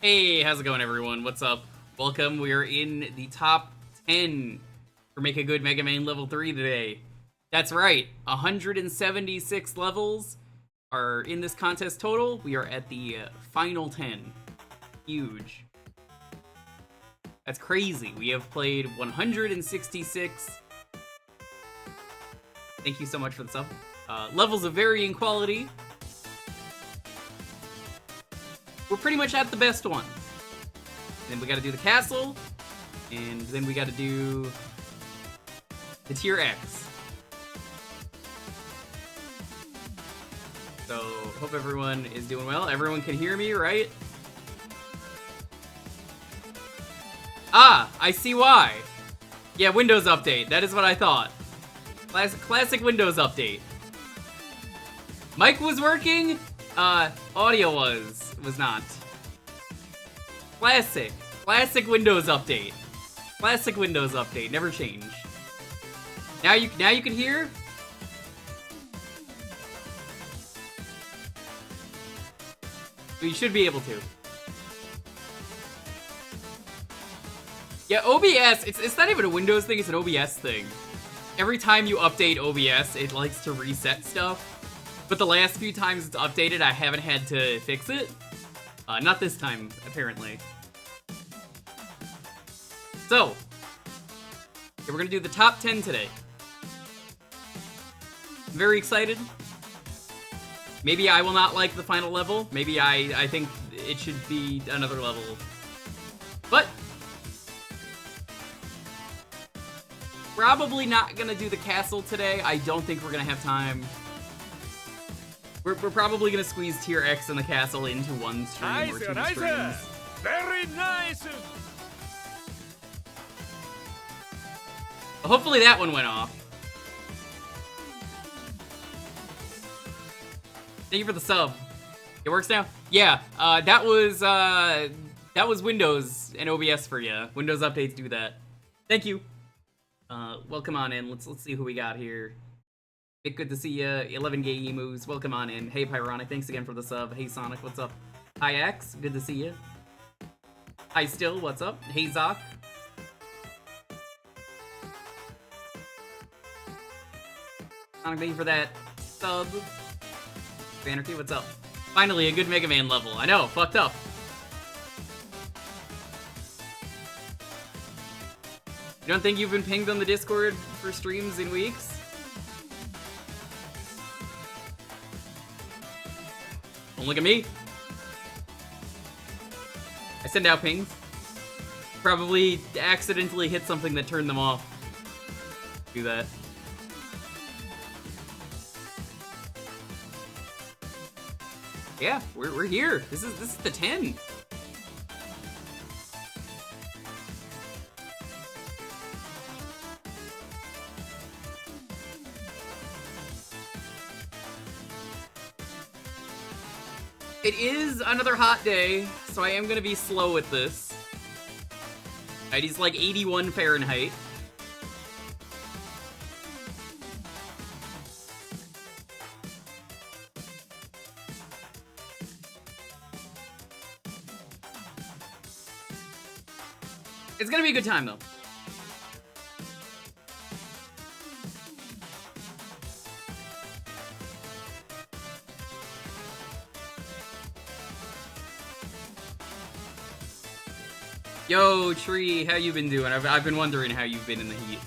Hey, how's it going, everyone? What's up? Welcome. We are in the top 10 for Make a Good Mega Man Level 3 today. That's right, 176 levels are in this contest total. We are at the final 10. Huge. That's crazy. We have played 166. Thank you so much for the sub. Levels of varying quality. We're pretty much at the best ones. Then we gotta do the castle, and then we gotta do the tier X. So, hope everyone is doing well. Everyone can hear me, right? Ah, I see why. Yeah, Windows Update. That is what I thought. Classic Windows Update. Mic was working, audio was not. Classic Windows Update. Classic Windows Update, never change. Now you can hear? You should be able to. Yeah, OBS, it's not even a Windows thing, it's an OBS thing. Every time you update OBS, it likes to reset stuff. But the last few times it's updated, I haven't had to fix it. Not this time, apparently. So, we're gonna do the top 10 today. I'm very excited. Maybe I will not like the final level. Maybe I think it should be another level. But, probably not gonna do the castle today. I don't think we're gonna have time. We're probably gonna squeeze tier X and the castle into one stream or two streams. Very nice. Hopefully that one went off. Thank you for the sub. It works now? Yeah, that was Windows and OBS for you. Windows updates do that. Thank you. Welcome on in. Let's see who we got here. Big good to see ya. 11 gay emus. Welcome on in. Hey Pyronic, thanks again for the sub. Hey Sonic, what's up? Hi X, good to see you. Hi Still, what's up? Hey Zoc. Sonic, thank you for that sub. Anarchy, what's up? Finally, a good Mega Man level. I know, fucked up. You don't think you've been pinged on the Discord for streams in weeks? Don't look at me. I send out pings. Probably accidentally hit something that turned them off. Do that. Yeah, we're here. This is the 10. It is another hot day, so I am gonna be slow with this. It is like 81 Fahrenheit. It's gonna be a good time, though. Yo, Tree, how you been doing? I've been wondering how you've been in the heat.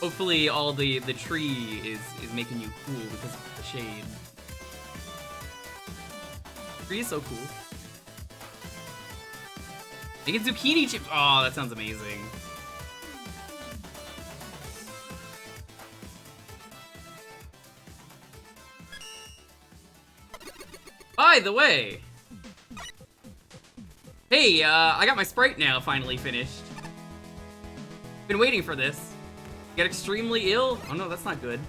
Hopefully all the tree is making you cool because of the shade. Tree is so cool. Making zucchini chips. Oh, that sounds amazing. By the way, hey, I got my Sprite now finally finished. Been waiting for this. Get extremely ill? Oh no, that's not good.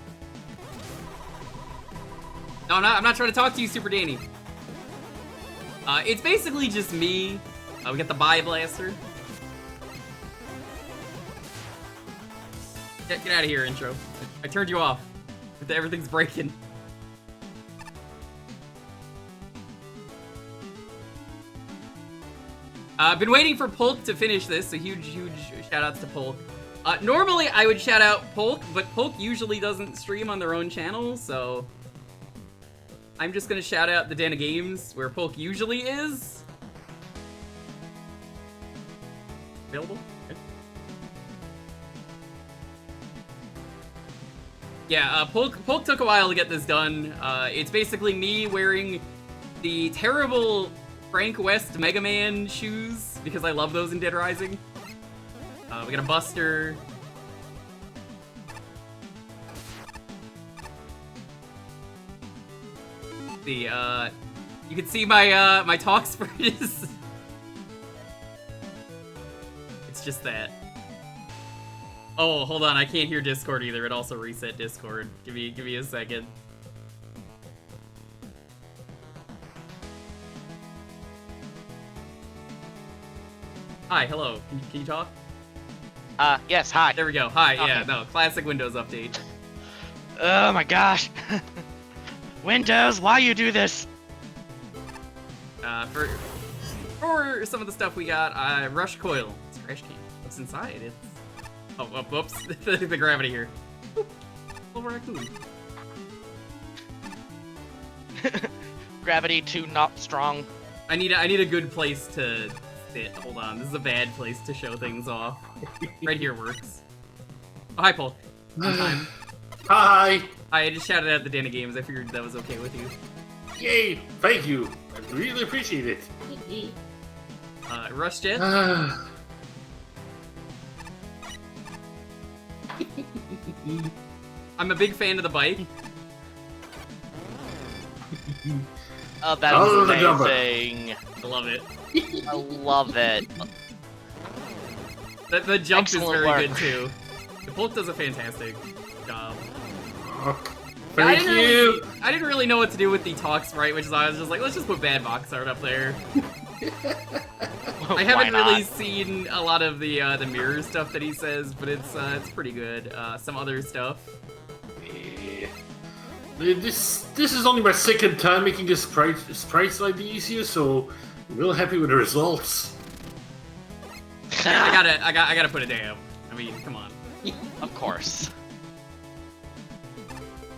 No, I'm not trying to talk to you, Super Danny. It's basically just me. We got the Bi Blaster. Get out of here, intro. I turned you off. Everything's breaking. I've been waiting for Polk to finish this, so huge shout-outs to Polk. Normally, I would shout out Polk, but Polk usually doesn't stream on their own channel, so... I'm just gonna shout out the Dana Games, where Polk usually is. Available? Okay. Yeah, Polk took a while to get this done. It's basically me wearing the terrible Frank West Mega Man shoes, because I love those in Dead Rising. We got a Buster. You can see my my talk spread is. It's just that. Oh, hold on, I can't hear Discord either. It also reset Discord. Give me a second. Hi, hello. Can you talk? Yes, hi. There we go. Hi, Okay. yeah, no, classic Windows update. Oh my gosh. Windows, why you do this? For some of the stuff we got, Rush Coil. It's a trash can. What's inside? It's... Oh, whoops. The gravity here. Oop. Little raccoon. Gravity 2 not strong. I need a good place to sit. Hold on, this is a bad place to show things off. Right here works. Oh, hi, Paul. On time. Hi! I just shouted out the Dana Games. I figured that was okay with you. Yay! Thank you! I really appreciate it. Rush Jet? I'm a big fan of the bike. Oh, that Oh, is the jumper. amazing. I love it. I love it. The jump Excellent is very work. good too. The Polk does a fantastic job. Thank you! I didn't really know what to do with the talk sprite, which is I was just like, let's just put bad box art up there. I haven't really seen a lot of the mirror stuff that he says, but it's pretty good. Some other stuff. Yeah. This is only my second time making a sprite slightly easier, so I'm real happy with the results. I gotta put it down. I mean, come on. Of course.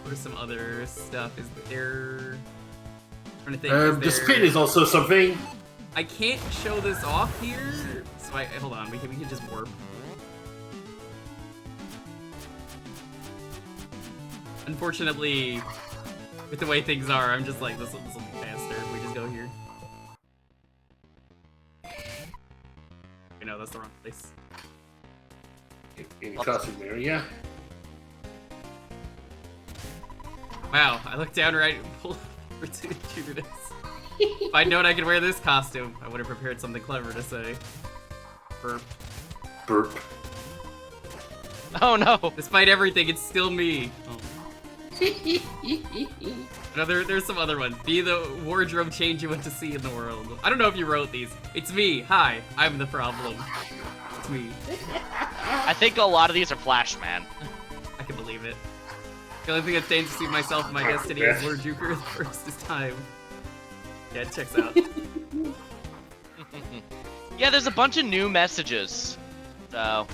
What are some other stuff? Is there? I'm trying to think. Is The there... spin is also something. I can't show this off here, so hold on. We can just warp. Unfortunately, with the way things are, I'm just like this will be faster if we just go here. Okay, no, that's the wrong place. In the costume area. Wow, I looked down right and pulled over to do this. If I'd known I could wear this costume, I would have prepared something clever to say. Burp. Burp. Oh no. Despite everything, it's still me. Oh. No, there's some other ones. Be the wardrobe change you want to see in the world. I don't know if you wrote these. It's me. Hi, I'm the problem. It's me. I think a lot of these are Flash, man. I can believe it. The only thing that stands to see myself and my destiny is Lord Jewker the first this time. Yeah, it checks out. Yeah, there's a bunch of new messages. So,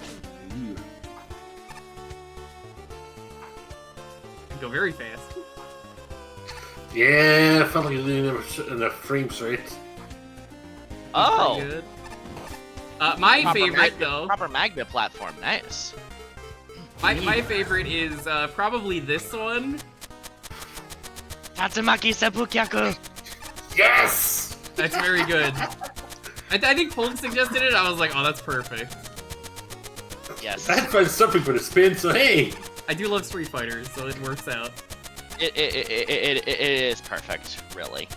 Go very fast. Yeah, I felt like I didn't have enough frames right. oh, Pretty good. My proper favorite magnet, though. proper magnet platform, nice. My favorite is probably this one. Tatsumaki Sepukyaku. Yes! That's very good. I think Polk suggested it. I was like, oh, that's perfect. Yes. I had to find something for the spin, so hey! I do love Street Fighter, so it works out. It is perfect, really.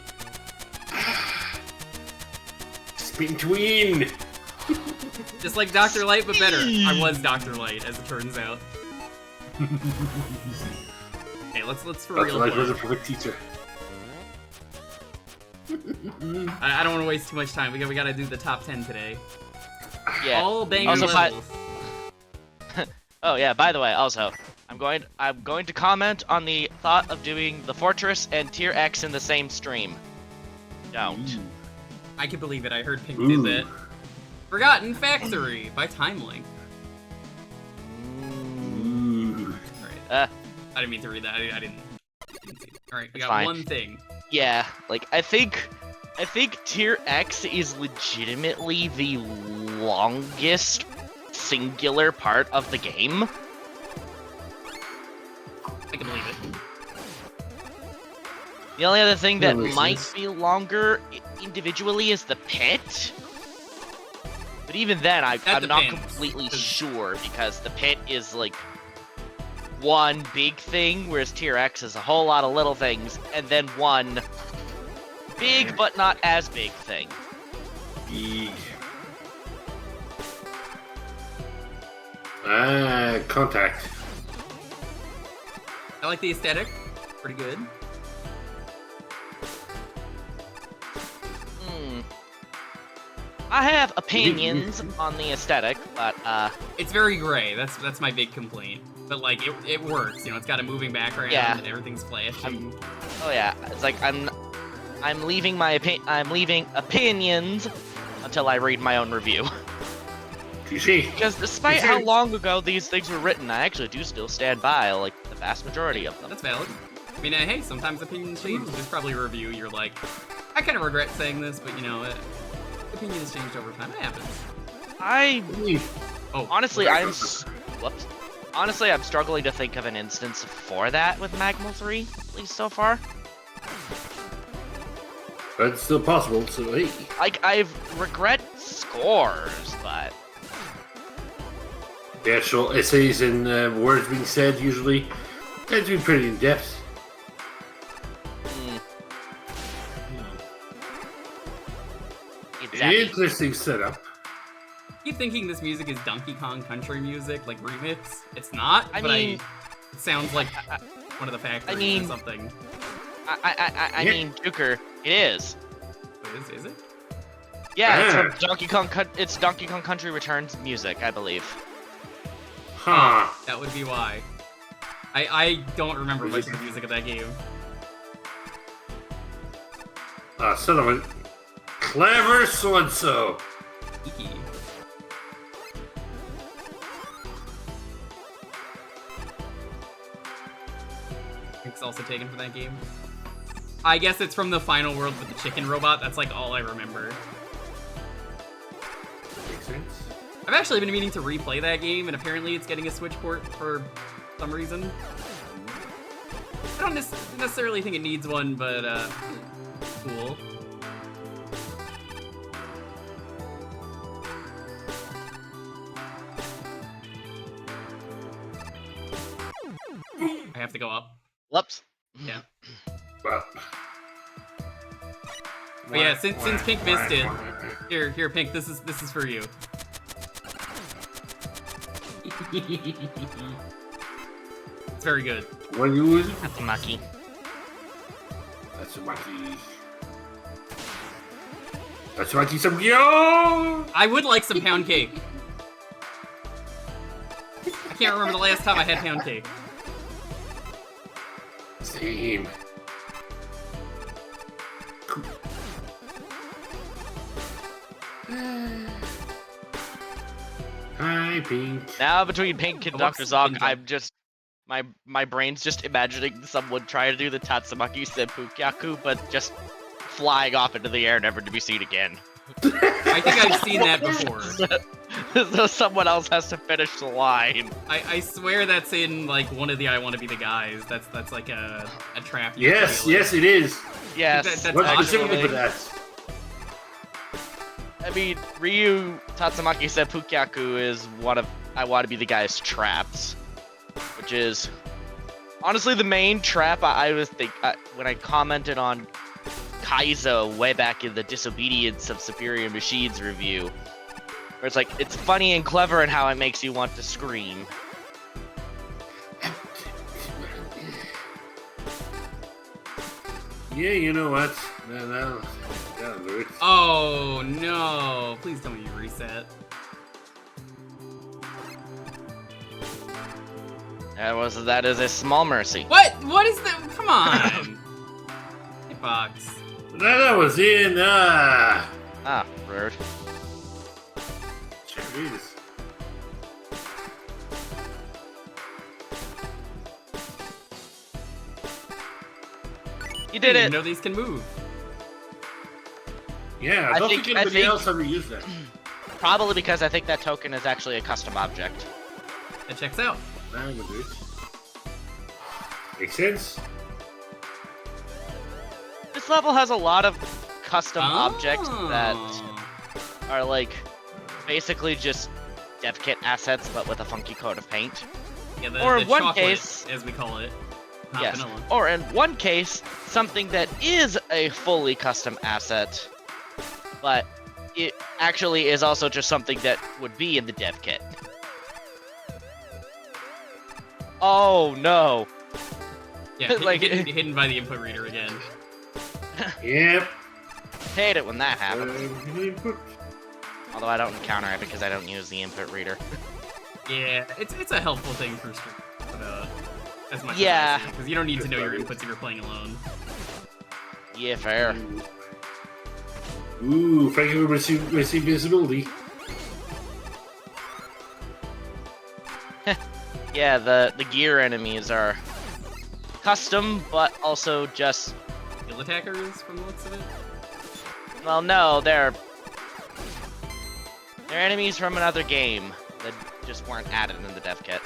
Spin tween! Just like Dr. Light, but better. I was Dr. Light, as it turns out. Okay, let's for That's real why I was a play. perfect teacher. I don't want to waste too much time. We gotta do the top 10 today. Yeah. All banger Also, levels. Oh yeah, by the way, also, I'm going to comment on the thought of doing the Fortress and Tier X in the same stream. Don't. I can believe it. I heard Pink Ooh. did that. Forgotten Factory by Time Link. Ooh. Alright. I didn't mean to read that. I didn't see it. Alright, we It's got fine. one thing. Yeah, like I think Tier X is legitimately the longest singular part of the game. I can believe it. The only other thing that makes might sense. be longer individually is the pit. But even then, I'm not depends, completely 'cause- sure because the pit is like one big thing, whereas Tier X is a whole lot of little things, and then one big but not as big thing. Big. Contact. I like the aesthetic. Pretty good. I have opinions on the aesthetic, but It's very gray. That's my big complaint. But like it works. You know, it's got a moving background Yeah. and everything's flashing. oh yeah, it's like I'm leaving opinions until I read my own review. You see? Because despite how long ago these things were written, I actually do still stand by like the vast majority of them. That's valid. I mean, hey, sometimes opinions change. There's probably a review you're like, I kind of regret saying this, but you know, opinions changed over time. It happens. Oh, Honestly, whoops. Honestly, I'm struggling to think of an instance for that with Magmal 3, at least so far. But it's still possible, so hey. Like, I regret scores, but The actual essays and words being said usually tend to be pretty in depth. exactly. Interesting setup. I keep thinking this music is Donkey Kong country music, like remix. It's not, I but mean- it sounds like one of the factories mean- or something. I Yeah. mean, Jewker, it is. Wait, is it? Yeah, it's Ah. from it's Donkey Kong Country Returns music, I believe. Huh. That would be why. I don't remember much of the music of that game. Son of a clever so-and-so. Iki. It's also taken from that game. I guess it's from the final world with the chicken robot. That's like all I remember. Makes sense. I've actually been meaning to replay that game, and apparently it's getting a Switch port for some reason. I don't necessarily think it needs one, but cool. I have to go up. Whoops. Yeah. Well. But yeah, since Pink missed it, here, Pink, this is for you. It's very good. What are you using? Tatsumaki. Tatsumaki. Tatsumaki some yo! I would like some pound cake. I can't remember the last time I had pound cake. Same. Hi, Pink. Now between Pink and Oh, Dr. whoops, Zog, didn't I'm just my brain's just imagining someone trying to do the Tatsumaki Senpukyaku, but just flying off into the air, never to be seen again. I think I've seen that before. So someone else has to finish the line. I swear that's in like one of the I Want to Be the Guys. That's like a trap. you Yes, play with. yes, it is. Yes, That's What actually- specifically for that? I mean, Ryu Tatsumaki Senpukyaku is one of I Want to Be the Guy's traps, which is honestly the main trap I was when I commented on Kaizo way back in the Disobedience of Superior Machines review, where it's like it's funny and clever in how it makes you want to scream. Yeah, you know what? That'll do it. Oh no! Please tell me you reset. That is a small mercy. What? What is that? Come on! Hitbox. That was in. Ah, rude. it is. You did I it. know these can move. Yeah, I don't think anybody think- else ever used that. Probably because I think that token is actually a custom object. That checks out. I'm gonna do it. Makes sense. This level has a lot of custom objects that Oh. are like basically just dev kit assets, but with a funky coat of paint. Yeah, or the in one chocolate, case- as we call it. Not Yes. vanilla. Or in one case, something that is a fully custom asset, but it actually is also just something that would be in the dev kit. Oh no. Yeah, like- hidden by the input reader again. Yep. Hate it when that happens. Although I don't encounter it because I don't use the input reader. Yeah, it's a helpful thing for stream, but as much Yeah. because you don't need to know your inputs if you're playing alone. Yeah, fair. Ooh, Frankie will receive visibility. Yeah, the gear enemies are custom, but also just, Skill attackers, from the looks of it. well, no, they're enemies from another game that just weren't added in the dev kit.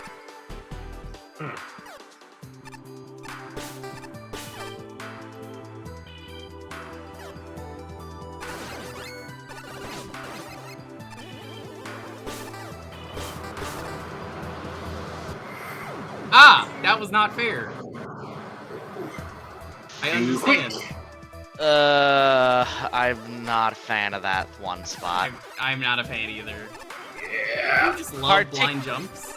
Ah, that was not fair. I understand. I'm not a fan of that one spot. I'm not a fan either. Yeah. You just love Partic- blind jumps.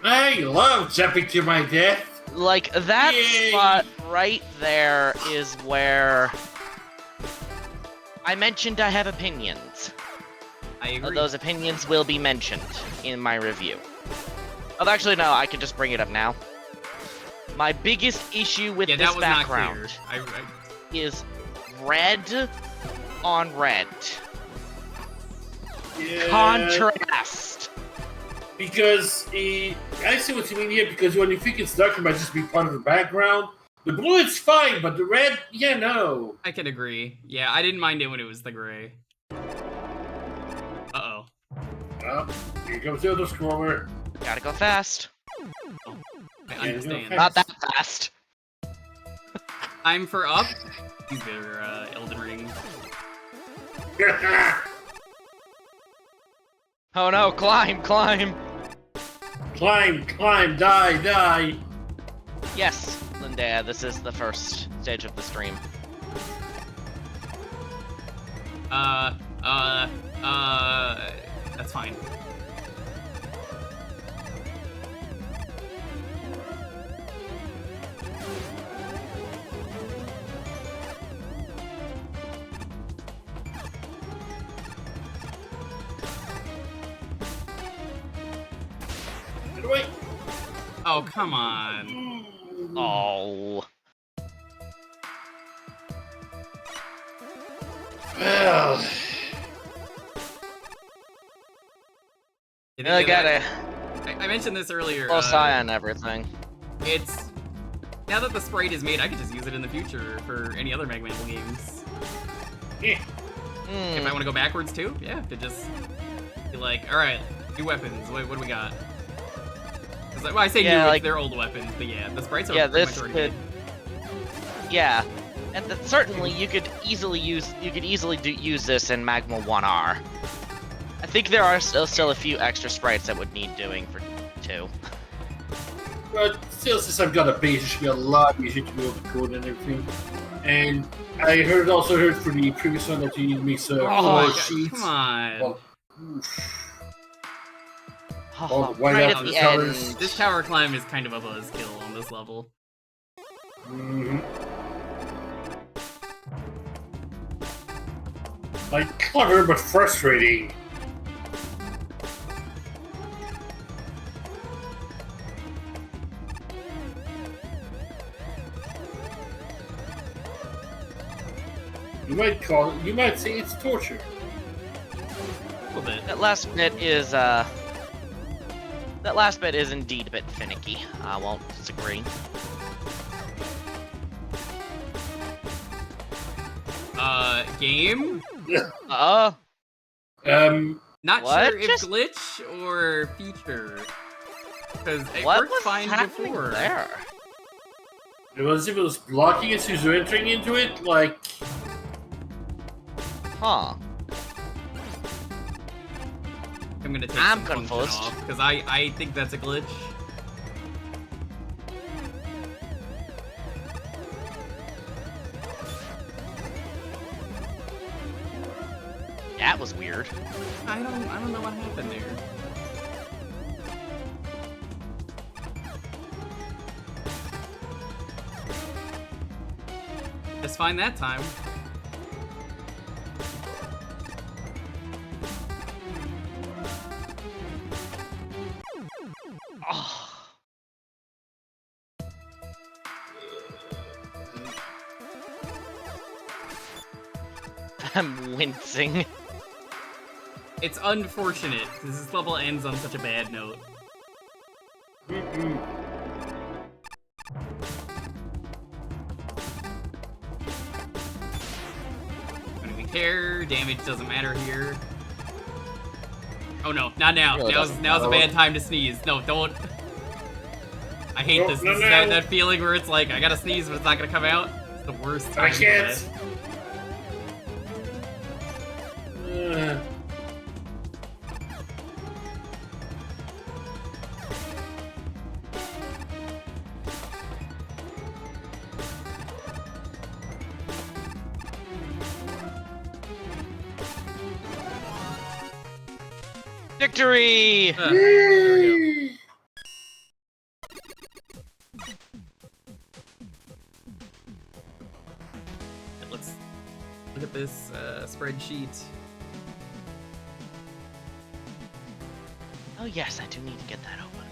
I love jumping to my death. Like, that Yay. spot right there is where I mentioned I have opinions. I agree. Those opinions will be mentioned in my review. Oh, actually, no, I can just bring it up now. My biggest issue with yeah, this that was not background clear. is red on red. Yeah. Contrast. Because I see what you mean here. Because when you think it's dark, it might just be part of the background. The blue is fine, but the red, yeah, no. I can agree. Yeah, I didn't mind it when it was the gray. Uh-oh. Oh, here comes the other scroller. Gotta go fast. I Yeah, understand. no Not that fast. Time for up. These are Elden Ring. Oh no, climb, climb. Climb, climb, die, die. Yes, Lindea, this is the first stage of the stream. That's fine. Get away. Oh, come on. Oh. Well, Did you I get got that? a I mentioned this earlier. close eye on everything. It's now that the sprite is made, I could just use it in the future for any other Mega Man games. yeah. If I want to go backwards too, yeah, to just be like, all right, new weapons. What do we got? 'Cause, well, I say Yeah, new, like- they're old weapons, but yeah, the sprites are Yeah, pretty this much already could- made. Yeah, and certainly you could easily use use this in Magma 1R. I think there are still a few extra sprites that would need doing for 2. But still, since I've got a base, it should be a lot easier to be able to code and everything. And I also heard for the previous one that you need to make some Oh, four God, sheets. come on. Well, oof. Oh, why right not at the the colors? end. This tower climb is kind of a buzzkill on this level. Mhm. Like clever but frustrating. You might say it's torture. A little bit. That last bit is indeed a bit finicky. I won't disagree. Game? Not What? sure if glitch or feature. Because it What worked was fine happening before. there? It was blocking as you're entering into it, like... Huh. I'm gonna take I'm some function confused. off, because I think that's a glitch. That was weird. I don't know what happened there. Just fine that time. Oh. I'm wincing. It's unfortunate, because this level ends on such a bad note. Don't even care, damage doesn't matter here. Oh no, not now. Really Now's doesn't. a bad time to sneeze. No, don't. I hate this. No, This is no. that feeling where it's like, I gotta sneeze, but it's not gonna come out. It's the worst time. I for can't. that. Victory! There we go. Yay! Let's look at this spreadsheet. Oh yes, I do need to get that open.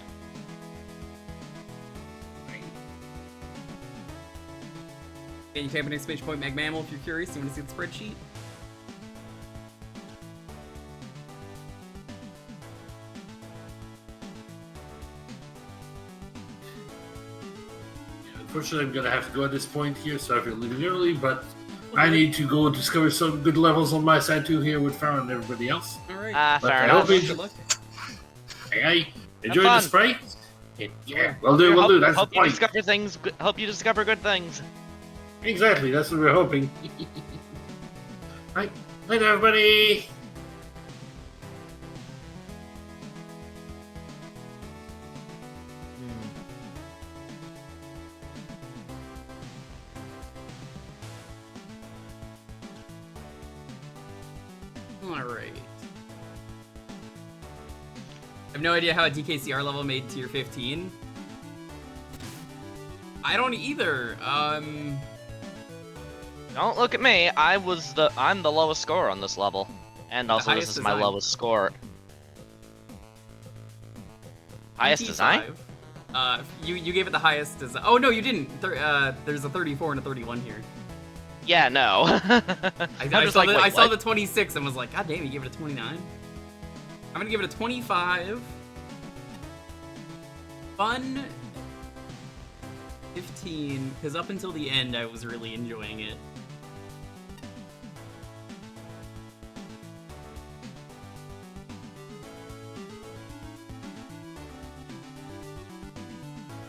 And you type in exclamation point Mag Mammal if you're curious. You want to see the spreadsheet? Unfortunately, I'm gonna have to go at this point here, so I've been leaving early, but I need to go discover some good levels on my side too here with Farron and everybody else. All right. But Fair I enough. hope you Good luck. Hey, enjoy fun. the spray. Yeah, we'll do. That's the Hope you point. discover things. Hope you discover good things. Exactly. That's what we're hoping. Right, night, everybody. All right. I have no idea how a DKCR level made tier 15. I don't either. Don't look at me. I'm the lowest score on this level, and also this highest is my design. lowest score. Highest design? You gave it the highest design. Oh no, you didn't. There's a 34 and a 31 here. Yeah, no. I saw the 26 and was like, God damn, you gave it a 29. I'm gonna give it a 25. Fun 15, because up until the end I was really enjoying it.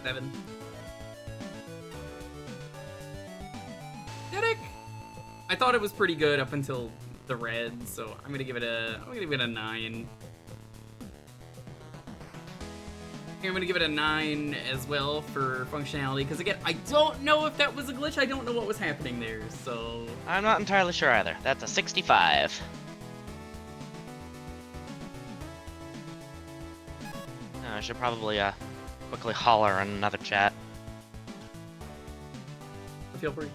Seven. Aesthetic? I thought it was pretty good up until the red, so I'm gonna give it a 9. I'm gonna give it a 9 as well for functionality, because again, I don't know if that was a glitch. I don't know what was happening there, so I'm not entirely sure either. That's a 65. I should probably quickly holler in another chat. feel free.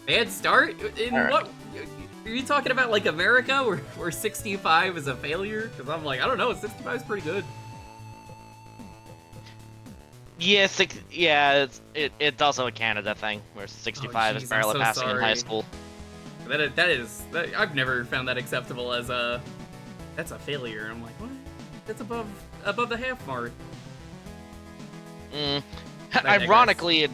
Bad start? In All right. what? Are you talking about like America, where 65 is a failure? Because I'm like, I don't know, 65 is pretty good. It's also a Canada thing, where 65 is jeez, barely I'm so passing in high sorry. school. I've never found that acceptable as that's a failure. I'm like, what? That's above the half mark. Mm. I digress.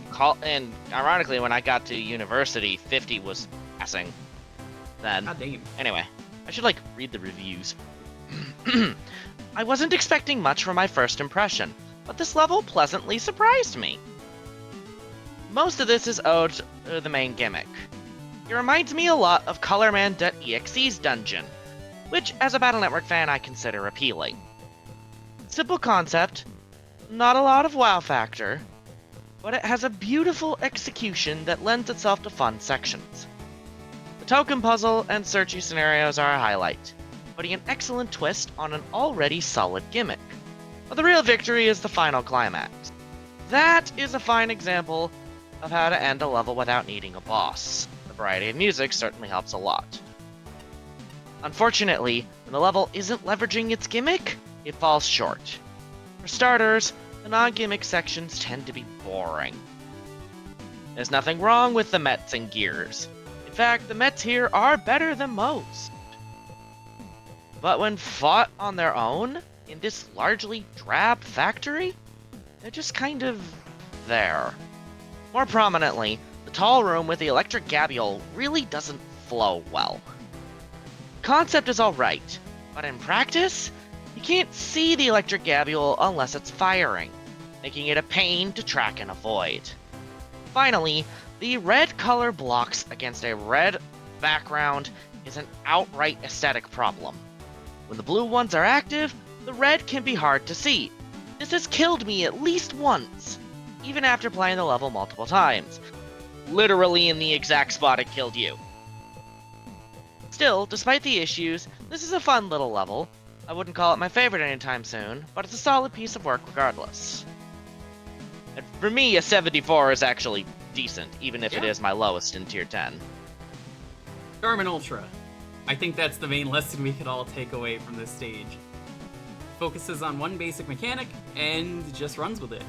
Ironically, when I got to university, 50 was passing. Then, God damn. anyway, I should read the reviews. I wasn't expecting much from my first impression, but this level pleasantly surprised me. Most of this is owed to the main gimmick. It reminds me a lot of Colorman.exe's dungeon, which as a Battle Network fan I consider appealing. Simple concept, not a lot of wow factor, but it has a beautiful execution that lends itself to fun sections. The token puzzle and searchy scenarios are a highlight, putting an excellent twist on an already solid gimmick. But the real victory is the final climax. That is a fine example of how to end a level without needing a boss. The variety of music certainly helps a lot. Unfortunately, when the level isn't leveraging its gimmick, it falls short. For starters, the non-gimmick sections tend to be boring. There's nothing wrong with the Mets and gears. In fact, the Mets here are better than most. But when fought on their own, in this largely drab factory, they're just kind of there. More prominently, the tall room with the electric gabiole really doesn't flow well. The concept is alright, but in practice, you can't see the electric gabiole unless it's firing, making it a pain to track and avoid. Finally, the red color blocks against a red background is an outright aesthetic problem. When the blue ones are active, the red can be hard to see. This has killed me at least once, even after playing the level multiple times. Literally in the exact spot it killed you. Still, despite the issues, this is a fun little level. I wouldn't call it my favorite anytime soon, but it's a solid piece of work regardless. And for me, a 74 is actually decent, even if it is my lowest in tier 10. Garmin Ultra. I think that's the main lesson we could all take away from this stage. Focuses on one basic mechanic and just runs with it.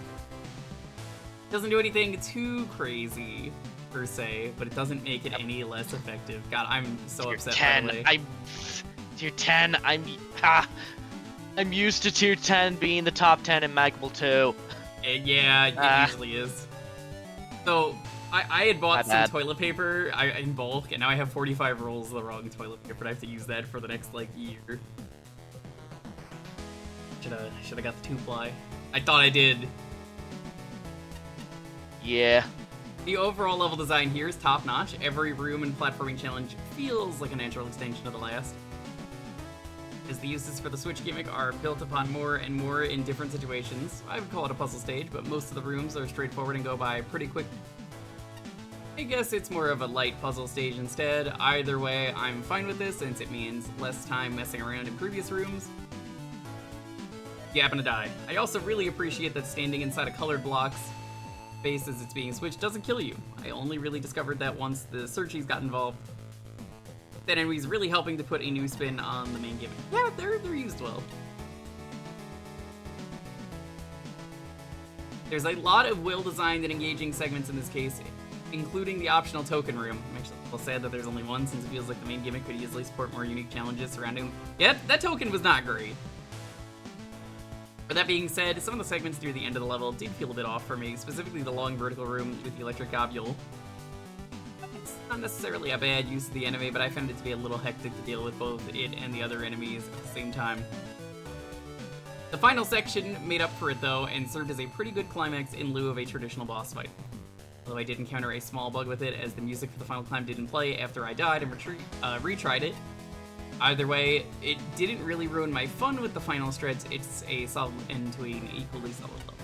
Doesn't do anything too crazy per se, but it doesn't make it any less effective. God, I'm so Tier upset. 10. By the way. Tier 10. I'm used to tier 10 being the top 10 in Magmul 2. Yeah, it usually is. So I had bought some toilet paper in bulk, and now I have 45 rolls of the wrong toilet paper. And I have to use that for the next year. Should have got the 2-ply. I thought I did. Yeah. The overall level design here is top-notch. Every room and platforming challenge feels like a natural extension of the last. As the uses for the Switch gimmick are built upon more and more in different situations. I would call it a puzzle stage, but most of the rooms are straightforward and go by pretty quick. I guess it's more of a light puzzle stage instead. Either way, I'm fine with this since it means less time messing around in previous rooms. If you happen to die. I also really appreciate that standing inside a colored block's space as it's being switched doesn't kill you. I only really discovered that once the searchies got involved. That enemy's really helping to put a new spin on the main gimmick. Yeah, they're used well. There's a lot of well-designed and engaging segments in this case, including the optional token room. I'm actually a little sad that there's only one, since it feels like the main gimmick could easily support more unique challenges surrounding them. Yeah, that token was not great. But that being said, some of the segments near the end of the level did feel a bit off for me, specifically the long vertical room with the electric globule. It's not necessarily a bad use of the enemy, but I found it to be a little hectic to deal with both it and the other enemies at the same time. The final section made up for it though, and served as a pretty good climax in lieu of a traditional boss fight. Although I did encounter a small bug with it, as the music for the final climb didn't play after I died and retried it. Either way, it didn't really ruin my fun with the final stretch. It's a solid end to an equally solid level.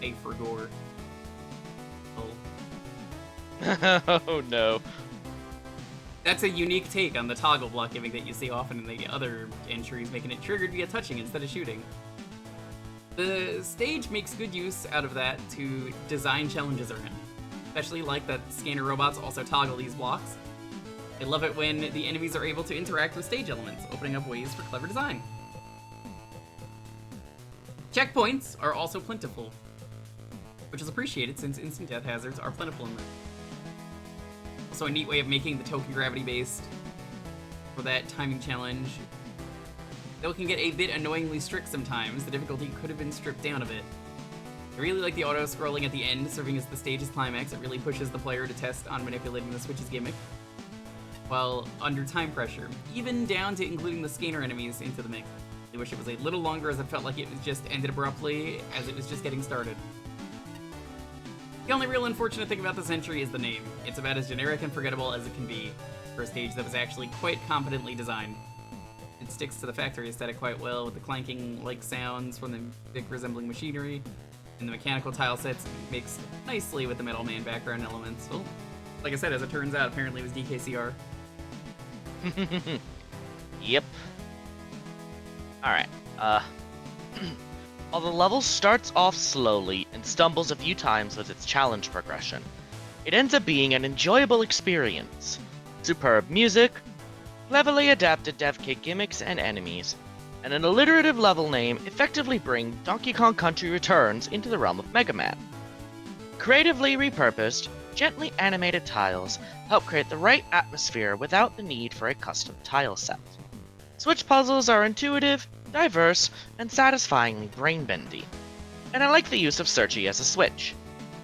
A for gore. Oh. Oh no. That's a unique take on the toggle block gimmick that you see often in the other entries, making it triggered via touching instead of shooting. The stage makes good use out of that to design challenges around, especially like that scanner robots also toggle these blocks. I love it when the enemies are able to interact with stage elements, opening up ways for clever design. Checkpoints are also plentiful, which is appreciated since instant death hazards are plentiful in them. Also a neat way of making the token gravity based for that timing challenge. Though it can get a bit annoyingly strict sometimes, the difficulty could have been stripped down a bit. I really like the auto-scrolling at the end, serving as the stage's climax. It really pushes the player to test on manipulating the Switch's gimmick while under time pressure, even down to including the scanner enemies into the mix. I wish it was a little longer, as it felt like it was just ended abruptly as it was just getting started. The only real unfortunate thing about this entry is the name. It's about as generic and forgettable as it can be for a stage that was actually quite competently designed. It sticks to the factory aesthetic quite well, with the clanking-like sounds from the music resembling machinery, and the mechanical tile sets mixed nicely with the Metal Man background elements. Well, like I said, as it turns out, apparently it was DKCR. Yep. Alright, while the level starts off slowly and stumbles a few times with its challenge progression, it ends up being an enjoyable experience. Superb music, cleverly adapted dev kit gimmicks and enemies, and an alliterative level name effectively bring Donkey Kong Country Returns into the realm of Mega Man. Creatively repurposed, gently animated tiles help create the right atmosphere without the need for a custom tile set. Switch puzzles are intuitive, diverse, and satisfyingly brain-bendy. And I like the use of Searchy as a switch.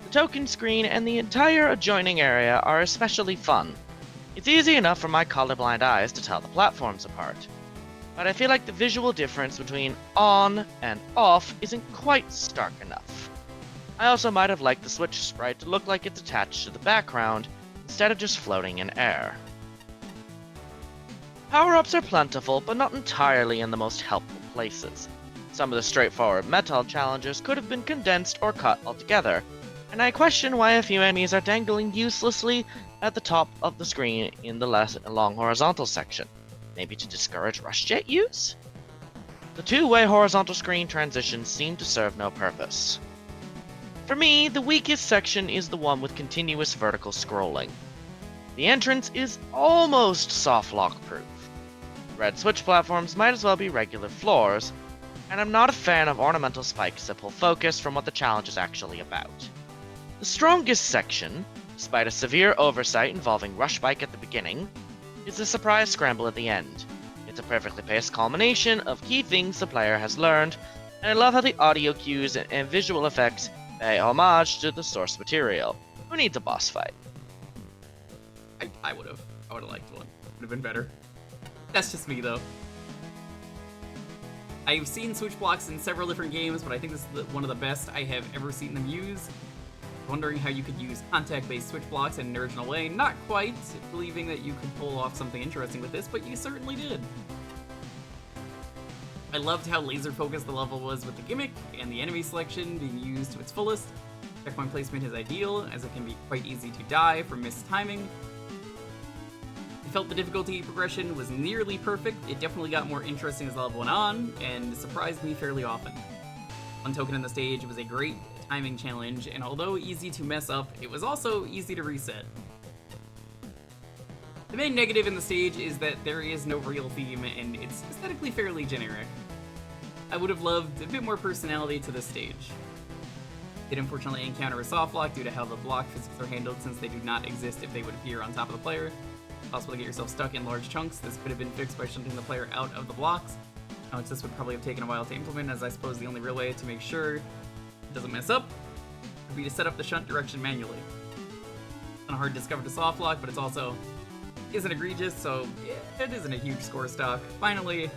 The token screen and the entire adjoining area are especially fun. It's easy enough for my colorblind eyes to tell the platforms apart, but I feel like the visual difference between on and off isn't quite stark enough. I also might have liked the Switch sprite to look like it's attached to the background, instead of just floating in air. Power-ups are plentiful, but not entirely in the most helpful places. Some of the straightforward metal challenges could have been condensed or cut altogether, and I question why a few enemies are dangling uselessly at the top of the screen in the long horizontal section. Maybe to discourage rush jet use? The two-way horizontal screen transitions seem to serve no purpose. For me, the weakest section is the one with continuous vertical scrolling. The entrance is almost soft lock proof. Red Switch platforms might as well be regular floors, and I'm not a fan of ornamental spikes that pull focus from what the challenge is actually about. The strongest section, despite a severe oversight involving Rush Bike at the beginning, is the surprise scramble at the end. It's a perfectly paced culmination of key things the player has learned, and I love how the audio cues and visual effects pay homage to the source material. Who needs a boss fight? I would have liked one. Would have been better. That's just me, though. I've seen Switch blocks in several different games, but I think this is one of the best I have ever seen them use. Wondering how you could use contact-based Switch blocks in an original way. Not quite believing that you could pull off something interesting with this, but you certainly did. I loved how laser-focused the level was with the gimmick, and the enemy selection being used to its fullest. Checkpoint placement is ideal, as it can be quite easy to die from missed timing. I felt the difficulty progression was nearly perfect. It definitely got more interesting as the level went on, and surprised me fairly often. One token on the stage was a great timing challenge, and although easy to mess up, it was also easy to reset. The main negative in the stage is that there is no real theme, and it's aesthetically fairly generic. I would have loved a bit more personality to this stage. Did unfortunately encounter a soft lock due to how the block physics are handled, since they do not exist if they would appear on top of the player. It's possible to get yourself stuck in large chunks. This could have been fixed by shunting the player out of the blocks, which this would probably have taken a while to implement, as I suppose the only real way to make sure it doesn't mess up would be to set up the shunt direction manually. It's not hard to discover the soft lock, but it's also isn't egregious, so it isn't a huge score stock. Finally,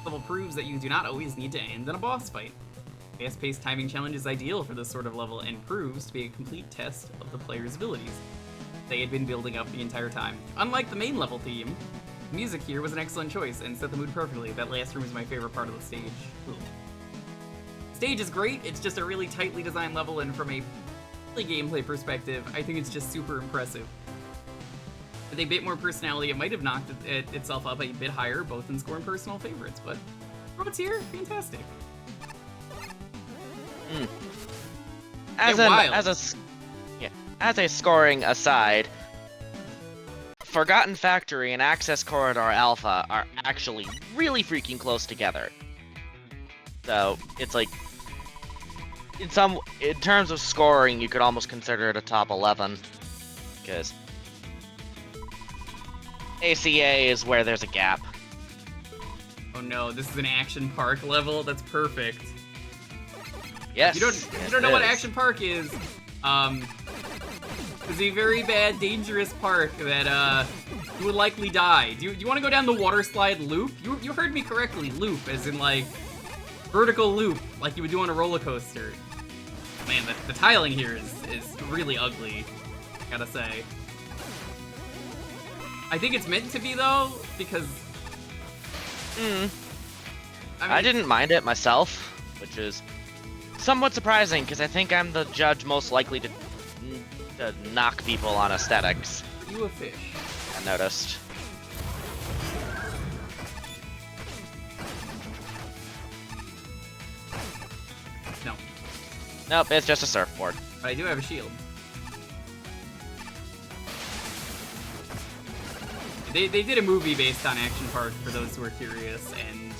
level proves that you do not always need to end in a boss fight. Fast-paced timing challenge is ideal for this sort of level and proves to be a complete test of the player's abilities. They had been building up the entire time. Unlike the main level theme, the music here was an excellent choice and set the mood perfectly. That last room is my favorite part of the stage. Ooh. The stage is great, it's just a really tightly designed level, and from a gameplay perspective, I think it's just super impressive. With a bit more personality, it might have knocked itself up a bit higher, both in score and personal favorites, but what's here? Fantastic. As a scoring aside, Forgotten Factory and Access Corridor Alpha are actually really freaking close together. So it's like, in terms of scoring, you could almost consider it a top 11, because ACA is where there's a gap. Oh no, this is an action park level. That's perfect. Yes. You don't know what action park is. It's a very bad, dangerous park that you would likely die. Do you want to go down the water slide loop? You heard me correctly. Loop, as in like vertical loop, like you would do on a roller coaster. Man, the tiling here is really ugly, gotta say. I think it's meant to be though, because I didn't mind it myself, which is somewhat surprising because I think I'm the judge most likely to knock people on aesthetics. You a fish. I noticed. No. Nope, it's just a surfboard. But I do have a shield. They did a movie based on Action Park, for those who are curious, and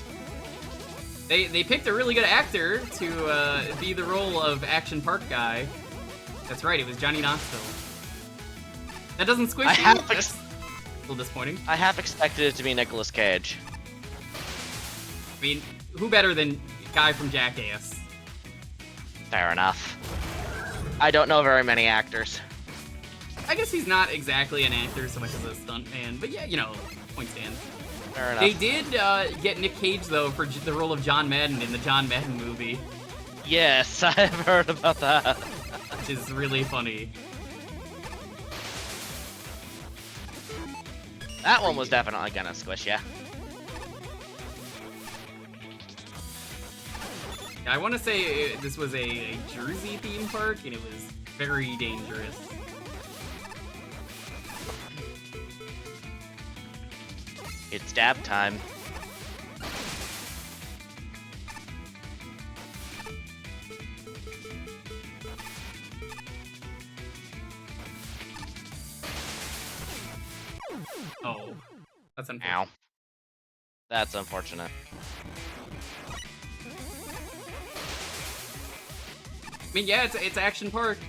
they picked a really good actor to be the role of Action Park guy. That's right, it was Johnny Knoxville. That doesn't squish you? That's a little disappointing. I half expected it to be Nicolas Cage. I mean, who better than guy from Jackass? Fair enough. I don't know very many actors. I guess he's not exactly an actor so much as a stuntman, but yeah, you know, point stand. Fair enough. They did get Nick Cage, though, for the role of John Madden in the John Madden movie. Yes, I've heard about that. Which is really funny. That one was definitely gonna squish ya. I want to say this was a Jersey theme park, and it was very dangerous. It's dab time. Oh, that's unfortunate. Ow. That's unfortunate. I mean, yeah, it's Action Park.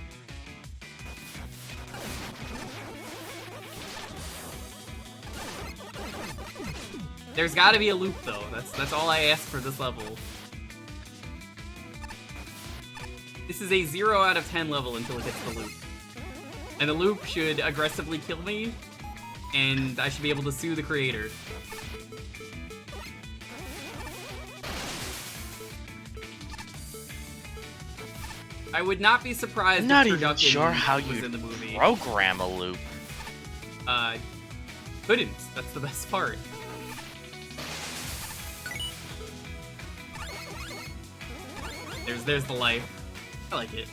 There's got to be a loop, though. That's all I ask for this level. This is a 0 out of 10 level until it gets the loop. And the loop should aggressively kill me, and I should be able to sue the creator. I would not be surprised I'm not if even Turducken sure how was you in the movie. program a loop. Couldn't. That's the best part. There's the life. I like it.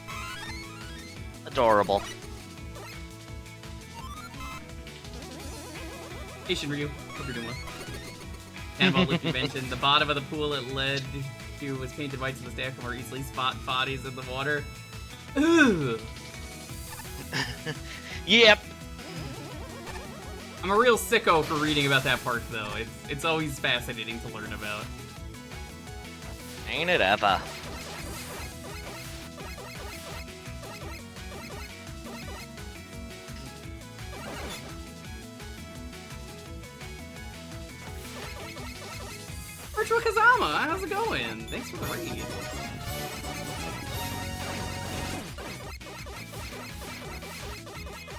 Adorable. Hey Shinryu, hope you're doing well. Cannonball Loop you mentioned. The bottom of the pool it led to was painted white so the staff can more easily spot bodies in the water. Ooh. Yep. I'm a real sicko for reading about that park though. It's always fascinating to learn about. Ain't it ever? Virtual Kazama, how's it going? Thanks for the raid.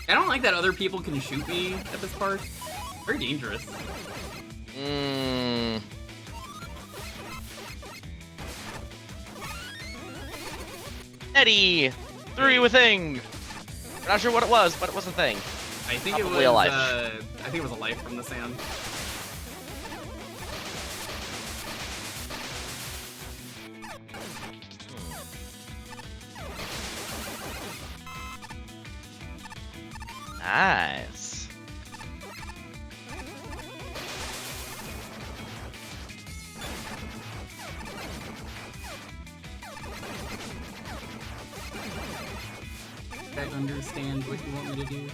I don't like that other people can shoot me at this park. Very dangerous. Eddie! Threw you a thing! Not sure what it was, but it was a thing. I think it was Probably a life. I think it was a life from the sand. Nice. I understand what you want me to do here.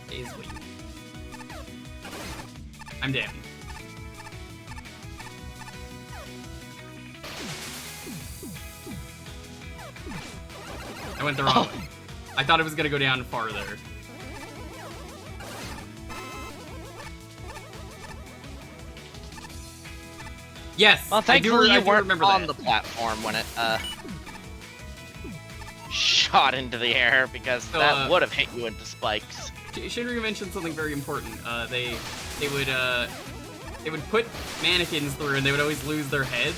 Days wait. I'm damned. I went the wrong way. I thought it was gonna go down farther. Yes. Well, thankfully I you do weren't remember on that. the platform when it shot into the air, because So, that would have hit you into spikes. Shinryu mentioned something very important. They would put mannequins through, and they would always lose their heads.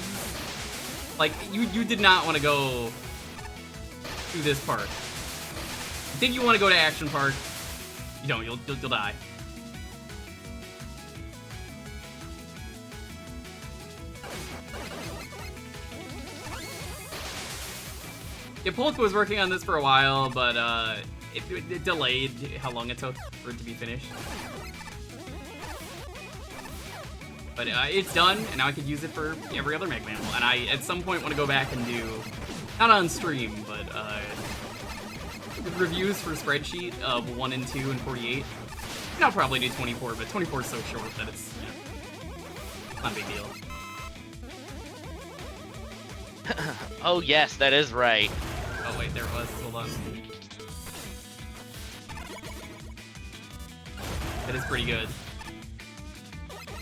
Like you did not want to go to this park. You think you want to go to Action Park? You don't. You'll die. Yeah, Polka was working on this for a while, but it delayed how long it took for it to be finished. But it's done, and now I could use it for every other Mega Man. And I, at some point, want to go back and do, not on stream, but reviews for spreadsheet of 1 and 2 and 48. And I'll probably do 24, but 24 is so short that it's, not a big deal. Oh yes, that is right. Oh wait, there it was. Hold on. That is pretty good.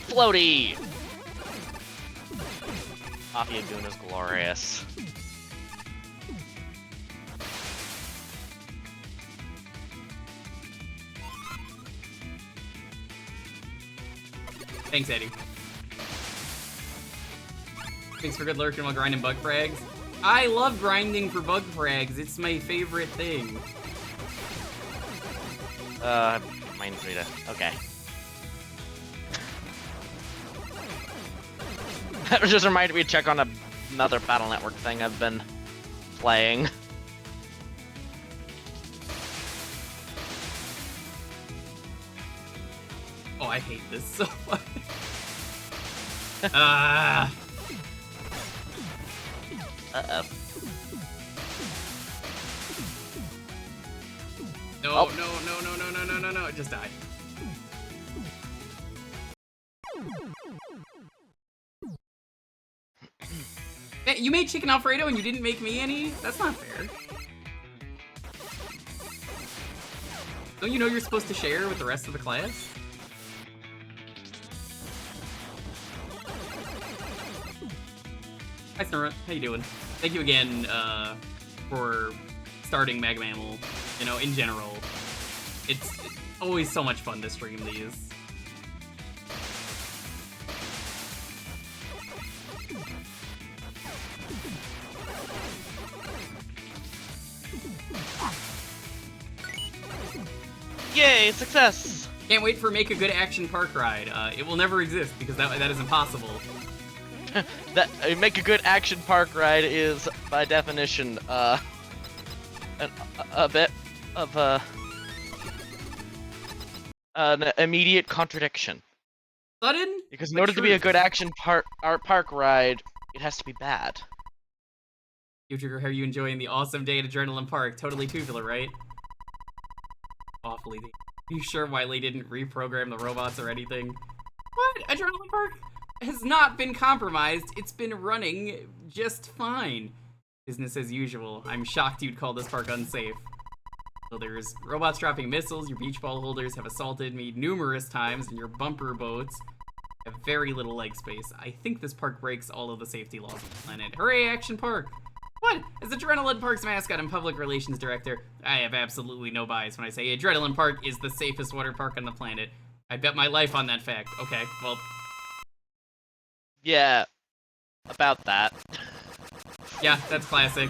Floaty! Mafia Goon is glorious. Thanks, Eddie. Thanks for good lurking while grinding bug frags. I love grinding for bug frags. It's my favorite thing. Reminds me to... Okay. That just reminded me to check on another Battle Network thing I've been playing. Oh, I hate this so much. Ah. Uh-oh. No, Oh. no, it just died. Hey, you made chicken Alfredo and you didn't make me any? That's not fair. Don't you know you're supposed to share with the rest of the class? Hi, Snurra. How you doing? Thank you again for starting Mega Mammal. You know, in general, it's always so much fun to stream these. Yay, success! Can't wait for Make a Good Action Park Ride. It will never exist because that is impossible. Make a good action park ride is, by definition, a bit of an immediate contradiction. Sudden? Because in but order to be a true. good action park ride, it has to be bad. Jewker, how are you enjoying the awesome day at Adrenaline Park? Totally tubular, right? Awfully. Are you sure Wiley didn't reprogram the robots or anything? What? Adrenaline Park has not been compromised. It's been running just fine. Business as usual. I'm shocked you'd call this park unsafe. So there's robots dropping missiles, your beach ball holders have assaulted me numerous times, and your bumper boats have very little leg space. I think this park breaks all of the safety laws of the planet. Hooray, Action Park! What? As Adrenaline Park's mascot and public relations director, I have absolutely no bias when I say Adrenaline Park is the safest water park on the planet. I bet my life on that fact. Okay, well... Yeah, about that. Yeah, that's classic.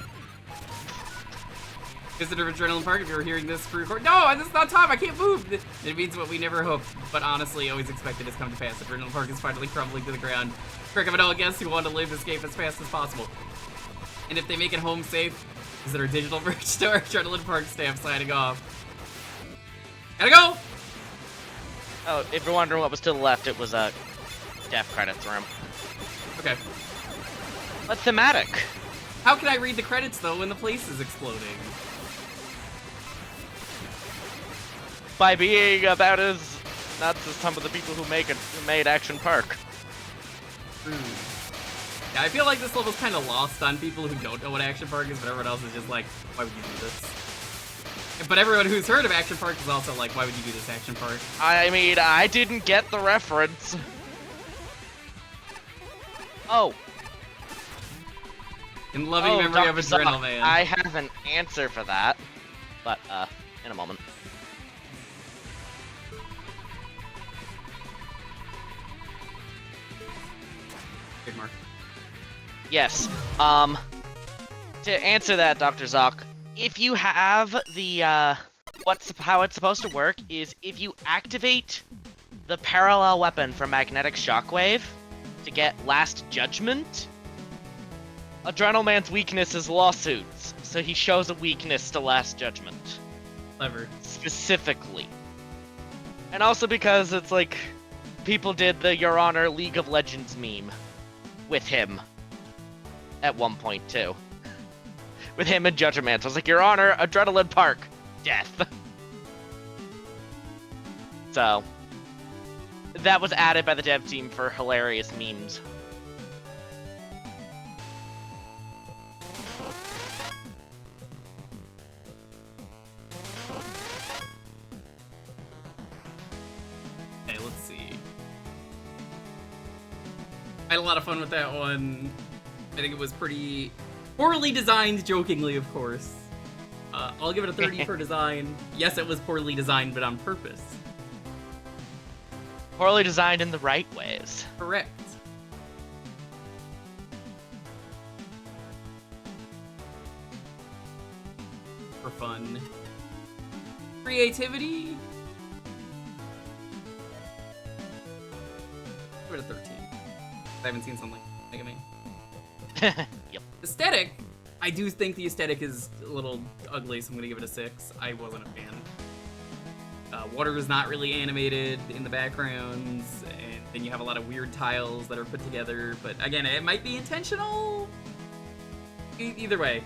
Visitor of Adrenaline Park, if you were hearing this pre-record. No, this is not time, I can't move! It means what we never hoped, but honestly always expected has come to pass. Adrenaline Park is finally crumbling to the ground. Trick of it all guests who want to live escape as fast as possible. And if they make it home safe, visit our digital merch store, Adrenaline Park staff signing off. Gotta go! Oh, if you're wondering what was to the left, it was a death credits room. Okay. But thematic. How can I read the credits though when the place is exploding? By being about as not to some of the people who made Action Park. Yeah, I feel like this level's kind of lost on people who don't know what Action Park is, but everyone else is just like, why would you do this? But everyone who's heard of Action Park is also like, why would you do this, Action Park? I mean, I didn't get the reference. Oh. In loving memory of a Dr. Journal Zuck, Man. I have an answer for that, but in a moment. Good mark. Yes. To answer that, Dr. Zock, if you have the how it's supposed to work is if you activate the parallel weapon for Magnetic Shockwave to get Last Judgment, Adrenal Man's weakness is lawsuits, so he shows a weakness to Last Judgment. Clever. Specifically. And also because it's like, people did the Your Honor League of Legends meme with him at one point too. With him and Judgment. So I was like, Your Honor, Adrenaline Park, death. So, that was added by the dev team for hilarious memes. Okay, let's see. I had a lot of fun with that one. I think it was pretty poorly designed, jokingly, of course. I'll give it a 30 for design. Yes, it was poorly designed, but on purpose. Poorly designed in the right ways. Correct. For fun. Creativity? Give it a 13. I haven't seen something like Mega Man. Yep. Aesthetic? I do think the aesthetic is a little ugly, so I'm gonna give it a 6. I wasn't a fan. Water is not really animated in the backgrounds, and then you have a lot of weird tiles that are put together, but again, it might be intentional? Either way.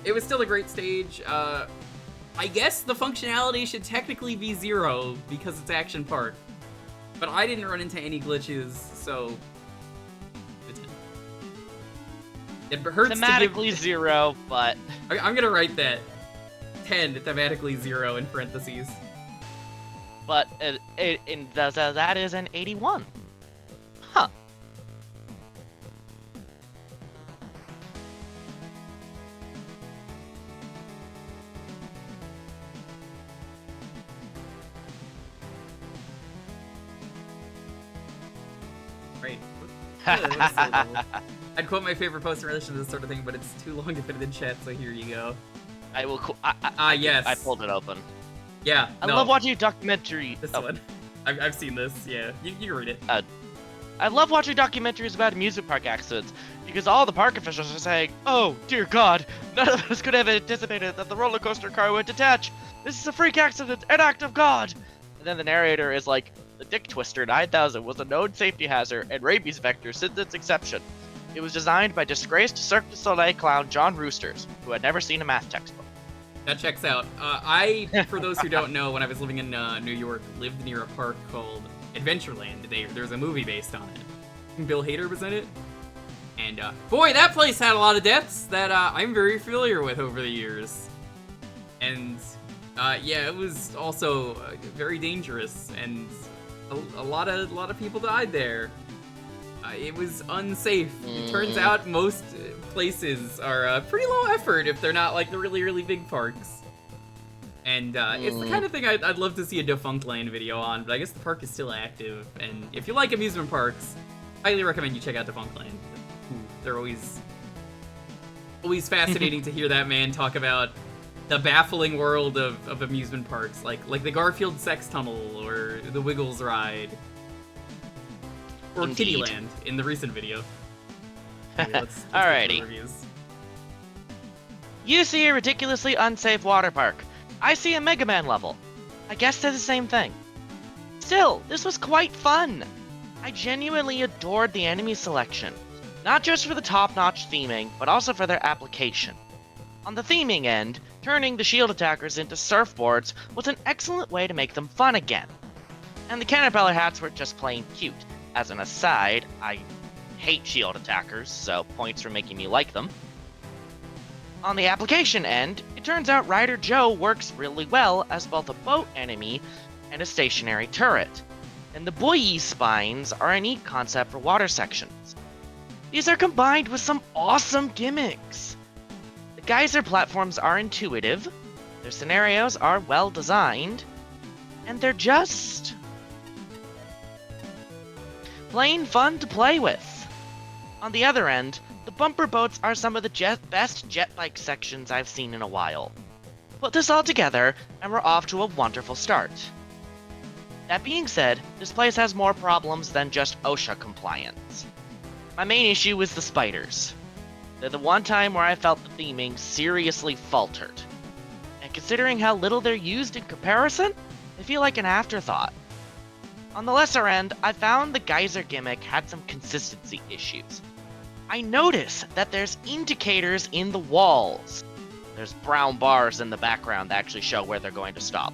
It was still a great stage. I guess the functionality should technically be 0 because it's Action Park. But I didn't run into any glitches, so... It hurts Thematically to give... 0, but... I'm gonna write that. 10, thematically 0 in parentheses. But that is an 81. Huh. Right. I'd quote my favorite post in relation to this sort of thing, but it's too long to fit it in chat, so here you go. I will. Yes. I pulled it open. Yeah. I love watching documentary. This one. I've seen this. Yeah. You can read it. I love watching documentaries about amusement park accidents because all the park officials are saying, "Oh dear God, none of us could have anticipated that the roller coaster car would detach. This is a freak accident, an act of God." And then the narrator is like, "The Dick Twister 9000 was a known safety hazard and rabies vector since its inception. It was designed by disgraced Cirque du Soleil clown John Roosters, who had never seen a math textbook." That checks out. For those who don't know, when I was living in New York, lived near a park called Adventureland. There's a movie based on it. Bill Hader was in it. And boy, that place had a lot of deaths that I'm very familiar with over the years. And yeah, it was also very dangerous, and a lot of people died there. It was unsafe. It turns out most places are pretty low effort if they're not like the really, really big parks. And it's the kind of thing I'd love to see a Defunct Land video on, but I guess the park is still active. And if you like amusement parks, highly recommend you check out Defunct Land. They're always fascinating to hear that man talk about the baffling world of amusement parks, like the Garfield Sex Tunnel or the Wiggles ride. Or Indeed. Kittyland in the recent video. Okay, let's Alrighty. reviews. You see a ridiculously unsafe water park. I see a Mega Man level. I guess they're the same thing. Still, this was quite fun. I genuinely adored the enemy selection. Not just for the top-notch theming, but also for their application. On the theming end, turning the shield attackers into surfboards was an excellent way to make them fun again. And the caterpillar hats were just plain cute. As an aside, I hate shield attackers, so points for making me like them. On the application end, it turns out Rider Joe works really well as both a boat enemy and a stationary turret, and the buoy spines are a neat concept for water sections. These are combined with some awesome gimmicks. The geyser platforms are intuitive, their scenarios are well designed, and they're just plain fun to play with. On the other end, the bumper boats are some of the best jet bike sections I've seen in a while. Put this all together, and we're off to a wonderful start. That being said, this place has more problems than just OSHA compliance. My main issue is the spiders. They're the one time where I felt the theming seriously faltered. And considering how little they're used in comparison, they feel like an afterthought. On the lesser end, I found the geyser gimmick had some consistency issues. I notice that there's indicators in the walls. There's brown bars in the background that actually show where they're going to stop.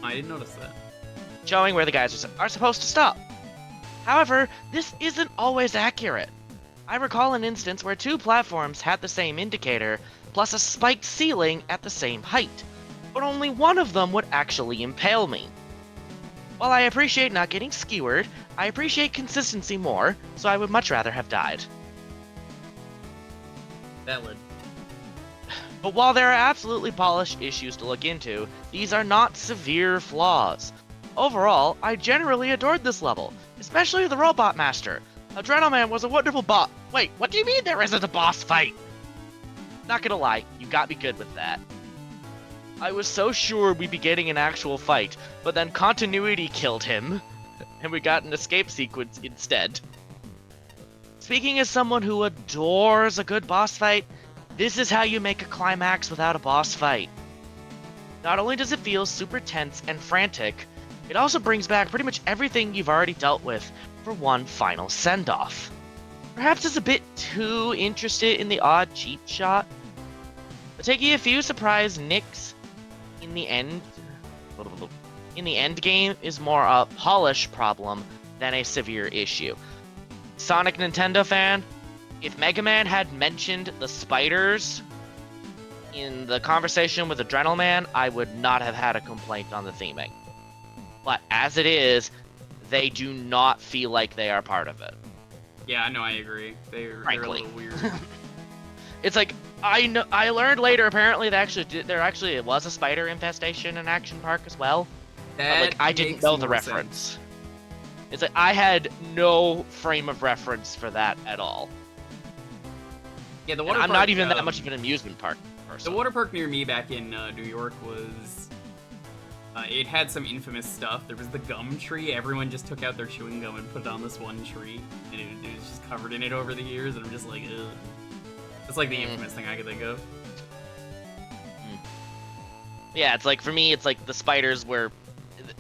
I didn't notice that. Showing where the guys are supposed to stop. However, this isn't always accurate. I recall an instance where 2 platforms had the same indicator, plus a spiked ceiling at the same height, but only one of them would actually impale me. While I appreciate not getting skewered, I appreciate consistency more, so I would much rather have died. Valid. But while there are absolutely polished issues to look into, these are not severe flaws. Overall, I generally adored this level, especially the Robot Master. Adrenalman was a wonderful boss. Wait, what do you mean there isn't a boss fight? Not gonna lie, you got me good with that. I was so sure we'd be getting an actual fight, but then continuity killed him, and we got an escape sequence instead. Speaking as someone who adores a good boss fight, this is how you make a climax without a boss fight. Not only does it feel super tense and frantic, it also brings back pretty much everything you've already dealt with for one final send-off. Perhaps it's a bit too interested in the odd cheap shot, but taking a few surprise nicks in the end game is more a polish problem than a severe issue. Sonic Nintendo fan, if Mega Man had mentioned the spiders in the conversation with Adrenalman, I would not have had a complaint on the theming. But as it is, they do not feel like they are part of it. Yeah, no, I agree. They're a little weird. It's like, I learned later apparently there actually was a spider infestation in Action Park as well. But like, I didn't know the reference. Sense. It's like, I had no frame of reference for that at all. Yeah, the water park, I'm not even that much of an amusement park person. The water park near me back in New York was... it had some infamous stuff. There was the gum tree. Everyone just took out their chewing gum and put it on this one tree. And it was just covered in it over the years, and I'm just like, ugh. It's like the infamous thing I could think of. Yeah, it's like, for me, it's like the spiders where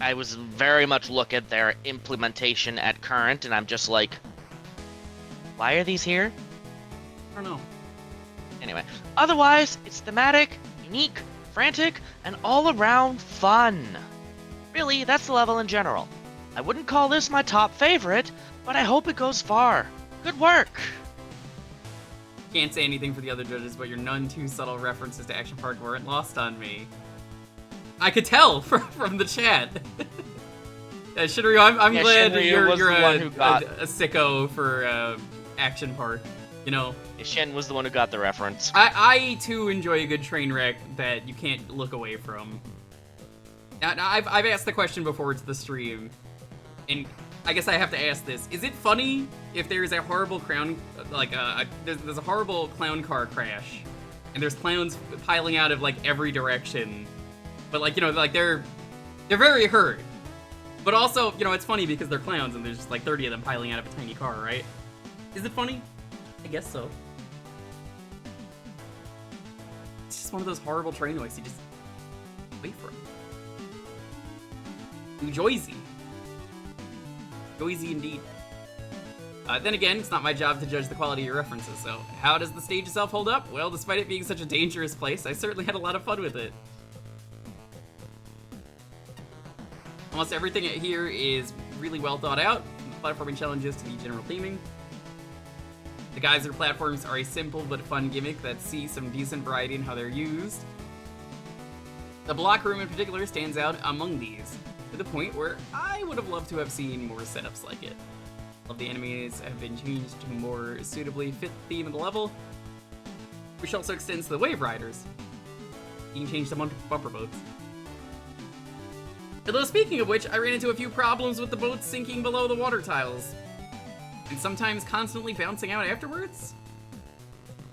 I was very much look at their implementation at current, and I'm just like, why are these here? I don't know. Anyway, otherwise, it's thematic, unique, frantic, and all-around fun. Really, that's the level in general. I wouldn't call this my top favorite, but I hope it goes far. Good work! Can't say anything for the other judges, but your none too subtle references to Action Park weren't lost on me. I could tell from the chat. Shinryu, I'm glad Shinryu you're a sicko for Action Park. You know, Shin was the one who got the reference. I too enjoy a good train wreck that you can't look away from. Now I've asked the question before to the stream, and I guess I have to ask this: is it funny if there's a horrible clown, like there's a horrible clown car crash, and there's clowns piling out of like every direction, but like, you know, like they're very hurt, but also, you know, it's funny because they're clowns and there's just like 30 of them piling out of a tiny car, right? Is it funny? I guess so. It's just one of those horrible train noises you just wait for it. New Joyzy. Joyzy indeed. Then again, it's not my job to judge the quality of your references, so how does the stage itself hold up? Well, despite it being such a dangerous place, I certainly had a lot of fun with it. Almost everything here is really well thought out, from the platforming challenges to the general theming. The geyser platforms are a simple but fun gimmick that sees some decent variety in how they're used. The block room in particular stands out among these, to the point where I would have loved to have seen more setups like it. All of the enemies have been changed to more suitably fit the theme of the level, which also extends to the wave riders. You can change them onto bumper boats. Although speaking of which, I ran into a few problems with the boats sinking below the water tiles, and sometimes constantly bouncing out afterwards.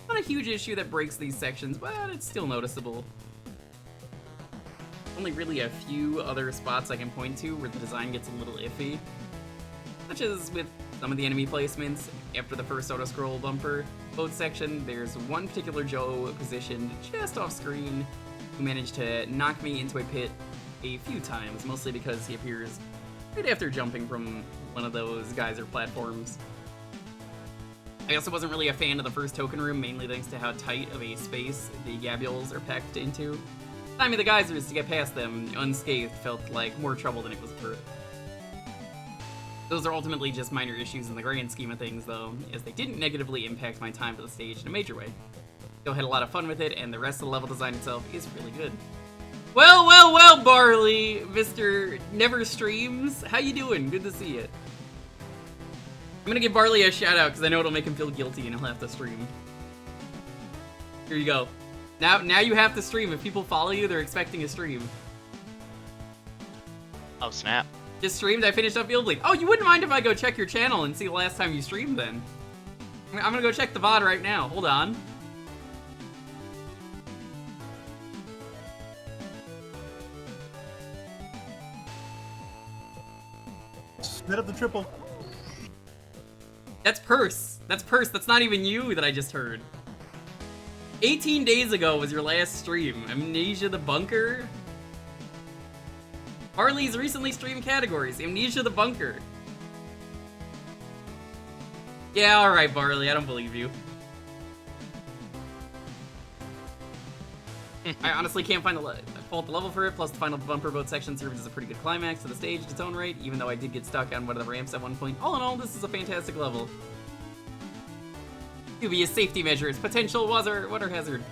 Not a huge issue that breaks these sections, but it's still noticeable. Only really a few other spots I can point to where the design gets a little iffy, such as with some of the enemy placements. After the first auto-scroll bumper boat section, there's one particular Joe positioned just off screen who managed to knock me into a pit a few times, mostly because he appears right after jumping from one of those geyser platforms. I also wasn't really a fan of the first token room, mainly thanks to how tight of a space the gabules are packed into. Timing the geysers to get past them unscathed felt like more trouble than it was worth. Those are ultimately just minor issues in the grand scheme of things, though, as they didn't negatively impact my time to the stage in a major way. Still had a lot of fun with it, and the rest of the level design itself is really good. Well, well, well, Barley, Mr. Never Streams, how you doing? Good to see you. I'm gonna give Barley a shout out because I know it'll make him feel guilty and he'll have to stream. Here you go. Now you have to stream. If people follow you, they're expecting a stream. Oh, snap. Just streamed, I finished up Field Bleed. Oh, you wouldn't mind if I go check your channel and see the last time you streamed then? I'm gonna go check the VOD right now. Hold on. Split up the triple. That's Purse. That's Purse. That's not even you that I just heard. 18 days ago was your last stream. Amnesia the Bunker? Harley's recently streamed categories. Amnesia the Bunker. Yeah, alright, Barley. I don't believe you. I honestly can't find fault the level for it, plus the final bumper boat section serves as a pretty good climax to the stage in its own right, even though I did get stuck on one of the ramps at one point. All in all, this is a fantastic level. Dubious safety measures, potential water hazard.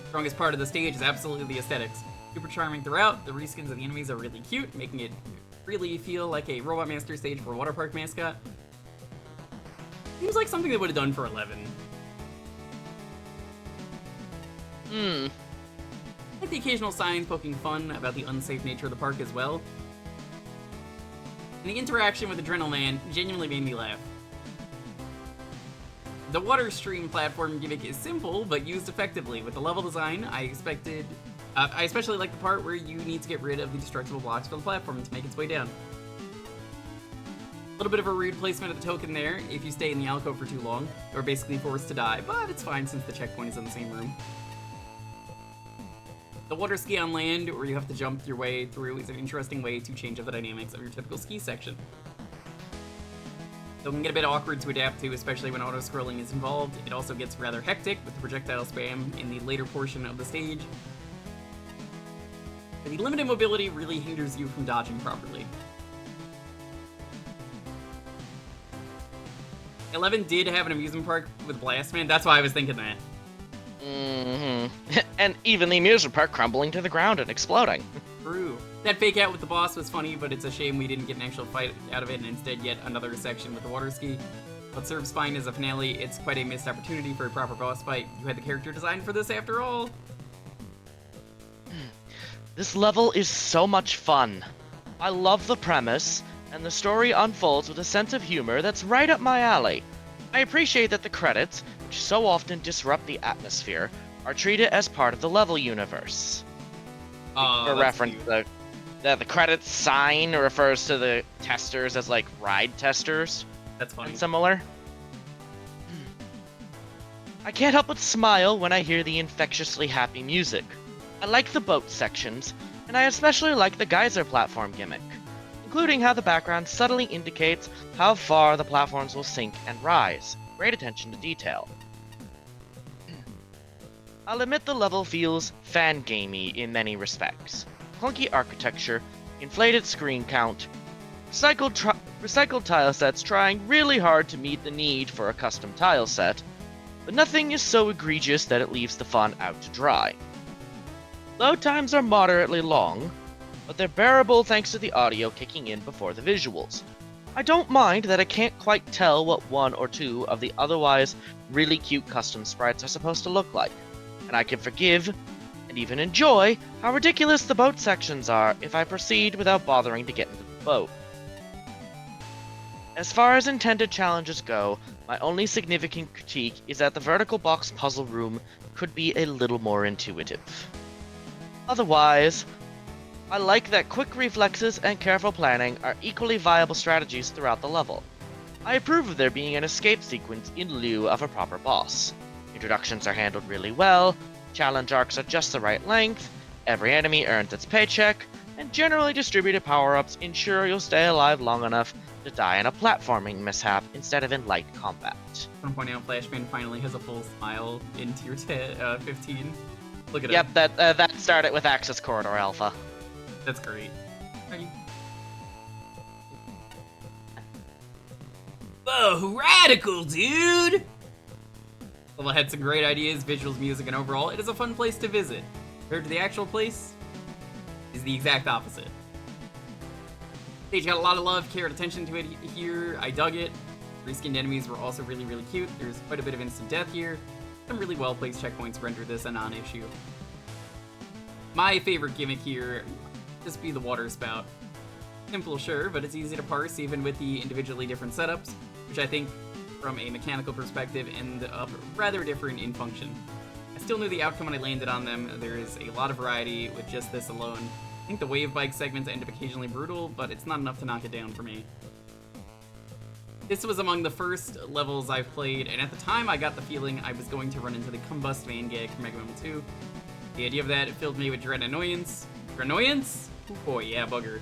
Strongest part of the stage is absolutely the aesthetics. Super charming throughout, the reskins of the enemies are really cute, making it really feel like a Robot Master stage for a water park mascot. Seems like something they would have done for 11. I like the occasional signs poking fun about the unsafe nature of the park as well. And the interaction with Adrenaline genuinely made me laugh. The water stream platform gimmick is simple, but used effectively. With the level design, I especially like the part where you need to get rid of the destructible blocks for the platform to make its way down. A little bit of a rude placement of the token there if you stay in the alcove for too long. You're basically forced to die, but it's fine since the checkpoint is in the same room. The water ski on land, where you have to jump your way through, is an interesting way to change up the dynamics of your typical ski section. Though it can get a bit awkward to adapt to, especially when auto-scrolling is involved. It also gets rather hectic with the projectile spam in the later portion of the stage. But the limited mobility really hinders you from dodging properly. 11 did have an amusement park with Blastman, that's why I was thinking that. And even the amusement park crumbling to the ground and exploding. True. That fake out with the boss was funny, but it's a shame we didn't get an actual fight out of it and instead yet another section with the water ski. But serves fine as a finale, it's quite a missed opportunity for a proper boss fight. You had the character design for this after all. This level is so much fun. I love the premise, and the story unfolds with a sense of humor that's right up my alley. I appreciate that the credits, which so often disrupt the atmosphere, are treated as part of the level universe. For reference, the credits sign refers to the testers as like ride testers. That's funny. And similar. I can't help but smile when I hear the infectiously happy music. I like the boat sections, and I especially like the geyser platform gimmick. including how the background subtly indicates how far the platforms will sink and rise. Great attention to detail. I'll admit the level feels fan-gamey in many respects. Clunky architecture, inflated screen count, recycled tile sets trying really hard to meet the need for a custom tile set, but nothing is so egregious that it leaves the fun out to dry. Load times are moderately long, but they're bearable thanks to the audio kicking in before the visuals. I don't mind that I can't quite tell what one or two of the otherwise really cute custom sprites are supposed to look like, and I can forgive and even enjoy how ridiculous the boat sections are if I proceed without bothering to get into the boat. As far as intended challenges go, my only significant critique is that the vertical box puzzle room could be a little more intuitive. Otherwise, I like that quick reflexes and careful planning are equally viable strategies throughout the level. I approve of there being an escape sequence in lieu of a proper boss. Introductions are handled really well, challenge arcs are just the right length, every enemy earns its paycheck, and generally distributed power-ups ensure you'll stay alive long enough to die in a platforming mishap instead of in light combat. I want to point out Flashman finally has a full smile in tier 15. Look at it. Yep, that started with Access Corridor Alpha. That's great. Whoa, radical, dude! Level had some great ideas, visuals, music, and overall, it is a fun place to visit. Compared to the actual place, is the exact opposite. Stage got a lot of love, care, and attention to it here. I dug it. Reskinned enemies were also really, really cute. There's quite a bit of instant death here. Some really well-placed checkpoints render this a non-issue. My favorite gimmick here, just be the water spout. Simple, sure, but it's easy to parse even with the individually different setups, which I think, from a mechanical perspective, end up rather different in function. I still knew the outcome when I landed on them. There is a lot of variety with just this alone. I think the wave bike segments end up occasionally brutal, but it's not enough to knock it down for me. This was among the first levels I've played, and at the time I got the feeling I was going to run into the Combust Van gag from Mega Man 2. The idea of that filled me with dread and annoyance. Annoyance? Oh boy, yeah, bugger.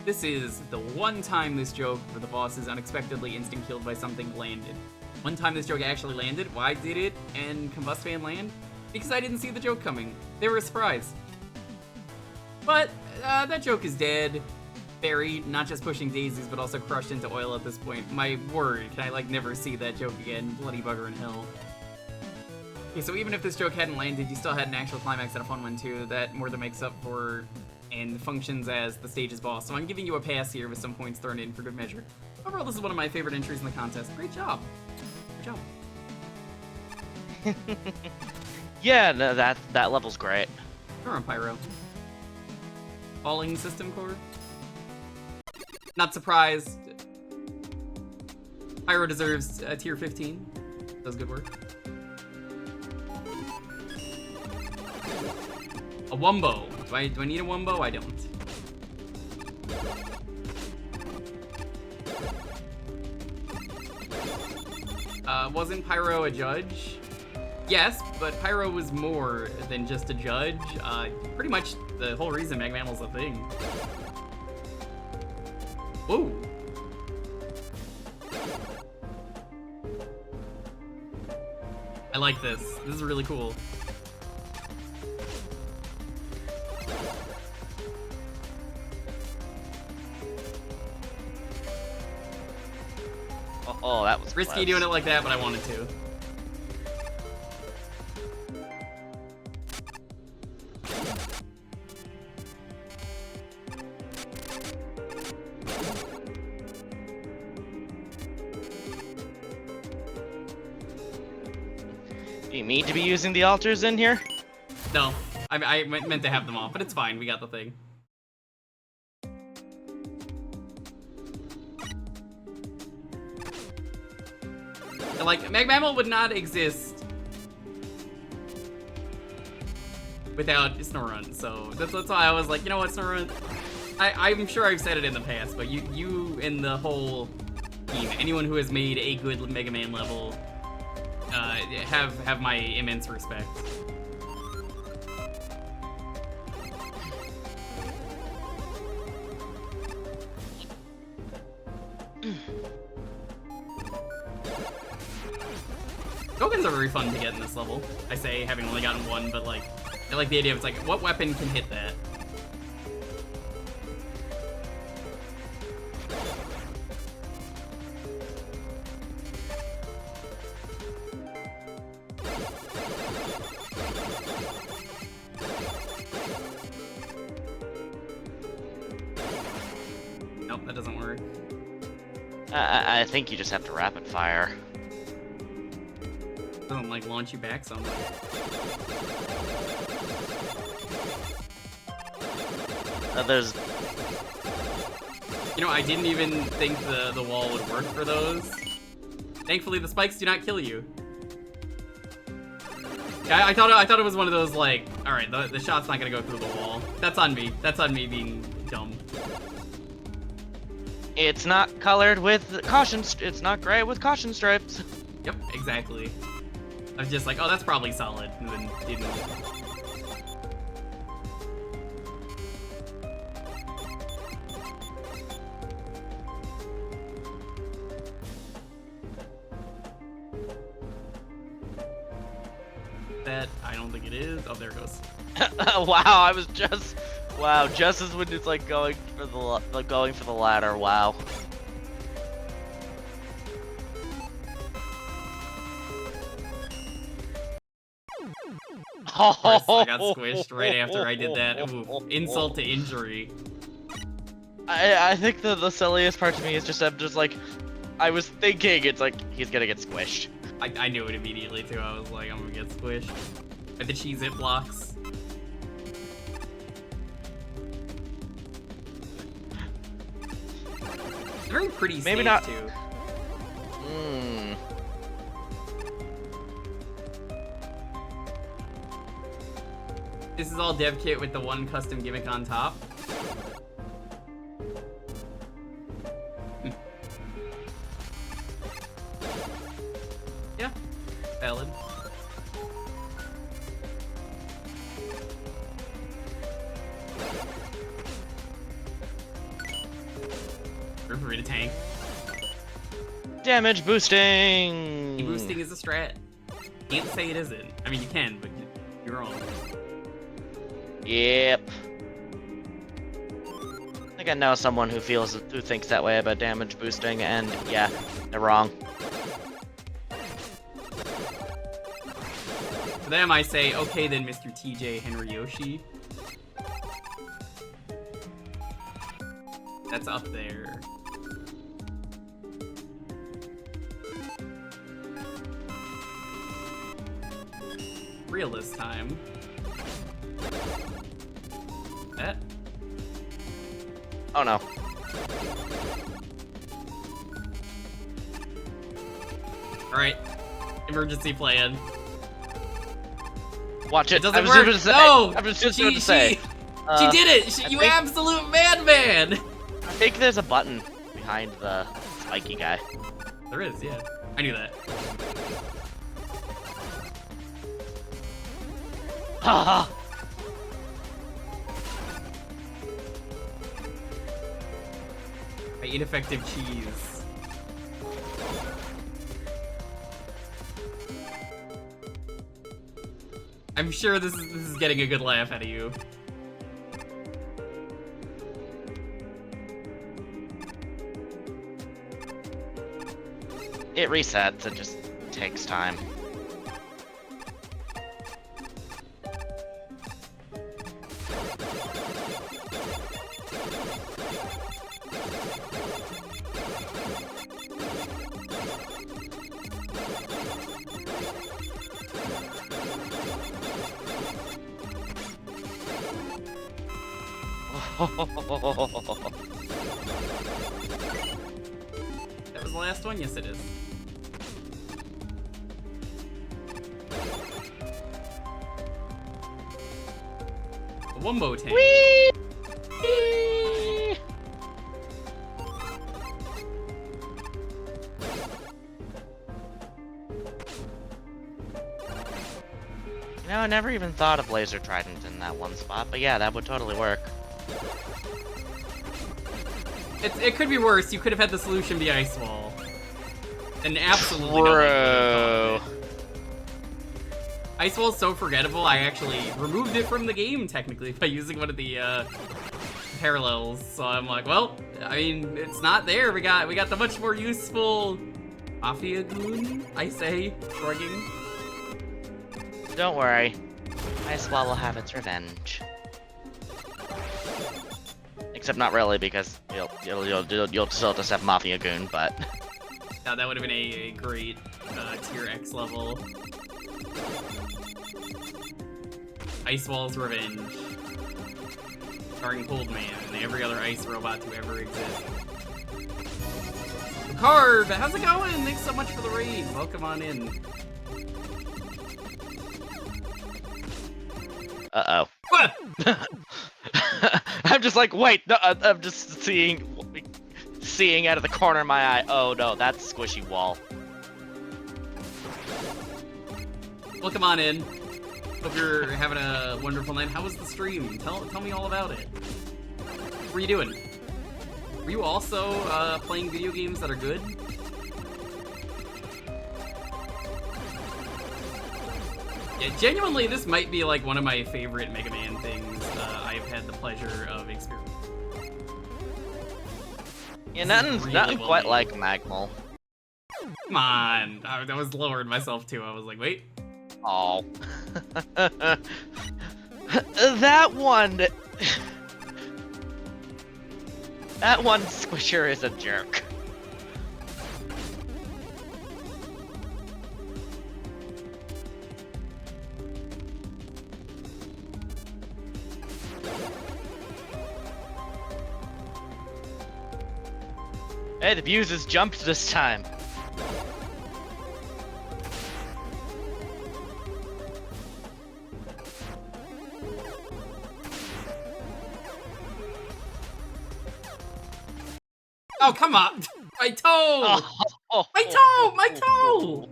This is the one time this joke where the boss is unexpectedly instant-killed by something landed. One time this joke actually landed. Why did it and Combust Van land? Because I didn't see the joke coming. They were a surprise. But that joke is dead. Buried, not just pushing daisies, but also crushed into oil at this point. My word, can I never see that joke again? Bloody bugger in hell. Okay, so even if this joke hadn't landed, you still had an actual climax and a fun one too. That more than makes up for and functions as the stage's boss. So I'm giving you a pass here with some points thrown in for good measure. Overall, this is one of my favorite entries in the contest. Great job. Good job. Yeah, no, that level's great. Sure on Pyro. Falling system core. Not surprised. Pyro deserves tier 15. Does good work. A Wumbo. Do I need a Wumbo? I don't. Wasn't Pyro a judge? Yes, but Pyro was more than just a judge. Pretty much the whole reason Mega Man was a thing. Whoa. I like this. This is really cool. Oh, that was risky close. doing it like that, but I wanted to. Do you mean to be using the altars in here? No, I meant to have them off, but it's fine. We got the thing. Like, Mega Man would not exist without Snorrun, so that's why I was like, you know what, Snorrun? I'm sure I've said it in the past, but you and the whole team, anyone who has made a good Mega Man level, have my immense respect. Tokens are very fun to get in this level. I say, having only gotten one, but like, I like the idea of it's like, what weapon can hit that? Nope, that doesn't work. I think you just have to rapid fire. Doesn't like launch you back somewhere. There's... You know, I didn't even think the wall would work for those. Thankfully, the spikes do not kill you. Yeah, I thought it was one of those like, all right, the shot's not gonna go through the wall. That's on me. That's on me being dumb. It's not colored with caution. It's not gray with caution stripes. Yep, exactly. I was just like, oh, that's probably solid, and then didn't. That I don't think it is. Oh, there it goes. Wow, I was just... Wow, just as when it's like going for the ladder. Wow. Of course, I got squished right after I did that. Ooh, insult to injury. I think the silliest part to me is just I'm just like, I was thinking it's like he's gonna get squished. I knew it immediately too. I was like, I'm gonna get squished. By the cheese it blocks. Very pretty Maybe stage not. too. Hmm. This is all dev kit with the one custom gimmick on top. Yeah, valid. Free to tank. Damage boosting. Boosting is a strat. Can't say it isn't. I mean, you can, but you're wrong. Yep. I think I know someone who thinks that way about damage boosting, and yeah, they're wrong. To them, I say, okay then, Mr. TJ Henryoshi. That's up there. Real this time. That. Oh no. Alright. Emergency plan. Watch it. It doesn't I was work. just No! I was just going to say. She did it! You think- absolute madman! I think there's a button behind the spiky guy. There is, yeah. I knew that. Haha. I eat effective cheese. I'm sure this is getting a good laugh out of you. It resets. It just takes time. That was the last one? Yes, it is. A Wumbo tank. Whee! You know, I never even thought of Laser Trident in that one spot, but yeah, that would totally work. It could be worse. You could have had the solution be Ice Wall. And absolutely nobody would have thought of it. Ice Wall's so forgettable, I actually removed it from the game, technically, by using one of the, parallels. So I'm like, well, I mean, it's not there. We got the much more useful Mafia Goon, I say, shrugging. Don't worry. Ice Wall will have its revenge. Except not really, because you'll still just have Mafia Goon, but... Yeah, that would have been a great tier X level. Ice Wall's Revenge. Starring Cold Man and every other ice robot to ever exist. Carb, how's it going? Thanks so much for the raid. Welcome on in. Uh-oh. What? I'm just like, wait, no, I'm just seeing out of the corner of my eye. Oh no, that's Squishy Wall. Welcome on in. Hope you're having a wonderful night. How was the stream? Tell me all about it. What were you doing? Were you also playing video games that are good? Yeah, genuinely, this might be like one of my favorite Mega Man things I've had the pleasure of experiencing. Yeah, Really nothing well quite made. like Magmal. Come on, I was lowering myself too. I was like, wait. Oh. That one... That one Squisher is a jerk. Hey, the views has jumped this time. Oh, come on! My toe! Oh, My toe! My toe!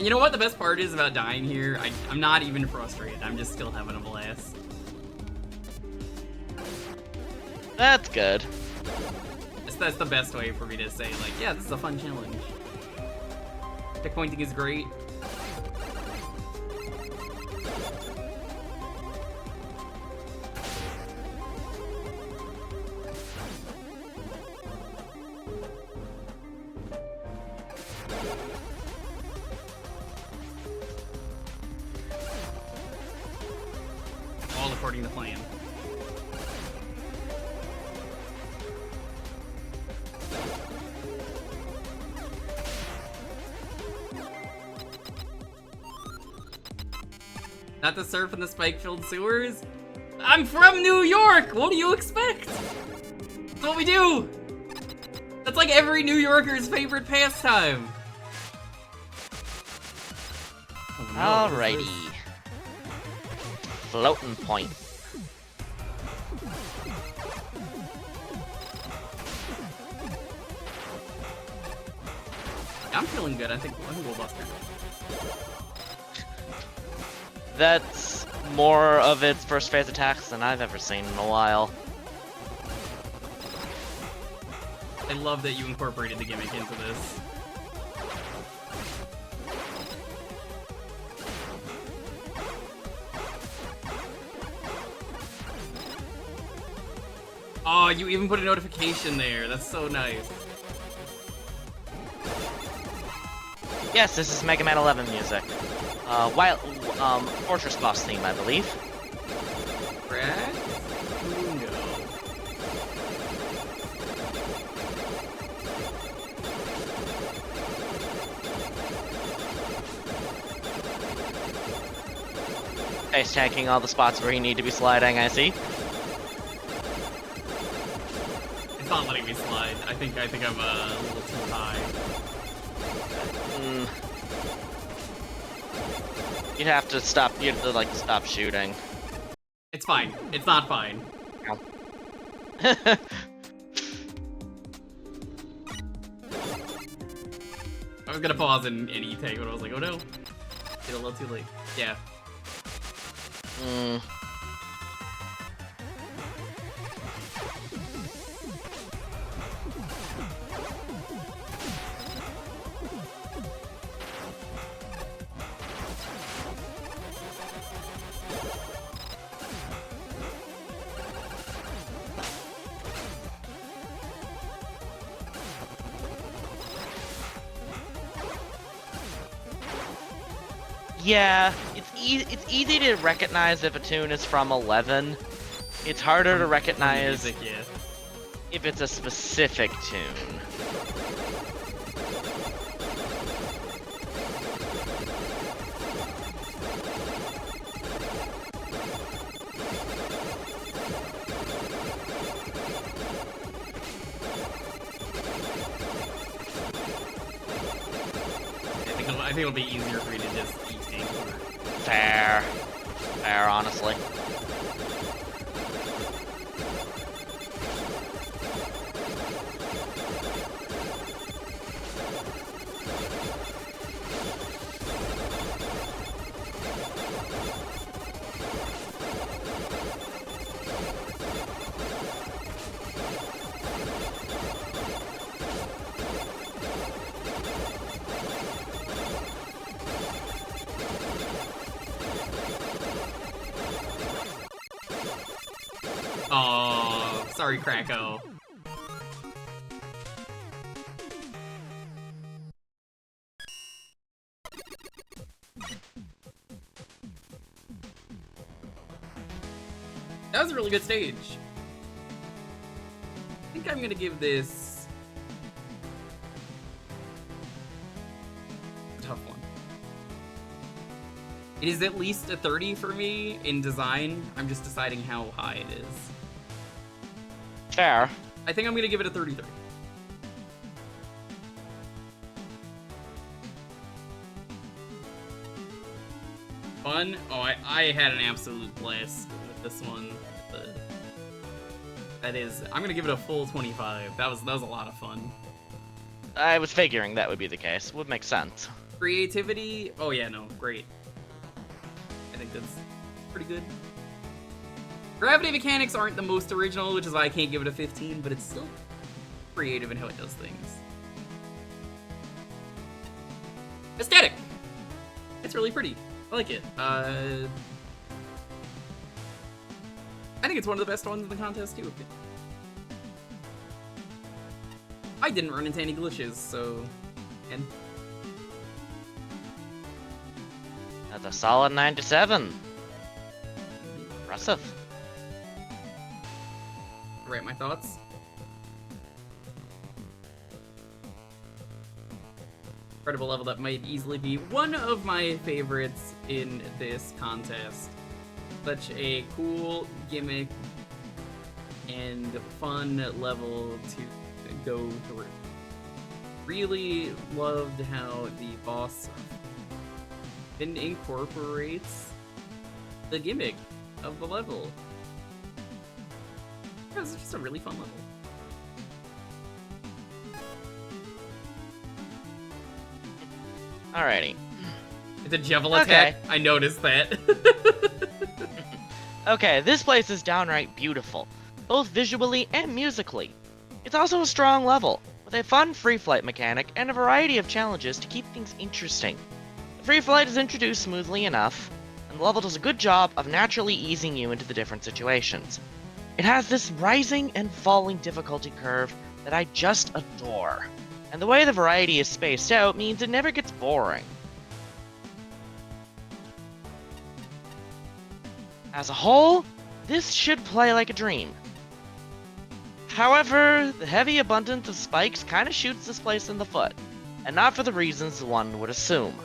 You know what the best part is about dying here? I'm not even frustrated. I'm just still having a blast. That's good. That's the best way for me to say, like, yeah, this is a fun challenge. Checkpointing is great. All according to plan. Not to surf in the spike-filled sewers? I'm from New York! What do you expect? That's what we do! That's like every New Yorker's favorite pastime. Oh, no, what is this? Alrighty. Floating point. I'm feeling good. I think we'll bust her. That's more of its first phase attacks than I've ever seen in a while. I love that you incorporated the gimmick into this. Oh, you even put a notification there. That's so nice. Yes, this is Mega Man 11 music. Fortress boss theme, I believe. Brad? Mundo. Face tanking all the spots where you need to be sliding, I see. It's not letting me slide. I think I'm a little too high. You'd have to stop, stop shooting. It's fine. It's not fine. No. I was gonna pause and E-tank, but I was like, oh no. Get a little too late. Yeah. Yeah, it's easy to recognize if a tune is from 11. It's harder to recognize Music, yeah. if it's a specific tune. I think it'll be easier for you to just eat tank. Fair, honestly. Oh, sorry, Krakow. That was a really good stage. I think I'm gonna give this a tough one. It is at least a 30 for me in design. I'm just deciding how high it is. Fair. I think I'm gonna give it a 33. Fun? Oh, I had an absolute blast with this one. That is, I'm gonna give it a full 25. That was a lot of fun. I was figuring that would be the case. Would make sense. Creativity? Oh yeah, no, great. I think that's pretty good. Gravity mechanics aren't the most original, which is why I can't give it a 15, but it's still creative in how it does things. Aesthetic! It's really pretty. I like it. I think it's one of the best ones in the contest, too. I didn't run into any glitches, so... And... That's a solid 97. Impressive. Write my thoughts. Incredible level that might easily be one of my favorites in this contest. Such a cool gimmick and fun level to go through. Really loved how the boss incorporates the gimmick of the level. It was just a really fun level. Alrighty. It's a javelin attack. I noticed that. Okay, this place is downright beautiful, both visually and musically. It's also a strong level, with a fun free flight mechanic and a variety of challenges to keep things interesting. The free flight is introduced smoothly enough, and the level does a good job of naturally easing you into the different situations. It has this rising and falling difficulty curve that I just adore, and the way the variety is spaced out means it never gets boring. As a whole, this should play like a dream. However, the heavy abundance of spikes kinda shoots this place in the foot, and not for the reasons one would assume.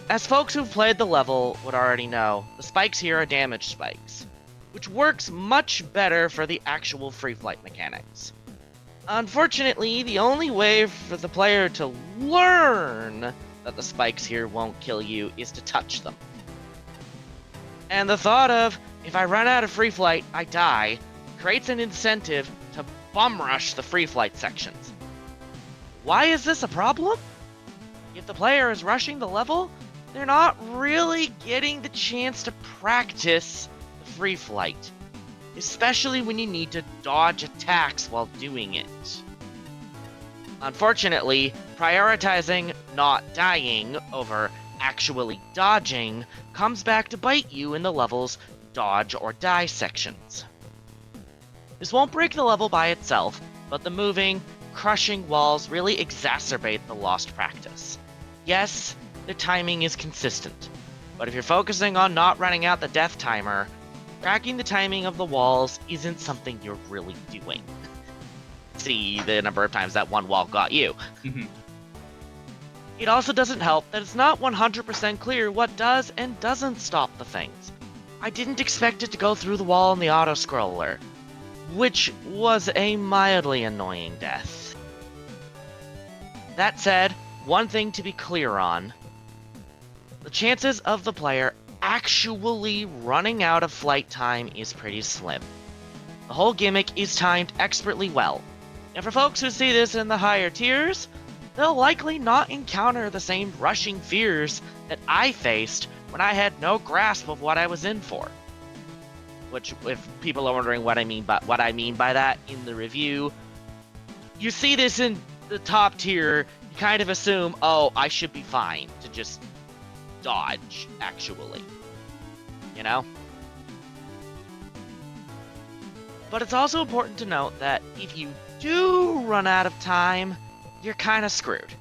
As folks who've played the level would already know, the spikes here are damage spikes, which works much better for the actual free flight mechanics. Unfortunately, the only way for the player to learn that the spikes here won't kill you is to touch them. And the thought of, if I run out of free flight, I die, creates an incentive to bum rush the free flight sections. Why is this a problem? If the player is rushing the level, they're not really getting the chance to practice the free flight, especially when you need to dodge attacks while doing it. Unfortunately, prioritizing not dying over actually dodging comes back to bite you in the level's dodge or die sections. This won't break the level by itself, but the moving, crushing walls really exacerbate the lost practice. Yes, the timing is consistent, But if you're focusing on not running out the death timer, tracking the timing of the walls isn't something you're really doing. See the number of times that one wall got you. It also doesn't help that it's not 100% clear what does and doesn't stop the things. I didn't expect it to go through the wall in the auto-scroller, which was a mildly annoying death. That said, one thing to be clear on, the chances of the player actually running out of flight time is pretty slim. The whole gimmick is timed expertly well, and for folks who see this in the higher tiers, they'll likely not encounter the same rushing fears that I faced when I had no grasp of what I was in for. Which, if people are wondering what I mean by that in the review, you see this in the top tier, you kind of assume, oh, I should be fine to just dodge, actually. You know? But it's also important to note that if you do run out of time, you're kind of screwed.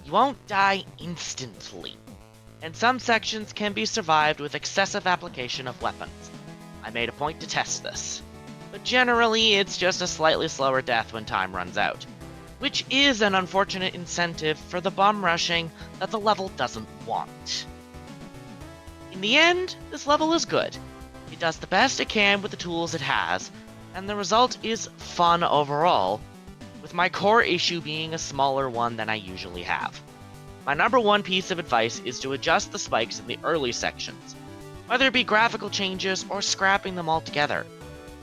You won't die instantly, and some sections can be survived with excessive application of weapons. I made a point to test this, but generally it's just a slightly slower death when time runs out, which is an unfortunate incentive for the bum rushing that the level doesn't want. In the end, this level is good. It does the best it can with the tools it has, and the result is fun overall, with my core issue being a smaller one than I usually have. My number one piece of advice is to adjust the spikes in the early sections, whether it be graphical changes or scrapping them altogether.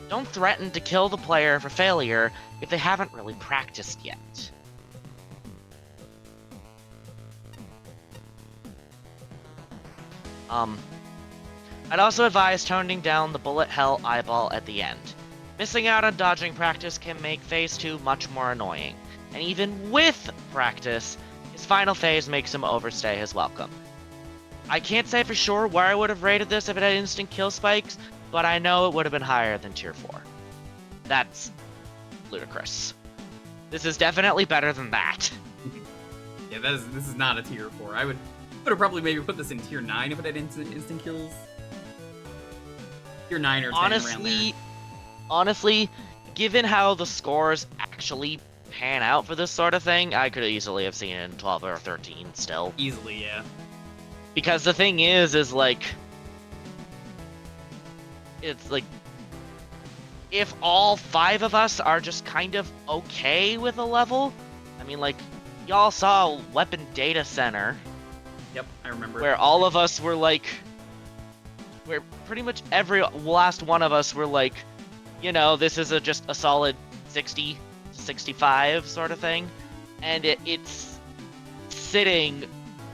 Don't threaten to kill the player for failure if they haven't really practiced yet. I'd also advise toning down the bullet hell eyeball at the end. Missing out on dodging practice can make Phase 2 much more annoying, and even with practice, his final phase makes him overstay his welcome. I can't say for sure where I would have rated this if it had instant kill spikes, but I know it would have been higher than Tier 4. That's ludicrous. This is definitely better than that. Yeah, this is not a Tier 4. I would have probably maybe put this in Tier 9 if it had instant kills. Tier 9 or 10 around there. Honestly, given how the scores actually pan out for this sort of thing, I could easily have seen it in 12 or 13 still. Easily, yeah. Because the thing is like, it's like, if all 5 of us are just kind of okay with a level, I mean, like, y'all saw Weapon Data Center. Yep, I remember. Where all of us were like, where pretty much every last one of us were like, you know, this is just a solid 60, 65 sort of thing, and it's sitting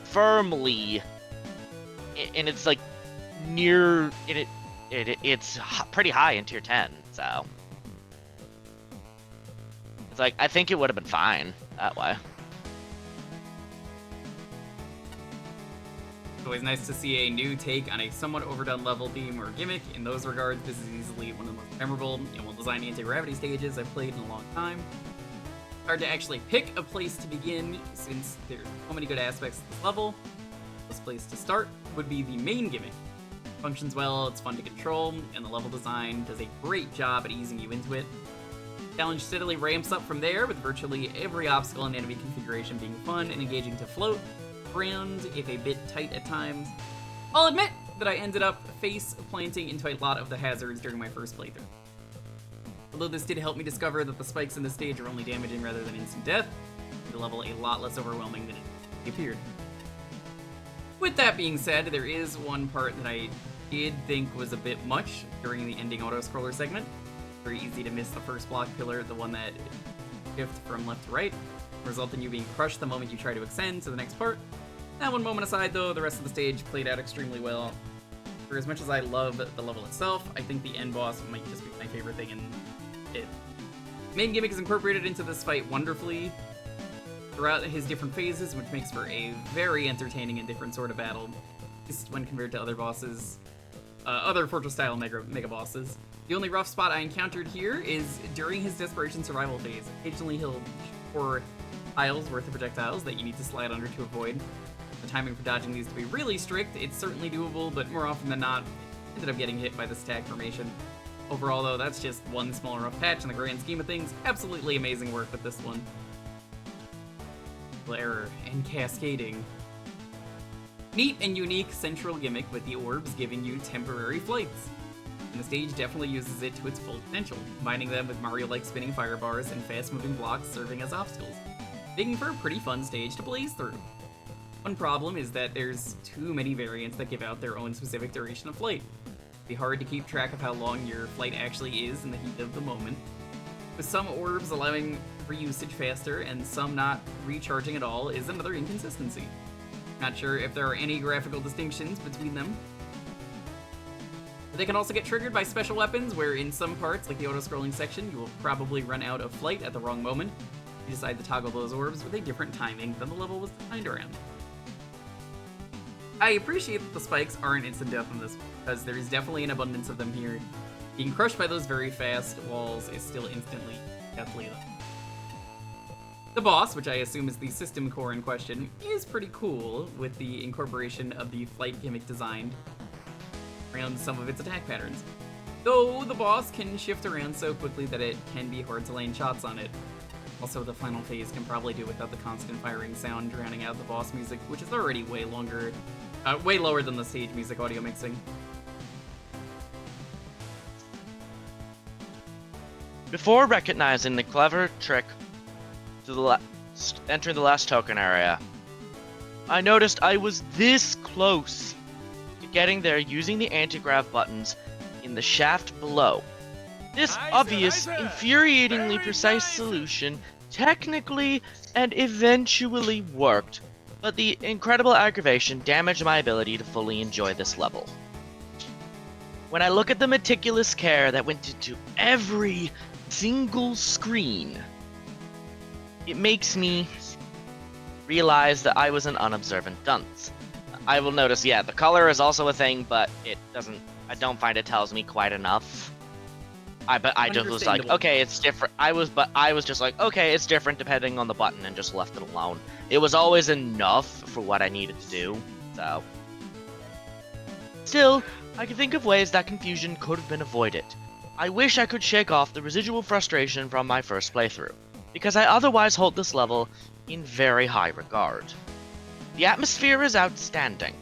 firmly, and it's like near, it's pretty high in Tier 10, so it's like, I think it would have been fine that way. It's always nice to see a new take on a somewhat overdone level theme or gimmick. In those regards, this is easily one of the most memorable and well-designed anti-gravity stages I've played in a long time. Hard to actually pick a place to begin, since there's so many good aspects of this level. This place to start would be the main gimmick. It functions well, it's fun to control, and the level design does a great job at easing you into it. The challenge steadily ramps up from there, with virtually every obstacle and enemy configuration being fun and engaging to float around, if a bit tight at times. I'll admit that I ended up face planting into a lot of the hazards during my first playthrough. Although this did help me discover that the spikes in this stage are only damaging rather than instant death, the level a lot less overwhelming than it appeared. With that being said, there is one part that I did think was a bit much during the ending auto-scroller segment. Very easy to miss the first block pillar, the one that shifts from left to right, resulting in you being crushed the moment you try to ascend to the next part. That one moment aside, though, the rest of the stage played out extremely well. For as much as I love the level itself, I think the end boss might just be my favorite thing in it. Main gimmick is incorporated into this fight wonderfully throughout his different phases, which makes for a very entertaining and different sort of battle, just when compared to other bosses, other Fortress-style mega bosses. The only rough spot I encountered here is during his Desperation Survival phase. Occasionally he'll pour piles worth of projectiles that you need to slide under to avoid. The timing for dodging needs to be really strict. It's certainly doable, but more often than not, ended up getting hit by the stack formation. Overall, though, that's just one small rough patch in the grand scheme of things. Absolutely amazing work with this one. Error and cascading. Neat and unique central gimmick with the orbs giving you temporary flights. And the stage definitely uses it to its full potential, combining them with Mario-like spinning fire bars and fast-moving blocks serving as obstacles, making for a pretty fun stage to blaze through. One problem is that there's too many variants that give out their own specific duration of flight. It'd be hard to keep track of how long your flight actually is in the heat of the moment, with some orbs allowing reusage faster and some not recharging at all is another inconsistency. Not sure if there are any graphical distinctions between them. But they can also get triggered by special weapons, where in some parts, like the auto-scrolling section, you will probably run out of flight at the wrong moment. You decide to toggle those orbs with a different timing than the level was designed around. I appreciate that the spikes aren't instant death in this, because there is definitely an abundance of them here. Being crushed by those very fast walls is still instantly deathly though. The boss, which I assume is the system core in question, is pretty cool, with the incorporation of the flight gimmick designed around some of its attack patterns. Though the boss can shift around so quickly that it can be hard to land shots on it. Also, the final phase can probably do without the constant firing sound drowning out the boss music, which is already way lower than the stage music audio mixing. Before recognizing the clever trick to entering the last token area, I noticed I was this close to getting there using the anti-grav buttons in the shaft below. This obvious, infuriatingly precise solution technically and eventually worked, but the incredible aggravation damaged my ability to fully enjoy this level. When I look at the meticulous care that went into every single screen, it makes me realize that I was an unobservant dunce. I will notice, yeah, the color is also a thing, but I don't find it tells me quite enough. I just was like, okay, it's different. I was just like, okay, it's different depending on the button, and just left it alone. It was always enough for what I needed to do, so. Still, I can think of ways that confusion could have been avoided. I wish I could shake off the residual frustration from my first playthrough, because I otherwise hold this level in very high regard. The atmosphere is outstanding.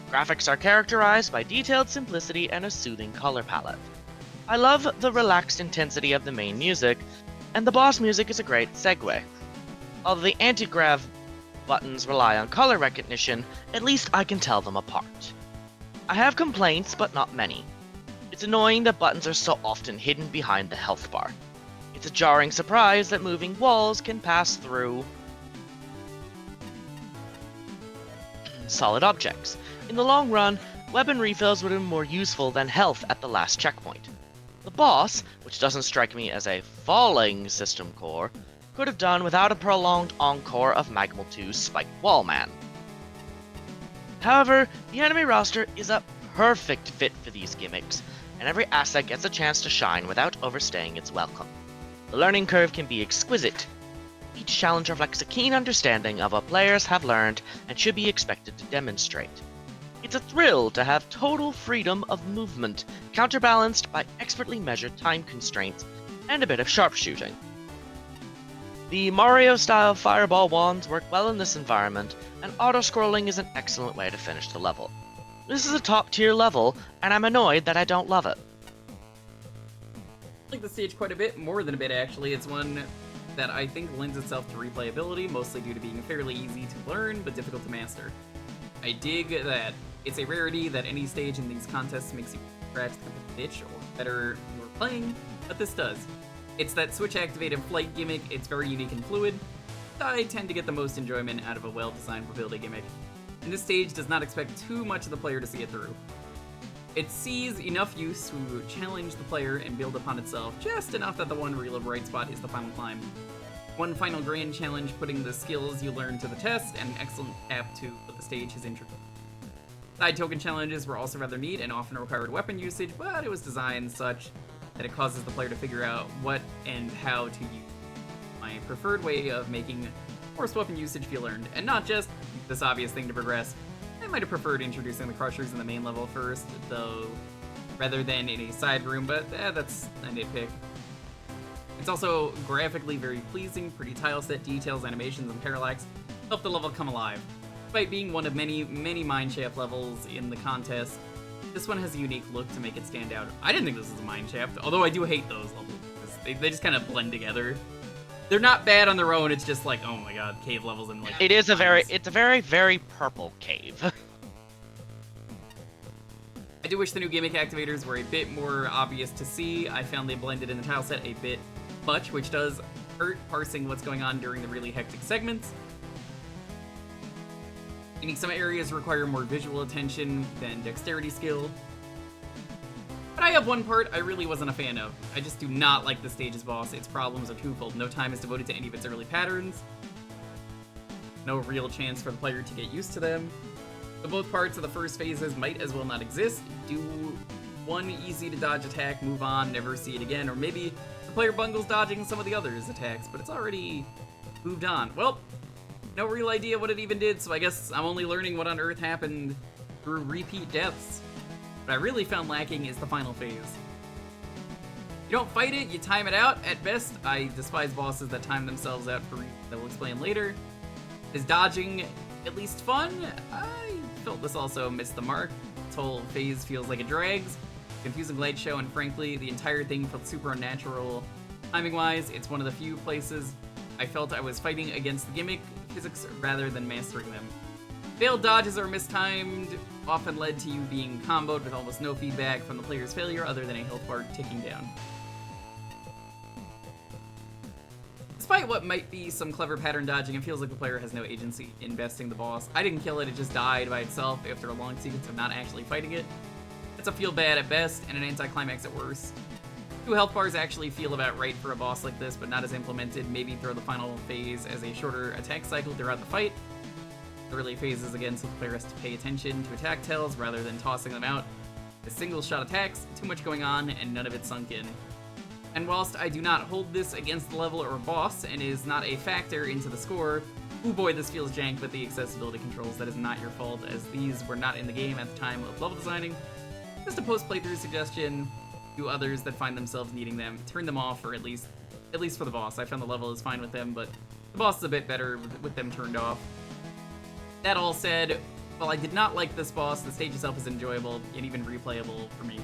Graphics are characterized by detailed simplicity and a soothing color palette. I love the relaxed intensity of the main music, and the boss music is a great segue. Although the anti-grav buttons rely on color recognition, at least I can tell them apart. I have complaints, but not many. It's annoying that buttons are so often hidden behind the health bar. It's a jarring surprise that moving walls can pass through solid objects. In the long run, weapon refills would have been more useful than health at the last checkpoint. The boss, which doesn't strike me as a falling system core, could have done without a prolonged encore of Magmal 2's Spiked Wall Man. However, the enemy roster is a perfect fit for these gimmicks, and every asset gets a chance to shine without overstaying its welcome. The learning curve can be exquisite. Each challenge reflects a keen understanding of what players have learned and should be expected to demonstrate. It's a thrill to have total freedom of movement, counterbalanced by expertly measured time constraints and a bit of sharpshooting. The Mario-style fireball wands work well in this environment, and auto-scrolling is an excellent way to finish the level. This is a top-tier level, and I'm annoyed that I don't love it. I like the stage quite a bit, more than a bit actually. It's one that I think lends itself to replayability, mostly due to being fairly easy to learn but difficult to master. I dig that it's a rarity that any stage in these contests makes you scratch the itch or better you're playing, but this does. It's that switch-activated flight gimmick, it's very unique and fluid. I tend to get the most enjoyment out of a well-designed rebuilding gimmick, and this stage does not expect too much of the player to see it through. It sees enough use to challenge the player and build upon itself, just enough that the one real bright spot is the final climb. One final grand challenge putting the skills you learn to the test, and an excellent cap to what the stage has introduced. Side token challenges were also rather neat and often required weapon usage, but it was designed such that it causes the player to figure out what and how to use. My preferred way of making forced weapon usage feel earned, and not just this obvious thing to progress. I might have preferred introducing the Crushers in the main level first, though, rather than in a side room, but that's a nitpick. It's also graphically very pleasing, pretty tile set details, animations, and parallax help the level come alive. Despite being one of many mineshaft levels in the contest, this one has a unique look to make it stand out. I didn't think this was a mineshaft, although I do hate those levels. They just kind of blend together. They're not bad on their own, it's just like, oh my god, cave levels and like... It's a very purple cave. I do wish the new gimmick activators were a bit more obvious to see. I found they blended in the tile set a bit much, which does hurt parsing what's going on during the really hectic segments. Meaning some areas require more visual attention than dexterity skill. But I have one part I really wasn't a fan of. I just do not like the stage's boss. Its problems are twofold. No time is devoted to any of its early patterns. No real chance for the player to get used to them. So both parts of the first phases might as well not exist. Do one easy to dodge attack, move on, never see it again, or maybe the player bungles dodging some of the others' attacks, but it's already moved on. Well, no real idea what it even did, so I guess I'm only learning what on earth happened through repeat deaths. What I really found lacking is the final phase. You don't fight it, you time it out. At best, I despise bosses that time themselves out for reasons that we'll explain later. Is dodging at least fun? I felt this also missed the mark. This whole phase feels like it drags. Confusing light show, and frankly, the entire thing felt super unnatural. Timing-wise, it's one of the few places I felt I was fighting against the gimmick physics rather than mastering them. Failed dodges or mistimed often led to you being comboed with almost no feedback from the player's failure other than a health bar ticking down. Despite what might be some clever pattern dodging, it feels like the player has no agency in besting the boss. I didn't kill it, it just died by itself after a long sequence of not actually fighting it. It's a feel bad at best, and an anticlimax at worst. 2 health bars actually feel about right for a boss like this, but not as implemented. Maybe throw the final phase as a shorter attack cycle throughout the fight. The early phases again, so the player has to pay attention to attack tells rather than tossing them out. The single shot attacks, too much going on, and none of it sunk in. And whilst I do not hold this against the level or boss, and is not a factor into the score, ooh boy, this feels jank with the accessibility controls. That is not your fault, as these were not in the game at the time of level designing. Just a post-playthrough suggestion to others that find themselves needing them. Turn them off, or at least for the boss. I found the level is fine with them, but the boss is a bit better with them turned off. That all said, while I did not like this boss, the stage itself is enjoyable and even replayable for me.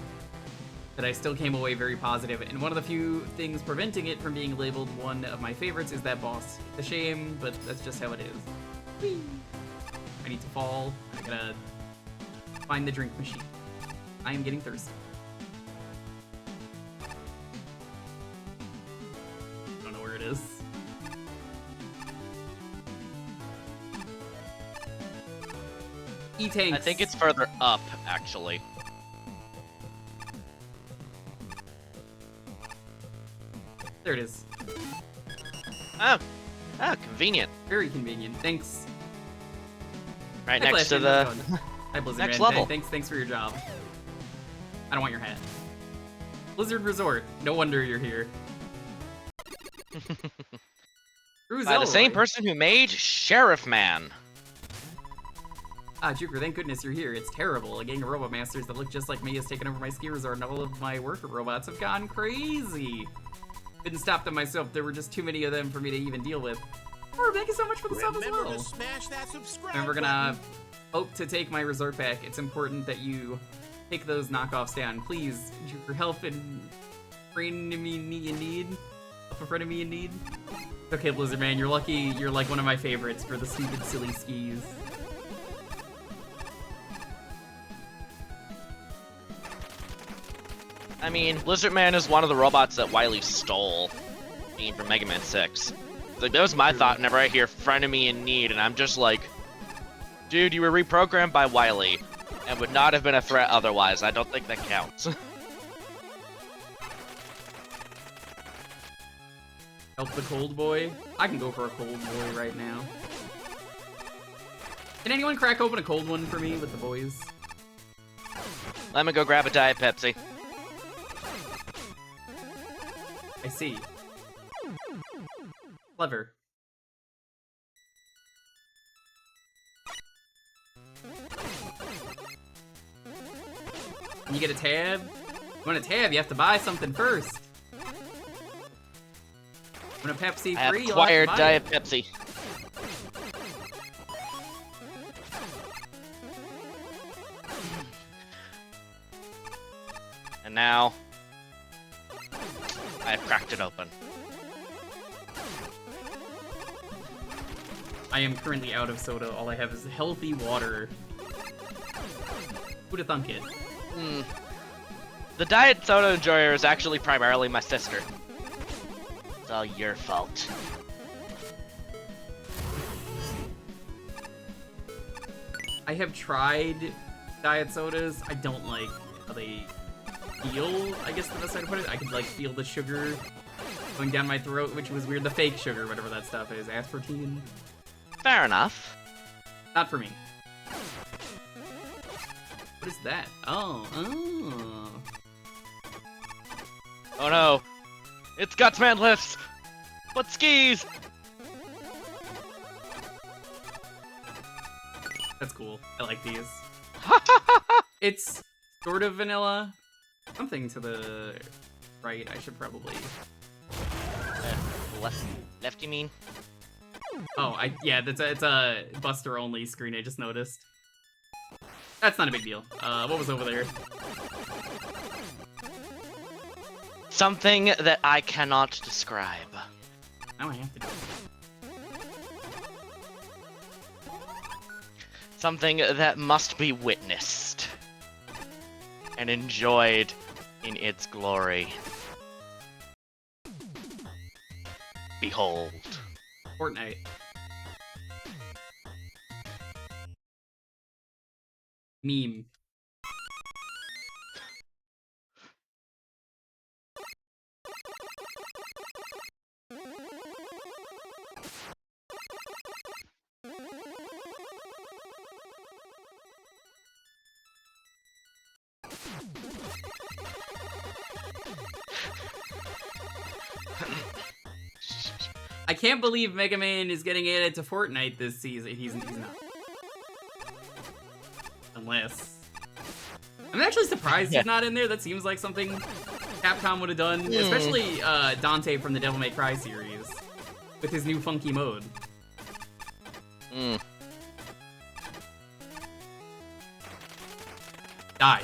But I still came away very positive, and one of the few things preventing it from being labeled one of my favorites is that boss. It's a shame, but that's just how it is. Whee! I need to fall. I gotta find the drink machine. I am getting thirsty. Don't know where it is. E-tanks. I think it's further up, actually. There it is. Oh, convenient. Very convenient. Thanks. Right Hi, next to Flash, the how's it going? Hi, Blizzard next Man. level. Thanks for your job. I don't want your hat. Blizzard Resort. No wonder you're here. by the same person who made Sheriff Man. Ah, Jewker, thank goodness you're here. It's terrible. A gang of robot masters that look just like me has taken over my ski resort, and all of my worker robots have gone crazy. Couldn't stop them myself. There were just too many of them for me to even deal with. Oh, thank you so much for the sub as Remember well. to smash that subscribe And we're button. gonna hope to take my resort back. It's important that you take those knockoffs down. Please, Jewker, help and friend me in need. Help a friend of me in need. Okay, Blizzard Man, you're lucky. You're like one of my favorites for the stupid, silly skis. I mean, Blizzard Man is one of the robots that Wily stole from Mega Man 6. Like, that was my thought whenever I hear Frenemy in Need, and I'm just like, dude, you were reprogrammed by Wily, and would not have been a threat otherwise. I don't think that counts. Help the cold boy? I can go for a cold boy right now. Can anyone crack open a cold one for me with the boys? Let me go grab a Diet Pepsi. I see. Clever. Can you get a tab? You want a tab, you have to buy something first. Want a Pepsi I have free? acquired you'll have Diet to buy it. Pepsi. And now, I've cracked it open. I am currently out of soda. All I have is healthy water. Who'da thunk it? The Diet Soda enjoyer is actually primarily my sister. It's all your fault. I have tried diet sodas. I don't like how they feel, I guess the best way to put it. I could like feel the sugar going down my throat, which was weird. The fake sugar, whatever that stuff is. Aspartame. Fair enough. Not for me. What is that? Oh. Oh no. It's Gutsman lifts! But skis! That's cool. I like these. It's sort of vanilla. Something to the right. I should probably. Left, you mean? Oh, yeah. It's a Buster only screen. I just noticed. That's not a big deal. What was over there? Something that I cannot describe. Now I have to do it. Something that must be witnessed and enjoyed in its glory. Behold. Fortnite. Meme. I can't believe Mega Man is getting added to Fortnite this season. He's not. Unless. I'm actually surprised he's not in there. That seems like something Capcom would have done. Especially Dante from the Devil May Cry series. With his new funky mode. Die.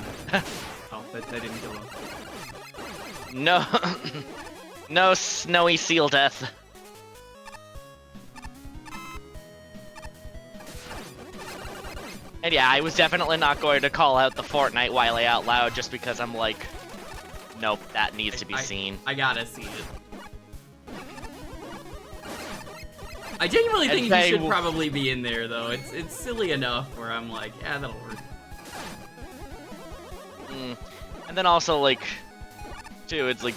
Oh, that didn't kill him. No. No snowy seal death. And yeah, I was definitely not going to call out the Fortnite Wily out loud just because I'm like, nope, that needs to be seen. I gotta see it. I genuinely think he should probably be in there, though. It's silly enough where I'm like, yeah, that'll work. And then also, like, too, it's like,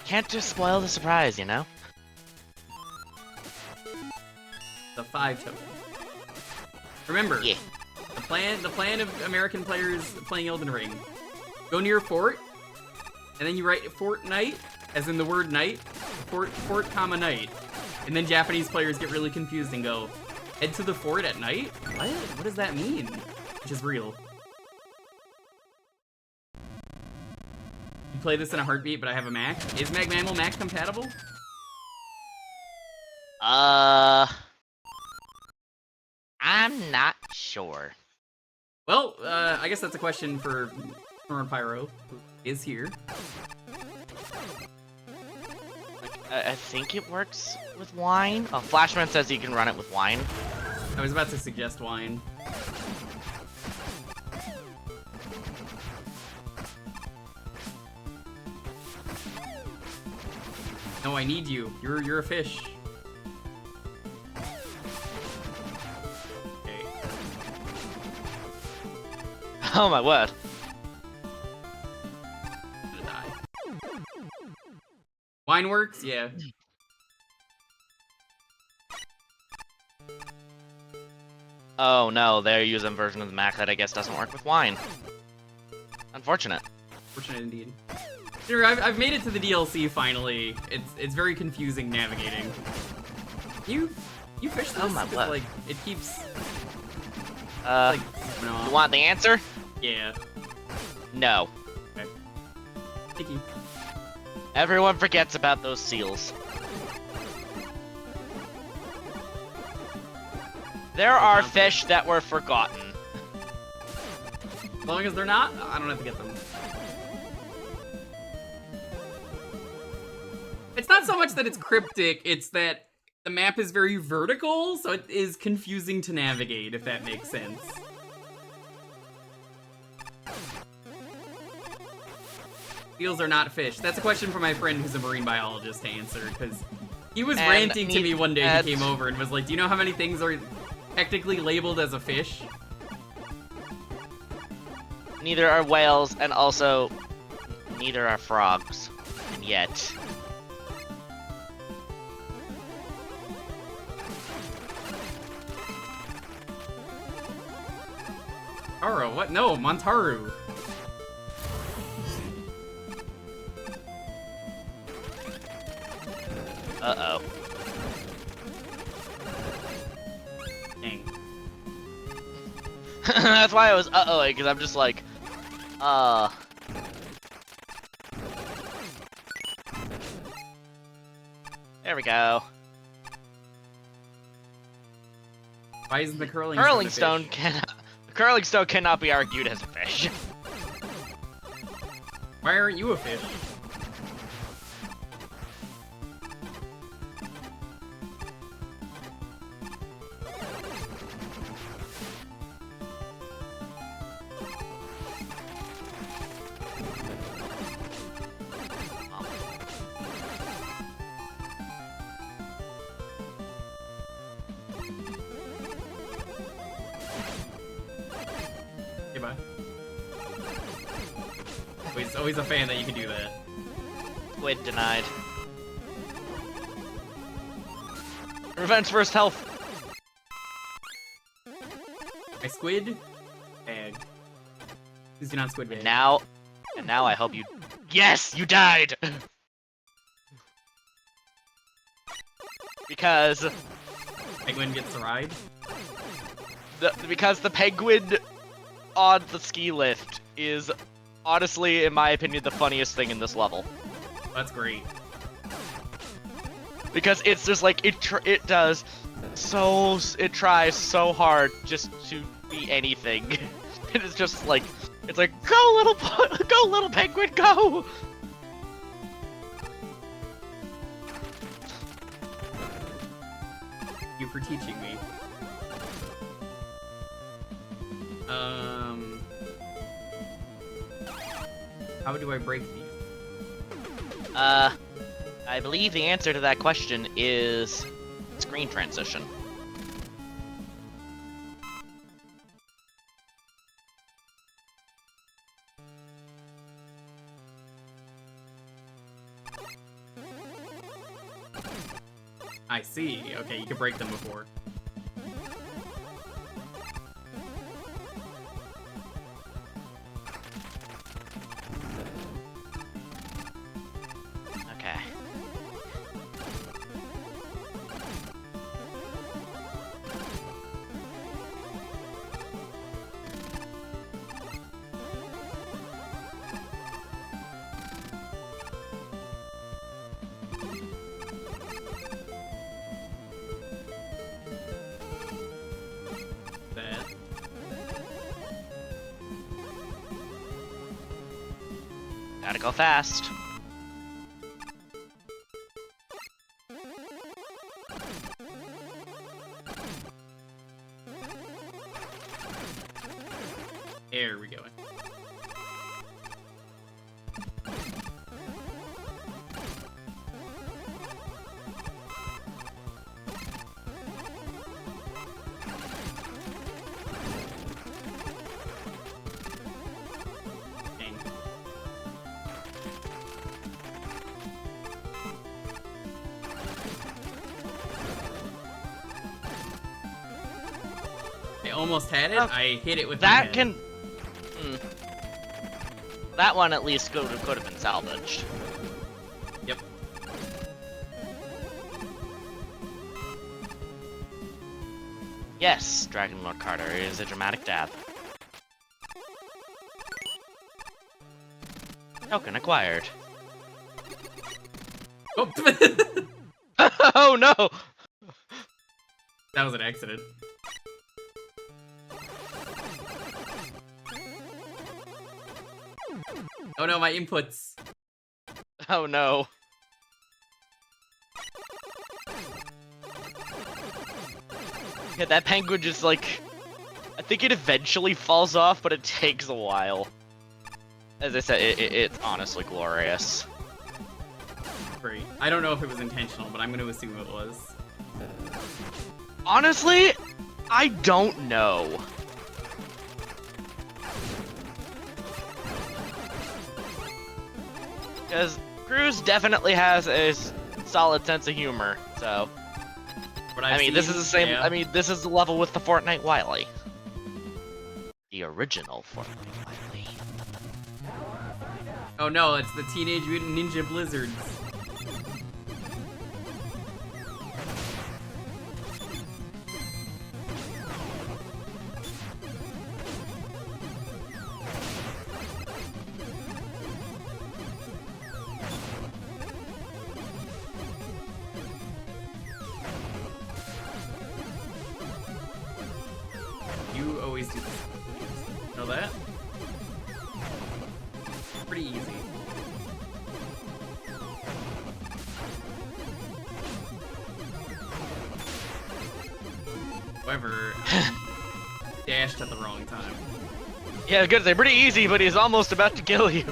can't just spoil the surprise, you know? The 5 token. Remember, Yeah. the plan of American players playing Elden Ring. Go near a fort, and then you write Fortnite, as in the word night, fort, comma, night. And then Japanese players get really confused and go, head to the fort at night? What? What does that mean? Which is real. You play this in a heartbeat, but I have a Mac. Is MagMammal Mac compatible? I'm not sure. Well, I guess that's a question for Norman Pyro, who is here. I think it works with wine. Oh, Flashman says you can run it with wine. I was about to suggest wine. No, I need you. You're a fish. Okay. Oh my word. I'm gonna die. Wine works? Yeah. Oh no, they're using a version of the Mac that I guess doesn't work with wine. Unfortunate. Fortunate indeed. Sure, I've made it to the DLC finally. It's very confusing navigating. You fish this? Oh my 'Cause, word. like, it keeps like No. You want the answer? Yeah. No. Thank you. Everyone forgets about those seals. There are fish that were forgotten. As long as they're not, I don't have to get them. It's not so much that it's cryptic, it's that the map is very vertical, so it is confusing to navigate, if that makes sense. Seals are not fish. That's a question for my friend who's a marine biologist to answer, because he was ranting to me one day. He came over and was like, do you know how many things are technically labeled as a fish? Neither are whales, and also, neither are frogs. And yet. Taro, what? No, Montaru. Uh-oh. Dang. That's why I was uh-oh, because I'm just like, There we go. Why isn't the curling stone the curling stone cannot be argued as a fish. Why aren't you a fish? Goodbye. Always a fan that you can do that. Squid denied. Revenge first health. My squid? Bag. Please do not squid bag. And now I hope you. Yes, you died. Because Penguin gets to ride? because the penguin on the ski lift is honestly, in my opinion, the funniest thing in this level. That's great. Because it's just like it tries so hard just to be anything. And it's just like go little penguin, go. Thank you for teaching me. How do I break these? I believe the answer to that question is screen transition. I see. Okay, you can break them before. Okay. That. Gotta go fast. There we go. Dang. I almost had it. Oh, I hit it with my That head. can. That one at least could have been salvaged. Yep. Yes, Dragon Lord Carter is a dramatic dab. Token acquired. Oh, Oh no! that was an accident. Oh no, my inputs. Oh no. Yeah, that penguin just like... I think it eventually falls off, but it takes a while. As I said, it's honestly glorious. Great. I don't know if it was intentional, but I'm going to assume it was. Honestly, I don't know. Because Cruz definitely has a solid sense of humor, so... What I mean, this is the same. yeah. I mean, this is the level with the Fortnite Wily. The original Fortnite Wily. Oh no, it's the Teenage Mutant Ninja Blizzards. You always do this. Know that? Pretty easy. However, dashed at the wrong time. Yeah, I was gonna say pretty easy, but he's almost about to kill you.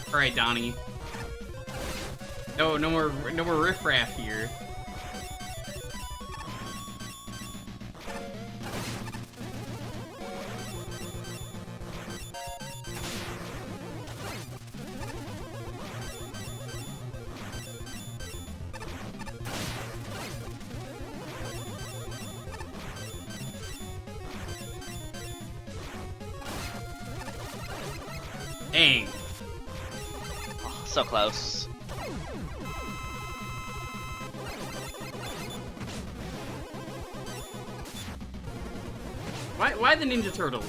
All right, Donnie. No more riffraff here. Dang. Oh, so close. Why the Ninja Turtles?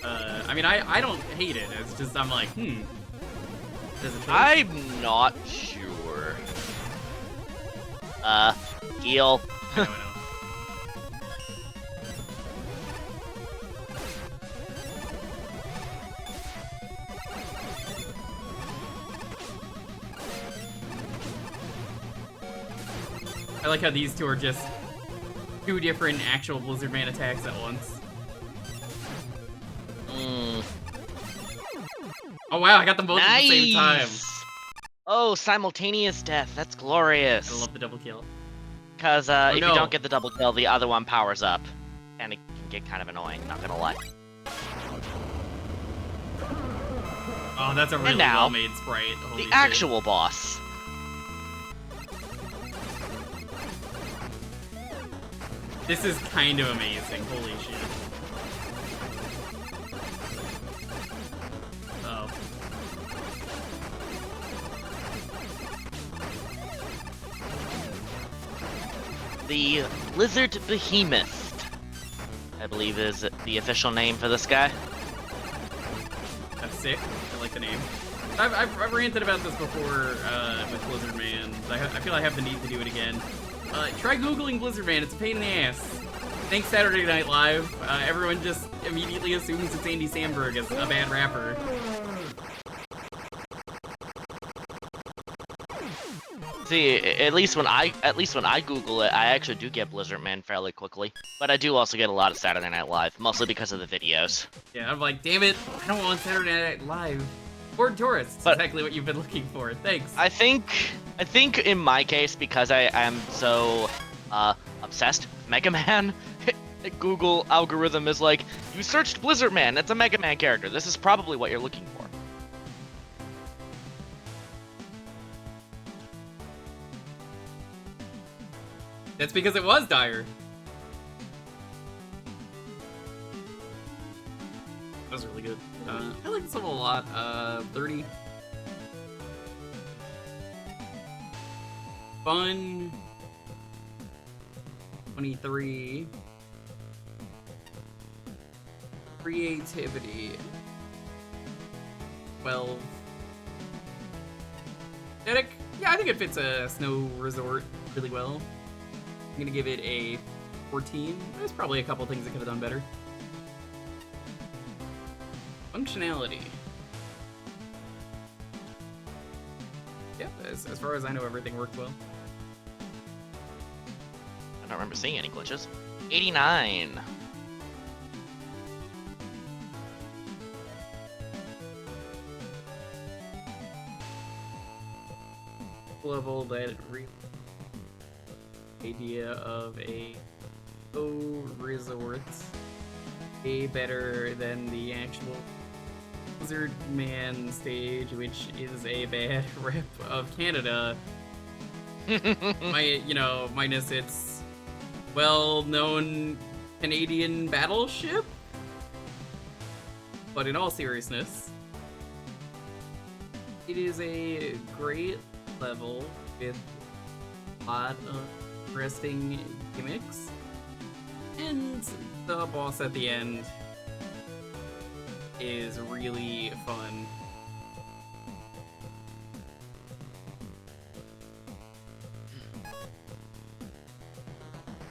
I mean, I don't hate it. It's just I'm like, Does it work? I'm not sure. Heal. I know. I like how these two are just two different actual Blizzard Man attacks at once. Oh wow, I got them both at the same time. Oh, simultaneous death. That's glorious. I love the double kill. Because if no. you don't get the double kill, the other one powers up. And it can get kind of annoying, not gonna lie. Oh, that's a really now, well-made sprite. Holy The shit. actual boss. This is kind of amazing. Holy shit. Oh. The Lizard Behemoth, I believe is the official name for this guy. That's sick. I like the name. I've ranted about this before with Blizzard Man. I feel I have the need to do it again. Try Googling Blizzard Man. It's a pain in the ass. Thanks Saturday Night Live. Everyone just immediately assumes it's Andy Samberg as a bad rapper. See, at least when I Google it, I actually do get Blizzard Man fairly quickly. But I do also get a lot of Saturday Night Live, mostly because of the videos. Yeah, I'm like, damn it, I don't want Saturday Night Live. Or tourists, But- exactly what you've been looking for. Thanks. I think in my case, because I am so obsessed with Mega Man, Google algorithm is like, you searched Blizzard Man, it's a Mega Man character. This is probably what you're looking for. That's because it was dire. That was really good. I like this level a lot. 30. Fun. 23. Creativity. 12. Aesthetic? Yeah, I think it fits a snow resort really well. I'm gonna give it a 14. There's probably a couple things that could have done better. Functionality. Yeah, as far as I know, everything worked well. I don't remember seeing any glitches. 89. Level that idea of a resorts way better than the actual Blizzard Man stage, which is a bad rep of Canada. Minus its well-known Canadian battleship. But in all seriousness, it is a great level with a lot of interesting gimmicks, and the boss at the end is really fun.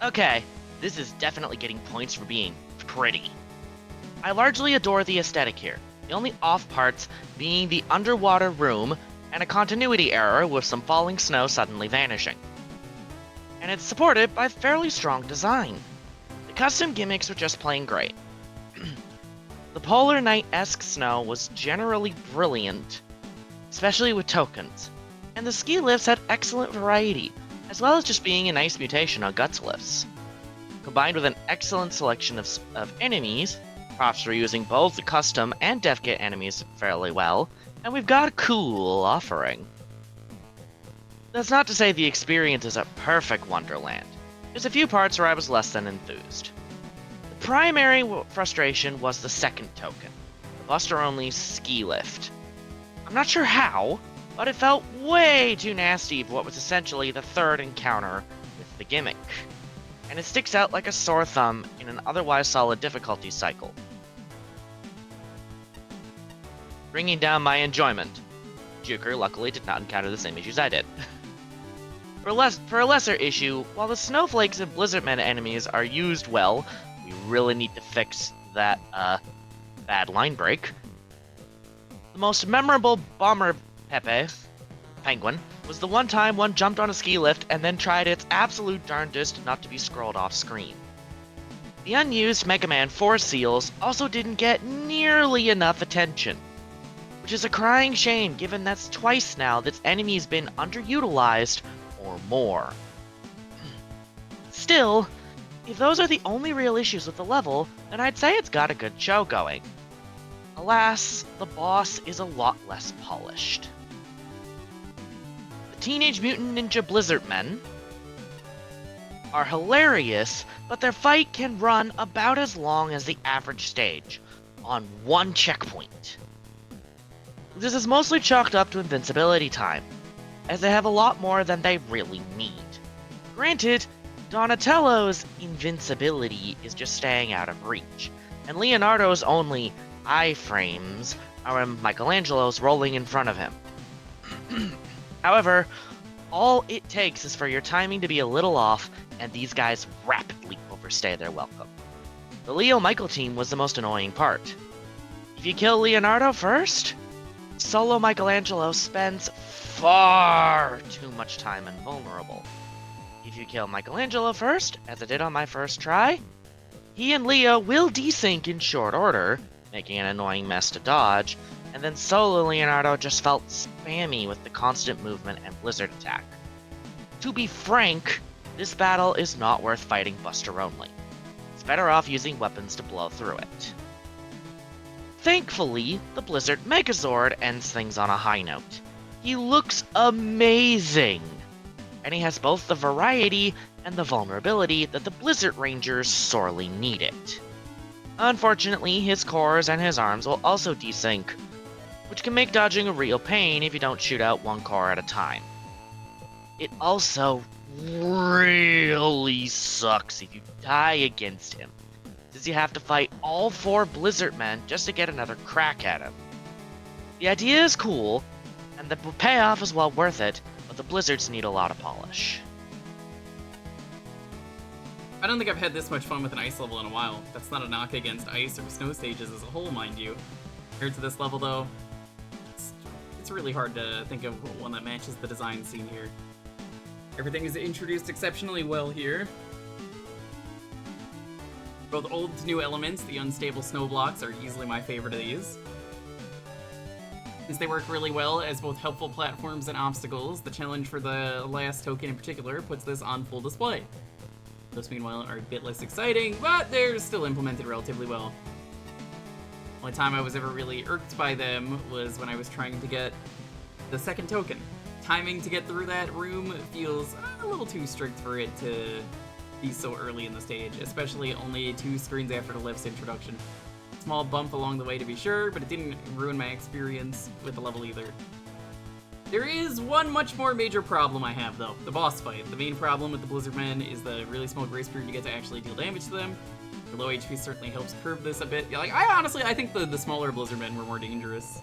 Okay, this is definitely getting points for being pretty. I largely adore the aesthetic here, the only off parts being the underwater room and a continuity error with some falling snow suddenly vanishing. And it's supported by fairly strong design. The custom gimmicks were just plain great. The Polar Night-esque snow was generally brilliant, especially with tokens, and the ski lifts had excellent variety, as well as just being a nice mutation on Guts lifts. Combined with an excellent selection of enemies, props for using both the custom and dev kit enemies fairly well, and we've got a cool offering. That's not to say the experience is a perfect Wonderland. There's a few parts where I was less than enthused. The primary frustration was the second token, the Buster-only ski lift. I'm not sure how, but it felt way too nasty for what was essentially the third encounter with the gimmick, and it sticks out like a sore thumb in an otherwise solid difficulty cycle, bringing down my enjoyment. Jewker luckily did not encounter the same issues I did. For a lesser issue, while the snowflakes and Blizzardman enemies are used well, we really need to fix that bad line break. The most memorable Bomber Penguin was the one time one jumped on a ski lift and then tried its absolute darndest not to be scrolled off screen. The unused Mega Man 4 seals also didn't get nearly enough attention, which is a crying shame given that's twice now this enemy's been underutilized or more. Still, if those are the only real issues with the level, then I'd say it's got a good show going. Alas, the boss is a lot less polished. The Teenage Mutant Ninja Blizzardmen are hilarious, but their fight can run about as long as the average stage, on one checkpoint. This is mostly chalked up to invincibility time, as they have a lot more than they really need. Granted, Donatello's invincibility is just staying out of reach, and Leonardo's only iframes are when Michelangelo's rolling in front of him. However, all it takes is for your timing to be a little off, and these guys rapidly overstay their welcome. The Leo Michael team was the most annoying part. If you kill Leonardo first, solo Michelangelo spends far too much time invulnerable. If you kill Michelangelo first, as I did on my first try, he and Leo will desync in short order, making an annoying mess to dodge, and then solo Leonardo just felt spammy with the constant movement and blizzard attack. To be frank, this battle is not worth fighting Buster only. It's better off using weapons to blow through it. Thankfully, the Blizzard Megazord ends things on a high note. He looks amazing, and he has both the variety and the vulnerability that the Blizzard Rangers sorely needed. Unfortunately, his cores and his arms will also desync, which can make dodging a real pain if you don't shoot out one core at a time. It also really sucks if you die against him, since you have to fight all 4 Blizzard men just to get another crack at him. The idea is cool, and the payoff is well worth it, but the blizzards need a lot of polish. I don't think I've had this much fun with an ice level in a while. That's not a knock against ice or snow stages as a whole, mind you. Compared to this level, though, it's really hard to think of one that matches the design scene here. Everything is introduced exceptionally well here. Both old to new elements, the unstable snow blocks are easily my favorite of these. Since they work really well as both helpful platforms and obstacles, the challenge for the last token in particular puts this on full display. Those, meanwhile, are a bit less exciting, but they're still implemented relatively well. Only time I was ever really irked by them was when I was trying to get the second token. Timing to get through that room feels a little too strict for it to be so early in the stage, especially only 2 screens after the lift's introduction. Small bump along the way to be sure, but it didn't ruin my experience with the level either. There is one much more major problem I have, though. The boss fight. The main problem with the Blizzard Men is the really small grace period you get to actually deal damage to them. The low HP certainly helps curb this a bit. Yeah, like, I think the smaller Blizzard Men were more dangerous.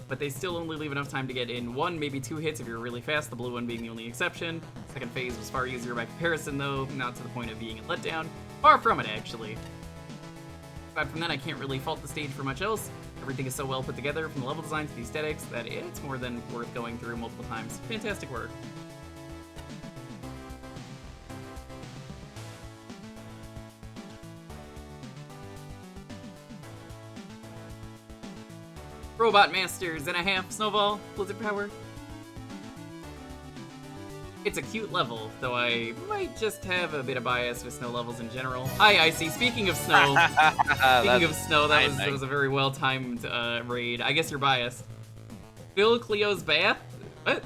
But they still only leave enough time to get in 1, maybe 2 hits if you're really fast, the blue one being the only exception. Second phase was far easier by comparison, though, not to the point of being a letdown. Far from it, actually. Aside from that, I can't really fault the stage for much else. Everything is so well put together, from the level design to the aesthetics, that it's more than worth going through multiple times. Fantastic work. Robot Masters and a half Snowball, Blizzard Power. It's a cute level, though I might just have a bit of bias with snow levels in general. Hi, Icy. Speaking of snow, that was a very well-timed raid. I guess you're biased. Fill Cleo's bath? What?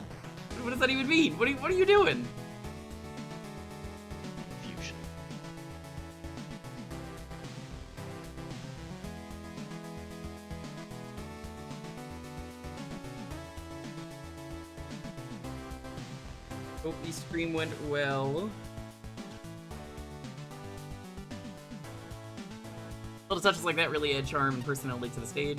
What does that even mean? What are you doing? Fusion. Hope the stream went well. Little touches like that really add charm and personality to the stage.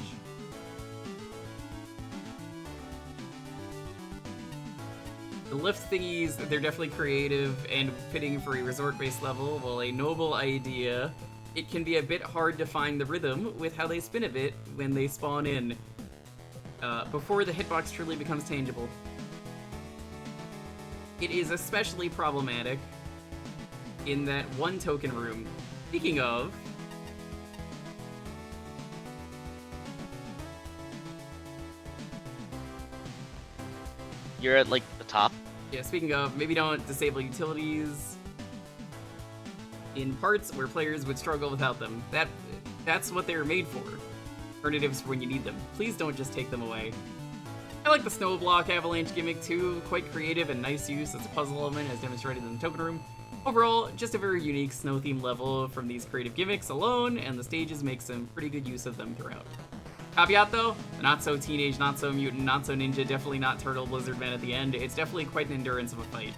The lift thingies, they're definitely creative and fitting for a resort-based level. While a noble idea, it can be a bit hard to find the rhythm with how they spin a bit when they spawn in, before the hitbox truly becomes tangible. It is especially problematic in that 1 token room. Speaking of, You're at, like, the top? yeah, speaking of, maybe don't disable utilities in parts where players would struggle without them. That's what they were made for. Alternatives for when you need them. Please don't just take them away. I like the snow block avalanche gimmick too, quite creative and nice use as a puzzle element as demonstrated in the token room. Overall, just a very unique snow-themed level from these creative gimmicks alone, and the stages make some pretty good use of them throughout. Caveat though, the not-so-teenage, not-so-mutant, not-so-ninja, definitely not turtle blizzard men at the end, it's definitely quite an endurance of a fight.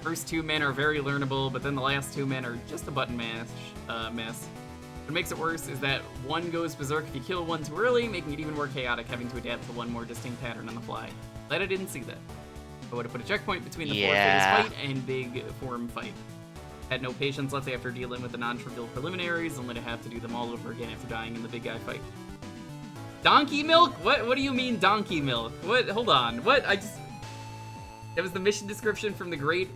First 2 men are very learnable, but then the last 2 men are just a button mess. What makes it worse is that 1 goes berserk if you kill 1 too early, making it even more chaotic having to adapt to 1 more distinct pattern on the fly. Glad I didn't see that. I would have put a checkpoint between the 4-phase fight and big form fight. Had no patience left after dealing with the non-trivial preliminaries, only to have to do them all over again after dying in the big guy fight. Donkey milk? What do you mean donkey milk? What? Hold on. What? That was the mission description from the great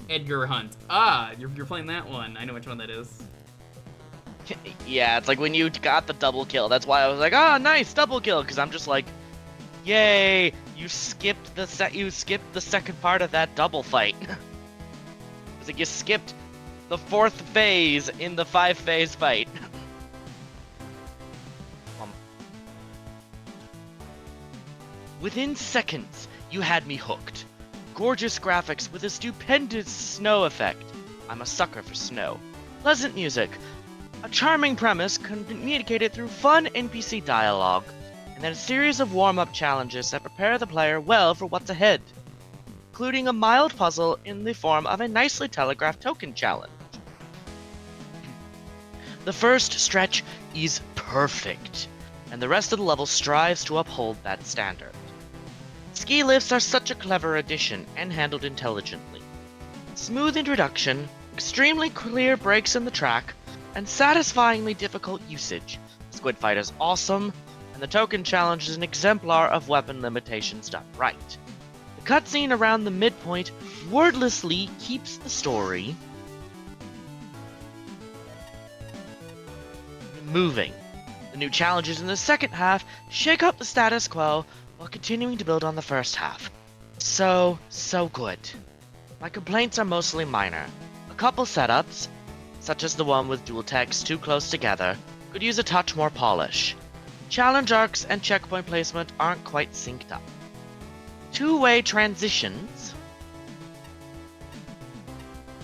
Edgar Hunt. Ah, you're playing that one. I know which one that is. Yeah, it's like when you got the double kill. That's why I was like, "Ah, nice double kill," because I'm just like, "Yay! You skipped the second part of that double fight." It's like you skipped the 4th phase in the 5-phase fight. Within seconds, you had me hooked. Gorgeous graphics with a stupendous snow effect. I'm a sucker for snow. Pleasant music. A charming premise communicated through fun NPC dialogue, and then a series of warm-up challenges that prepare the player well for what's ahead, including a mild puzzle in the form of a nicely telegraphed token challenge. The first stretch is perfect, and the rest of the level strives to uphold that standard. Ski lifts are such a clever addition and handled intelligently. Smooth introduction, extremely clear breaks in the track, and satisfyingly difficult usage. Squid Fight is awesome, and the token challenge is an exemplar of weapon limitations done right. The cutscene around the midpoint wordlessly keeps the story moving. The new challenges in the second half shake up the status quo while continuing to build on the first half. So good. My complaints are mostly minor. A couple setups, such as the one with dual techs too close together, could use a touch more polish. Challenge arcs and checkpoint placement aren't quite synced up. Two-way transitions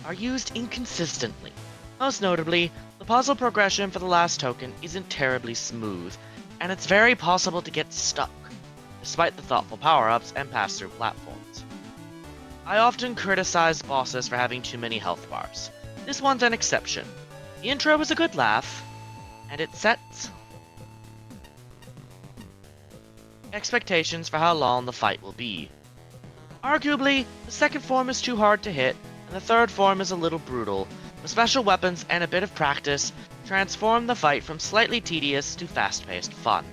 are used inconsistently. Most notably, the puzzle progression for the last token isn't terribly smooth, and it's very possible to get stuck, despite the thoughtful power-ups and pass-through platforms. I often criticize bosses for having too many health bars. This one's an exception. The intro was a good laugh, and it sets expectations for how long the fight will be. Arguably, the second form is too hard to hit, and the third form is a little brutal, but special weapons and a bit of practice transform the fight from slightly tedious to fast-paced fun.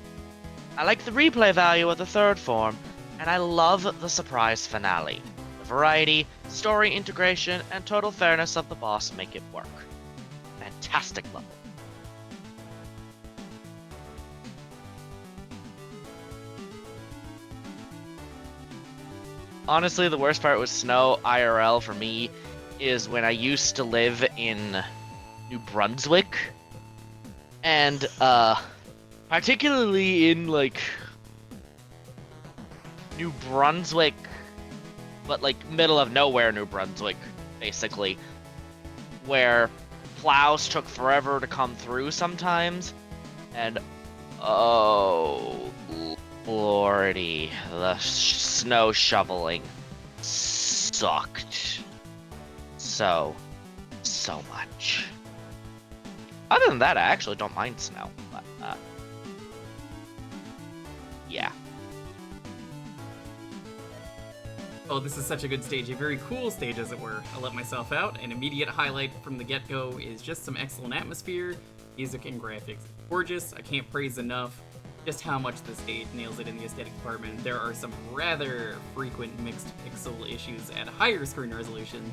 I like the replay value of the third form, and I love the surprise finale. The variety, story integration, and total fairness of the boss make it work. Fantastic level. Honestly, the worst part with Snow IRL for me is when I used to live in New Brunswick, and particularly in like New Brunswick, but like middle of nowhere New Brunswick, basically, where plows took forever to come through sometimes, and oh lordy, the snow shoveling sucked so much. Other than that, I actually don't mind snow, but yeah. Oh, this is such a good stage, a very cool stage as it were. I'll let myself out. An immediate highlight from the get-go is just some excellent atmosphere, music, and graphics. Gorgeous, I can't praise enough just how much the stage nails it in the aesthetic department. There are some rather frequent mixed pixel issues at higher screen resolution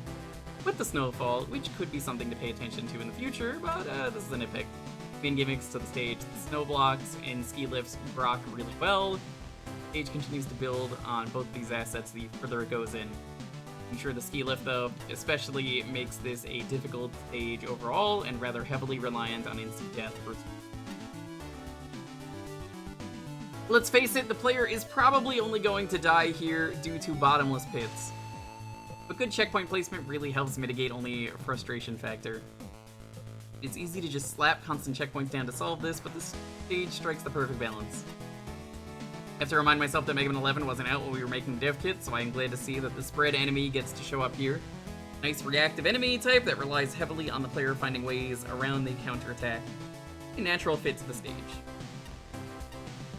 with the snowfall, which could be something to pay attention to in the future, but this is a nitpick. Main gimmicks to the stage, the snow blocks and ski lifts rock really well. The stage continues to build on both these assets the further it goes in. I'm sure the ski lift, though, especially makes this a difficult stage overall and rather heavily reliant on instant death versus. Let's face it, the player is probably only going to die here due to bottomless pits. But good checkpoint placement really helps mitigate only a frustration factor. It's easy to just slap constant checkpoints down to solve this, but this stage strikes the perfect balance. I have to remind myself that Mega Man 11 wasn't out while we were making dev kit, so I am glad to see that the spread enemy gets to show up here. Nice reactive enemy type that relies heavily on the player finding ways around the counterattack. A natural fit to the stage.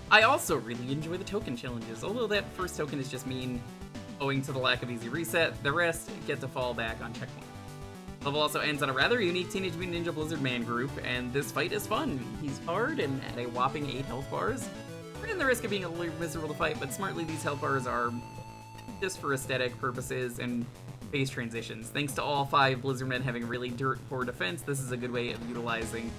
I also really enjoy the token challenges, although that first token is just mean owing to the lack of easy reset. The rest get to fall back on checkpoint. Level also ends on a rather unique Teenage Mutant Ninja Blizzard Man group, and this fight is fun. He's hard and at a whopping 8 health bars. We're in the risk of being a little miserable to fight, but smartly these health bars are just for aesthetic purposes and phase transitions. Thanks to all 5 Blizzard Men having really dirt poor defense, this is a good way of utilizing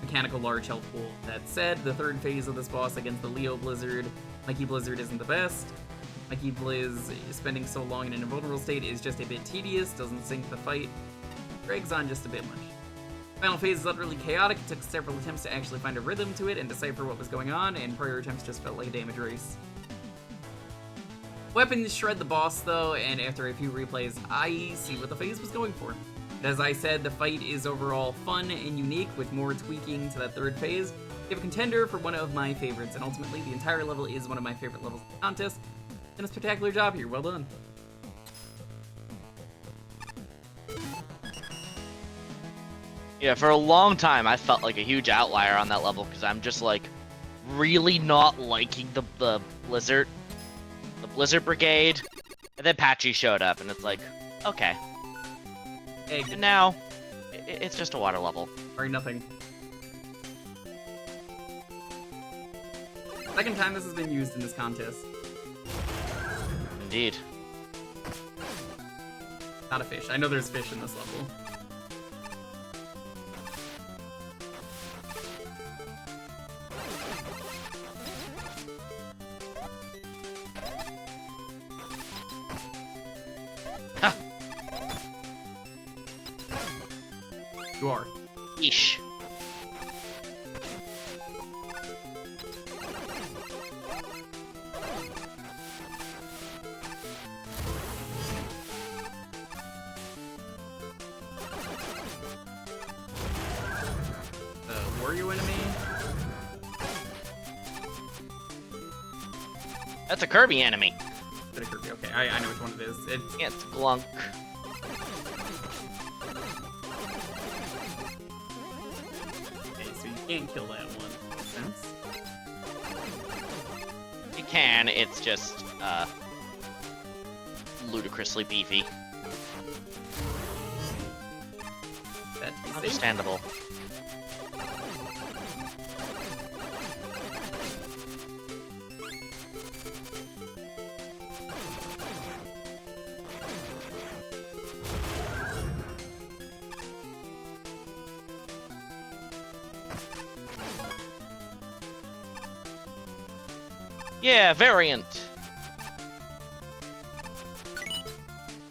mechanical large health pool. That said, the third phase of this boss against the Leo Blizzard, Mikey Blizzard, isn't the best. Mikey Blizz spending so long in an invulnerable state is just a bit tedious, doesn't sync the fight, drags on just a bit much. Final phase is utterly chaotic. It took several attempts to actually find a rhythm to it and decipher what was going on, and prior attempts just felt like a damage race. Weapons shred the boss though, and after a few replays, I see what the phase was going for. As I said, the fight is overall fun and unique with more tweaking to that third phase. We have a contender for one of my favorites, and ultimately the entire level is one of my favorite levels of the contest. Done a spectacular job here, well done. Yeah, for a long time I felt like a huge outlier on that level because I'm just like really not liking the Blizzard Brigade, and then Patchy showed up, and it's like, okay. Egg. And now, it's just a water level. Or nothing. Second time this has been used in this contest. Indeed. Not a fish. I know there's fish in this level. Ha! You are. Yeesh. Were you enemy? That's a Kirby enemy. Is it a Kirby? Okay, I know which one it is. It's Glunk. Okay, so you can't kill that one. Makes sense. You can, it's just, ludicrously beefy. That be safe. Understandable. Yeah, variant.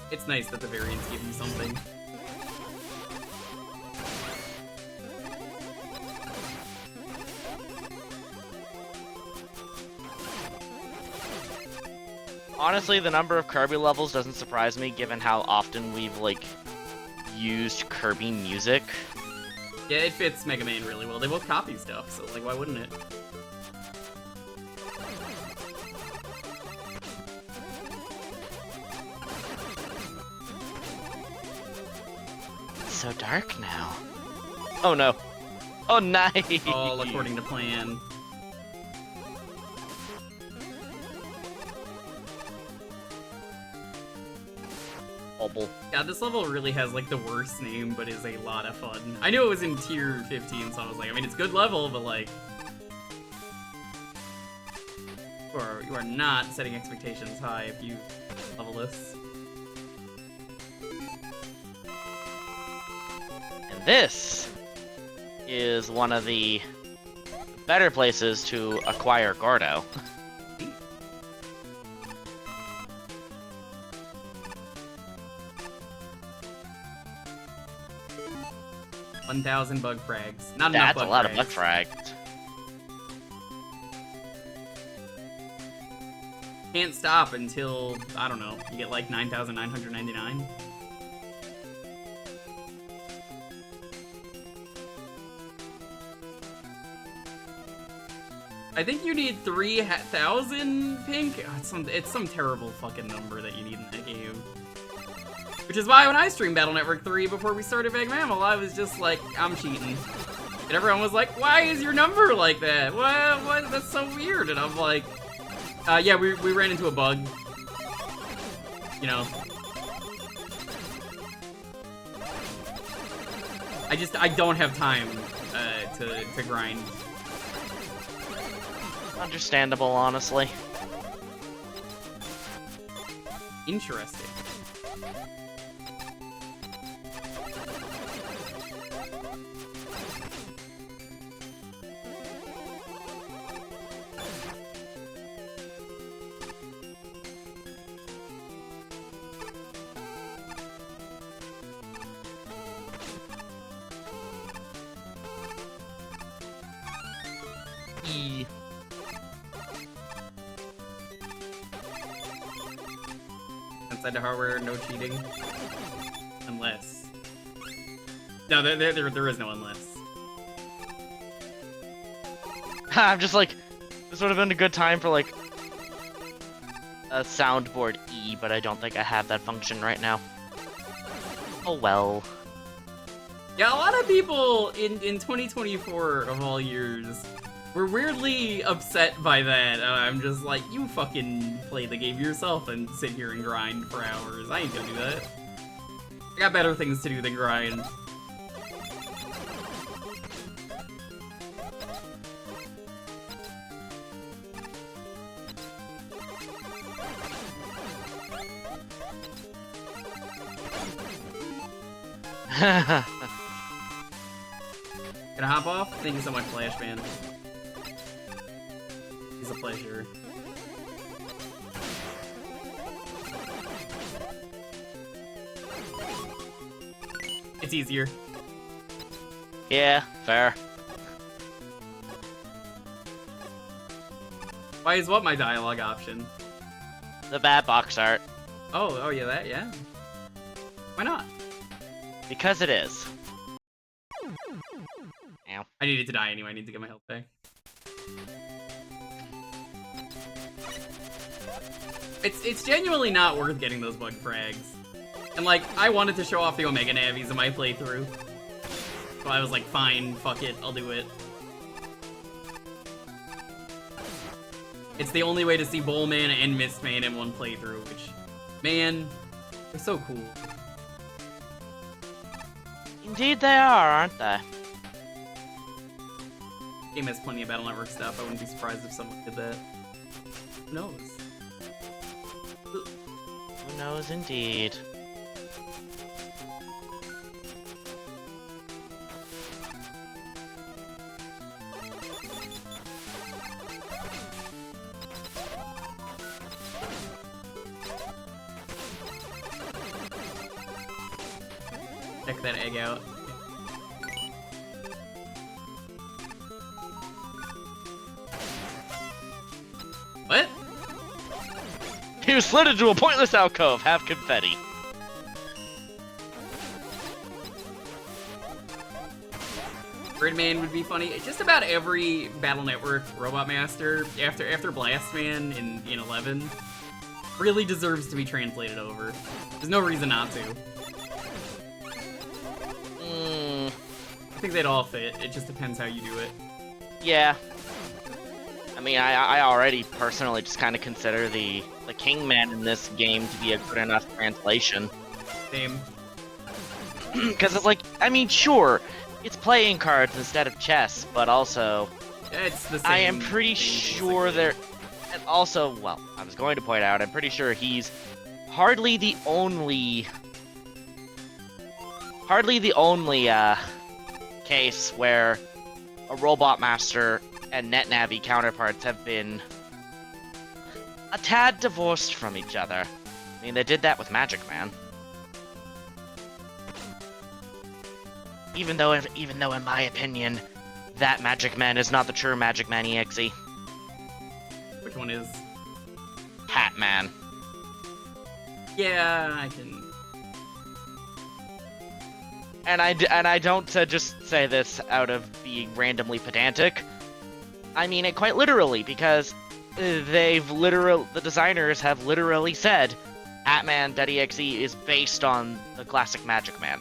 It's nice that the variants give you something. Honestly, the number of Kirby levels doesn't surprise me, given how often we've, like, used Kirby music. Yeah, it fits Mega Man really well. They both copy stuff, so, like, why wouldn't it? It's so dark now. Oh no. Oh, nice! All according to plan. Bubble. God, this level really has, like, the worst name, but is a lot of fun. I knew it was in tier 15, so I was like, I mean, it's a good level, but, like... You are not setting expectations high if you level this. And this is one of the better places to acquire Gordo. 1,000 bug frags. Not enough That's bug a lot frags. of bug frags. Can't stop until, I don't know, you get like 9,999. I think you need 3,000 pink. Oh, it's some terrible fucking number that you need in that game. Which is why when I streamed Battle Network 3 before we started Big Mammal, I was just like, I'm cheating. And everyone was like, why is your number like that? What? That's so weird. And I'm like, yeah, we ran into a bug. You know. I don't have time to grind. Understandable, honestly. Interesting. E. Inside the hardware, no cheating. Unless. No, there is no unless. I'm just like, this would have been a good time for like a soundboard E, but I don't think I have that function right now. Oh well. Yeah, a lot of people in 2024 of all years We're weirdly upset by that. I'm just like, you fucking play the game yourself and sit here and grind for hours. I ain't gonna do that. I got better things to do than grind. Can I hop off? Thank you so much, Flashman. It's a pleasure. It's easier. Yeah, fair. Why is what my dialogue option? The bad box art. Oh yeah, that, yeah. Why not? Because it is. Ow. I needed to die anyway, I need to get my health back. It's genuinely not worth getting those bug frags. And like, I wanted to show off the Omega Navis in my playthrough. So I was like, fine, fuck it, I'll do it. It's the only way to see Bullman and Mistman in one playthrough, which, man, they're so cool. Indeed they are, aren't they? Game has plenty of Battle Network stuff, I wouldn't be surprised if someone did that. Who knows? Who knows indeed. Check that egg out. What? He was slid into a pointless alcove. Have confetti. Gridman would be funny. Just about every Battle Network Robot Master after Blastman in 11 really deserves to be translated over. There's no reason not to. I think they'd all fit. It just depends how you do it. Yeah. I mean, I already personally just kind of consider the Kingman in this game to be a good enough translation. Same. Because it's like, I mean, sure, it's playing cards instead of chess, but also, It's the same. I am pretty thing, sure basically. there. And also, well, I was going to point out, I'm pretty sure he's hardly the only case where a Robot Master and NetNavi counterparts have been a tad divorced from each other. I mean, they did that with Magic Man. Even though in my opinion, that Magic Man is not the true Magic Man EXE. Which one is? Hat Man. Yeah, I can. And I don't just say this out of being randomly pedantic. I mean it quite literally, because the designers have literally said Hatman.exe is based on the classic Magic Man.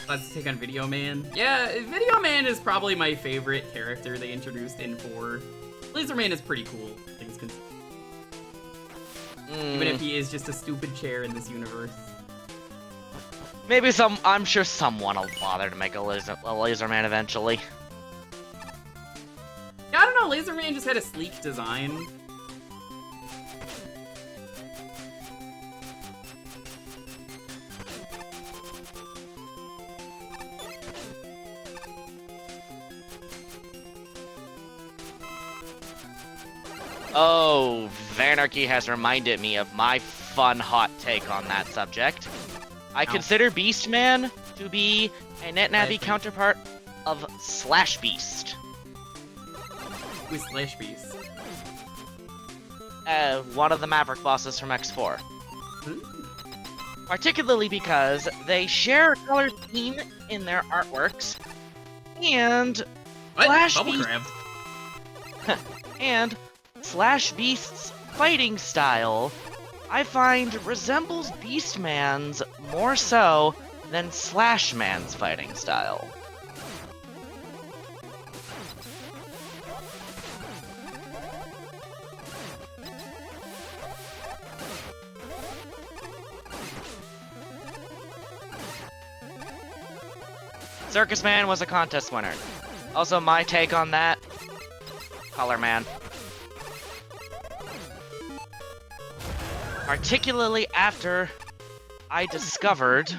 Let's take on Video Man. Yeah, Video Man is probably my favorite character they introduced in 4. Laser Man is pretty cool, things considered. Even if he is just a stupid chair in this universe. Maybe I'm sure someone will bother to make a laser man eventually. Yeah, I don't know, Laser Man just had a sleek design. Oh, Vanarchy has reminded me of my fun hot take on that subject. I consider Beastman to be a NetNavi counterpart of Slash Beast. Who's Slash Beast? One of the Maverick bosses from X4. Particularly because they share a color scheme in their artworks, and What? Slash Bubble Beast Crab. and Slash Beast's fighting style, I find resembles Beastman's more so than Slash Man's fighting style. Circus Man was a contest winner. Also, my take on that, Color Man. Particularly after I discovered...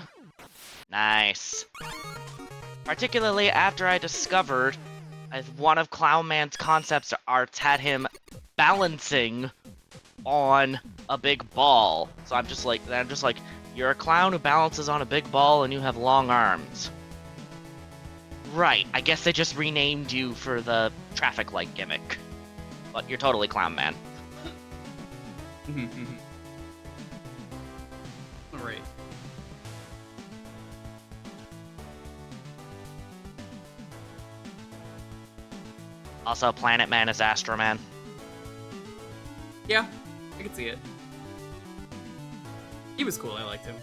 Nice. Particularly after I discovered one of Clown Man's concepts arts had him balancing on a big ball. So I'm just like, you're a clown who balances on a big ball and you have long arms. Right, I guess they just renamed you for the traffic light gimmick. But you're totally Clown Man. Alright. Also, Planet Man is Astro Man. Yeah, I can see it. He was cool, I liked him.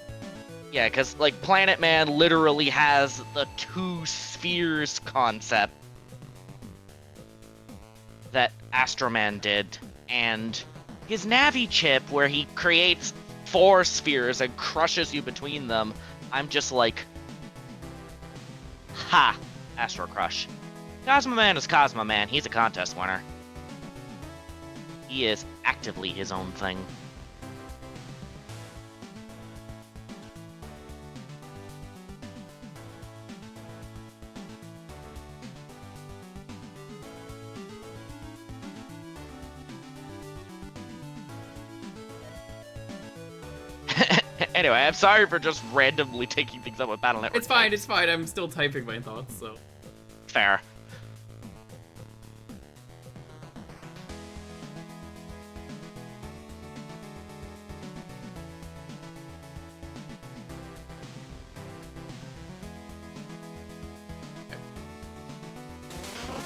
Yeah, because, like, Planet Man literally has the two spheres concept that Astro Man did, and his Navi chip, where he creates 4 spheres and crushes you between them, I'm just like, ha, Astro Crush. Cosmo Man is Cosmo Man, he's a contest winner. He is actively his own thing. Anyway, I'm sorry for just randomly taking things up with Battle Network. It's fine, I'm still typing my thoughts, so. Fair.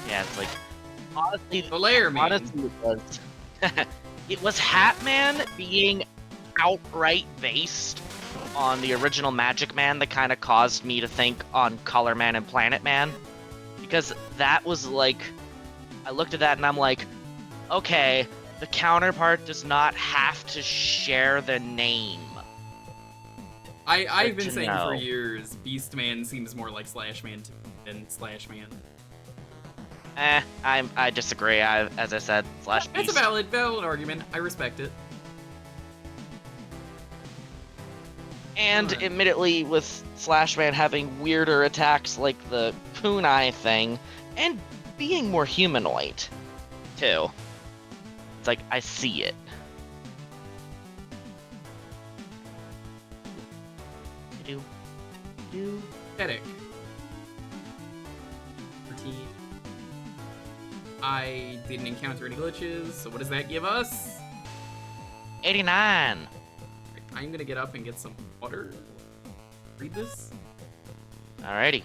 Yeah, it's like, honestly, The layer man. honestly it was. It was Hatman being outright based on the original Magic Man that kind of caused me to think on Color Man and Planet Man. Because that was like, I looked at that and I'm like, okay, the counterpart does not have to share the name. I've been to saying know. for years, Beast Man seems more like Slash Man to me than Slash Man. I disagree. As I said, Slash That's Beast. a valid argument. I respect it. And Alright. admittedly, with Slash Man having weirder attacks like the kunai thing, and being more humanoid, too. It's like, I see it. Pathetic. Routine. I didn't encounter any glitches, so what does that give us? 89. I'm gonna get up and get some water. Read this. Alrighty.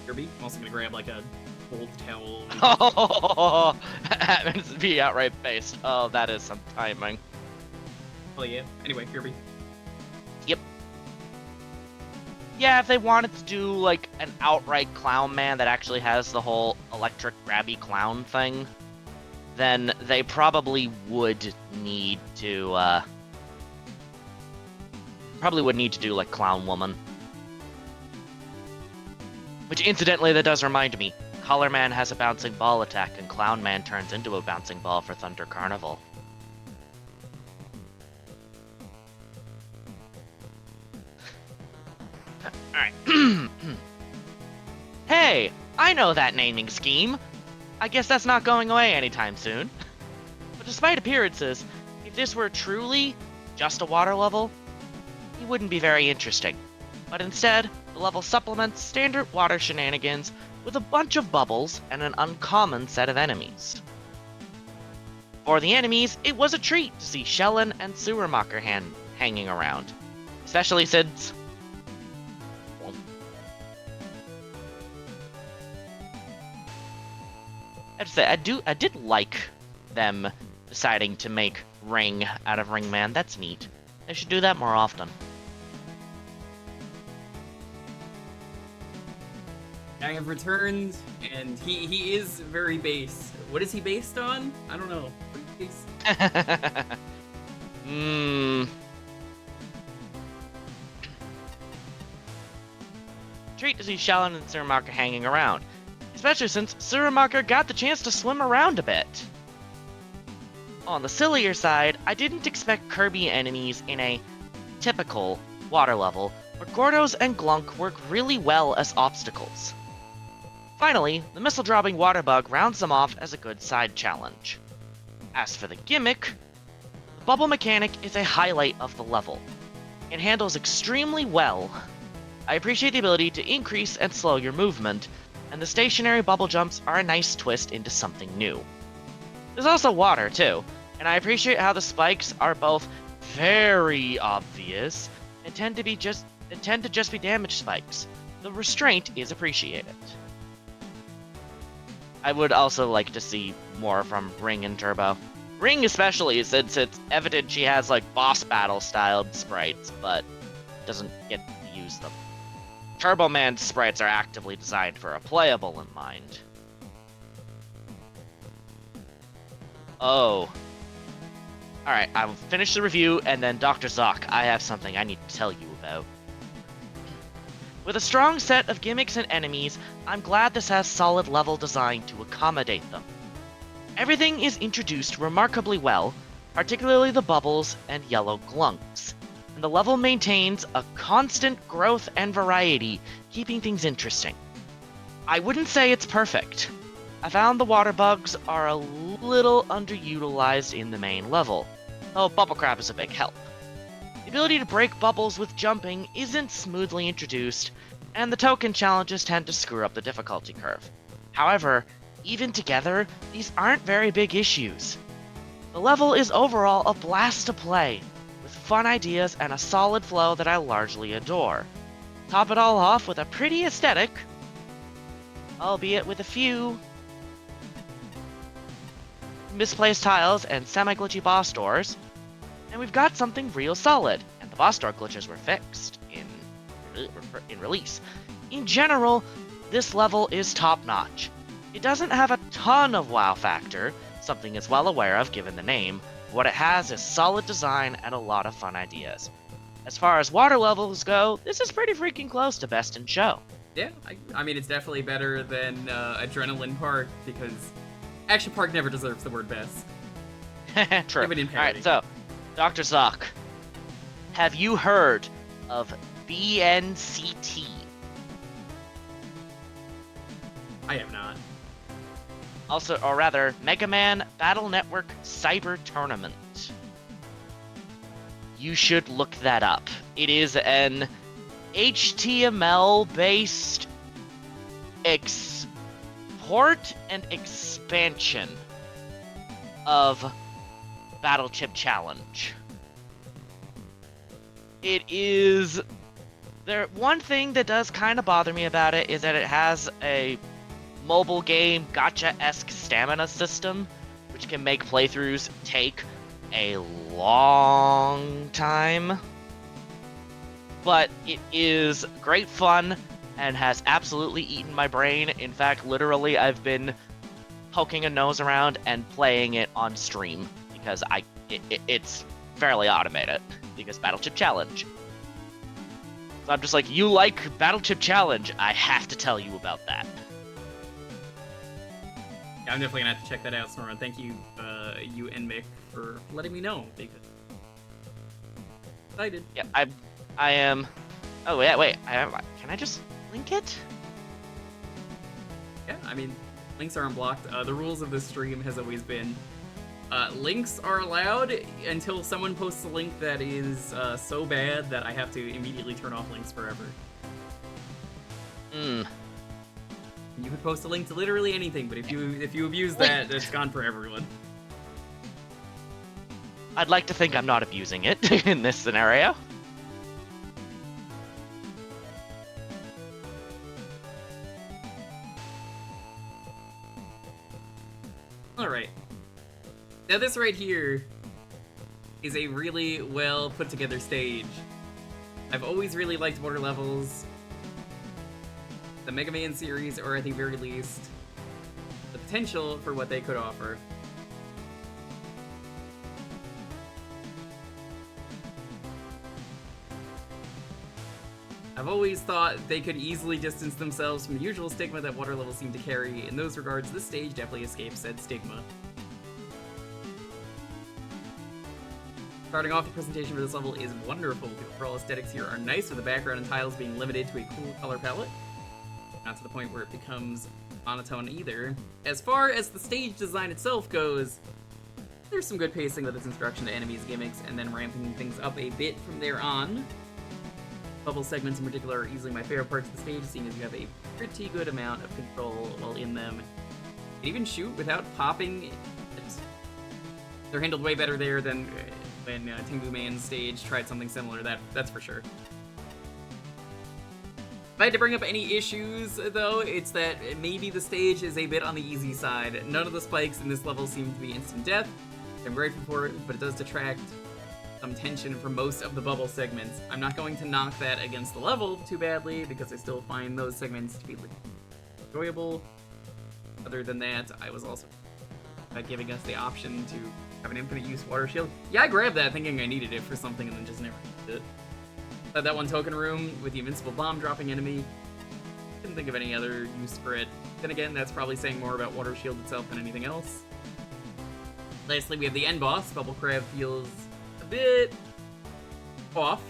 Kirby. I'm also gonna grab like a old towel. Oh, happens to be outright based. Oh, that is some timing. Oh yeah. Anyway, Kirby. Yeah, if they wanted to do like an outright Clown Man that actually has the whole electric grabby clown thing, then they probably would need to do like Clown Woman. Which incidentally, that does remind me, Color Man has a bouncing ball attack and Clown Man turns into a bouncing ball for Thunder Carnival. Alright. Hey, I know that naming scheme. I guess that's not going away anytime soon. But despite appearances, if this were truly just a water level, it wouldn't be very interesting. But instead, the level supplements standard water shenanigans with a bunch of bubbles and an uncommon set of enemies. For the enemies, it was a treat to see Shellin and Sewermacher hanging around. Especially since... I have to say, I did like them deciding to make Ring out of Ring Man. That's neat. They should do that more often. I have returned, and he is very based. What is he based on? I don't know. What is he based? Treat to see Shallan and Suramarker hanging around, especially since Suramarker got the chance to swim around a bit. On the sillier side, I didn't expect Kirby enemies in a typical water level, where Gordos and Glunk work really well as obstacles. Finally, the missile-dropping water bug rounds them off as a good side challenge. As for the gimmick, the bubble mechanic is a highlight of the level. It handles extremely well. I appreciate the ability to increase and slow your movement, and the stationary bubble jumps are a nice twist into something new. There's also water, too, and I appreciate how the spikes are both very obvious and tend to just be damage spikes. The restraint is appreciated. I would also like to see more from Ring and Turbo. Ring especially, since it's evident she has like boss battle styled sprites, but doesn't get to use them. Turbo Man's sprites are actively designed for a playable in mind. Oh. Alright, I'll finish the review, and then Dr. Zoc, I have something I need to tell you about. With a strong set of gimmicks and enemies, I'm glad this has solid level design to accommodate them. Everything is introduced remarkably well, particularly the bubbles and yellow glunks, and the level maintains a constant growth and variety, keeping things interesting. I wouldn't say it's perfect. I found the water bugs are a little underutilized in the main level, though Bubble Crab is a big help. The ability to break bubbles with jumping isn't smoothly introduced, and the token challenges tend to screw up the difficulty curve. However, even together, these aren't very big issues. The level is overall a blast to play, with fun ideas and a solid flow that I largely adore. Top it all off with a pretty aesthetic, albeit with a few misplaced tiles and semi-glitchy boss doors, and we've got something real solid, and the boss door glitches were fixed in release. In general, this level is top-notch. It doesn't have a ton of wow factor, something it's well aware of given the name. What it has is solid design and a lot of fun ideas. As far as water levels go, this is pretty freaking close to best in show. Yeah, I mean, it's definitely better than Adrenaline Park, because Action Park never deserves the word best. True. Even in parody. Alright, so, Dr. Zoc, have you heard of BNCT? I have not. Also, or rather, Mega Man Battle Network Cyber Tournament. You should look that up. It is an HTML-based export and expansion of Battle Chip Challenge. It is... One thing that does kind of bother me about it is that it has a mobile game gacha-esque stamina system, which can make playthroughs take a long time. But it is great fun and has absolutely eaten my brain. In fact, literally, I've been poking a nose around and playing it on stream because it's fairly automated because Battle Chip Challenge. So I'm just like, you like Battle Chip Challenge? I have to tell you about that. Yeah, I'm definitely gonna have to check that out, Snoran. Thank you, you and Mick, for letting me know, because excited. Yeah, I am. Oh yeah, wait. Can I just link it? Yeah, I mean, links are unblocked. The rules of this stream has always been links are allowed until someone posts a link that is so bad that I have to immediately turn off links forever. You could post a link to literally anything, but if you abuse that, it's gone for everyone. I'd like to think I'm not abusing it in this scenario. Alright. Now this right here is a really well put together stage. I've always really liked water levels. the Mega Man series, or at the very least, the potential for what they could offer. I've always thought they could easily distance themselves from the usual stigma that water levels seem to carry. In those regards, this stage definitely escapes said stigma. Starting off, the presentation for this level is wonderful. The overall aesthetics here are nice, with the background and tiles being limited to a cool color palette. Not to the point where it becomes monotone either. As far as the stage design itself goes, there's some good pacing with its introduction to enemies, gimmicks, and then ramping things up a bit from there on. Bubble segments in particular are easily my favorite parts of the stage, seeing as you have a pretty good amount of control while in them. You can even shoot without popping. They're handled way better there than when Tengu Man's stage tried something similar, that's for sure. If I had to bring up any issues, though, it's that maybe the stage is a bit on the easy side. None of the spikes in this level seem to be instant death. I'm grateful for it, but it does detract some tension from most of the bubble segments. I'm not going to knock that against the level too badly, because I still find those segments to be enjoyable. Other than that, I was also giving us the option to have an infinite use water shield. Yeah, I grabbed that thinking I needed it for something and then just never used it. Had that one token room with the invincible bomb dropping enemy. Couldn't think of any other use for it. Then again, that's probably saying more about water shield itself than anything else. Lastly, we have the end boss. Bubble Crab feels a bit off.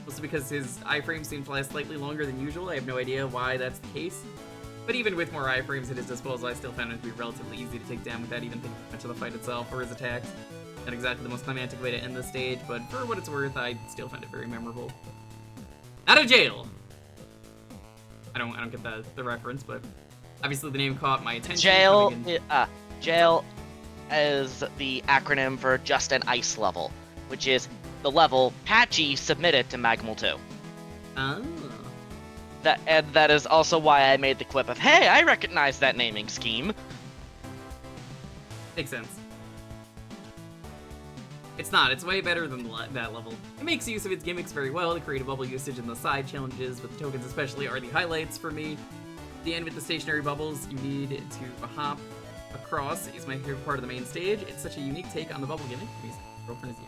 Mostly because his iframe seems to last slightly longer than usual. I have no idea why that's the case. But even with more iframes at his disposal, I still found it to be relatively easy to take down without even thinking much of the fight itself or his attacks. Not exactly the most climactic way to end the stage, but for what it's worth, I still find it very memorable. Out of jail! I don't get the reference, but obviously the name caught my attention. Jail is the acronym for Just an Ice level, which is the level Patchy submitted to Magmal 2. Oh. That is also why I made the quip of, hey, I recognize that naming scheme. Makes sense. It's not. It's way better than that level. It makes use of its gimmicks very well. The creative bubble usage and the side challenges with the tokens especially are the highlights for me. The end with the stationary bubbles you need to hop across is my favorite part of the main stage. It's such a unique take on the bubble gimmick. Girlfriend is you.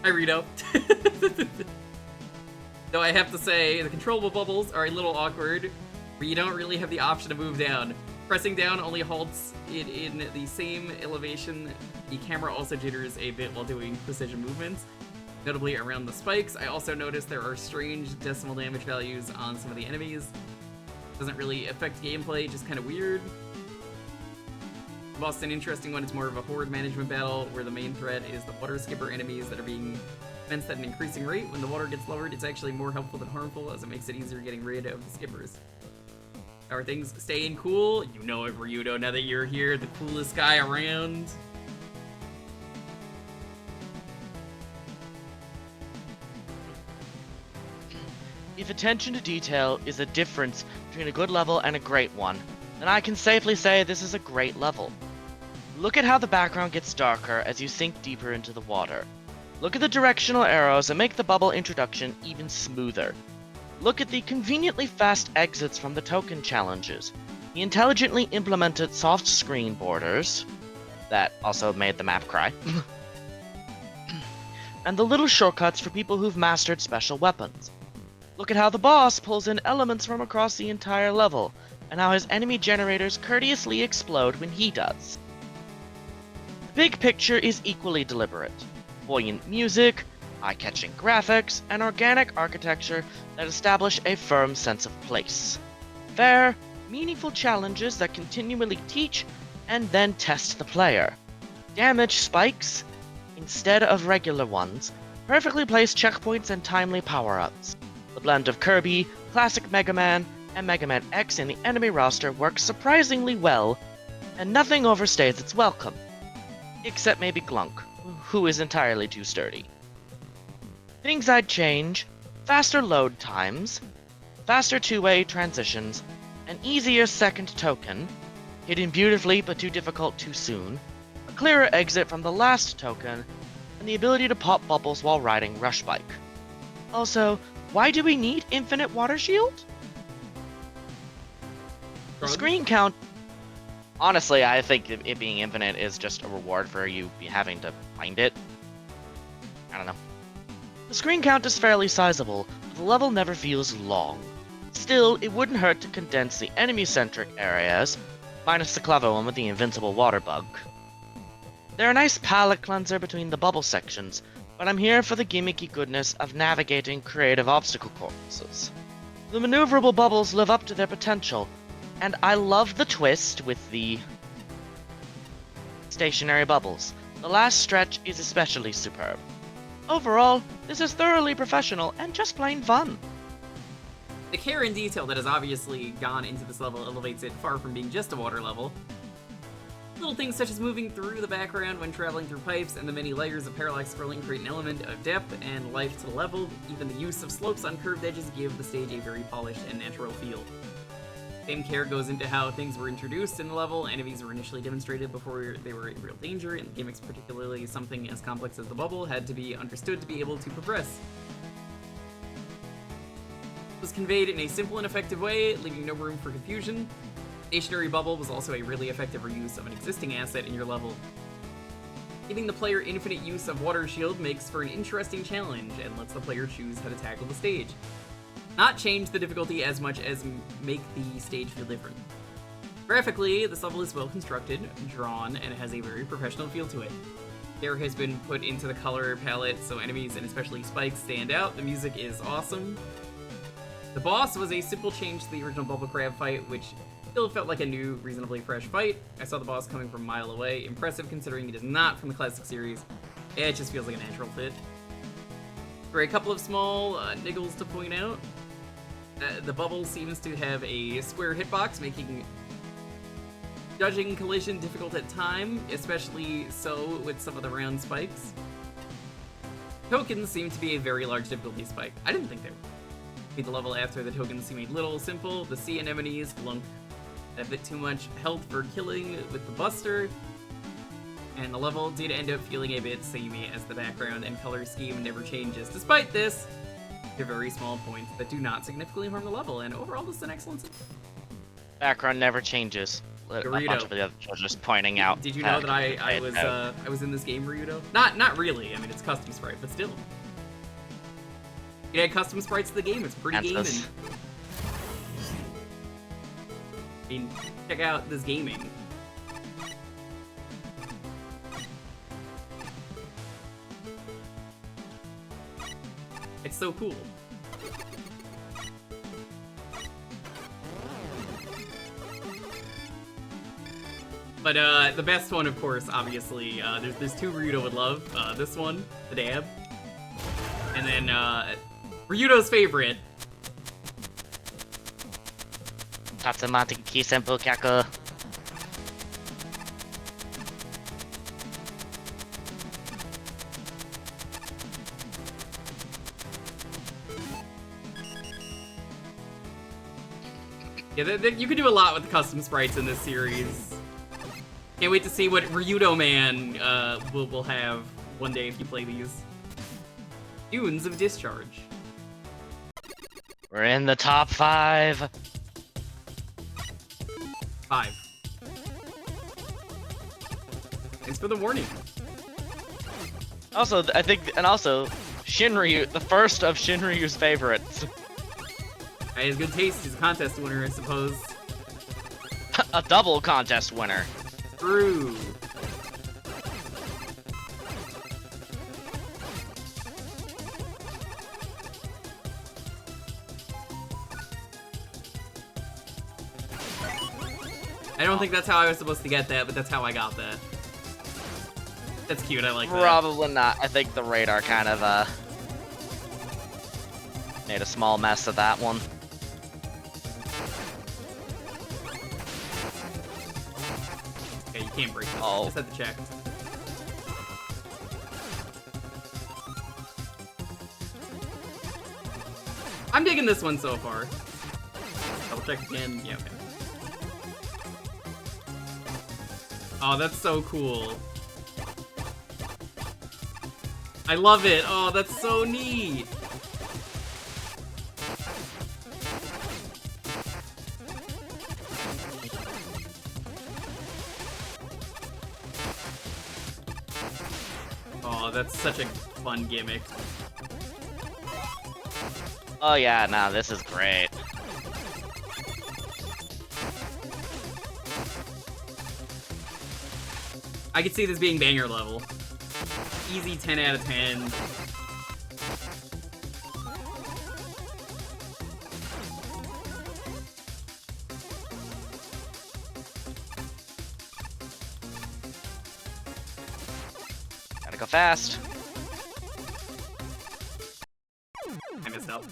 Hi, Rito. Though I have to say, the controllable bubbles are a little awkward, where you don't really have the option to move down. Pressing down only halts it in the same elevation. The camera also jitters a bit while doing precision movements, notably around the spikes. I also noticed there are strange decimal damage values on some of the enemies. Doesn't really affect gameplay, just kind of weird. Whilst an interesting one, it's more of a horde management battle, where the main threat is the water skipper enemies that are being fenced at an increasing rate. When the water gets lowered, it's actually more helpful than harmful, as it makes it easier getting rid of the skippers. How are things staying cool? You know it, Ryudo, now that you're here, the coolest guy around. If attention to detail is a difference between a good level and a great one, then I can safely say this is a great level. Look at how the background gets darker as you sink deeper into the water. Look at the directional arrows that make the bubble introduction even smoother. Look at the conveniently fast exits from the token challenges, the intelligently implemented soft screen borders, that also made the map cry, and the little shortcuts for people who've mastered special weapons. Look at how the boss pulls in elements from across the entire level, and how his enemy generators courteously explode when he does. The big picture is equally deliberate. Buoyant music, eye-catching graphics, and organic architecture that establish a firm sense of place. Fair, meaningful challenges that continually teach and then test the player. Damage spikes, instead of regular ones, perfectly placed checkpoints and timely power-ups. The blend of Kirby, classic Mega Man, and Mega Man X in the enemy roster works surprisingly well, and nothing overstays its welcome. Except maybe Glunk, who is entirely too sturdy. Things I'd change: faster load times, faster two-way transitions, an easier second token, hidden beautifully but too difficult too soon, a clearer exit from the last token, and the ability to pop bubbles while riding Rush Bike. Also, why do we need infinite water shield? The screen count... Honestly, I think it being infinite is just a reward for you having to find it. I don't know. The screen count is fairly sizable, but the level never feels long. Still, it wouldn't hurt to condense the enemy-centric areas, minus the clever one with the invincible water bug. They're a nice palate cleanser between the bubble sections, but I'm here for the gimmicky goodness of navigating creative obstacle courses. The maneuverable bubbles live up to their potential, and I love the twist with the stationary bubbles. The last stretch is especially superb. Overall, this is thoroughly professional and just plain fun. The care and detail that has obviously gone into this level elevates it far from being just a water level. Little things such as moving through the background when traveling through pipes and the many layers of parallax scrolling create an element of depth and life to the level. Even the use of slopes on curved edges give the stage a very polished and natural feel. Same care goes into how things were introduced in the level. Enemies were initially demonstrated before they were in real danger, and gimmicks, particularly something as complex as the bubble, had to be understood to be able to progress. It was conveyed in a simple and effective way, leaving no room for confusion. Stationary bubble was also a really effective reuse of an existing asset in your level. Giving the player infinite use of water shield makes for an interesting challenge and lets the player choose how to tackle the stage. Not change the difficulty as much as make the stage feel different. Graphically, this level is well constructed, drawn, and it has a very professional feel to it. Care has been put into the color palette so enemies and especially spikes stand out. The music is awesome. The boss was a simple change to the original Bubble Crab fight, which still felt like a new, reasonably fresh fight. I saw the boss coming from a mile away. Impressive considering it is not from the classic series. It just feels like a natural fit. For a couple of small niggles to point out, the bubble seems to have a square hitbox, making judging collision difficult at time, especially so with some of the round spikes. Tokens seem to be a very large difficulty spike. I didn't think they were. Made the level after the tokens seem a little simple. The sea anemones lunk a bit too much health for killing with the buster, and the level did end up feeling a bit samey as the background and color scheme never changes. Despite this, they're very small points that do not significantly harm the level, and overall this is an excellent system. Background never changes. A bunch of the other judges pointing out. Did you know that I was in this game, Ryudo? Not really. I mean, it's custom sprite, but still. You add custom sprites to the game. It's pretty gaming. I mean, check out this gaming. It's so cool. But the best one, of course, obviously, there's two Ryudo would love. This one, the dab, and then Ryudo's favorite. Tatsumaki Kisenpu Kyaku. Yeah, you can do a lot with the custom sprites in this series. Can't wait to see what Ryudo Man will have one day if you play these. Dunes of Discharge. We're in the top 5. 5. Thanks for the warning. Also, I think, and also, Shinryu, the first of Shinryu's favorites. He has good taste. He's a contest winner, I suppose. A double contest winner. True. I don't think that's how I was supposed to get that, but that's how I got that. That's cute, I like that. Probably not. I think the radar kind of, made a small mess of that one. Okay, you can't break this. Oh. Just have to check. I'm digging this one so far. Double check again. Yeah, okay. Oh, that's so cool. I love it. Oh, that's so neat. Oh, that's such a fun gimmick. Oh yeah, nah, this is great. I could see this being banger level. Easy 10 out of 10. Gotta go fast. I messed up.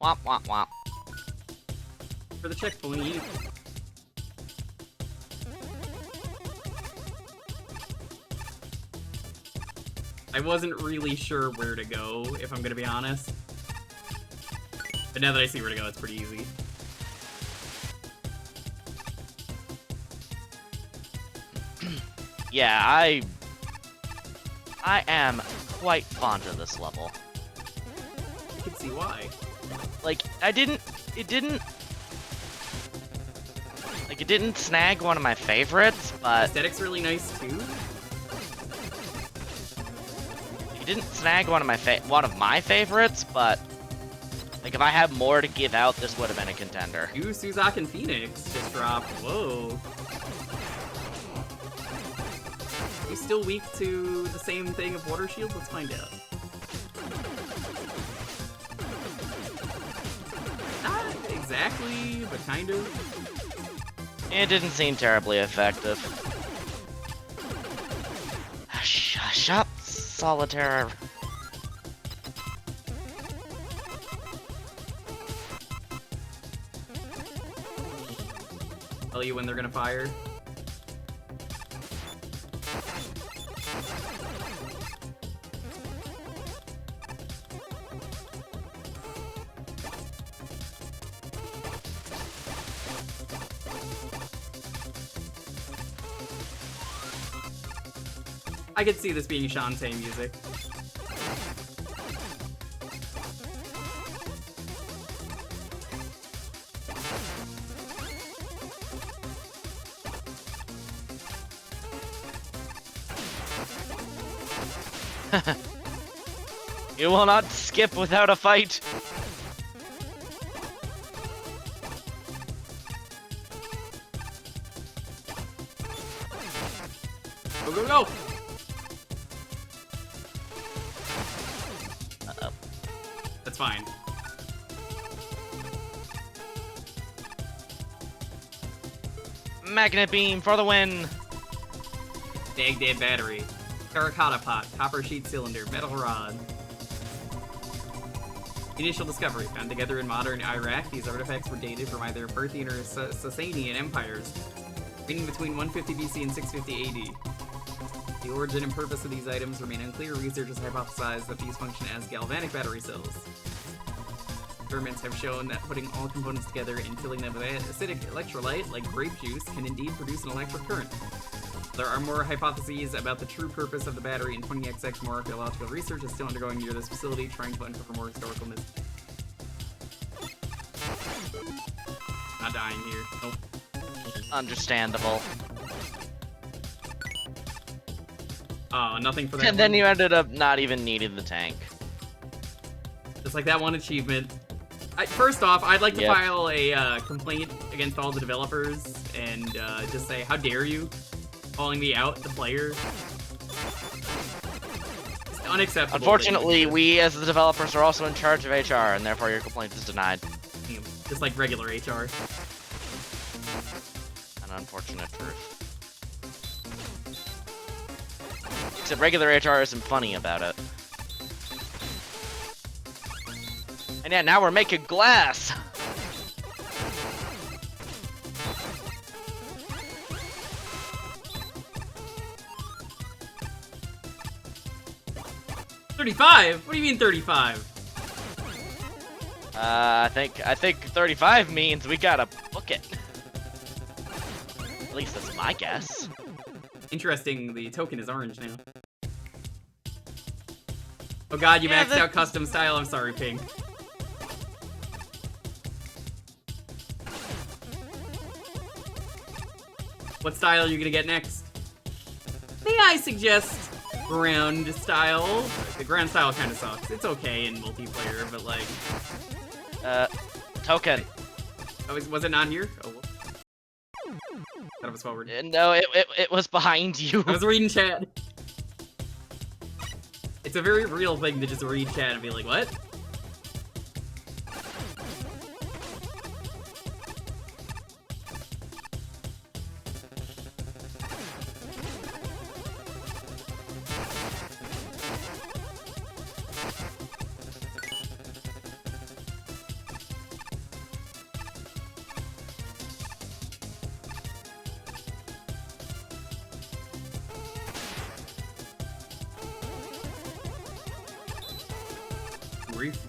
Womp womp womp. For the checkpoint. I wasn't really sure where to go, if I'm gonna be honest. But now that I see where to go, it's pretty easy. Yeah, I am quite fond of this level. I can see why. Like, it didn't snag one of my favorites, but Aesthetic's really nice too. it didn't snag one of my favorites, but like if I had more to give out, this would have been a contender. Ooh, Suzak and Phoenix just dropped. Whoa. Are you still weak to the same thing of Water Shield? Let's find out. Not exactly, but kind of. It didn't seem terribly effective. Shut up, Solitaire. Tell you when they're gonna fire. I could see this being Shantae music. You will not skip without a fight. Go, go, go! Uh-oh. That's fine. Magnet beam for the win. Baghdad battery. Terracotta pot. Copper sheet cylinder. Metal rod. Initial discovery. Found together in modern Iraq, these artifacts were dated from either Parthian or Sasanian empires, reigning between 150 BC and 650 AD. The origin and purpose of these items remain unclear. Researchers hypothesize that these function as galvanic battery cells. Experiments have shown that putting all components together and filling them with acidic electrolyte, like grape juice, can indeed produce an electric current. There are more hypotheses about the true purpose of the battery, and 20XX more archaeological research is still undergoing near this facility, trying to uncover more historical myths. Not dying here. Nope. Understandable. Oh, nothing for that. And then you ended up not even needing the tank. Just like that one achievement. First off, I'd like to Yep. file a complaint against all the developers and just say, how dare you calling me out, the player? It's unacceptable. Unfortunately, we as the developers are also in charge of HR, and therefore your complaint is denied. Just like regular HR. An unfortunate truth. Except regular HR isn't funny about it. And yeah, now we're making glass! $35? What do you mean 35? I think 35 means we gotta book it. At least that's my guess. Interesting, the token is orange now. Oh god, you Yeah, maxed out custom style. I'm sorry, Pink. What style are you gonna get next? May I suggest ground style? The ground style kind of sucks. It's okay in multiplayer, but like... Token. Oh, was it not here? Oh, well. Thought it was forward. No, it was behind you. I was reading chat. It's a very real thing to just read chat and be like, what?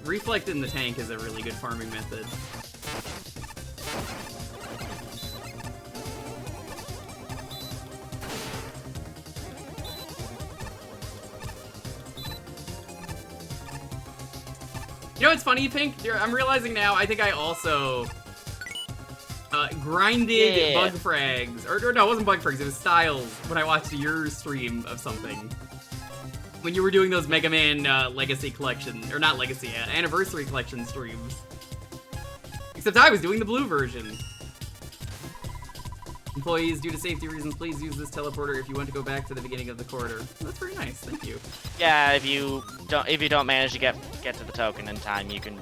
Reflect in the tank is a really good farming method. You know what's funny, Pink? I'm realizing now, I think I also grinded bug frags. Or no, it wasn't bug frags, it was styles when I watched your stream of something. When you were doing those Mega Man Legacy Collection, or not Legacy, Anniversary Collection streams. Except I was doing the blue version. Employees, due to safety reasons, please use this teleporter if you want to go back to the beginning of the corridor. That's very nice, thank you. Yeah, if you don't manage to get to the token in time, you can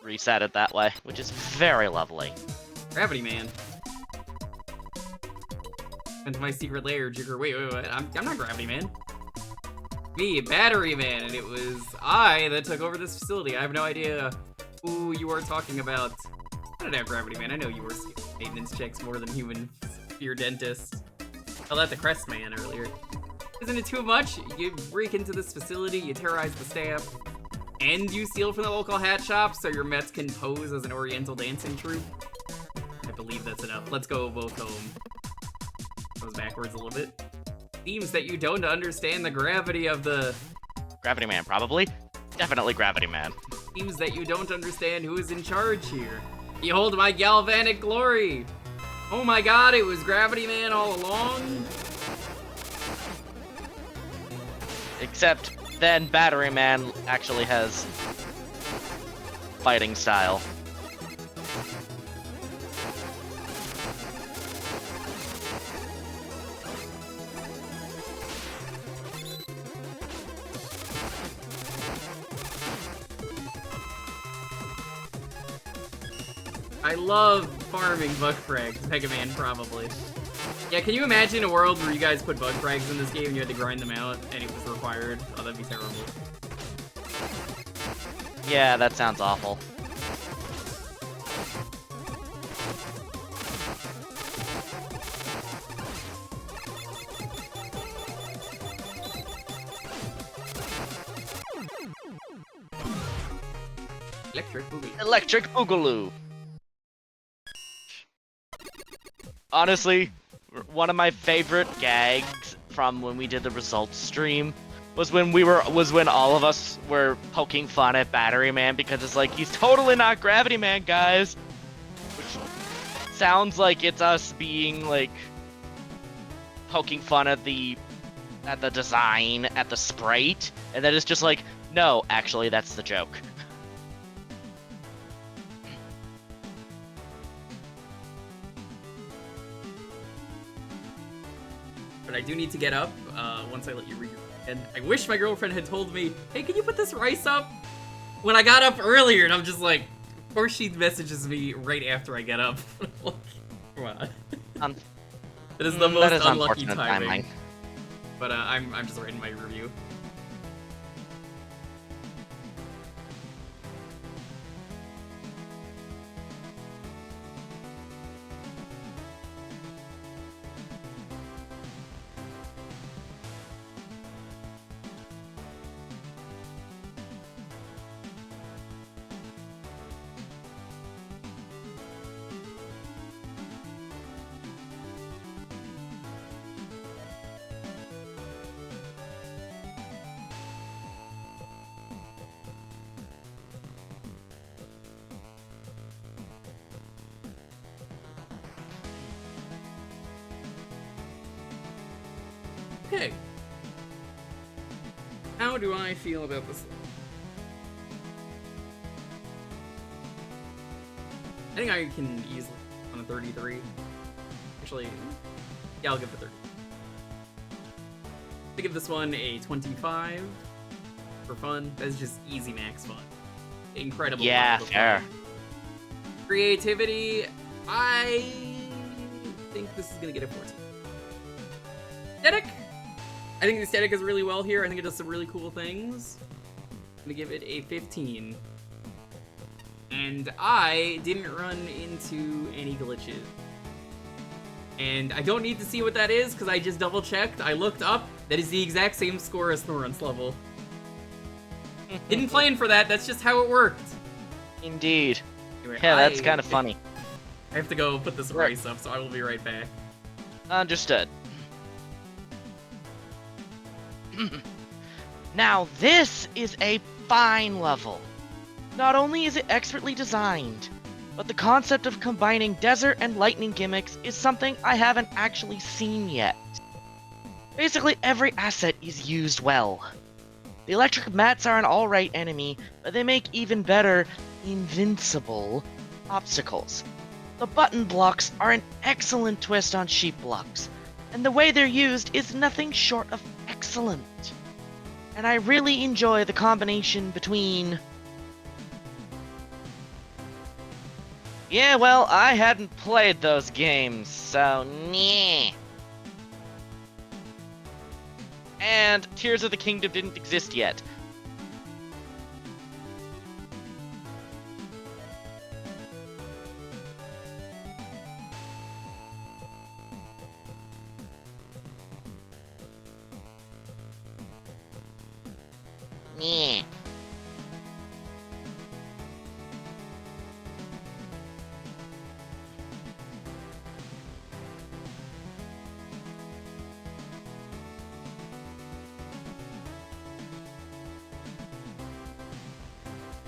reset it that way, which is very lovely. Gravity Man. Into my secret lair, Jewker. Wait, I'm not Gravity Man. Me, Battery Man, and it was I that took over this facility. I have no idea who you are talking about. I don't have Gravity Man. I know you were maintenance checks more than human fear dentist. I let the Crest Man earlier. Isn't it too much? You break into this facility, you terrorize the staff, and you steal from the local hat shop so your Mets can pose as an Oriental dancing troupe? I believe that's enough. Let's go both home. Goes backwards a little bit. Seems that you don't understand the gravity of the... Gravity Man, probably. Definitely Gravity Man. Seems that you don't understand who is in charge here. Behold my galvanic glory! Oh my god, it was Gravity Man all along? Except then Battery Man actually has fighting style. I love farming bug frags. Mega Man, probably. Yeah, can you imagine a world where you guys put bug frags in this game and you had to grind them out and it was required? Oh, that'd be terrible. Yeah, that sounds awful. Electric Boogaloo. Electric Boogaloo. Honestly, one of my favorite gags from when we did the results stream was when all of us were poking fun at Battery Man because it's like he's totally not Gravity Man, guys. Which sounds like it's us being like poking fun at the design, at the sprite, and then it's just like, no, actually that's the joke. But I do need to get up once I let you read your and I wish my girlfriend had told me, hey, can you put this rice up? When I got up earlier, and I'm just like, of course she messages me right after I get up. Come on. It is the most unlucky timing. But I'm just writing my review. Okay. How do I feel about this? I think I can easily on a 33. Actually, yeah, I'll give it a 30. I'll give this one a 25 for fun. That's just easy max fun. Incredible. Yeah, level of fair. fun. Creativity, I think this is gonna get a 14. Aesthetic, I think the aesthetic is really well here. I think it does some really cool things. I'm gonna give it a 15. And I didn't run into any glitches. And I don't need to see what that is, because I just double-checked. I looked up. That is the exact same score as Thorin's level. Didn't plan for that. That's just how it worked. Indeed. Anyway, Yeah, that's kind of funny. I have to go put this race up, so I will be right back. Understood. Now, this is a fine level. Not only is it expertly designed, but the concept of combining desert and lightning gimmicks is something I haven't actually seen yet. Basically, every asset is used well. The electric mats are an alright enemy, but they make even better, invincible obstacles. The button blocks are an excellent twist on sheep blocks, and the way they're used is nothing short of excellent. And I really enjoy the combination between... Yeah, well, I hadn't played those games, so nyeh. And Tears of the Kingdom didn't exist yet. Nyeh.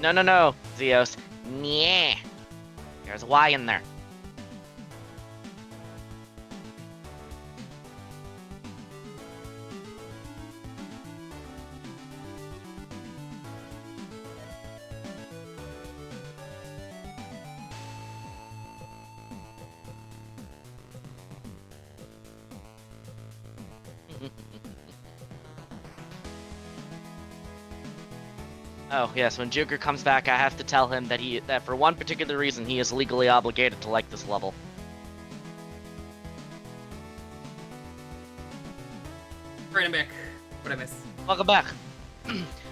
No, Zeos. Nyeh. There's a Y in there. Oh, yes, when Jewker comes back, I have to tell him that for one particular reason, he is legally obligated to like this level. Alright, I'm back. What'd I miss? Welcome back.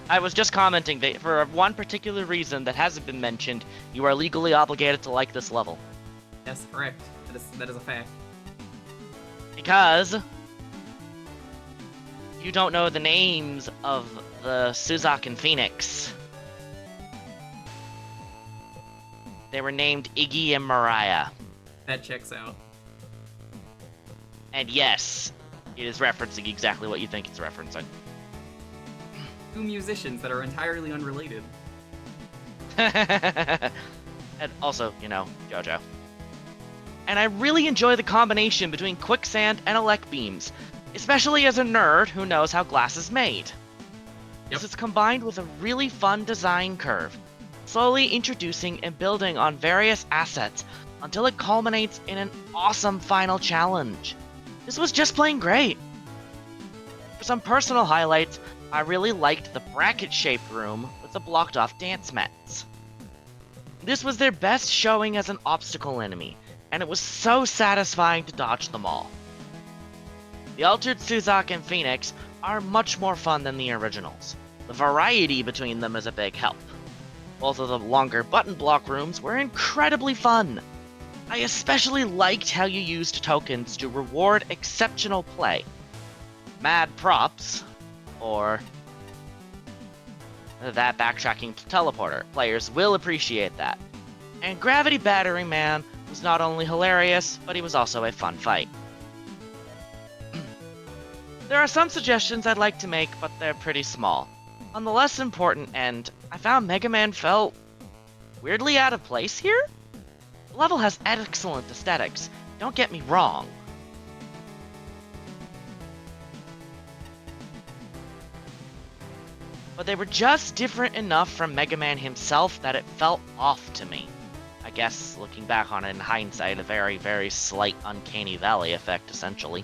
I was just commenting that for one particular reason that hasn't been mentioned, you are legally obligated to like this level. Yes, correct. That is a fact. Because you don't know the names of the Suzak and Phoenix. They were named Iggy and Mariah. That checks out. And yes, it is referencing exactly what you think it's referencing. Two musicians that are entirely unrelated. And also, you know, JoJo. And I really enjoy the combination between quicksand and elect beams, especially as a nerd who knows how glass is made. Yep. This is combined with a really fun design curve, slowly introducing and building on various assets until it culminates in an awesome final challenge. This was just plain great. For some personal highlights, I really liked the bracket-shaped room with the blocked-off dance mats. This was their best showing as an obstacle enemy, and it was so satisfying to dodge them all. The Altered Suzak and Phoenix are much more fun than the originals. The variety between them is a big help. Both of the longer button block rooms were incredibly fun. I especially liked how you used tokens to reward exceptional play. Mad props, or that backtracking teleporter. Players will appreciate that. And Gravity Battering Man was not only hilarious, but he was also a fun fight. There are some suggestions I'd like to make, but they're pretty small. On the less important end, I found Mega Man felt weirdly out of place here? The level has excellent aesthetics, don't get me wrong. but they were just different enough from Mega Man himself that it felt off to me. I guess, looking back on it in hindsight, a very, very slight uncanny valley effect, essentially.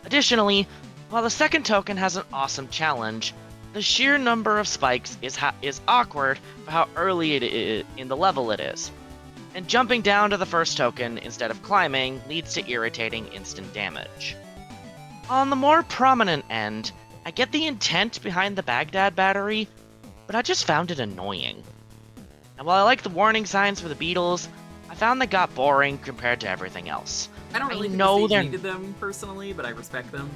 Additionally, while the second token has an awesome challenge, the sheer number of spikes is awkward for how early it is in the level it is. And jumping down to the first token instead of climbing leads to irritating instant damage. On the more prominent end, I get the intent behind the Baghdad battery, but I just found it annoying. And while I like the warning signs for the beetles, I found they got boring compared to everything else. I don't really know think they're- they needed them personally, but I respect them.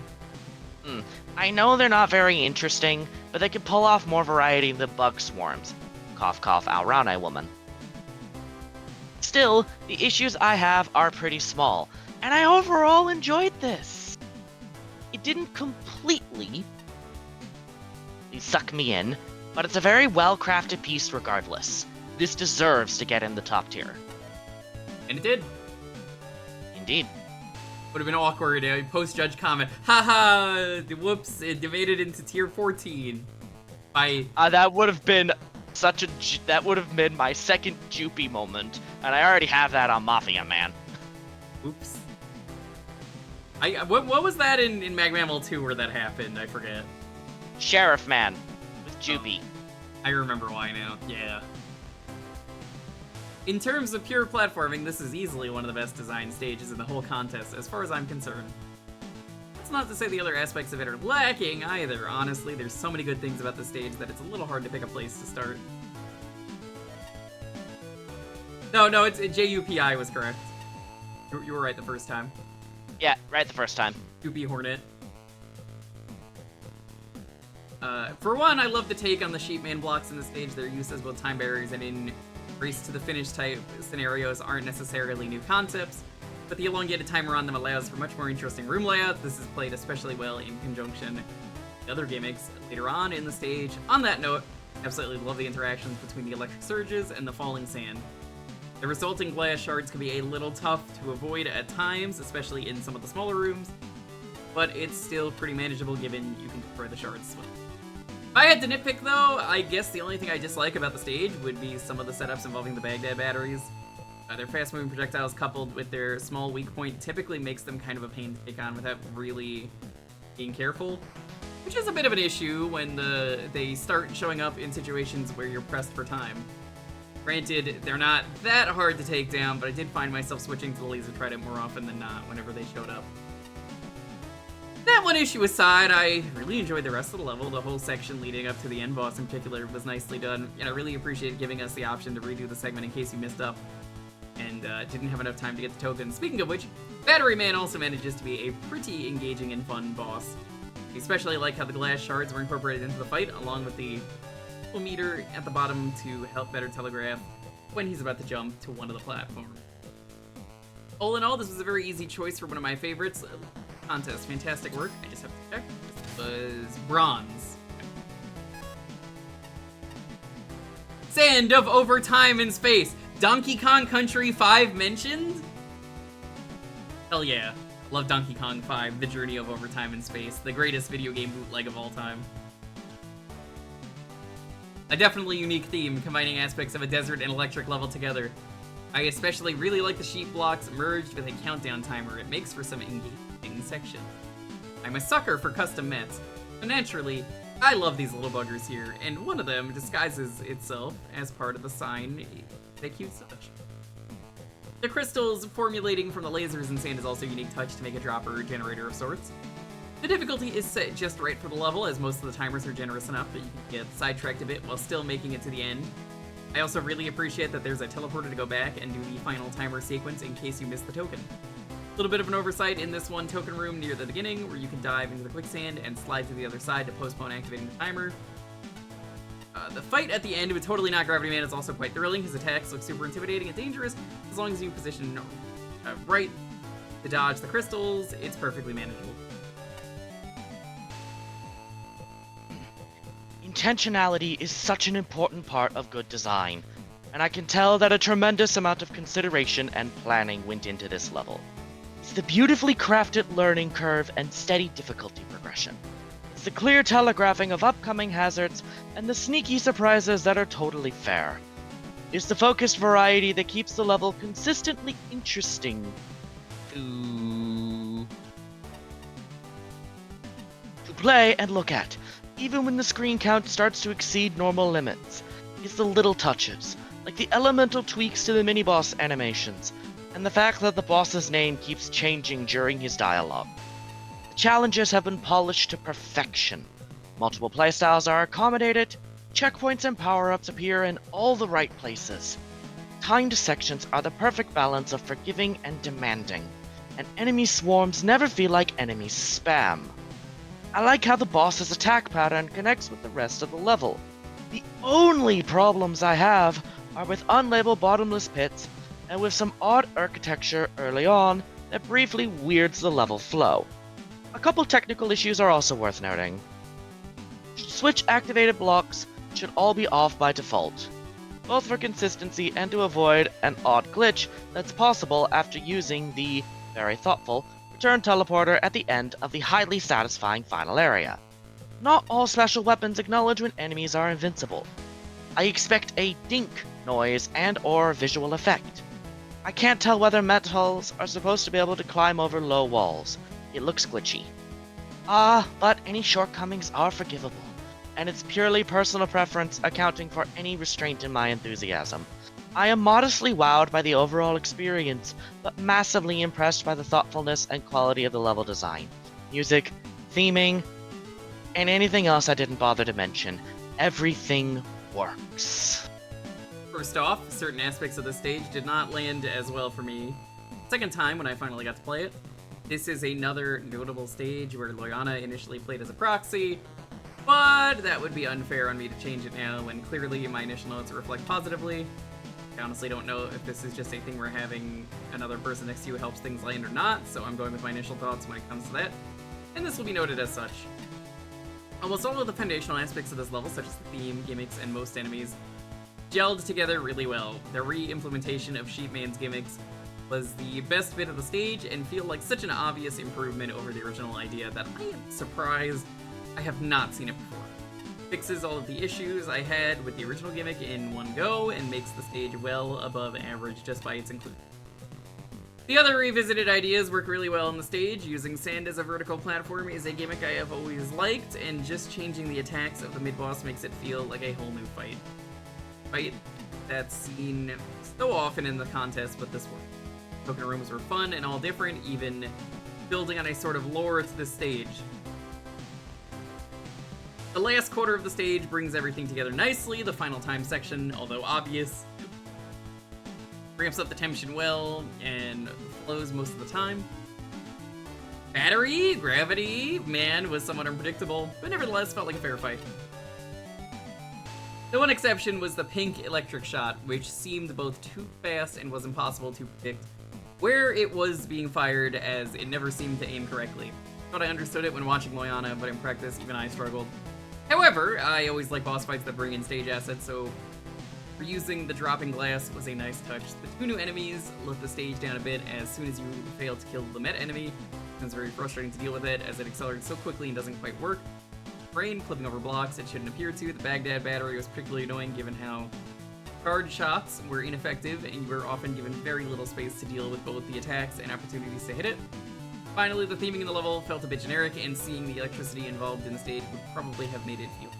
I know they're not very interesting, but they could pull off more variety than bug swarms. Cough cough, Alrane woman. Still, the issues I have are pretty small, and I overall enjoyed this. It didn't completely suck me in, but it's a very well-crafted piece regardless. This deserves to get in the top tier. And it did. Indeed. Would have been awkward. Post-judge comment. Haha! Whoops! It made it into tier 14. That would have been that would have been my second Jupy moment, and I already have that on Mafia Man. Oops. What was that in Mag Mammal 2 where that happened? I forget. Sheriff Man with Jupy. I remember why now. Yeah. In terms of pure platforming, this is easily one of the best designed stages in the whole contest, as far as I'm concerned. That's not to say the other aspects of it are lacking either. Honestly, there's so many good things about this stage that it's a little hard to pick a place to start. No, it's JUPI was correct. You were right the first time. Yeah, right the first time. Jupy Hornet. For one, I love the take on the Sheepman blocks in the stage. Their use as both time barriers and in race to the finish type scenarios aren't necessarily new concepts, but the elongated timer on them allows for much more interesting room layout. This is played especially well in conjunction with other gimmicks later on in the stage. On that note, I absolutely love the interactions between the electric surges and the falling sand. The resulting glass shards can be a little tough to avoid at times, especially in some of the smaller rooms, but it's still pretty manageable given you can destroy the shards as well. If I had to nitpick though, I guess the only thing I dislike about the stage would be some of the setups involving the Baghdad batteries. Their fast-moving projectiles coupled with their small weak point typically makes them kind of a pain to take on without really being careful, which is a bit of an issue when they start showing up in situations where you're pressed for time. Granted, they're not that hard to take down, but I did find myself switching to the laser trident more often than not whenever they showed up. That one issue aside, I really enjoyed the rest of the level. The whole section leading up to the end boss in particular was nicely done, and I really appreciated giving us the option to redo the segment in case you missed up and didn't have enough time to get the tokens. Speaking of which, Battery Man also manages to be a pretty engaging and fun boss. I especially like how the glass shards were incorporated into the fight, along with the meter at the bottom to help better telegraph when he's about to jump to one of the platforms. All in all, this was a very easy choice for one of my favorites. Contest, fantastic work. I just have to check. This was bronze. Sand of Overtime in Space. Donkey Kong Country 5 mentioned? Hell yeah. Love Donkey Kong 5, The Journey of Overtime in Space, the greatest video game bootleg of all time. A definitely unique theme, combining aspects of a desert and electric level together. I especially really like the sheep blocks merged with a countdown timer. It makes for some engaging section. I'm a sucker for custom mets, so naturally, I love these little buggers here, and one of them disguises itself as part of the sign. A cute touch. The crystals formulating from the lasers in sand is also a unique touch to make a dropper generator of sorts. The difficulty is set just right for the level, as most of the timers are generous enough that you can get sidetracked a bit while still making it to the end. I also really appreciate that there's a teleporter to go back and do the final timer sequence in case you miss the token. A little bit of an oversight in this one token room near the beginning, where you can dive into the quicksand and slide to the other side to postpone activating the timer. The fight at the end with Totally Not Gravity Man is also quite thrilling. His attacks look super intimidating and dangerous. As long as you position right to dodge the crystals, it's perfectly manageable. Intentionality is such an important part of good design, and I can tell that a tremendous amount of consideration and planning went into this level. It's the beautifully crafted learning curve and steady difficulty progression. It's the clear telegraphing of upcoming hazards and the sneaky surprises that are totally fair. It's the focused variety that keeps the level consistently interesting to play and look at, even when the screen count starts to exceed normal limits. It's the little touches, like the elemental tweaks to the mini-boss animations, and the fact that the boss's name keeps changing during his dialogue. The challenges have been polished to perfection. Multiple playstyles are accommodated, checkpoints and power-ups appear in all the right places. Timed sections are the perfect balance of forgiving and demanding, and enemy swarms never feel like enemy spam. I like how the boss's attack pattern connects with the rest of the level. The only problems I have are with unlabeled bottomless pits and with some odd architecture early on that briefly weirds the level flow. A couple technical issues are also worth noting. Switch activated blocks should all be off by default, both for consistency and to avoid an odd glitch that's possible after using the, very thoughtful, return teleporter at the end of the highly satisfying final area. Not all special weapons acknowledge when enemies are invincible. I expect a dink noise and or visual effect. I can't tell whether metals are supposed to be able to climb over low walls. It looks glitchy. But any shortcomings are forgivable, and it's purely personal preference accounting for any restraint in my enthusiasm. I am modestly wowed by the overall experience, but massively impressed by the thoughtfulness and quality of the level design, music, theming, and anything else I didn't bother to mention. Everything works. First off, certain aspects of the stage did not land as well for me. Second time when I finally got to play it. This is another notable stage where Loyana initially played as a proxy, but that would be unfair on me to change it now when clearly my initial notes reflect positively. I honestly don't know if this is just a thing where having another person next to you helps things land or not, so I'm going with my initial thoughts when it comes to that, and this will be noted as such. Almost all of the foundational aspects of this level, such as the theme, gimmicks, and most enemies, gelled together really well. The re-implementation of Sheepman's gimmicks was the best bit of the stage and feel like such an obvious improvement over the original idea that I am surprised I have not seen it before. Fixes all of the issues I had with the original gimmick in one go and makes the stage well above average just by its inclusion. The other revisited ideas work really well on the stage. Using sand as a vertical platform is a gimmick I have always liked, and just changing the attacks of the mid-boss makes it feel like a whole new fight. Fight that's seen so often in the contest, but this worked. Token rooms were fun and all different, even building on a sort of lore to the stage. The last quarter of the stage brings everything together nicely. The final time section, although obvious, ramps up the tension well and flows most of the time. Battery, gravity, man, was somewhat unpredictable, but nevertheless felt like a fair fight. The one exception was the pink electric shot, which seemed both too fast and was impossible to predict where it was being fired, as it never seemed to aim correctly. Thought I understood it when watching Loyana, but in practice even I struggled. However, I always like boss fights that bring in stage assets, so reusing the dropping glass was a nice touch. The two new enemies let the stage down a bit as soon as you fail to kill the Met enemy. It's very frustrating to deal with it as it accelerates so quickly and doesn't quite work. Brain clipping over blocks it shouldn't appear to. The Baghdad battery was particularly annoying given how charge shots were ineffective and you were often given very little space to deal with both the attacks and opportunities to hit it. Finally, the theming in the level felt a bit generic, and seeing the electricity involved in the stage would probably have made it feel.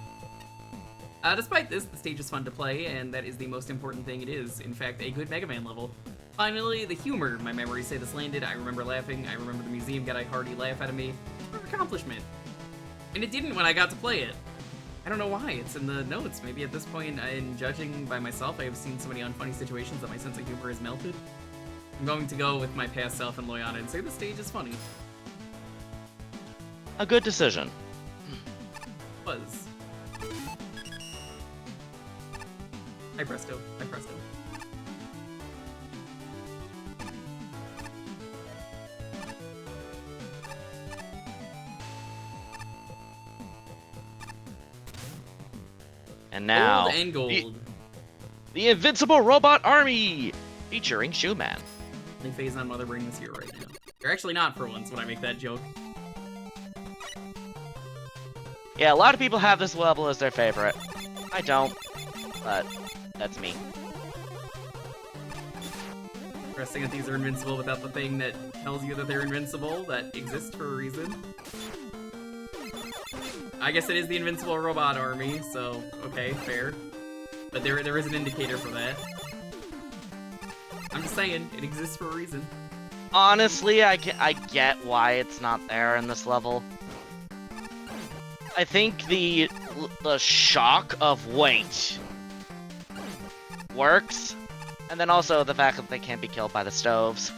Despite this, the stage is fun to play, and that is the most important thing it is. In fact, a good Mega Man level. Finally, the humor. My memories say this landed. I remember laughing. I remember the museum got a hearty laugh out of me. What an accomplishment. And it didn't when I got to play it. I don't know why. It's in the notes. Maybe at this point, in judging by myself, I have seen so many unfunny situations that my sense of humor has melted. I'm going to go with my past self and Loyana and say the stage is funny. A good decision. Was. Hi Presto. Hi Presto. And now, Gold and gold. the Invincible Robot Army, featuring Shoeman. Only phase on Mother Brain this year right now. They're actually not for once when I make that joke. Yeah, a lot of people have this level as their favorite. I don't, but that's me. Interesting that these are invincible without the thing that tells you that they're invincible, that exists for a reason. I guess it is the invincible robot army, so okay, fair. But there is an indicator for that. I'm just saying, it exists for a reason. Honestly, I get why it's not there in this level. I think the shock of weight works, and then also the fact that they can't be killed by the stoves.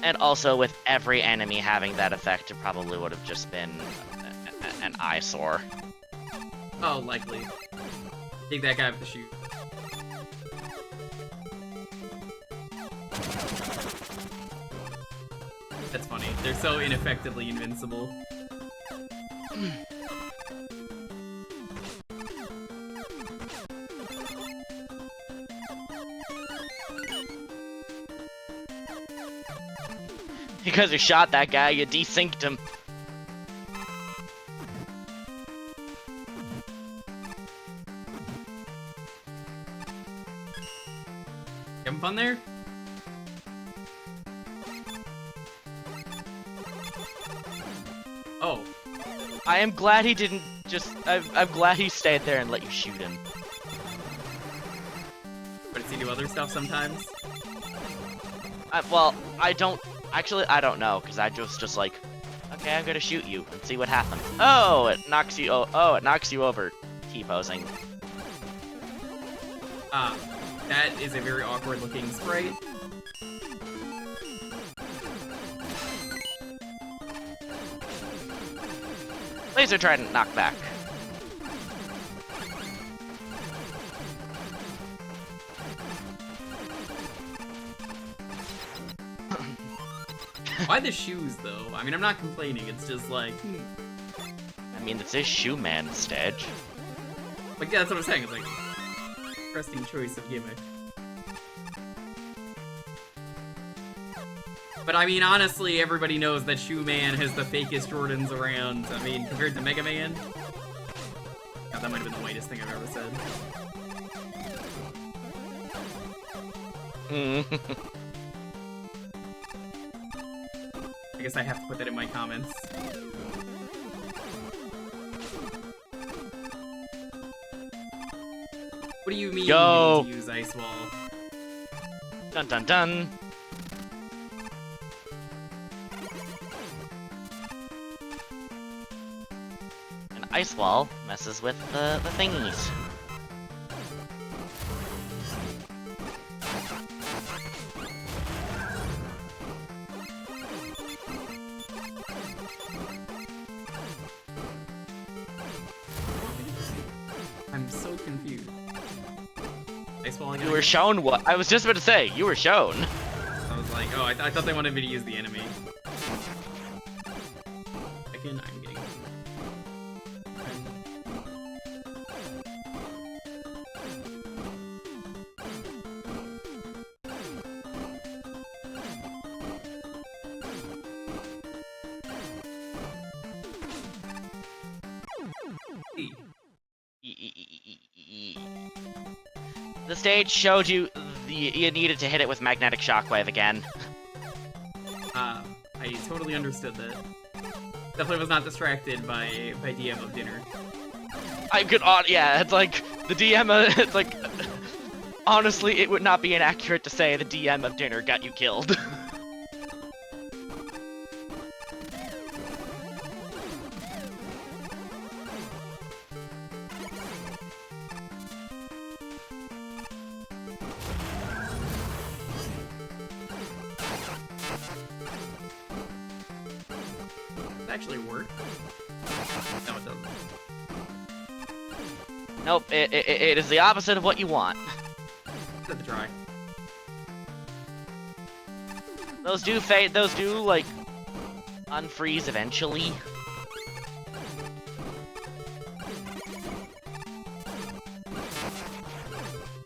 And also with every enemy having that effect, it probably would have just been an eyesore. Oh, likely. Take that guy with the shoe. That's funny. They're so ineffectively invincible. Because you shot that guy, you desynced him. Having fun there? Oh. I am glad he didn't just... I'm glad he stayed there and let you shoot him. But does he do other stuff sometimes? Well, I don't... Actually, I don't know, because I just like... Okay, I'm gonna shoot you and see what happens. Oh, it knocks you... Oh, it knocks you over. T-posing. That is a very awkward looking sprite. Laser Trident knockback. Why the shoes, though? I mean, I'm not complaining. It's just like, I mean, it's his shoe man stage. Like, yeah, that's what I'm saying. It's like, interesting choice of gimmick. But I mean, honestly, everybody knows that Shoe Man has the fakest Jordans around. I mean, compared to Mega Man. God, that might have been the whitest thing I've ever said. I guess I have to put that in my comments. What do you mean Yo. you need to use Ice Wall? Dun dun dun. An ice wall messes with the thingies. I'm so confused. Ice Wall again? You were shown what? I was just about to say, you were shown. I was like, oh, I thought they wanted me to use the enemy. Again, I'm getting... The stage showed you you needed to hit it with magnetic shockwave again. I totally understood that. Definitely was not distracted by DM of dinner. I could, yeah, it's like, the DM, it's like, honestly, it would not be inaccurate to say the DM of dinner got you killed. Actually work? No, it doesn't. Nope, it is the opposite of what you want. Let the try. Those do fade, those do, like, unfreeze eventually.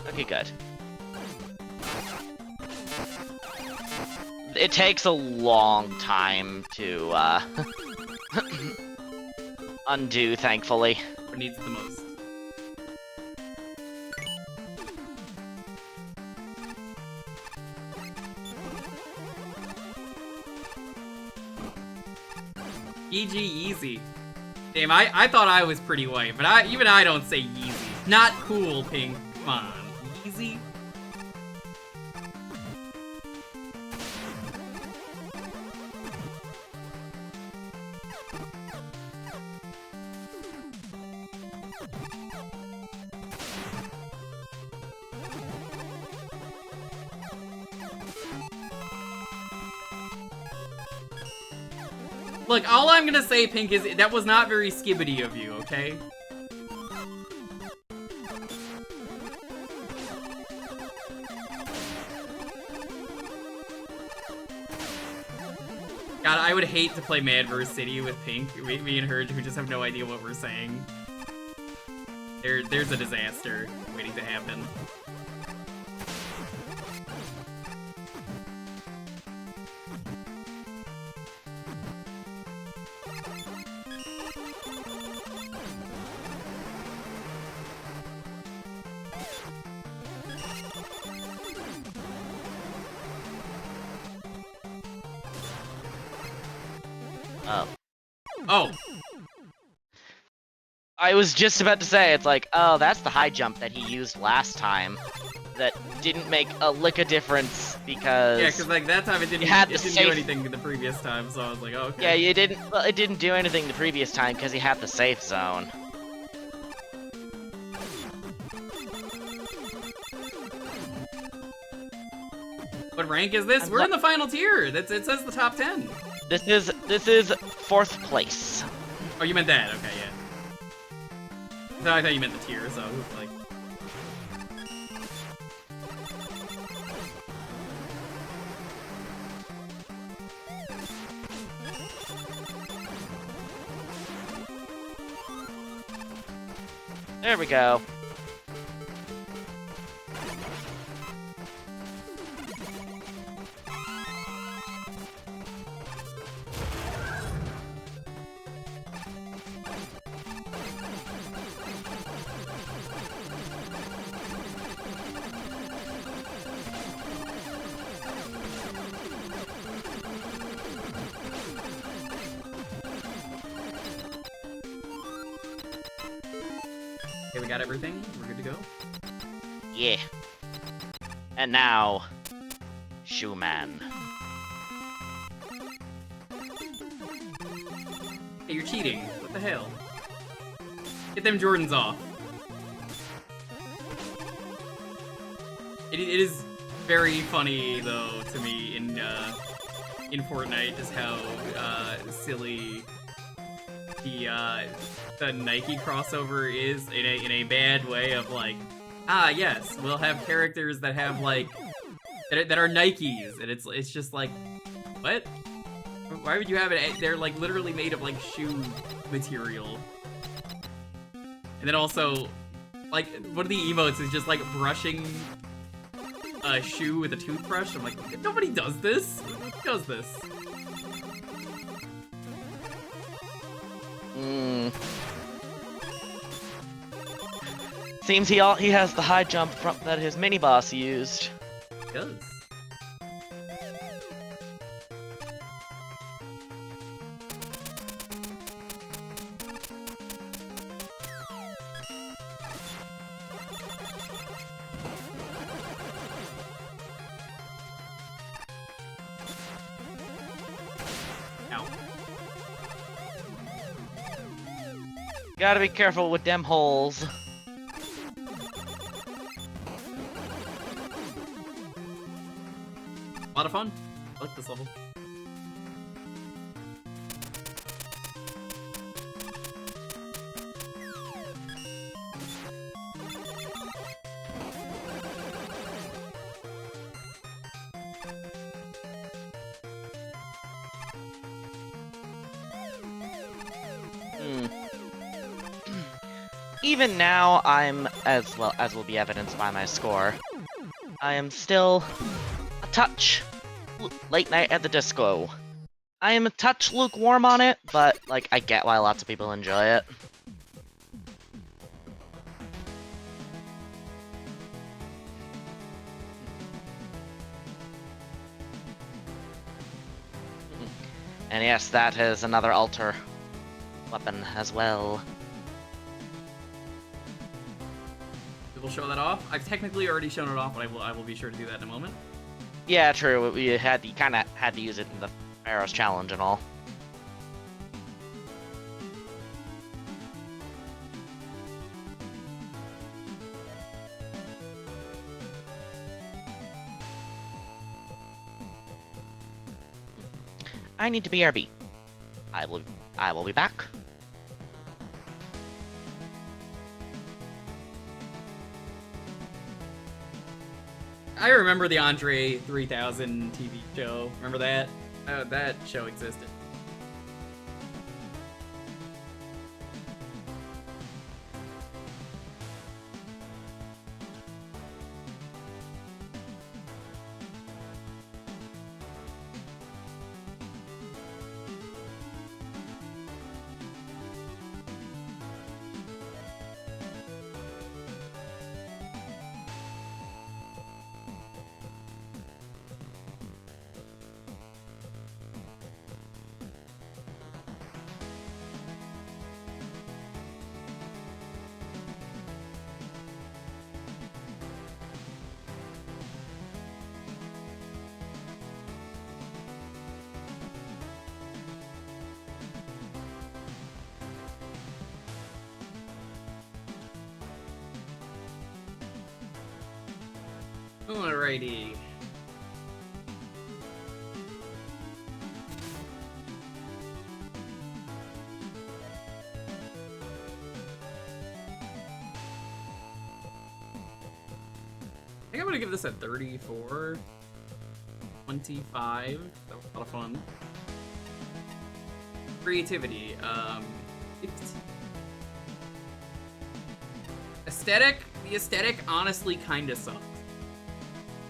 Okay, good. It takes a long time to Undo, thankfully. What needs it the most? EG easy. Damn, I thought I was pretty white, but even I don't say easy. Not cool, Pink. Come on. Easy? Look, all I'm gonna say, Pink, is that was not very skibbity of you, okay? God, I would hate to play Madverse City with Pink. Me and her, who just have no idea what we're saying. There's a disaster waiting to happen. Oh. I was just about to say, it's like, oh, that's the high jump that he used last time. That didn't make a lick of difference because... Yeah, because like that time it didn't do anything the previous time, so I was like, oh, okay. Yeah, it didn't do anything the previous time because he had the safe zone. What rank is this? We're in the final tier. It says the top 10. This is 4th place. Oh, you meant that? Okay, yeah. No, I thought you meant the tier, so it was like... There we go. Okay, we got everything. We're good to go. Yeah. And now, Shoeman. Hey, you're cheating. What the hell? Get them Jordans off. It is very funny, though, to me in Fortnite, just how silly the Nike crossover is in a bad way of like, ah yes, we'll have characters that have like that are Nikes, and it's just like, what? Why would you have it? They're like literally made of like shoe material. And then also, like, one of the emotes is just like brushing a shoe with a toothbrush. I'm like, nobody does this. Who does this? Seems he has the high jump that his mini boss used. He does. Ow. Gotta be careful with them holes. A lot of fun. I like this level. Even now, I'm, as well as will be evidenced by my score, I am still a touch late night at the disco. I am a touch lukewarm on it, but like I get why lots of people enjoy it. And yes, that is another altar weapon as well. We'll show that off. I've technically already shown it off, but I will be sure to do that in a moment. Yeah, true. We kind of had to use it in the Pharaoh's challenge and all. I need to BRB. I will be back. I remember the Andre 3000 TV show. Remember that? That show existed. Alrighty. I think I'm gonna give this a 34. 25. That was a lot of fun. Creativity. 15. Aesthetic. The aesthetic honestly kinda sucks.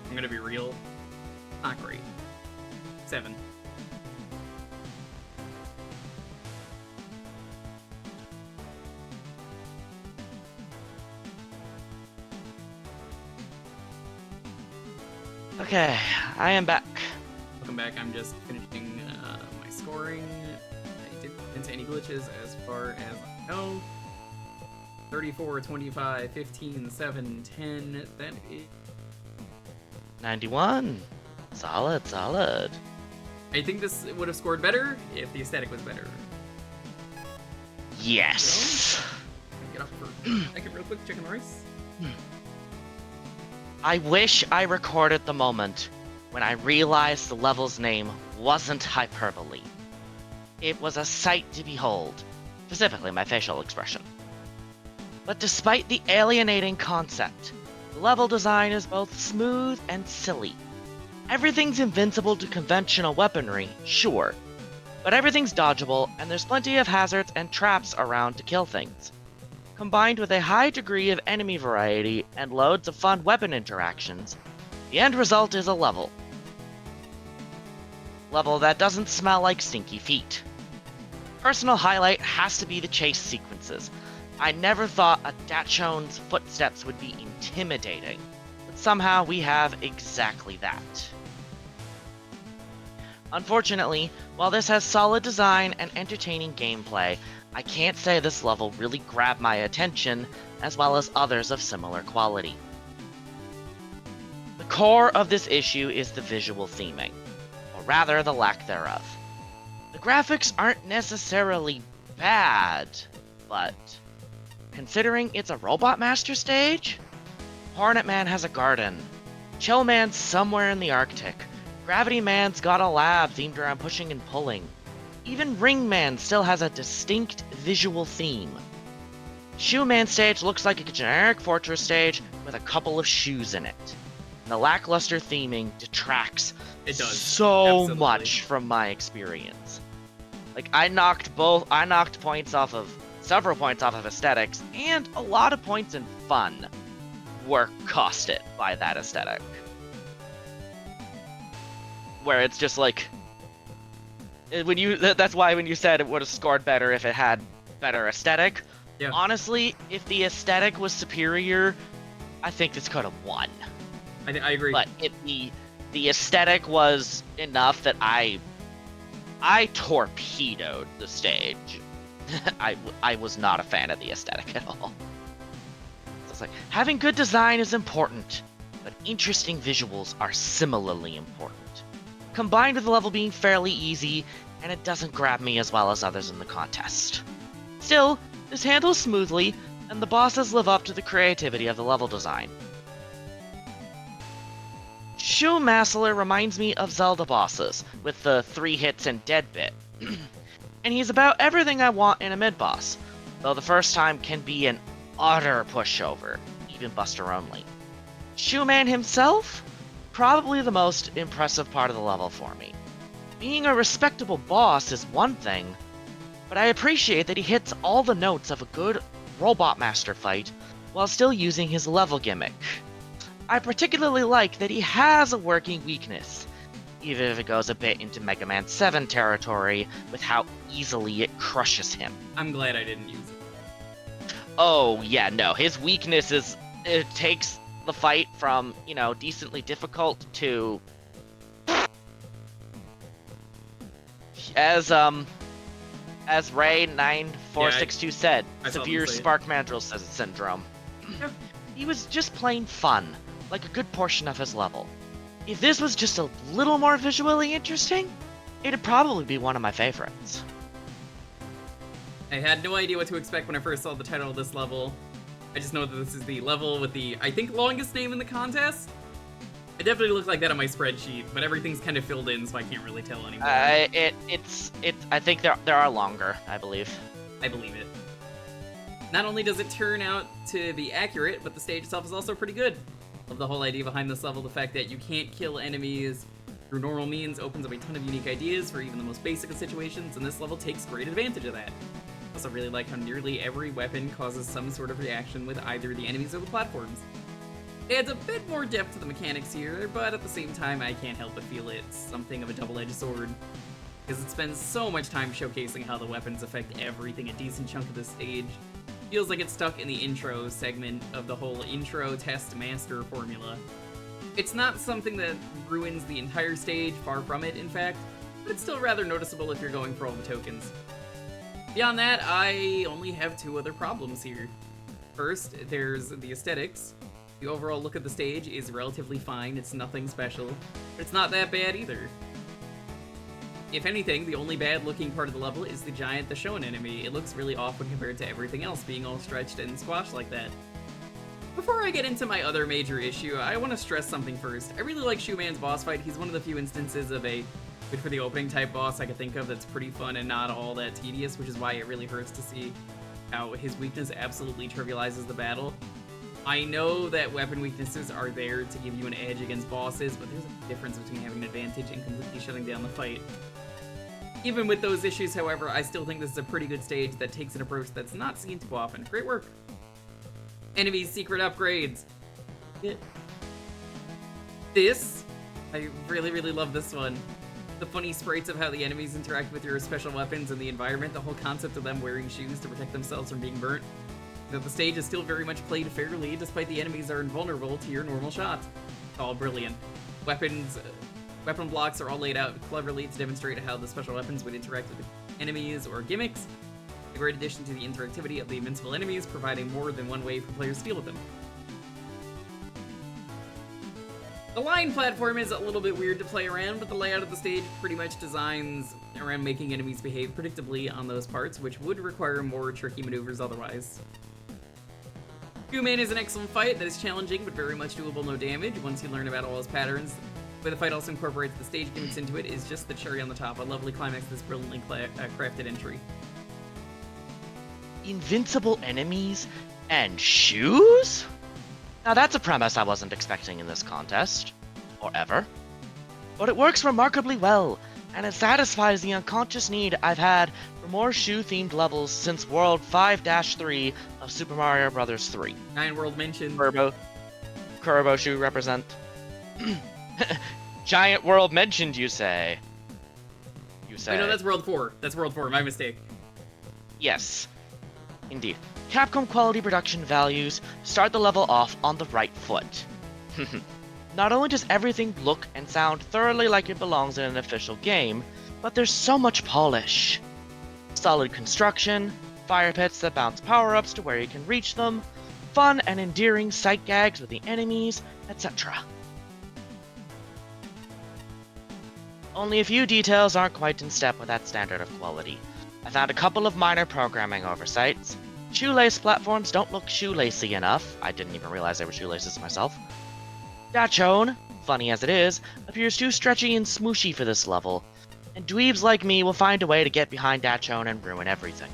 I'm gonna be real. Not great. 7. Okay, I am back. Welcome back. I'm just finishing my scoring. I didn't get into any glitches as far as I know. 34, 25, 15, 7, 10. That is 91. Solid, solid. I think this would have scored better if the aesthetic was better. Yes. Get up for a second real quick, chicken rice. I wish I recorded the moment when I realized the level's name wasn't hyperbole. It was a sight to behold, specifically my facial expression. But despite the alienating concept, the level design is both smooth and silly. Everything's invincible to conventional weaponry, sure, but everything's dodgeable and there's plenty of hazards and traps around to kill things. Combined with a high degree of enemy variety and loads of fun weapon interactions, the end result is a level. Level that doesn't smell like stinky feet. Personal highlight has to be the chase sequences. I never thought a Dachshund's footsteps would be intimidating, but somehow we have exactly that. Unfortunately, while this has solid design and entertaining gameplay, I can't say this level really grabbed my attention as well as others of similar quality. The core of this issue is the visual theming, or rather the lack thereof. The graphics aren't necessarily bad, but considering it's a Robot Master stage? Hornet Man has a garden, Chill Man's somewhere in the Arctic, Gravity Man's got a lab themed around pushing and pulling. Even Ring Man still has a distinct visual theme. Shoe Man stage looks like a generic Fortress stage with a couple of shoes in it. And the lackluster theming detracts so much from my experience. Like, I knocked several points off of aesthetics, and a lot of points in fun were costed by that aesthetic. Where it's just like, That's why when you said it would have scored better if it had better aesthetic. Yeah. Honestly, if the aesthetic was superior, I think this could have won. I agree. But if the aesthetic was enough that I torpedoed the stage. I was not a fan of the aesthetic at all. So it's like, having good design is important, but interesting visuals are similarly important. Combined with the level being fairly easy, and it doesn't grab me as well as others in the contest. Still, this handles smoothly, and the bosses live up to the creativity of the level design. Shoe Massler reminds me of Zelda bosses, with the 3 hits and dead bit. And he's about everything I want in a mid-boss, though the first time can be an utter pushover, even Buster only. Shoe Man himself? Probably the most impressive part of the level for me. Being a respectable boss is one thing, but I appreciate that he hits all the notes of a good Robot Master fight while still using his level gimmick. I particularly like that he has a working weakness, even if it goes a bit into Mega Man 7 territory with how easily it crushes him. I'm glad I didn't use it. Oh, yeah, no, his weakness is, it takes the fight from, decently difficult to... As Ray 9462 said, I saw them severe say it. spark mandrill syndrome. He was just plain fun, like a good portion of his level. If this was just a little more visually interesting, it'd probably be one of my favorites. I had no idea what to expect when I first saw the title of this level. I just know that this is the level with the, I think, longest name in the contest. It definitely looked like that on my spreadsheet, but everything's kind of filled in, so I can't really tell anymore. I think there are longer, I believe. I believe it. Not only does it turn out to be accurate, but the stage itself is also pretty good. Love the whole idea behind this level. The fact that you can't kill enemies through normal means opens up a ton of unique ideas for even the most basic of situations, and this level takes great advantage of that. I also really like how nearly every weapon causes some sort of reaction with either the enemies or the platforms. It adds a bit more depth to the mechanics here, but at the same time, I can't help but feel it's something of a double-edged sword, because it spends so much time showcasing how the weapons affect everything a decent chunk of this stage. Feels like it's stuck in the intro segment of the whole intro test master formula. It's not something that ruins the entire stage, far from it, in fact, but it's still rather noticeable if you're going for all the tokens. Beyond that, I only have 2 other problems here. First, there's the aesthetics. The overall look of the stage is relatively fine, it's nothing special, but it's not that bad either. If anything, the only bad-looking part of the level is the giant, the Shonen enemy. It looks really off when compared to everything else being all stretched and squashed like that. Before I get into my other major issue, I want to stress something first. I really like Shoe Man's boss fight. He's one of the few instances of a good for the opening type boss I could think of that's pretty fun and not all that tedious, which is why it really hurts to see how his weakness absolutely trivializes the battle. I know that weapon weaknesses are there to give you an edge against bosses, but there's a difference between having an advantage and completely shutting down the fight. Even with those issues, however, I still think this is a pretty good stage that takes an approach that's not seen too often. Great work. Enemies' secret upgrades. This, I really, really love this one. The funny sprites of how the enemies interact with your special weapons and the environment, the whole concept of them wearing shoes to protect themselves from being burnt. That the stage is still very much played fairly, despite the enemies are invulnerable to your normal shots. It's all brilliant. Weapon blocks are all laid out cleverly to demonstrate how the special weapons would interact with enemies or gimmicks. A great addition to the interactivity of the invincible enemies, providing more than one way for players to deal with them. The line platform is a little bit weird to play around, but the layout of the stage pretty much designs around making enemies behave predictably on those parts, which would require more tricky maneuvers otherwise. Shoe Man is an excellent fight that is challenging, but very much doable, no damage, once you learn about all his patterns. The way the fight also incorporates the stage gimmicks into it is just the cherry on the top, a lovely climax to this brilliantly crafted entry. Invincible enemies and shoes? Now that's a premise I wasn't expecting in this contest, or ever. But it works remarkably well, and it satisfies the unconscious need I've had for more shoe-themed levels since World 5-3 of Super Mario Bros. 3. Giant World mentioned. Kurbo shoe represent. Giant World mentioned, you say? you say. Wait, no, that's World 4. That's World 4. My mistake. Yes, indeed. Capcom quality production values start the level off on the right foot. Not only does everything look and sound thoroughly like it belongs in an official game, but there's so much polish. Solid construction, fire pits that bounce power-ups to where you can reach them, fun and endearing sight gags with the enemies, etc. Only a few details aren't quite in step with that standard of quality. I found a couple of minor programming oversights. Shoelace platforms don't look shoelacy enough. I didn't even realize they were shoelaces myself. Dachone, funny as it is, appears too stretchy and smooshy for this level, and dweebs like me will find a way to get behind Dachone and ruin everything.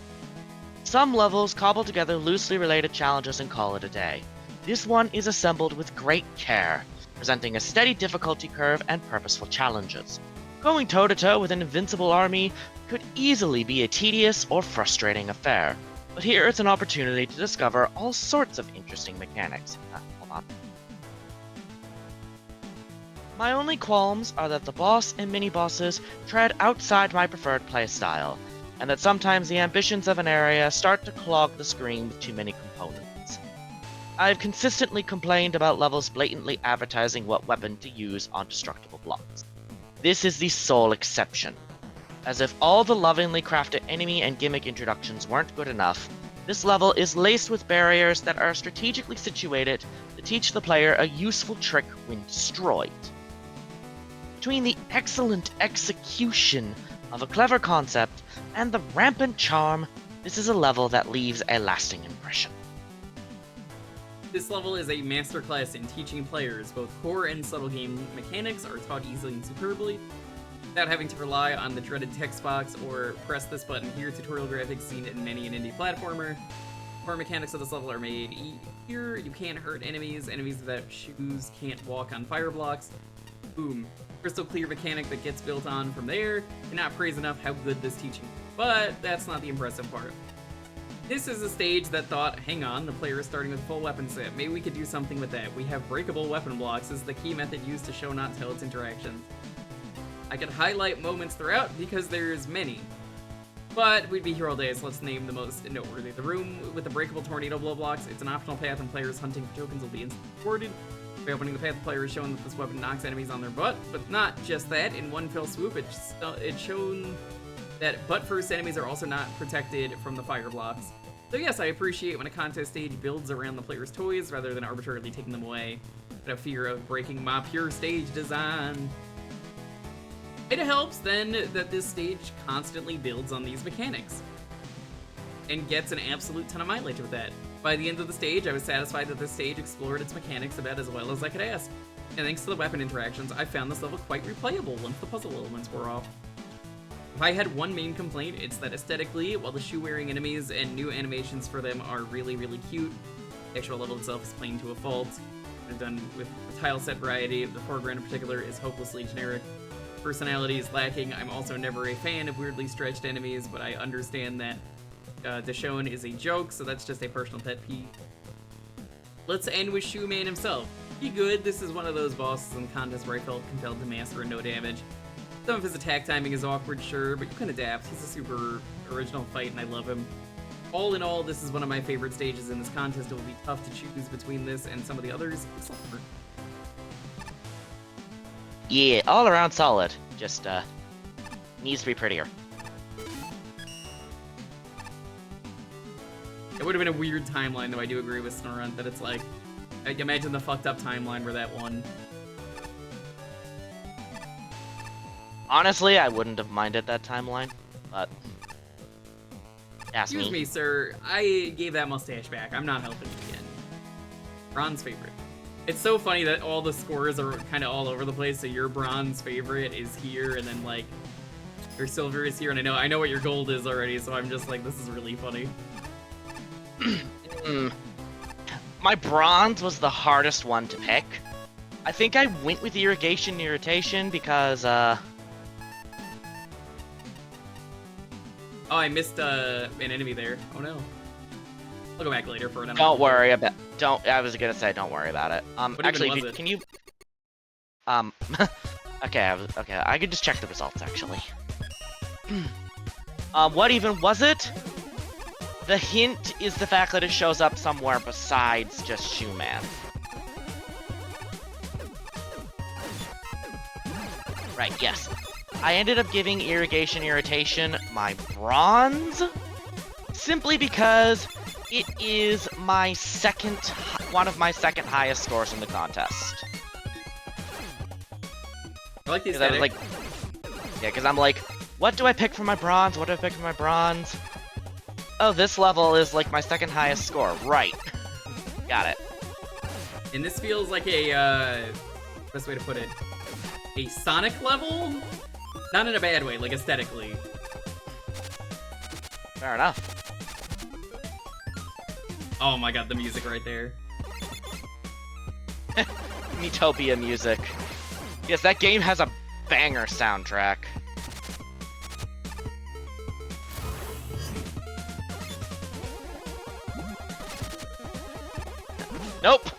Some levels cobble together loosely related challenges and call it a day. This one is assembled with great care, presenting a steady difficulty curve and purposeful challenges. Going toe-to-toe with an invincible army could easily be a tedious or frustrating affair, but here it's an opportunity to discover all sorts of interesting mechanics. Hold on. My only qualms are that the boss and mini-bosses tread outside my preferred playstyle, and that sometimes the ambitions of an area start to clog the screen with too many components. I've consistently complained about levels blatantly advertising what weapon to use on destructible blocks. This is the sole exception. As if all the lovingly crafted enemy and gimmick introductions weren't good enough, this level is laced with barriers that are strategically situated to teach the player a useful trick when destroyed. Between the excellent execution of a clever concept and the rampant charm, this is a level that leaves a lasting impression. This level is a masterclass in teaching players. Both core and subtle game mechanics are taught easily and superbly, without having to rely on the dreaded text box or press this button here tutorial graphics seen in many an indie platformer. Core mechanics of this level are made here. You can't hurt enemies. Enemies without shoes can't walk on fire blocks. Boom. Crystal clear mechanic that gets built on from there. Cannot praise enough how good this teaching is. But that's not the impressive part. This is a stage that thought, hang on, the player is starting with full weapon set. Maybe we could do something with that. We have breakable weapon blocks as the key method used to show not tell its interactions. I could highlight moments throughout because there's many. But we'd be here all day, so let's name the most noteworthy. The room with the breakable tornado blow blocks, it's an optional path and players hunting for tokens will be instantly rewarded. By opening the path, the player is shown that this weapon knocks enemies on their butt, but not just that. In one fell swoop, it's shown that butt-first enemies are also not protected from the fire blocks. So yes, I appreciate when a contest stage builds around the player's toys rather than arbitrarily taking them away out of fear of breaking my pure stage design. It helps then that this stage constantly builds on these mechanics and gets an absolute ton of mileage with that. By the end of the stage, I was satisfied that this stage explored its mechanics about as well as I could ask. And thanks to the weapon interactions, I found this level quite replayable once the puzzle elements were off. If I had one main complaint, it's that aesthetically, while the shoe-wearing enemies and new animations for them are really, really cute, the actual level itself is plain to a fault. I've done with the tile set variety, the foreground in particular is hopelessly generic. Personality is lacking. I'm also never a fan of weirdly stretched enemies, but I understand that Dachone is a joke, so that's just a personal pet peeve. Let's end with Shoe Man himself. He good. This is one of those bosses in contests where I felt compelled to master and no damage. Some of his attack timing is awkward, sure, but you can adapt. He's a super original fight, and I love him. All in all, this is one of my favorite stages in this contest. It will be tough to choose between this and some of the others. Yeah, all around solid. Just, needs to be prettier. It would have been a weird timeline, though I do agree with Snorunt that it's like, I imagine the fucked up timeline where that one. Honestly, I wouldn't have minded that timeline, but ask Excuse me, sir. I gave that mustache back. I'm not helping you again. Bronze favorite. It's so funny that all the scores are kind of all over the place, so your bronze favorite is here, and then, like, your silver is here, and I know what your gold is already, so I'm just like, this is really funny. My bronze was the hardest one to pick. I think I went with irritation because, Oh, I missed an enemy there. Oh no. I'll go back later for it. Don't worry about. I was gonna say, don't worry about it. What actually, even was it? can you? Okay, okay. I could just check the results actually. What even was it? The hint is the fact that it shows up somewhere besides just Shoeman. Right, yes. I ended up giving Irrigation Irritation my bronze, simply because it is my one of my second highest scores in the contest. I like the 'Cause I was aesthetic. like, yeah, because I'm like, what do I pick for my bronze? What do I pick for my bronze? Oh, this level is like my second highest score. Right. Got it. And this feels like a, best way to put it, a Sonic level? Not in a bad way, like aesthetically. Fair enough. Oh my god, the music right there. Metopia music. Yes, that game has a banger soundtrack. Nope!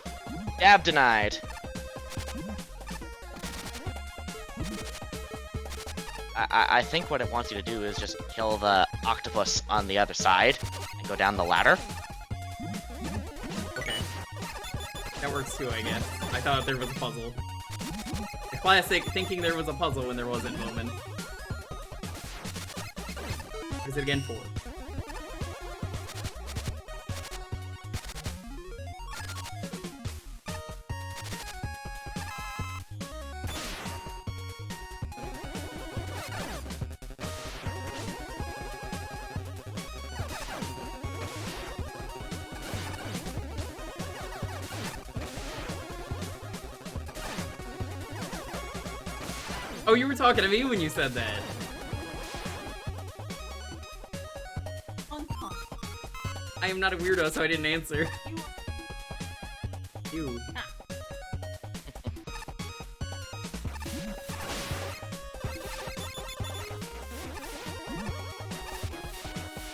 Dab denied. I think what it wants you to do is just kill the octopus on the other side and go down the ladder. Okay. That works too, I guess. I thought there was a puzzle. The classic thinking there was a puzzle when there wasn't moment. What is it again for? Oh, you were talking to me when you said that. I am not a weirdo, so I didn't answer. You.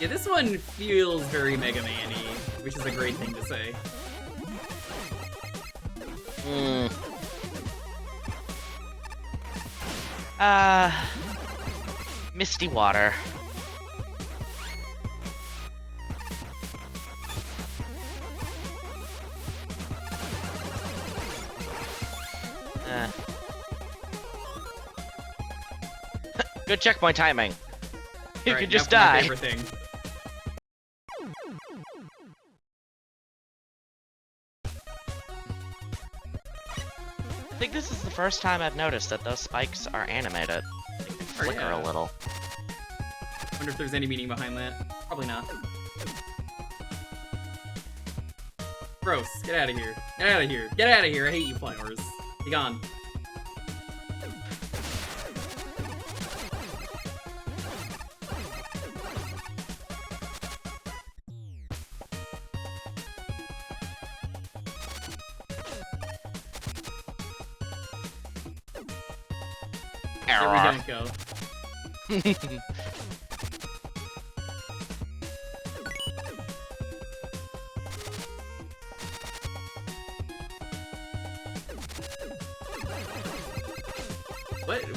Yeah, this one feels very Mega Man-y, which is a great thing to say. Misty Water. Good checkpoint timing. You Alright, could just now for my die. favorite thing. I think this is the first time I've noticed that those spikes are animated. They can flicker yeah. a little. Wonder if there's any meaning behind that. Probably not. Gross. Get out of here. Get out of here. Get out of here. I hate you flowers. Be gone. There we Error. don't go.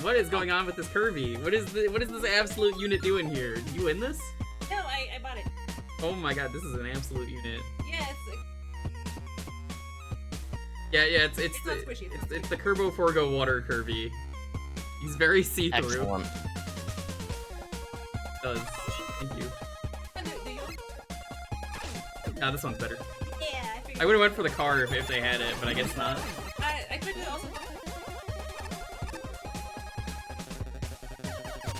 What is going on with this Kirby? What is this absolute unit doing here? You in this? No, I bought it. Oh my god, this is an absolute unit. Yeah, Yeah, It's not squishy, it's the Kerbo Forgo Water Kirby. He's very see-through. Excellent. Does. Thank you. do you? Nah, this one's better. Yeah, I figured. I would have went for the car if they had it, but I guess not. I could also.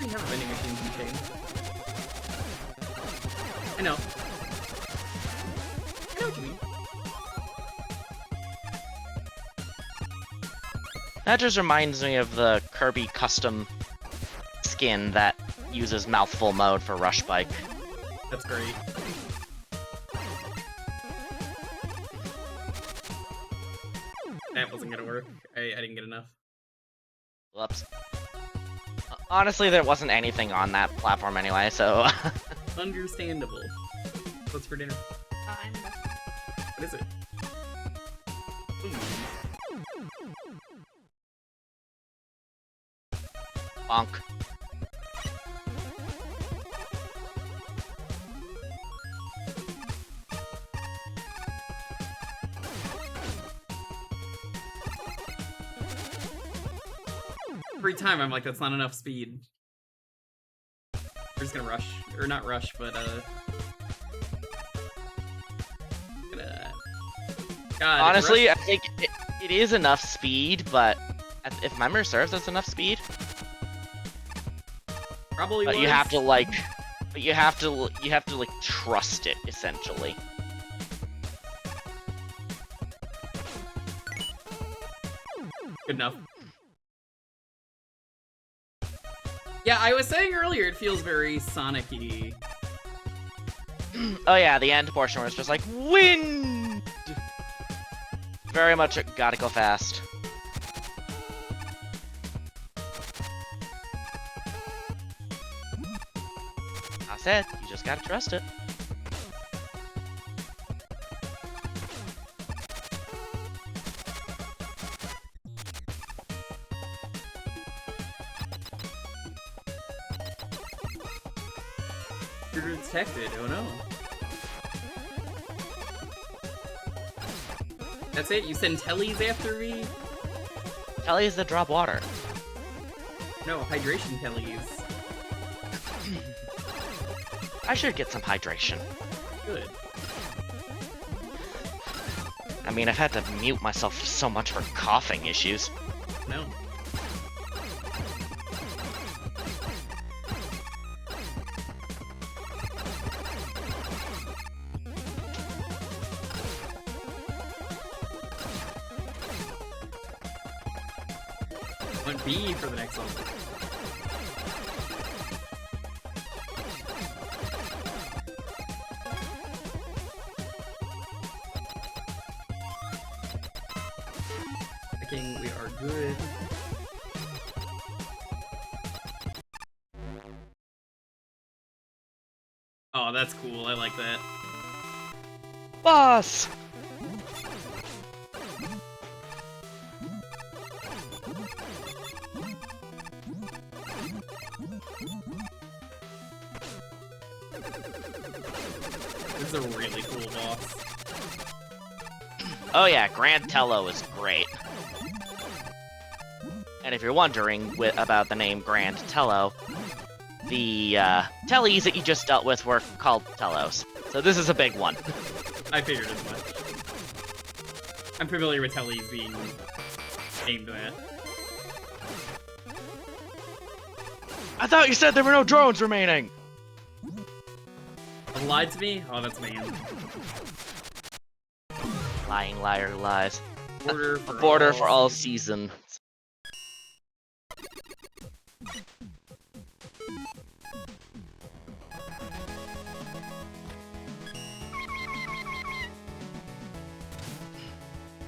We have vending machines in the game. I know. I know what you mean. That just reminds me of the Kirby custom skin that uses mouthful mode for Rush Bike. That's great. That wasn't gonna work. I didn't get enough. Whoops. Honestly, there wasn't anything on that platform anyway, so... Understandable. What's for dinner? I'm. What is it? Bonk. Every time I'm like, that's not enough speed. We're just gonna rush. Or not rush, but, gonna... God, Honestly, I rush... think it is enough speed, but if memory serves, that's enough speed. Probably But was. you have to like, you have to like trust it essentially. Good enough. Yeah, I was saying earlier, it feels very Sonic-y. Oh yeah, the end portion where it's just like wind. Very much gotta go fast. I said, you just gotta trust it. You're detected, oh no. That's it? You send tellies after me? Tellies that drop water. No, hydration tellies. I should get some hydration. Good. I mean, I've had to mute myself so much for coughing issues. No. Went B for the next one. Thinking we are good. Oh, that's cool. I like that. Boss! This is a really cool boss. Oh yeah, Grand Tello is great. And if you're wondering about the name Grand Tello, the tellies that you just dealt with were called Tellos. So this is a big one. I figured as much. I'm familiar with tellies being aimed at. I thought you said there were no drones remaining! Lied to me? Oh, that's man. Lying liar who lies. Border A border for all season.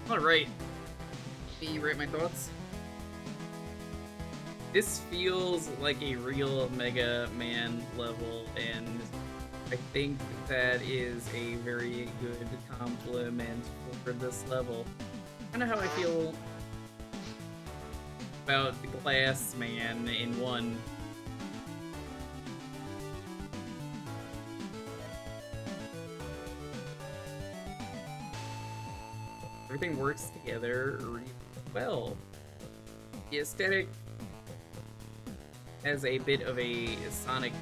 Alright. Let me write my thoughts. This feels like a real Mega Man level, and I think that is a very good compliment for this level. Kinda how I feel about the Glass Man in 1. Everything works together really well. The aesthetic has a bit of a Sonic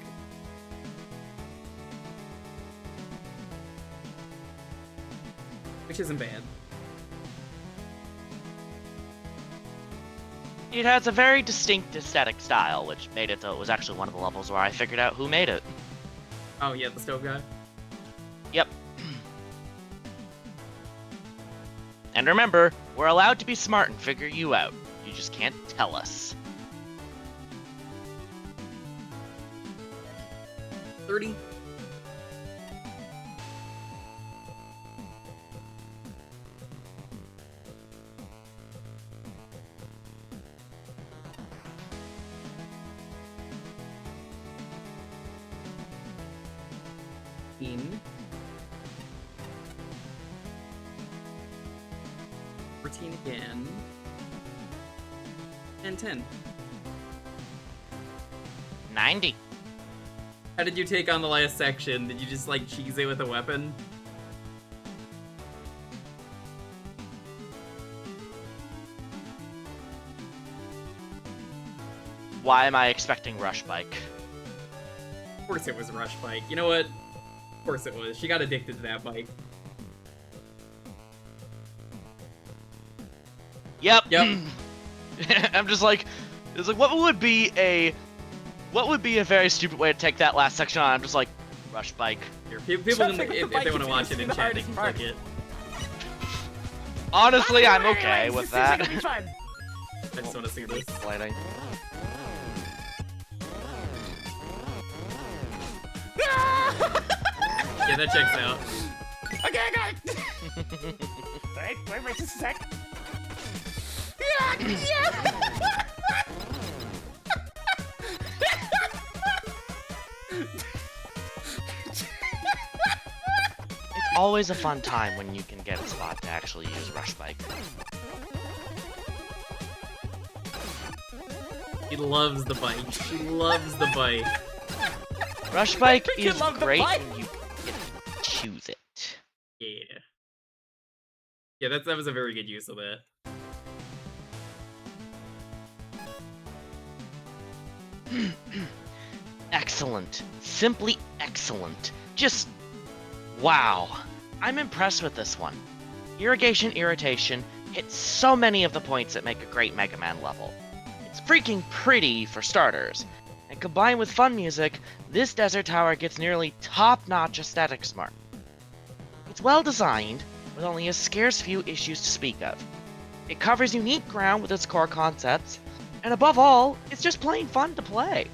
which isn't bad. It has a very distinct aesthetic style, which made it so it was actually one of the levels where I figured out who made it. Oh yeah, the stove guy. Yep. And remember, we're allowed to be smart and figure you out. You just can't tell us. 30. In 14 again, and 10. 90. How did you take on the last section? Did you just like cheese it with a weapon? Why am I expecting Rush Bike? Of course it was a Rush Bike. You know what? Of course it was. She got addicted to that bike. Yep. Yep. I'm just like, it's like, what would be a very stupid way to take that last section on? I'm just like, Rush Bike. Here, people can, if they want to watch it in chat, they can click it. Honestly, I'm okay with that. I just want to see this. Lighting. Yeah, that checks out. Okay, I got it. Wait just a sec. It's always a fun time when you can get a spot to actually use Rush Bike. She loves the bike. She loves the bike. Rush Bike freaking is love the great bike. when you get to choose it. Yeah. Yeah, that was a very good use of that. Excellent. Simply excellent. Just wow. I'm impressed with this one. Irrigation Irritation hits so many of the points that make a great Mega Man level. It's freaking pretty for starters, and combined with fun music, this desert tower gets nearly top-notch aesthetics mark. It's well designed, with only a scarce few issues to speak of. It covers unique ground with its core concepts, and above all, it's just plain fun to play.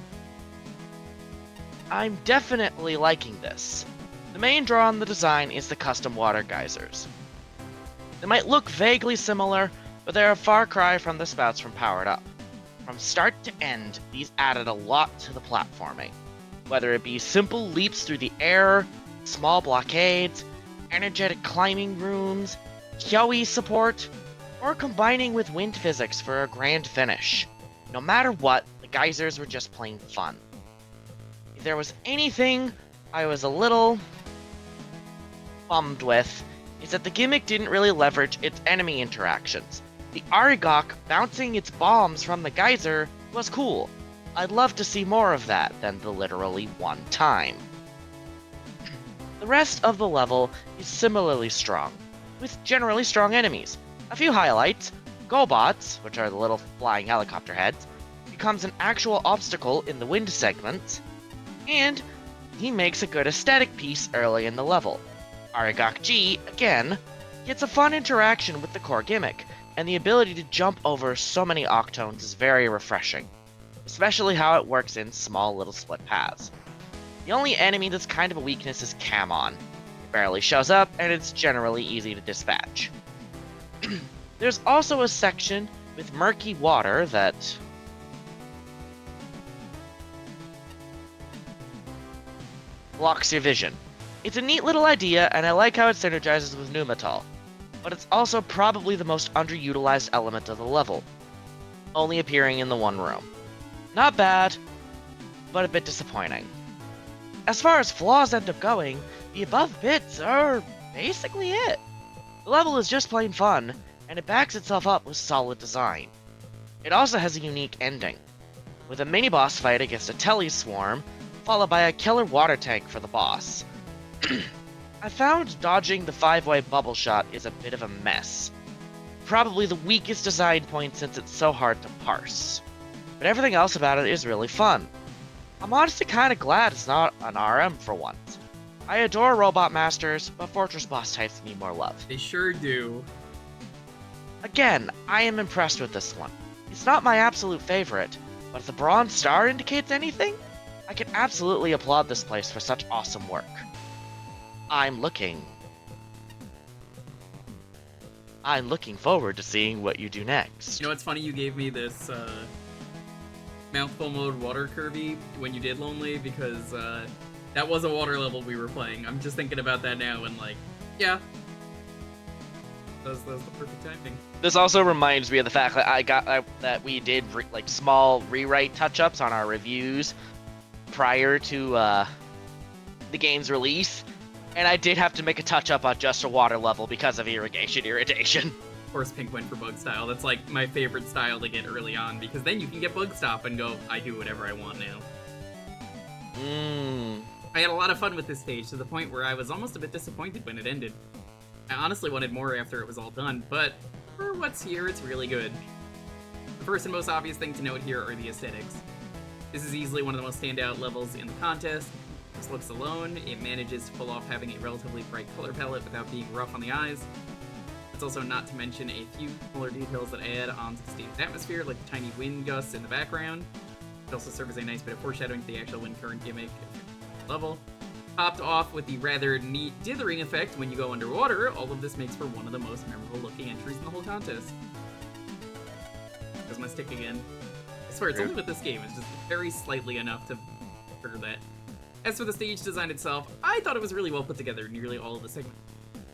I'm definitely liking this. The main draw on the design is the custom water geysers. They might look vaguely similar, but they're a far cry from the spouts from Powered Up. From start to end, these added a lot to the platforming, whether it be simple leaps through the air, small blockades, energetic climbing rooms, Kyoe support, or combining with wind physics for a grand finish. No matter what, the geysers were just plain fun. If there was anything I was a little bummed with, is that the gimmick didn't really leverage its enemy interactions. The Arigok bouncing its bombs from the geyser was cool. I'd love to see more of that than the literally one time. The rest of the level is similarly strong, with generally strong enemies. A few highlights: Gobots, which are the little flying helicopter heads, becomes an actual obstacle in the wind segments, and he makes a good aesthetic piece early in the level. Arigok G, again, gets a fun interaction with the core gimmick, and the ability to jump over so many octones is very refreshing, especially how it works in small little split paths. The only enemy that's kind of a weakness is Camon. It barely shows up, and it's generally easy to dispatch. There's also a section with murky water that blocks your vision. It's a neat little idea, and I like how it synergizes with Numetal, but it's also probably the most underutilized element of the level, only appearing in the one room. Not bad, but a bit disappointing. As far as flaws end up going, the above bits are basically it. The level is just plain fun, and it backs itself up with solid design. It also has a unique ending, with a mini-boss fight against a Telly Swarm, followed by a killer water tank for the boss. I found dodging the 5-way bubble shot is a bit of a mess. Probably the weakest design point since it's so hard to parse. But everything else about it is really fun. I'm honestly kinda glad it's not an RM for once. I adore Robot Masters, but Fortress boss types need more love. They sure do. Again, I am impressed with this one. It's not my absolute favorite, but if the bronze star indicates anything, I can absolutely applaud this place for such awesome work. I'm looking forward to seeing what you do next. You know what's funny? You gave me this mouthful mode water Kirby when you did Lonely, because that was a water level we were playing. I'm just thinking about that now and like, yeah. That was the perfect timing. This also reminds me of the fact that that we did small rewrite touch-ups on our reviews prior to the game's release, and I did have to make a touch-up on just a water level because of irrigation irritation. Of course, Pink went for Bug Style. That's like my favorite style to get early on, because then you can get Bug Stop and go, I do whatever I want now. I had a lot of fun with this stage, to the point where I was almost a bit disappointed when it ended. I honestly wanted more after it was all done, but for what's here, it's really good. The first and most obvious thing to note here are the aesthetics. This is easily one of the most standout levels in the contest. This looks alone, it manages to pull off having a relatively bright color palette without being rough on the eyes. It's also not to mention a few smaller details that add on to the stage's atmosphere, like the tiny wind gusts in the background. It also serves as a nice bit of foreshadowing to the actual wind current gimmick of the level. Topped off with the rather neat dithering effect when you go underwater, all of this makes for one of the most memorable looking entries in the whole contest. There's my stick again. I swear, it's only with this game, it's just very slightly enough to trigger that. As for the stage design itself, I thought it was really well put together in nearly all of the segments.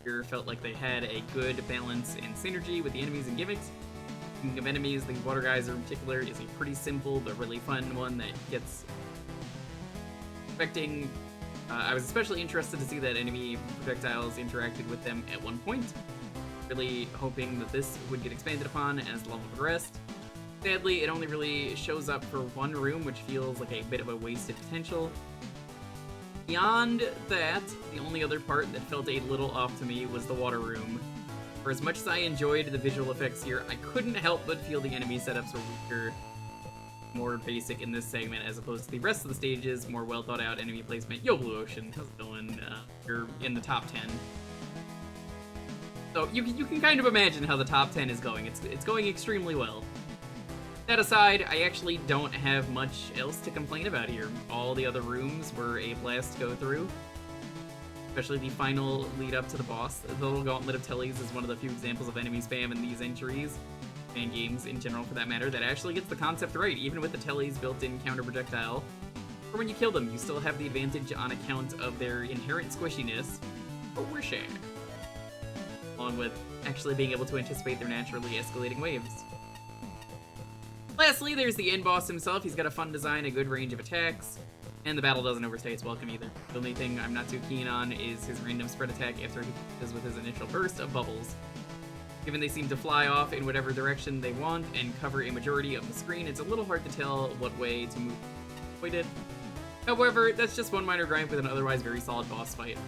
Here felt like they had a good balance and synergy with the enemies and gimmicks. Speaking of enemies, the water geyser in particular is a pretty simple but really fun one that gets expecting. I was especially interested to see that enemy projectiles interacted with them at one point. Really hoping that this would get expanded upon as the level progressed. Sadly, it only really shows up for one room, which feels like a bit of a wasted potential. Beyond that, the only other part that felt a little off to me was the water room. For as much as I enjoyed the visual effects here, I couldn't help but feel the enemy setups were weaker, more basic in this segment as opposed to the rest of the stages, more well thought out enemy placement. Yo, Blue Ocean, how's it going? You're in the top 10. So you can kind of imagine how the top 10 is going. It's going extremely well. That aside, I actually don't have much else to complain about here. All the other rooms were a blast to go through. Especially the final lead up to the boss. The little gauntlet of tellies is one of the few examples of enemy spam in these entries, and games in general for that matter, that actually gets the concept right, even with the tellies built-in counter projectile. For when you kill them, you still have the advantage on account of their inherent squishiness, but we're shared. Along with actually being able to anticipate their naturally escalating waves. Lastly, there's the end boss himself. He's got a fun design, a good range of attacks, and the battle doesn't overstay its welcome either. The only thing I'm not too keen on is his random spread attack after he does with his initial burst of bubbles. Given they seem to fly off in whatever direction they want and cover a majority of the screen, it's a little hard to tell what way to move avoid it. However, that's just one minor gripe with an otherwise very solid boss fight.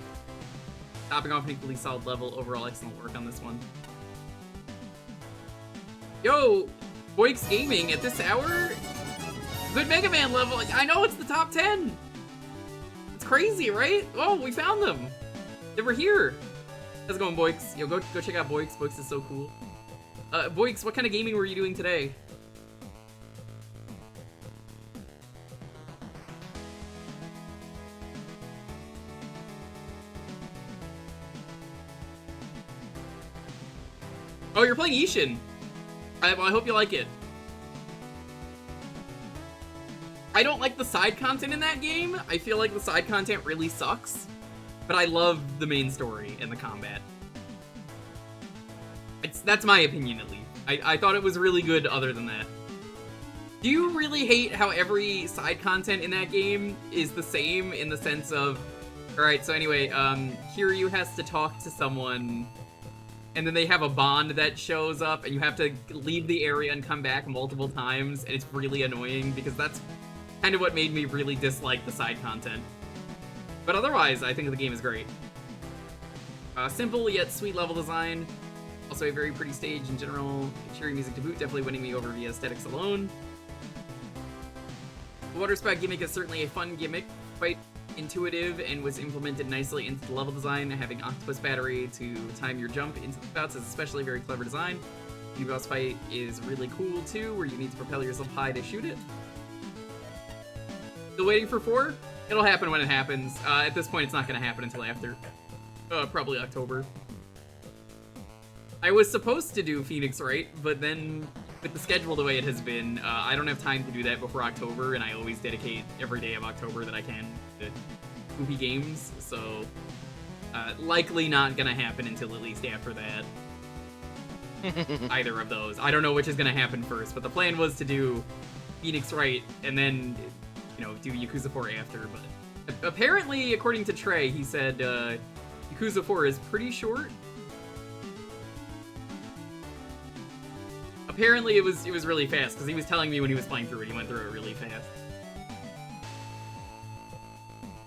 Topping off an equally solid level, overall excellent work on this one. Yo! Boix Gaming at this hour? Good Mega Man level. I know it's the top 10. It's crazy, right? Oh, we found them. They were here. How's it going, Boix? Yo, go check out Boix. Boix is so cool. Boix, what kind of gaming were you doing today? Oh, you're playing Ishin. Well, I hope you like it. I don't like the side content in that game. I feel like the side content really sucks. But I love the main story and the combat. That's my opinion, at least. I thought it was really good other than that. Do you really hate how every side content in that game is the same in the sense of... Alright, so anyway, Kiryu has to talk to someone... And then they have a bond that shows up, and you have to leave the area and come back multiple times, and it's really annoying, because that's kind of what made me really dislike the side content. But otherwise, I think the game is great. Simple yet sweet level design. Also a very pretty stage in general. Cheery music to boot, definitely winning me over via aesthetics alone. The water spout gimmick is certainly a fun gimmick, quite intuitive, and was implemented nicely into the level design. Having octopus battery to time your jump into the spouts is especially a very clever design. The boss fight is really cool too, where you need to propel yourself high to shoot it. Still waiting for 4? It'll happen when it happens. At this point, it's not going to happen until after. Probably October. I was supposed to do Phoenix Wright, but then with the schedule the way it has been, I don't have time to do that before October, and I always dedicate every day of October that I can to movie games, so likely not gonna happen until at least after that. Either of those. I don't know which is gonna happen first, but the plan was to do Phoenix Wright and then, you know, do Yakuza 4 after, but apparently, according to Trey, he said Yakuza 4 is pretty short. Apparently it was really fast, because he was telling me when he was playing through it, he went through it really fast.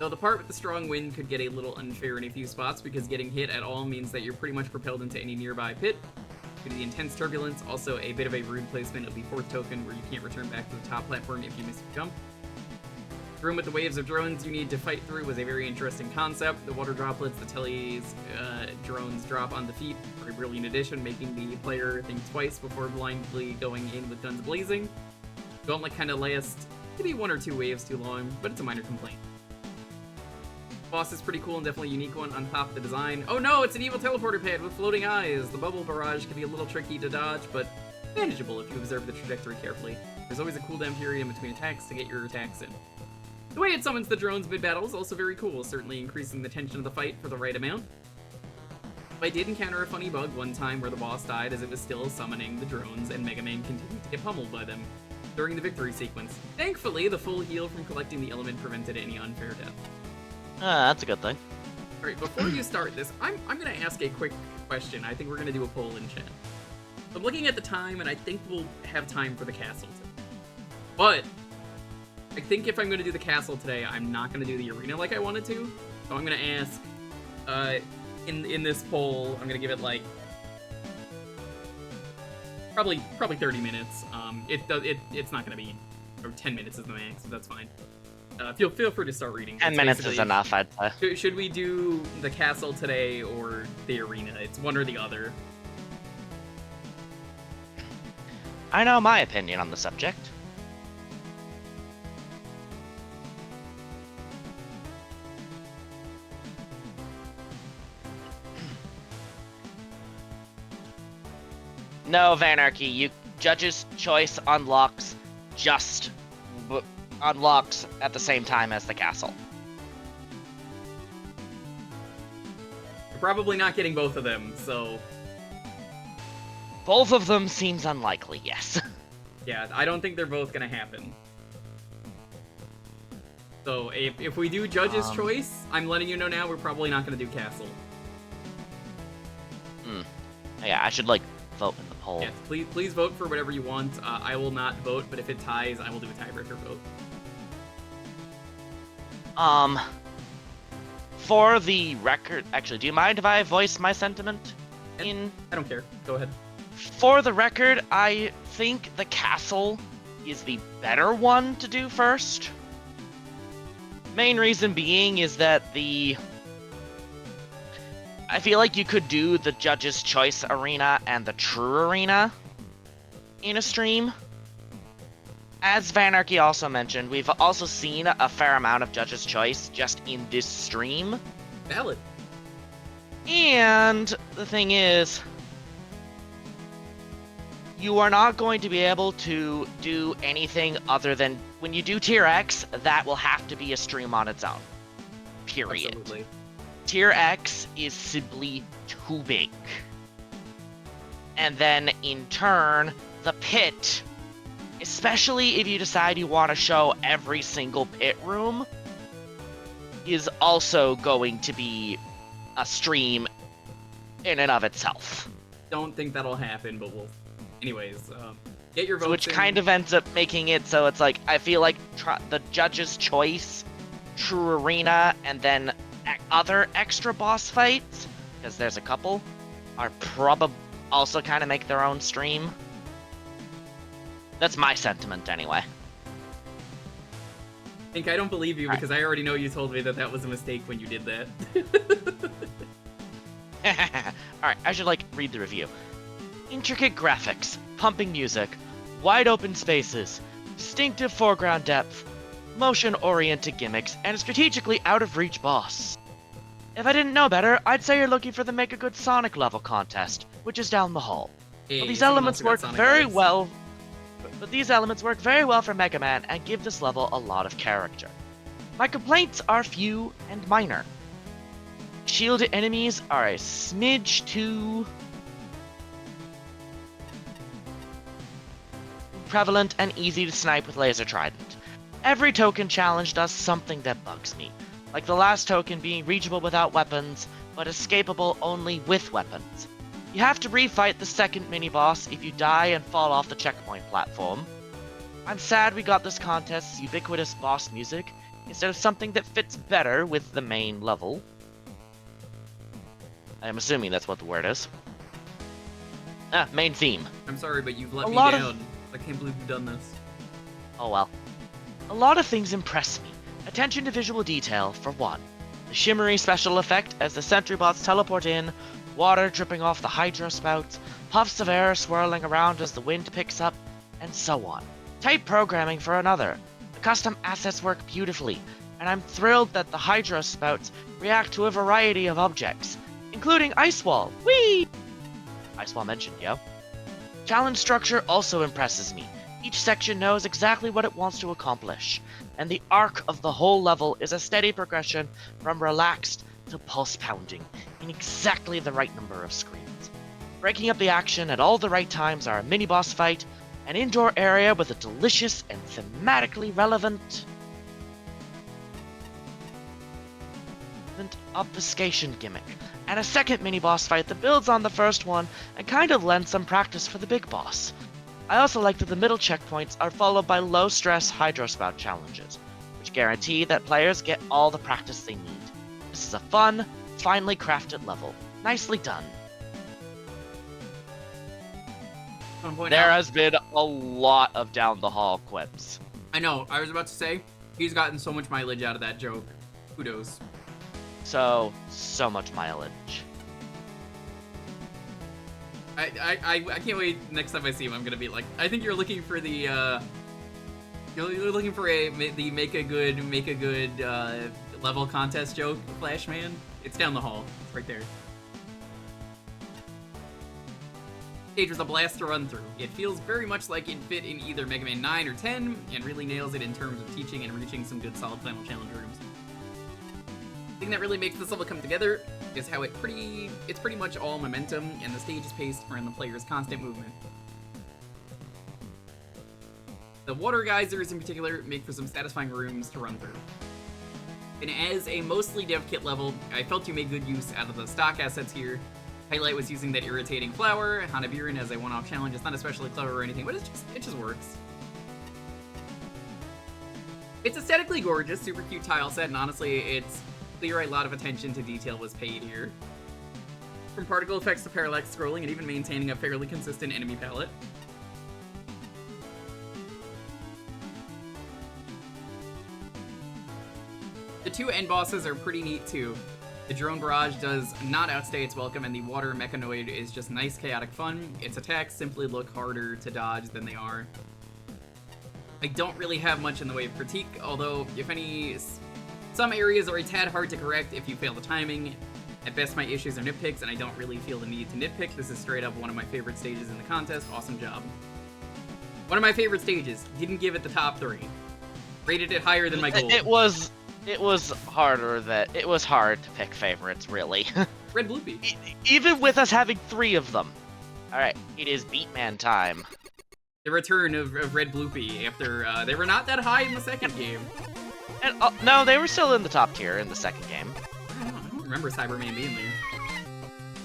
Though the part with the strong wind could get a little unfair in a few spots, because getting hit at all means that you're pretty much propelled into any nearby pit. Due to the intense turbulence, also a bit of a rude placement of the 4th token, where you can't return back to the top platform if you miss a jump. The room with the waves of drones you need to fight through was a very interesting concept. The water droplets the Telly's drones drop on the feet are a brilliant addition, making the player think twice before blindly going in with guns blazing. Gauntlet kind of lasts maybe 1 or 2 waves too long, but it's a minor complaint. Boss is pretty cool and definitely a unique one on top of the design. Oh no, it's an evil teleporter pad with floating eyes. The bubble barrage can be a little tricky to dodge, but manageable if you observe the trajectory carefully. There's always a cooldown period in between attacks to get your attacks in. The way it summons the drones mid-battle is also very cool, certainly increasing the tension of the fight for the right amount. I did encounter a funny bug one time where the boss died as it was still summoning the drones, and Mega Man continued to get pummeled by them during the victory sequence. Thankfully, the full heal from collecting the element prevented any unfair death. That's a good thing. Alright, before you start this, I'm gonna ask a quick question. I think we're gonna do a poll in chat. I'm looking at the time, and I think we'll have time for the castle today. But I think if I'm going to do the castle today, I'm not going to do the arena like I wanted to. So I'm going to ask, in this poll, I'm going to give it like probably 30 minutes. It's not going to be, or 10 minutes is the max, so that's fine. Feel free to start reading. 10 minutes is enough, I'd say. Should we do the castle today or the arena? It's one or the other. I know my opinion on the subject. No, Vanarchy, you judge's choice unlocks unlocks at the same time as the castle. You're probably not getting both of them, so Both of them seems unlikely, yes. yeah, I don't think they're both gonna happen. So if we do judge's choice, I'm letting you know now we're probably not gonna do castle. Yeah, I should like vote in the poll. Yeah, please vote for whatever you want. I will not vote, but if it ties, I will do a tiebreaker vote. For the record, actually, do you mind if I voice my sentiment? I don't care. Go ahead. For the record, I think the castle is the better one to do first. Main reason being is that I feel like you could do the Judge's Choice Arena and the True Arena in a stream. As Vanarchy also mentioned, we've also seen a fair amount of Judge's Choice just in this stream. Valid. And the thing is, you are not going to be able to do anything other than, when you do Tier X, that will have to be a stream on its own. Period. Absolutely. Tier X is simply too big. And then, in turn, the pit, especially if you decide you want to show every single pit room, is also going to be a stream in and of itself. Don't think that'll happen, but we'll... Anyways, get your votes Which in. kind of ends up making it so it's like, I feel like the Judge's Choice, True Arena, and then other extra boss fights, because there's a couple, are probably also kind of make their own stream. That's my sentiment anyway. Think I don't believe you Alright. because I already know you told me that that was a mistake when you did that. Alright, I should read the review. Intricate graphics, pumping music, wide open spaces, distinctive foreground depth, motion-oriented gimmicks, and a strategically out-of-reach boss. If I didn't know better, I'd say you're looking for the Make a Good Sonic level contest, which is down the hall. Hey, But these someone elements also got work Sonic very vibes. well. But these elements work very well for Mega Man and give this level a lot of character. My complaints are few and minor. Shielded enemies are a smidge too prevalent and easy to snipe with Laser Trident. Every token challenge does something that bugs me, like the last token being reachable without weapons, but escapable only with weapons. You have to refight the second mini-boss if you die and fall off the checkpoint platform. I'm sad we got this contest's ubiquitous boss music instead of something that fits better with the main level. I'm assuming that's what the word is. Main theme. I'm sorry, but you've let A me lot of- down. I can't believe you've done this. Oh well. A lot of things impress me. Attention to visual detail, for one. The shimmery special effect as the sentry bots teleport in, water dripping off the hydro spouts, puffs of air swirling around as the wind picks up, and so on. Tight programming for another. The custom assets work beautifully, and I'm thrilled that the hydro spouts react to a variety of objects, including Ice Wall. Whee! Ice Wall mentioned, yo. Challenge structure also impresses me. Each section knows exactly what it wants to accomplish, and the arc of the whole level is a steady progression from relaxed to pulse pounding in exactly the right number of screens. Breaking up the action at all the right times are a mini-boss fight, an indoor area with a delicious and thematically relevant obfuscation gimmick, and a second mini-boss fight that builds on the first one and kind of lends some practice for the big boss. I also like that the middle checkpoints are followed by low-stress hydrospout challenges, which guarantee that players get all the practice they need. This is a fun, finely crafted level. Nicely done. Wanna point There out- has been a lot of down-the-hall quips. I know. I was about to say, he's gotten so much mileage out of that joke. Kudos. So much mileage. I can't wait. Next time I see him, I'm gonna be like, I think you're looking for the you're looking for the make a good level contest joke, Flash Man. It's down the hall. It's right there. Stage was a blast to run through. It feels very much like it fit in either Mega Man 9 or 10, and really nails it in terms of teaching and reaching some good solid final challenge rooms. The thing that really makes this level come together is how it's pretty much all momentum, and the stage is paced around the player's constant movement. The water geysers in particular make for some satisfying rooms to run through. And as a mostly dev kit level, I felt you made good use out of the stock assets here. Highlight was using that irritating flower, Hanabirin as a one-off challenge. It's not especially clever or anything, but it just works. It's aesthetically gorgeous, super cute tile set, and honestly, it's clear a lot of attention to detail was paid here. From particle effects to parallax scrolling, and even maintaining a fairly consistent enemy palette. The two end bosses are pretty neat too. The drone barrage does not outstay its welcome, and the water mechanoid is just nice chaotic fun. Its attacks simply look harder to dodge than they are. I don't really have much in the way of critique, although some areas are a tad hard to correct if you fail the timing. At best, my issues are nitpicks, and I don't really feel the need to nitpick. This is straight up one of my favorite stages in the contest. Awesome job. One of my favorite stages. Didn't give it the top 3. Rated it higher than my goal. It was hard to pick favorites, really. Red Bloopy. Even with us having 3 of them. Alright, it is Beatman time. The return of Red Bloopy after they were not that high in the second game. And no, they were still in the top tier in the second game. I don't remember Cyberman being there.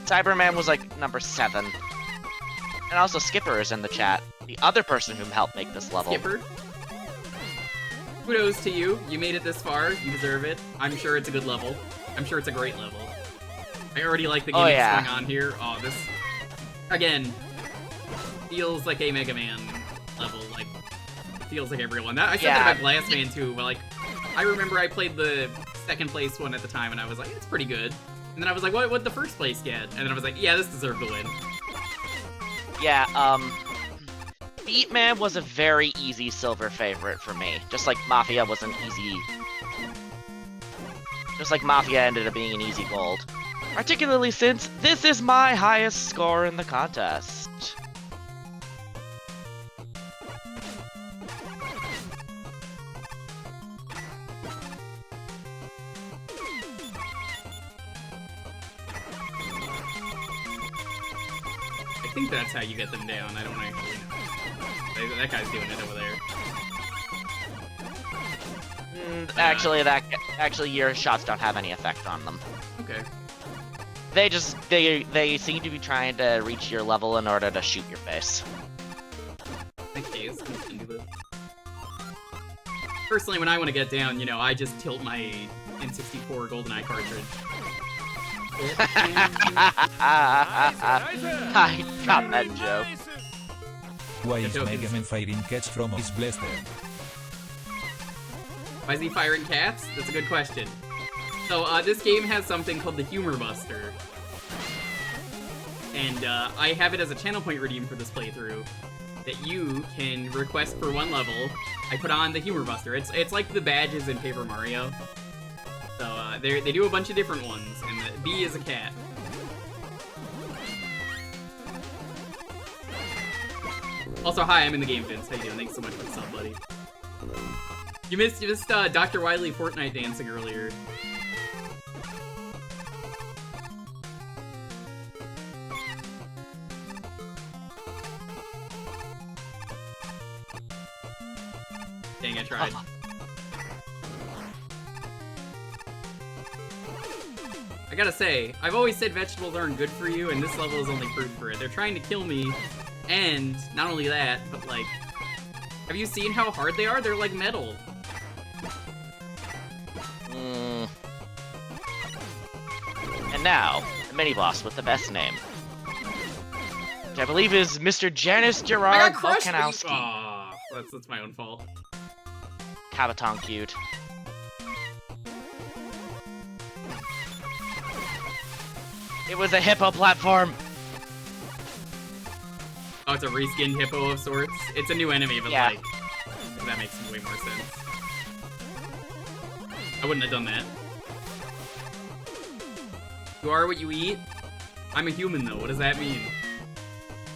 Cyberman was like number 7. And also Skipper is in the chat. The other person who helped make this level. Skipper. Kudos to you. You made it this far. You deserve it. I'm sure it's a good level. I'm sure it's a great level. I already like the gimmicks going on here. Oh, this... Again, feels like a Mega Man level. Like, feels like everyone. I said that about Glass Man too, but like, I remember I played the second place one at the time, and I was like, it's pretty good. And then I was like, what'd the first place get? And then I was like, yeah, this deserved to win. Yeah, Beatman was a very easy silver favorite for me. Just like Mafia was an easy... Just like Mafia ended up being an easy gold. Particularly since this is my highest score in the contest. I think that's how you get them down. I don't actually know. That guy's doing it over there. Actually, your shots don't have any effect on them. Okay. They seem to be trying to reach your level in order to shoot your face. Okay, let's do this. Personally, when I want to get down, you know, I just tilt my N64 GoldenEye cartridge. I got that joke. Why is Mega Man firing cats from his blaster? Why is he firing cats? That's a good question. So, this game has something called the Humor Buster. And, I have it as a channel point redeem for this playthrough. That you can request for one level. I put on the Humor Buster. It's like the badges in Paper Mario. So, they do a bunch of different ones, and the B is a cat. Also, hi, I'm in the game, Vince. How you doing? Thanks so much for the sub, buddy. You missed Dr. Wily Fortnite dancing earlier. Dang, I tried. I gotta say, I've always said vegetables aren't good for you, and this level is only proof for it. They're trying to kill me, and not only that, but like, have you seen how hard they are? They're like metal. And now, the mini-boss with the best name. Which I believe is Mr. Janice I Gerard got crushed! Volkanowski. Aw, that's my own fault. Cabaton cute. It was a hippo platform! Oh, it's a reskinned hippo of sorts? It's a new enemy, but Yeah. like, that makes way more sense. I wouldn't have done that. You are what you eat? I'm a human, though. What does that mean?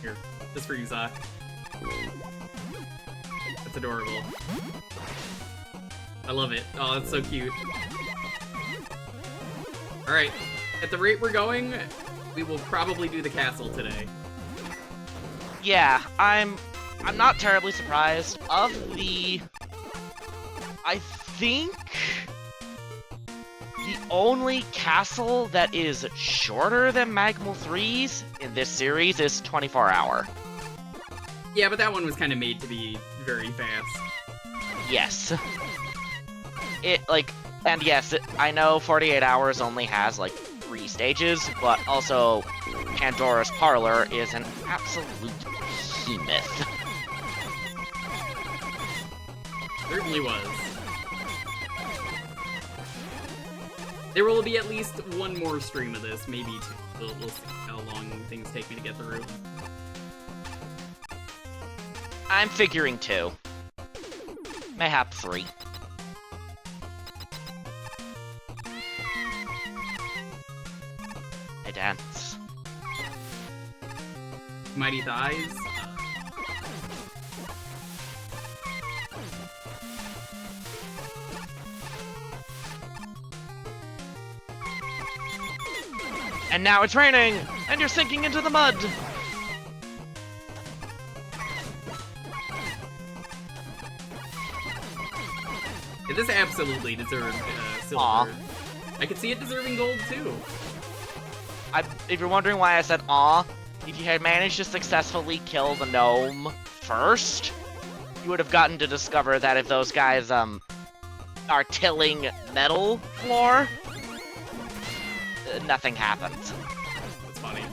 Here, just for you, Zach. That's adorable. I love it. Oh, that's so cute. Alright, at the rate we're going, we will probably do the castle today. Yeah, I'm not terribly surprised. Of the... I think... the only castle that is shorter than Magmal 3's in this series is 24 Hour. Yeah, but that one was kind of made to be very fast. Yes. And yes, I know 48 Hours only has, 3 stages, but also Pandora's Parlor is an absolute behemoth. Certainly was. There will be at least one more stream of this, maybe two. We'll see how long things take me to get through. I'm figuring 2. Mayhap 3. I dance. Mighty Thighs. And now it's raining! And you're sinking into the mud! Yeah, this absolutely deserved silver. Aw. I could see it deserving gold too. If you're wondering why I said aw, if you had managed to successfully kill the gnome first, you would have gotten to discover that if those guys, are tilling metal floor, nothing happens. That's funny.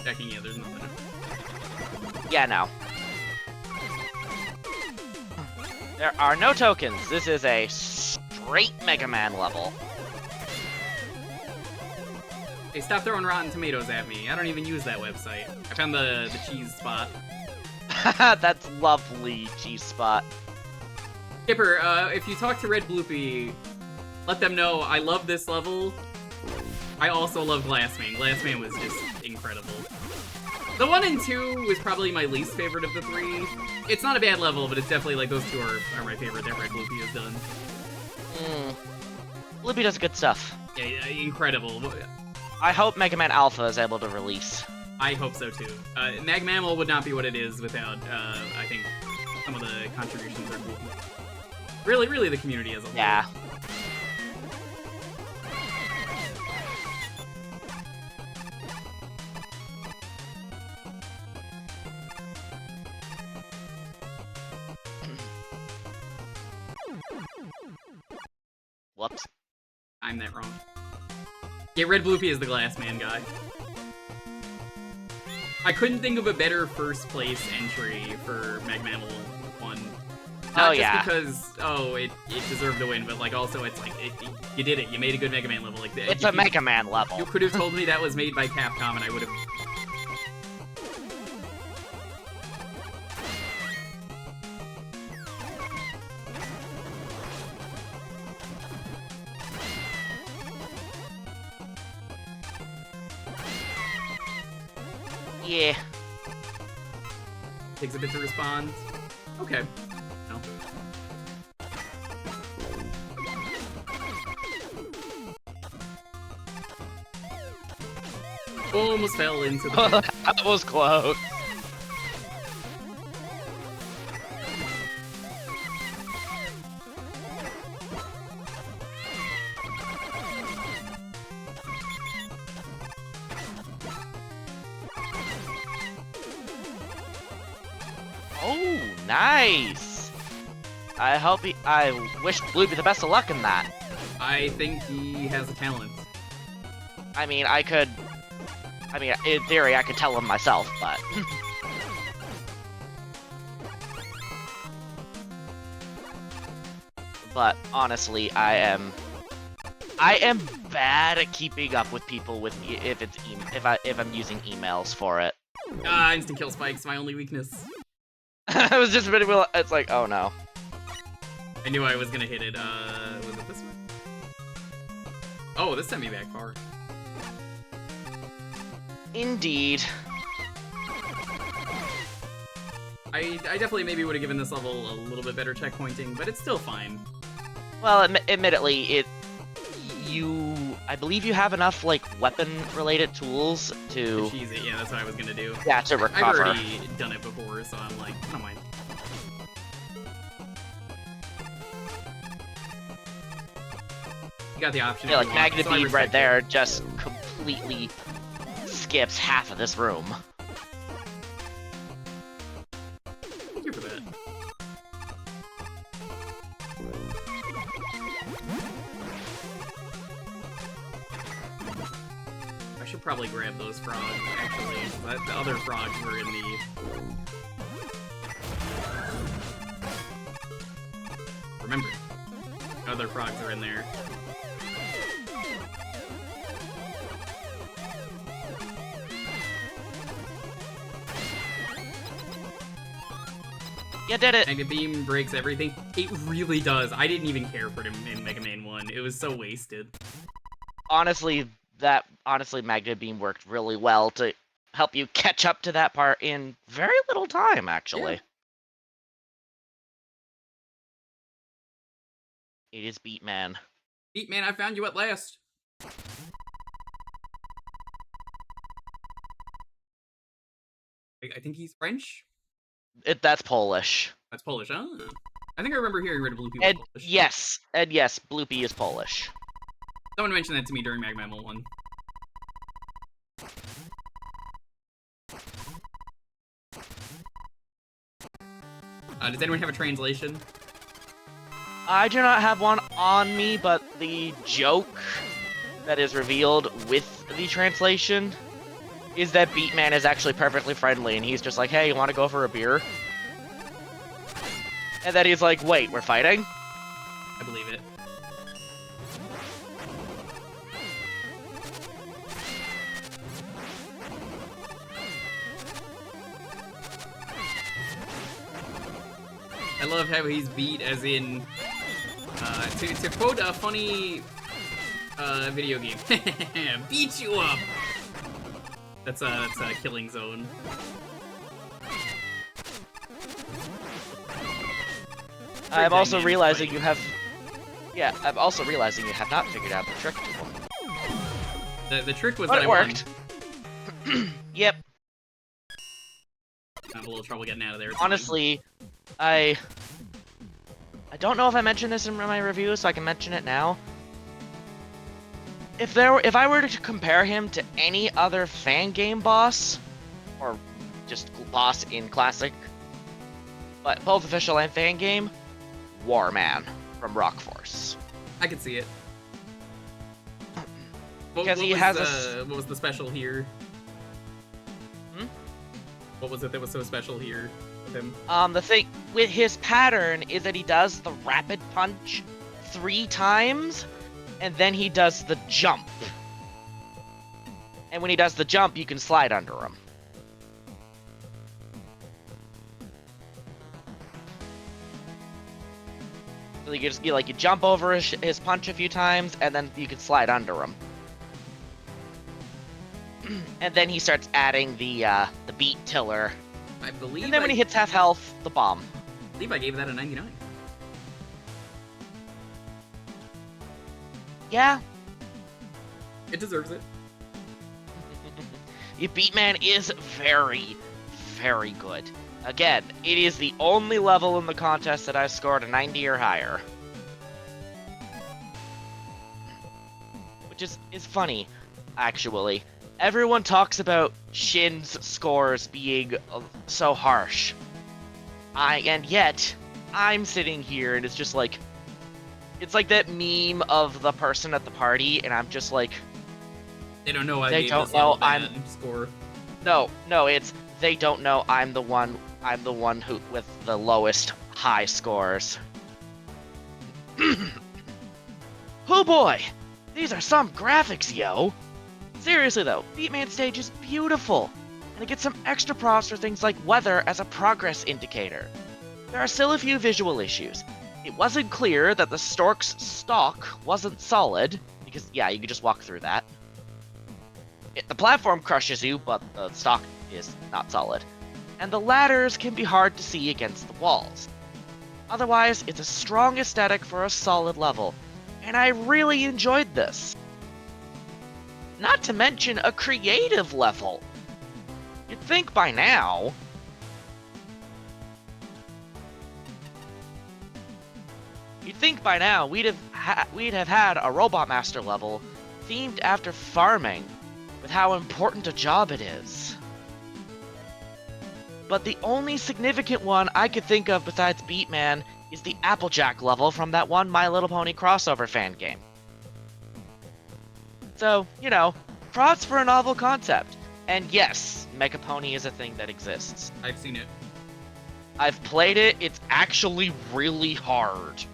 Checking, yeah, there's nothing. Yeah, no. There are no tokens. This is a straight Mega Man level. Hey, stop throwing Rotten Tomatoes at me. I don't even use that website. I found the cheese spot. That's lovely, G-Spot. Skipper, if you talk to Red Bloopy, let them know I love this level. I also love Glassman. Glassman was just incredible. The 1 and 2 was probably my least favorite of the 3. It's not a bad level, but it's definitely like those two are my favorite that Red Bloopy has done. Bloopy does good stuff. Yeah, incredible. I hope Mega Man Alpha is able to release. I hope so too. Mag Mammal would not be what it is without, I think, some of the contributions are cool. Really the community as a whole. Yeah. Whoops. I'm that wrong. Yeah, Red Bloopy is the Glass Man guy. I couldn't think of a better first place entry for Mega Man 1. Not just because, it deserved to win, but like also it's like, you did it. You made a good Mega Man level. Like It's a Mega Man level. You could have told me that was made by Capcom and I would have... Yeah. Takes a bit to respond. Okay. No. Almost fell into the... That was close. Oh, nice! I wish Bluey the best of luck in that. I think he has a talent. I mean, in theory, I could tell him myself, but... But honestly, I am bad at keeping up with people with if I'm using emails for it. Instant kill spike's my only weakness. I was just really well. It's like, oh no. I knew I was gonna hit it. Was it this one? Oh, this sent me back far. Indeed. I definitely maybe would have given this level a little bit better checkpointing, but it's still fine. Well, admittedly, I believe you have enough, like, weapon-related tools to... Cheese it, yeah, that's what I was gonna do. Yeah, to recover. I've already done it before, so I'm like, I don't mind. You got the option. Yeah, like, if you want, Magna so I Beam right respect there it. just completely skips half of this room. Thank you for that. I should probably grab those frogs, actually. The other frogs were in the... Remember, other frogs are in there. You did it! Magna Beam breaks everything. It really does. I didn't even care for it in Mega Man 1. It was so wasted. Honestly, Magna Beam worked really well to help you catch up to that part in very little time, actually. Yeah. It is Beatman. Beatman, I found you at last. I think he's French? That's Polish. That's Polish, huh? I think I remember hearing Red Blue people And Polish. yes, Bloopy is Polish. Someone mentioned that to me during Magma 1. Does anyone have a translation? I do not have one on me, but the joke that is revealed with the translation is that Beatman is actually perfectly friendly, and he's just like, hey, you want to go for a beer? And then he's like, wait, we're fighting? I believe it. I love how he's beat as in, to quote a funny, video game. Beat you up! That's a Killing Zone. I'm also dynamic realizing fight. you have... Yeah, I'm also realizing you have not figured out the trick to one. The trick was But that it I worked. won. Yep. I have a little trouble getting out of there. It's fine. Honestly, I don't know if I mentioned this in my review, so I can mention it now. If I were to compare him to any other fan game boss, or just boss in Classic, but both official and fan game, Warman from Rock Force. I can see it. Because he was has what was the special here? What was it that was so special here with him? The thing with his pattern is that he does the rapid punch 3 times, and then he does the jump. And when he does the jump, you can slide under him. So you just you jump over his punch a few times, and then you can slide under him. And then he starts adding the beat tiller. I believe. And then when he hits half health, the bomb. I believe I gave that a 99. Yeah. It deserves it. Beatman is very, very good. Again, it is the only level in the contest that I've scored a 90 or higher. Which is funny, actually. Everyone talks about Shin's scores being so harsh. And yet, I'm sitting here and it's just like... It's like that meme of the person at the party, and I'm just like... They don't know I They gave don't this know level bad score. No, it's they don't know I'm the one who with the lowest high scores. Oh boy! These are some graphics, yo! Seriously though, Beatman stage is beautiful, and it gets some extra props for things like weather as a progress indicator. There are still a few visual issues. It wasn't clear that the Stork's stalk wasn't solid, because yeah, you could just walk through that. The platform crushes you, but the stalk is not solid. And the ladders can be hard to see against the walls. Otherwise, it's a strong aesthetic for a solid level, and I really enjoyed this. Not to mention a creative level. You'd think by now... we'd have had a Robot Master level themed after farming, with how important a job it is. But the only significant one I could think of besides Beatman is the Applejack level from that one My Little Pony crossover fan game. So, you know, props for a novel concept. And yes, Mega Pony is a thing that exists. I've seen it. I've played it, it's actually really hard.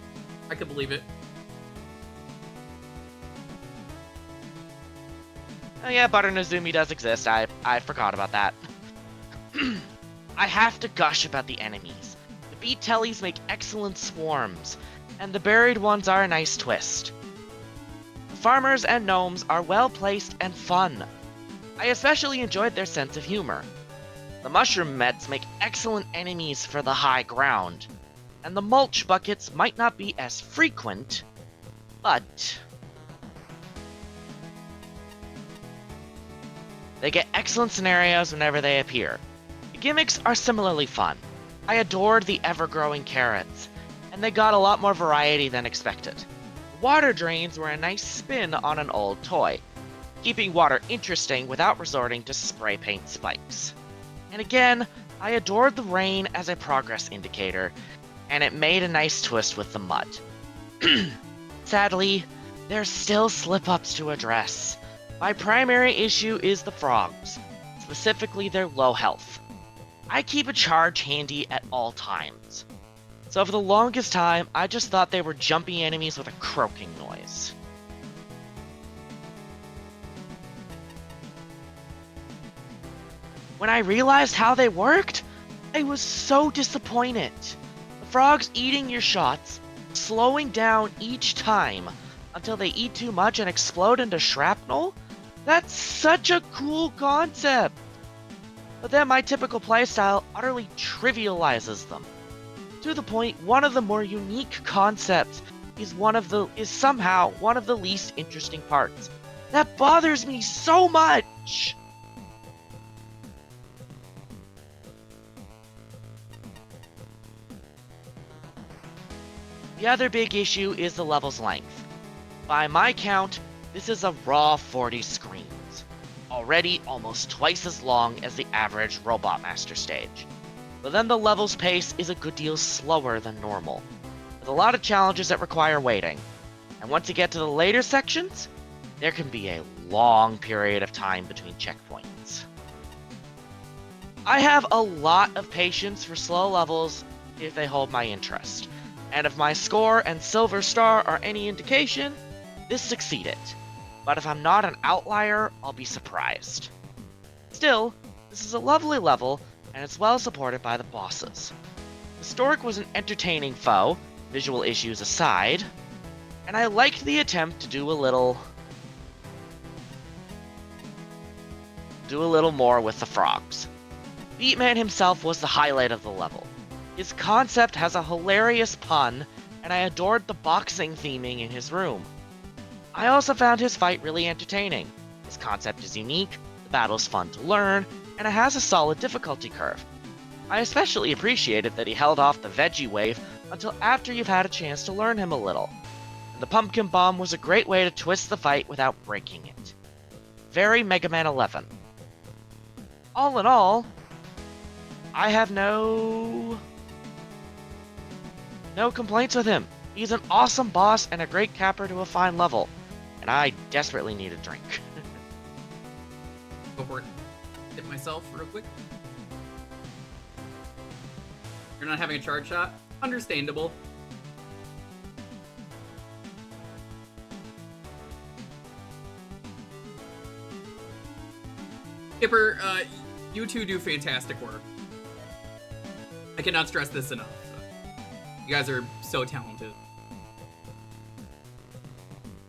I could believe it. Oh yeah, Butter Nozumi does exist. I forgot about that. I have to gush about the enemies. The beat tellies make excellent swarms, and the buried ones are a nice twist. The farmers and gnomes are well placed and fun. I especially enjoyed their sense of humor. The mushroom mets make excellent enemies for the high ground, and the mulch buckets might not be as frequent, but... they get excellent scenarios whenever they appear. The gimmicks are similarly fun. I adored the ever-growing carrots, and they got a lot more variety than expected. Water drains were a nice spin on an old toy, keeping water interesting without resorting to spray paint spikes. And again, I adored the rain as a progress indicator, and it made a nice twist with the mud. Sadly, there's still slip-ups to address. My primary issue is the frogs, specifically their low health. I keep a charge handy at all times, so for the longest time, I just thought they were jumpy enemies with a croaking noise. When I realized how they worked, I was so disappointed. The frogs eating your shots, slowing down each time until they eat too much and explode into shrapnel? That's such a cool concept! But then my typical playstyle utterly trivializes them. To the point, one of the more unique concepts is somehow one of the least interesting parts. That bothers me so much! The other big issue is the level's length. By my count, this is a raw 40 screens, already almost twice as long as the average Robot Master stage. But then the level's pace is a good deal slower than normal, with a lot of challenges that require waiting. And once you get to the later sections, there can be a long period of time between checkpoints. I have a lot of patience for slow levels if they hold my interest, and if my score and silver star are any indication, this succeeded. But if I'm not an outlier, I'll be surprised. Still, this is a lovely level, and it's well supported by the bosses. Historic was an entertaining foe, visual issues aside, and I liked the attempt to do a little more with the frogs. Beatman himself was the highlight of the level. His concept has a hilarious pun, and I adored the boxing theming in his room. I also found his fight really entertaining. His concept is unique, the battle's fun to learn, and it has a solid difficulty curve. I especially appreciated that he held off the veggie wave until after you've had a chance to learn him a little. And the pumpkin bomb was a great way to twist the fight without breaking it. Very Mega Man 11. All in all, I have no complaints with him. He's an awesome boss and a great capper to a fine level. And I desperately need a drink. Go for it. Hit myself real quick. You're not having a charge shot? Understandable. Skipper, you two do fantastic work. I cannot stress this enough. You guys are so talented.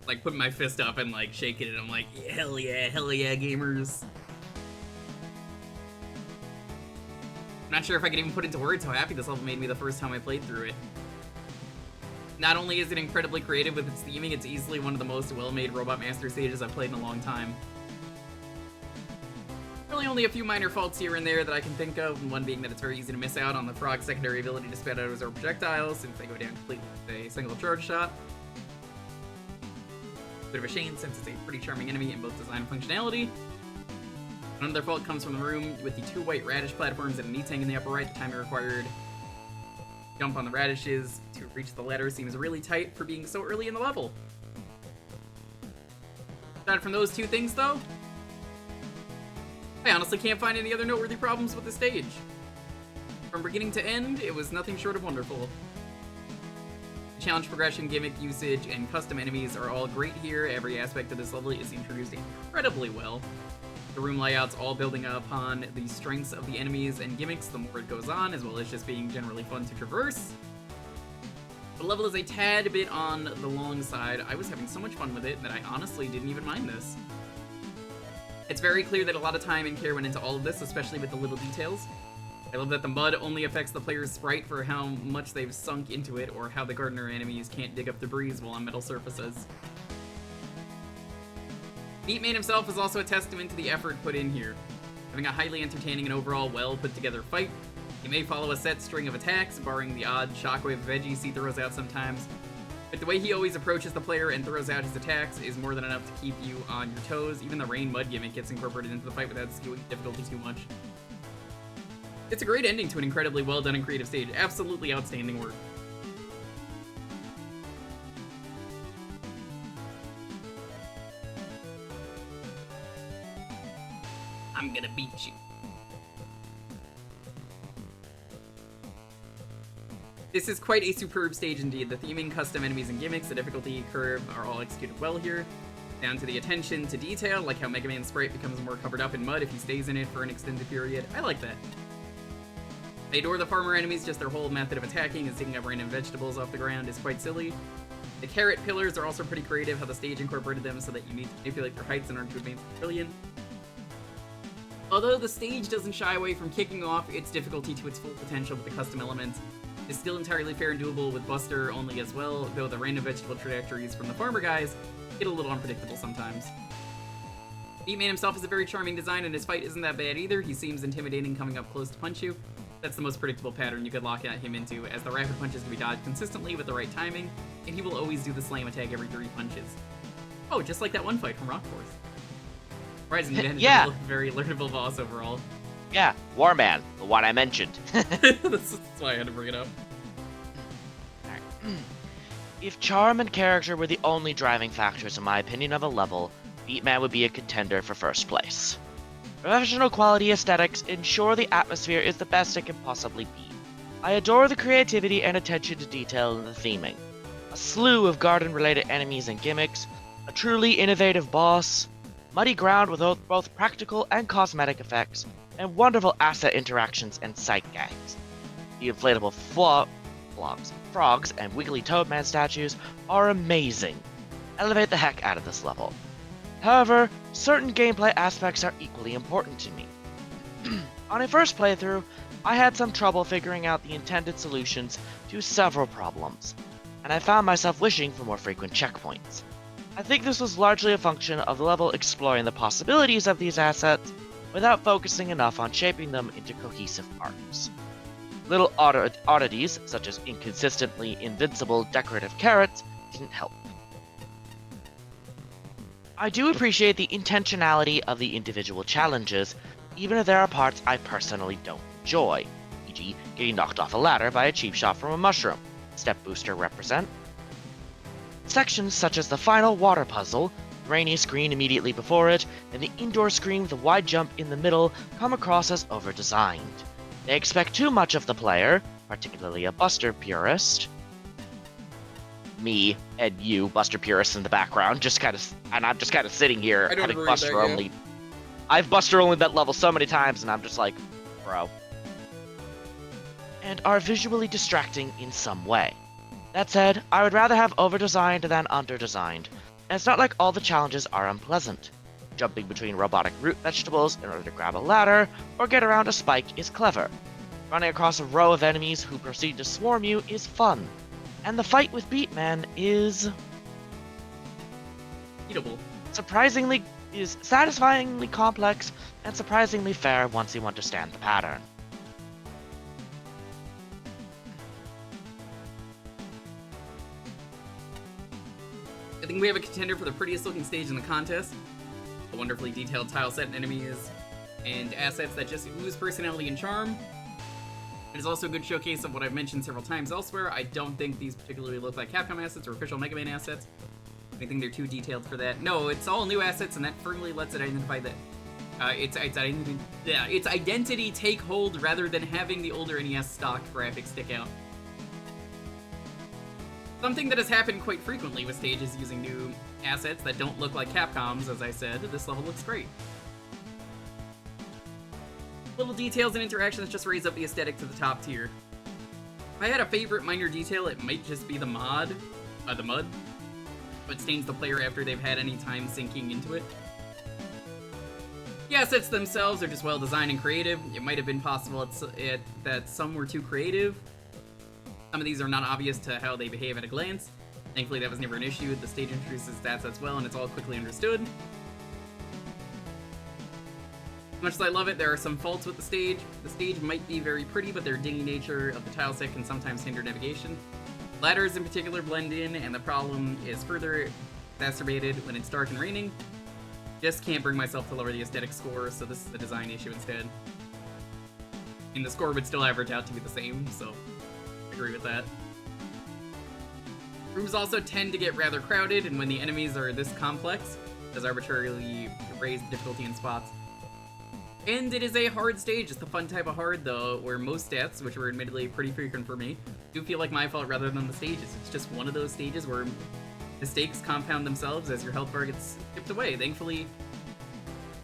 Like, putting my fist up and, like, shaking it, I'm like, hell yeah, gamers. I'm not sure if I can even put into words how happy this level made me the first time I played through it. Not only is it incredibly creative with its theming, it's easily one of the most well-made Robot Master stages I've played in a long time. Really only a few minor faults here and there that I can think of, and one being that it's very easy to miss out on the frog's secondary ability to spit out his own projectiles since they go down completely with a single charge shot. Bit of a shame since it's a pretty charming enemy in both design and functionality. Another fault comes from the room with the two white radish platforms and a knee tank in the upper right. The time it required to jump on the radishes to reach the ladder seems really tight for being so early in the level. Aside from those two things though, I honestly can't find any other noteworthy problems with the stage. From beginning to end, it was nothing short of wonderful. Challenge progression, gimmick usage, and custom enemies are all great here. Every aspect of this level is introduced incredibly well. The room layouts all building upon the strengths of the enemies and gimmicks the more it goes on, as well as just being generally fun to traverse. The level is a tad bit on the long side. I was having so much fun with it that I honestly didn't even mind this. It's very clear that a lot of time and care went into all of this, especially with the little details. I love that the mud only affects the player's sprite for how much they've sunk into it, or how the gardener enemies can't dig up debris while on metal surfaces. Beatman himself is also a testament to the effort put in here. Having a highly entertaining and overall well put together fight, he may follow a set string of attacks, barring the odd shockwave veggies he throws out sometimes, but the way he always approaches the player and throws out his attacks is more than enough to keep you on your toes. Even the rain mud gimmick gets incorporated into the fight without skewing difficulty too much. It's a great ending to an incredibly well done and creative stage. Absolutely outstanding work. I'm gonna beat you. This is quite a superb stage indeed. The theming, custom enemies, and gimmicks, the difficulty curve are all executed well here. Down to the attention to detail, like how Mega Man's sprite becomes more covered up in mud if he stays in it for an extended period. I like that. I adore the farmer enemies, just their whole method of attacking and digging up random vegetables off the ground is quite silly. The carrot pillars are also pretty creative, how the stage incorporated them so that you need to manipulate their heights in order to advance the pavilion. Although the stage doesn't shy away from kicking off its difficulty to its full potential with the custom elements, it's still entirely fair and doable with Buster only as well, though the random vegetable trajectories from the farmer guys get a little unpredictable sometimes. Beatman himself is a very charming design, and his fight isn't that bad either. He seems intimidating coming up close to punch you. That's the most predictable pattern you could lock him into, as the rapid punches can be dodged consistently with the right timing, and he will always do the slam attack every 3 punches. Oh, just like that one fight from Rock Force. Surprising, Yeah. Very learnable boss overall. Yeah, Warman, the one I mentioned. That's why I had to bring it up. If charm and character were the only driving factors in my opinion of a level, Beatman would be a contender for first place. Professional quality aesthetics ensure the atmosphere is the best it can possibly be. I adore the creativity and attention to detail in the theming. A slew of garden-related enemies and gimmicks, a truly innovative boss, muddy ground with both practical and cosmetic effects, and wonderful asset interactions and sight gags. The inflatable frogs and wiggly Toadman statues are amazing. Elevate the heck out of this level. However, certain gameplay aspects are equally important to me. On a first playthrough, I had some trouble figuring out the intended solutions to several problems, and I found myself wishing for more frequent checkpoints. I think this was largely a function of the level exploring the possibilities of these assets without focusing enough on shaping them into cohesive arcs. Little oddities, such as inconsistently invincible decorative carrots, didn't help. I do appreciate the intentionality of the individual challenges, even if there are parts I personally don't enjoy, e.g. getting knocked off a ladder by a cheap shot from a mushroom. Step booster represent. Sections such as the final water puzzle, the rainy screen immediately before it, and the indoor screen with a wide jump in the middle come across as over-designed. They expect too much of the player, particularly a Buster purist. Me and you, Buster purist in the background, and I'm just kind of sitting here having Buster only. I've Buster only that level so many times, and I'm just like, bro. And are visually distracting in some way. That said, I would rather have over-designed than under-designed, and it's not like all the challenges are unpleasant. Jumping between robotic root vegetables in order to grab a ladder, or get around a spike is clever. Running across a row of enemies who proceed to swarm you is fun. And the fight with Beatman is Eatable. satisfyingly complex and surprisingly fair once you understand the pattern. I think we have a contender for the prettiest looking stage in the contest. A wonderfully detailed tile set and enemies and assets that just ooze personality and charm. It is also a good showcase of what I've mentioned several times elsewhere. I don't think these particularly look like Capcom assets or official Mega Man assets. I think they're too detailed for that. No, it's all new assets, and that firmly lets it identify that its identity take hold rather than having the older NES stock graphics stick out. Something that has happened quite frequently with stages using new assets that don't look like Capcom's, as I said. This level looks great. Little details and interactions just raise up the aesthetic to the top tier. If I had a favorite minor detail, it might just be the mud, but stains the player after they've had any time sinking into it. The assets themselves are just well designed and creative. It might have been possible that some were too creative. Some of these are not obvious to how they behave at a glance. Thankfully, that was never an issue. The stage introduces stats as well, and it's all quickly understood. As much as I love it, there are some faults with the stage. The stage might be very pretty, but their dingy nature of the tile set can sometimes hinder navigation. Ladders in particular blend in, and the problem is further exacerbated when it's dark and raining. Just can't bring myself to lower the aesthetic score, so this is a design issue instead. And the score would still average out to be the same, so I agree with that. Rooms also tend to get rather crowded, and when the enemies are this complex, it does arbitrarily raise the difficulty in spots. And it is a hard stage. It's the fun type of hard, though, where most deaths, which were admittedly pretty frequent for me, do feel like my fault rather than the stages. It's just one of those stages where mistakes compound themselves as your health bar gets chipped away. Thankfully,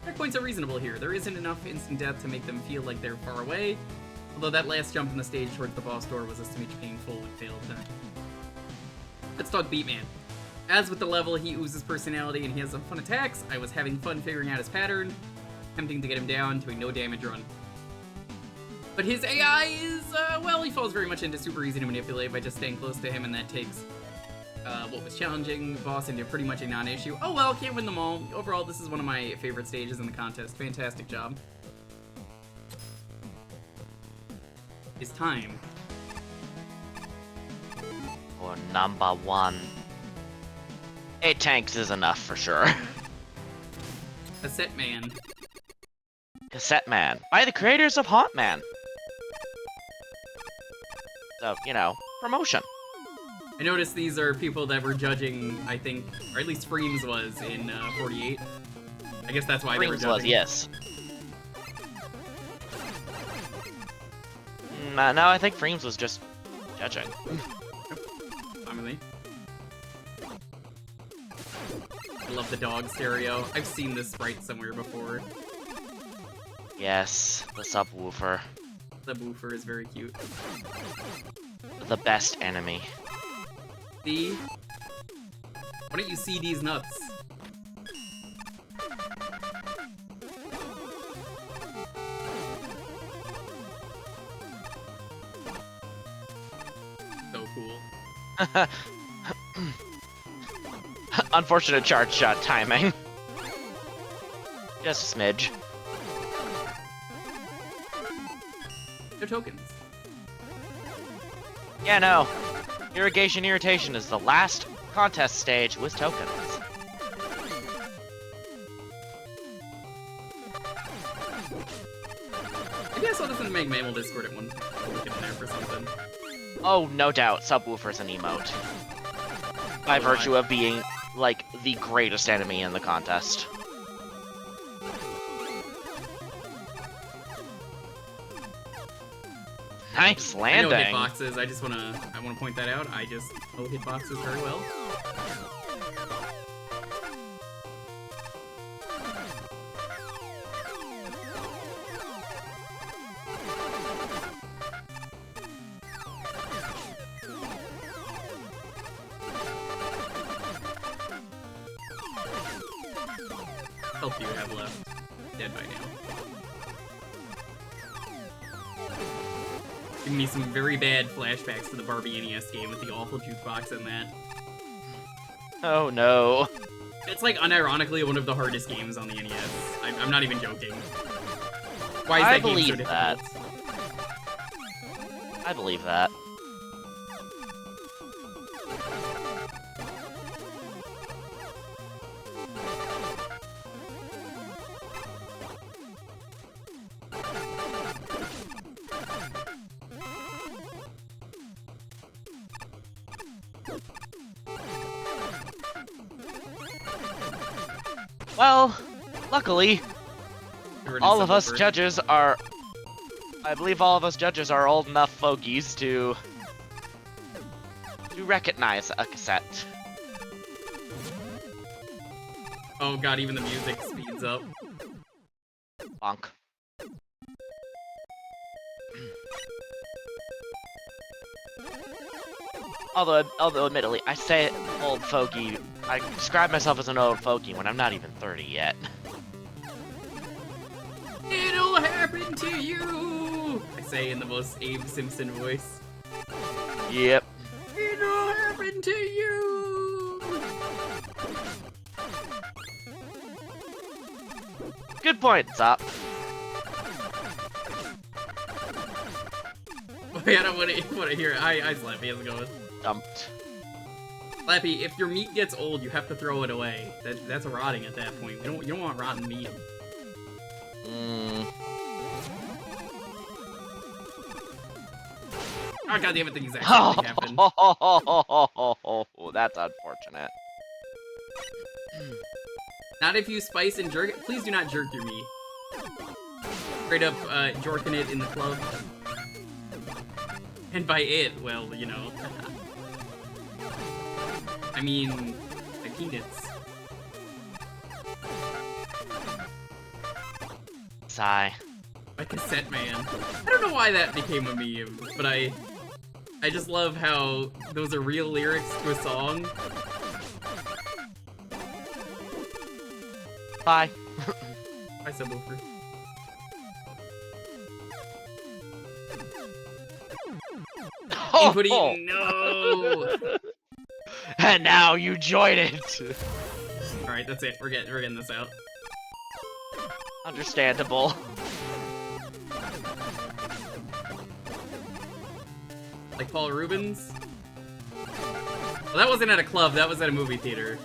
checkpoints are reasonable here. There isn't enough instant death to make them feel like they're far away, although that last jump in the stage towards the boss door was a smidge painful and failed time. Let's talk Beatman. As with the level, he oozes personality and he has some fun attacks. I was having fun figuring out his pattern, attempting to get him down to a no damage run. But his AI is, well, he falls very much into super easy to manipulate by just staying close to him, and that takes what was challenging boss into pretty much a non-issue. Oh well, can't win them all. Overall, this is one of my favorite stages in the contest. Fantastic job. is time. For number 1. 8 tanks is enough for sure. Cassette Man. Cassette Man, by the creators of Haunt Man. So, you know, promotion. I noticed these are people that were judging, I think, or at least Freems was in 48. I guess that's why they were Freems judging. was, yes. No, I think Freems was just judging. Fine with me. I love the dog stereo. I've seen this sprite somewhere before. Yes, the subwoofer. The boofer is very cute. The best enemy. See? Why don't you see these nuts? So cool. Unfortunate charge shot timing. Just a smidge. No tokens. Yeah, no. Irrigation Irritation is the last contest stage with tokens. Maybe I saw this in the Meg Mammal Discord at one point in there for something. Oh, no doubt, Subwoofer's an emote. By virtue of being, like, the greatest enemy in the contest. Nice landing! I know hitboxes, I wanna point that out. I just know hitboxes very well. Health do you have left? Dead by now. Giving me some very bad flashbacks to the Barbie NES game with the awful jukebox in that. Oh no. It's like unironically one of the hardest games on the NES. I'm not even joking. Why is I that game so believe difficult? that. I believe that. Well, luckily, all of us judges are... I believe all of us judges are old enough fogies to recognize a cassette. Oh god, even the music speeds up. Bonk. Although admittedly, I say old fogey, I describe myself as an old fogey when I'm not even 30 yet. It'll happen to you! I say in the most Abe Simpson voice. Yep. It'll happen to you! Good point, Zop. Wait, I don't want to hear it. Hi, Slappy, how's it going? Dumped. Slappy, if your meat gets old, you have to throw it away. That's rotting at that point. You don't want rotten meat. Mm. Oh god damn it, the exact same thing happened. That's unfortunate. Not if you spice and jerk it. Please do not jerk your meat. Straight up, jorking it in the club. And by it, well, you know. I mean, my peanuts. Sigh. My cassette man. I don't know why that became a meme, but I just love how those are real lyrics to a song. Bye. Bye, Subwoofer. Inputting, no! And now you join it. Alright, that's it. We're getting this out. Understandable. Like Paul Rubens? Well, that wasn't at a club, that was at a movie theater.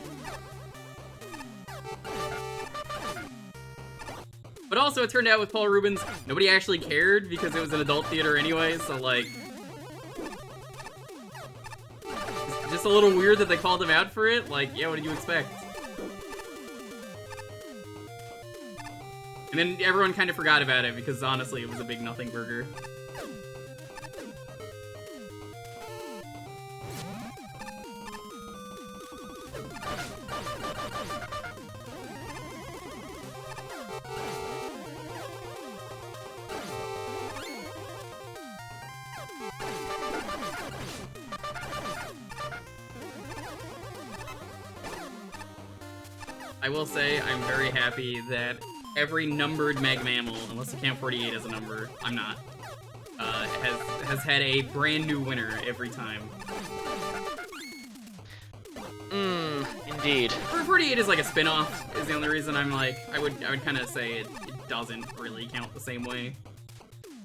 But also, it turned out with Paul Rubens, nobody actually cared because it was an adult theater anyway, so like... It's just a little weird that they called him out for it. Like, yeah, what did you expect? And then everyone kind of forgot about it because honestly, it was a big nothing burger. I will say I'm very happy that every numbered Mag Mammal, unless you count 48 as a number, I'm not, has had a brand new winner every time. Indeed. 48 is like a spin-off, is the only reason I'm like, I would kind of say it doesn't really count the same way.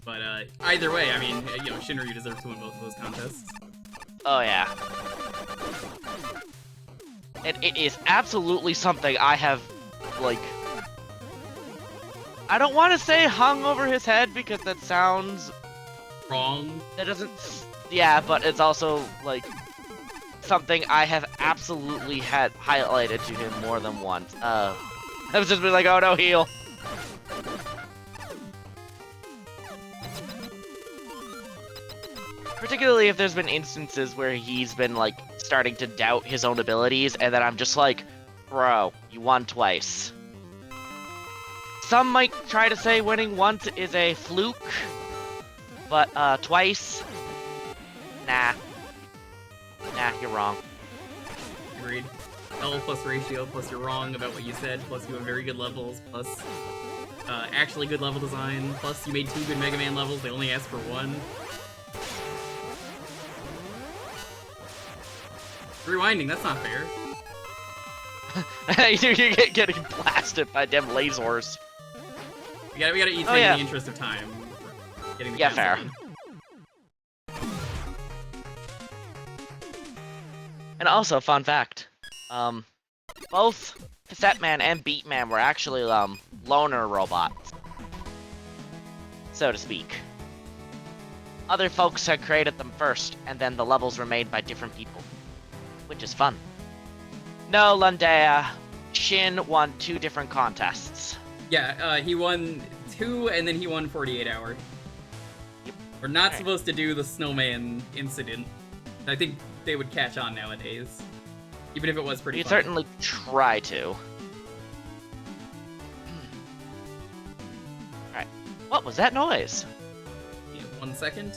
But either way, I mean, you know, Shinryu deserves to win both of those contests. Oh yeah. And it is absolutely something I have, like... I don't want to say hung over his head because that sounds... Wrong. That doesn't... Yeah, but it's also, like, something I have absolutely had highlighted to him more than once. I've just been like, oh no, heal. Particularly if there's been instances where he's been, like, starting to doubt his own abilities, and then I'm just like, bro, you won twice. Some might try to say winning once is a fluke, but, twice? Nah. Nah, you're wrong. Agreed. L plus ratio, plus you're wrong about what you said, plus you have very good levels, plus actually good level design, plus you made 2 good Mega Man levels, they only asked for 1. Rewinding, that's not fair. You're getting blasted by them lasers. We gotta eat things in the interest of time. Getting the Yeah, fair. done. And also, fun fact, both Cassette Man and Beat Man were actually, loner robots, so to speak. Other folks had created them first, and then the levels were made by different people, which is fun. No, Lundea, Shin won 2 different contests. Yeah, he won 2, and then he won 48 Hour. Yep. We're not Okay. supposed to do the snowman incident. I think they would catch on nowadays. Even if it was pretty You fun. certainly try to. Alright, what was that noise? Yeah, 1 second.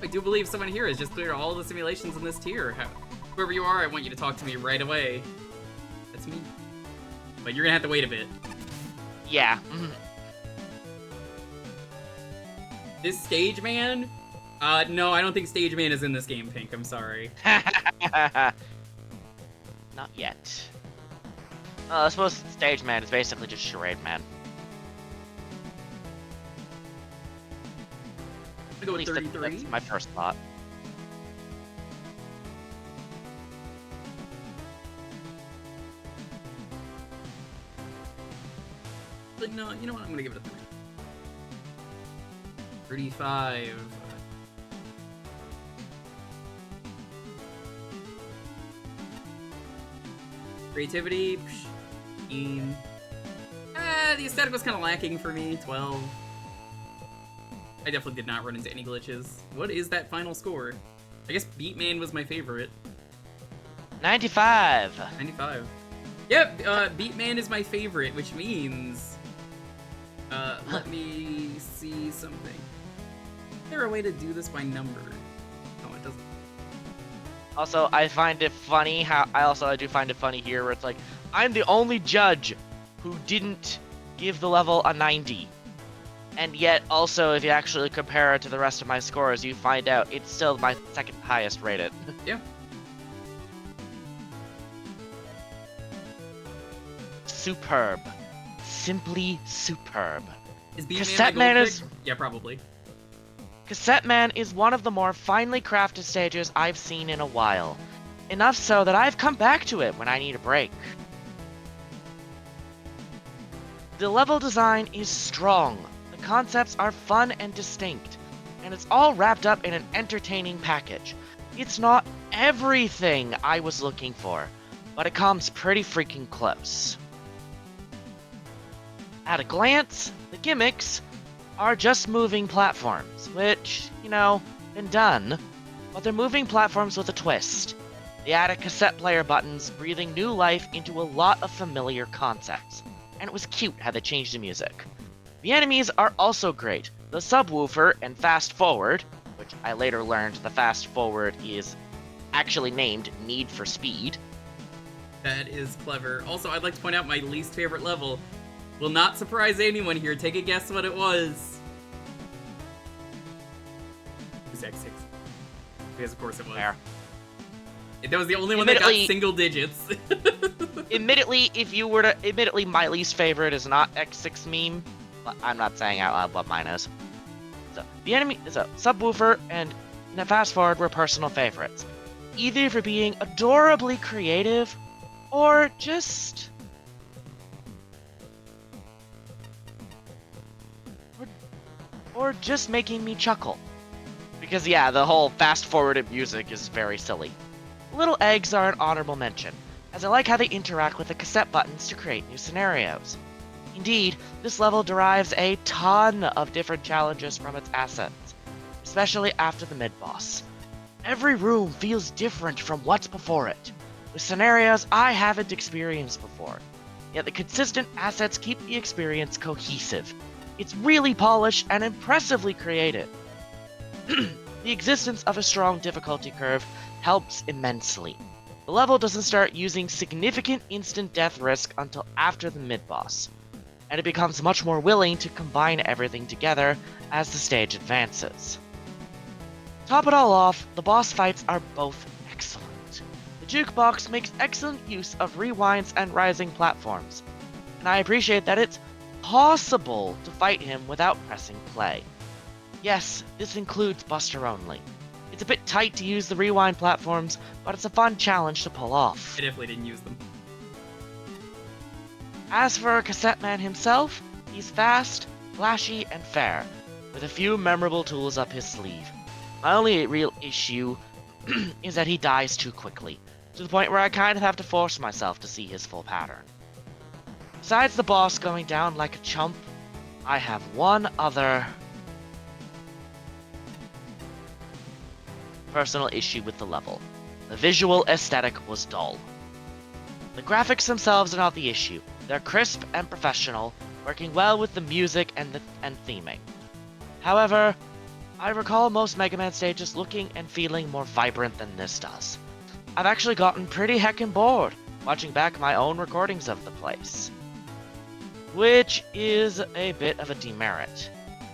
I do believe someone here has just cleared all the simulations in this tier. Whoever you are, I want you to talk to me right away. That's me. But you're gonna have to wait a bit. Yeah. This Stage Man? No, I don't think Stage Man is in this game, Pink. I'm sorry. Not yet. I suppose Stage Man is basically just Charade Man. I'm gonna At go least with 33. that's my first thought. But no, you know what? I'm gonna give it a 3. 35. Creativity, 15. The aesthetic was kind of lacking for me, 12. I definitely did not run into any glitches. What is that final score? I guess Beatman was my favorite. 95! 95. Yep, Beatman is my favorite, which means... let me see something. Is there a way to do this by number? No, it doesn't. Also, I find it funny how I do find it funny here where it's like I'm the only judge who didn't give the level a 90. And yet also if you actually compare it to the rest of my scores, you find out it's still my second highest rated. Yeah. Superb. Simply superb. Is Beat Cassette Man my Man gold is- pick? Yeah, probably. Cassette Man is one of the more finely crafted stages I've seen in a while. Enough so that I've come back to it when I need a break. The level design is strong, the concepts are fun and distinct, and it's all wrapped up in an entertaining package. It's not everything I was looking for, but it comes pretty freaking close. At a glance, the gimmicks are just moving platforms, which, been done, but they're moving platforms with a twist. They added cassette player buttons, breathing new life into a lot of familiar concepts, and it was cute how they changed the music. The enemies are also great. The subwoofer and fast forward, which I later learned the fast forward is actually named Need for Speed. That is clever. Also, I'd like to point out my least favorite level. Will not surprise anyone here. Take a guess what it was. It was X6. Because of course it was. Fair. That was the only one that got Admittedly- single digits. Admittedly, my least favorite is not X6 meme, but I'm not saying out loud what mine is. So, the enemy is a subwoofer and the fast forward were personal favorites. Either for being adorably creative, or just... Or just making me chuckle. Because yeah, the whole fast-forwarded music is very silly. Little eggs are an honorable mention, as I like how they interact with the cassette buttons to create new scenarios. Indeed, this level derives a ton of different challenges from its assets, especially after the mid-boss. Every room feels different from what's before it, with scenarios I haven't experienced before, yet the consistent assets keep the experience cohesive. It's really polished and impressively creative. The existence of a strong difficulty curve helps immensely. The level doesn't start using significant instant death risk until after the mid-boss, and it becomes much more willing to combine everything together as the stage advances. Top it all off, the boss fights are both excellent. The jukebox makes excellent use of rewinds and rising platforms, and I appreciate that it's possible to fight him without pressing play. Yes, this includes Buster only. It's a bit tight to use the rewind platforms, but it's a fun challenge to pull off. I definitely didn't use them. As for Cassette Man himself, he's fast, flashy, and fair, with a few memorable tools up his sleeve. My only real issue is that he dies too quickly, to the point where I kind of have to force myself to see his full pattern. Besides the boss going down like a chump, I have one other personal issue with the level. The visual aesthetic was dull. The graphics themselves are not the issue. They're crisp and professional, working well with the music and theming. However, I recall most Mega Man stages looking and feeling more vibrant than this does. I've actually gotten pretty heckin' bored watching back my own recordings of the place, which is a bit of a demerit.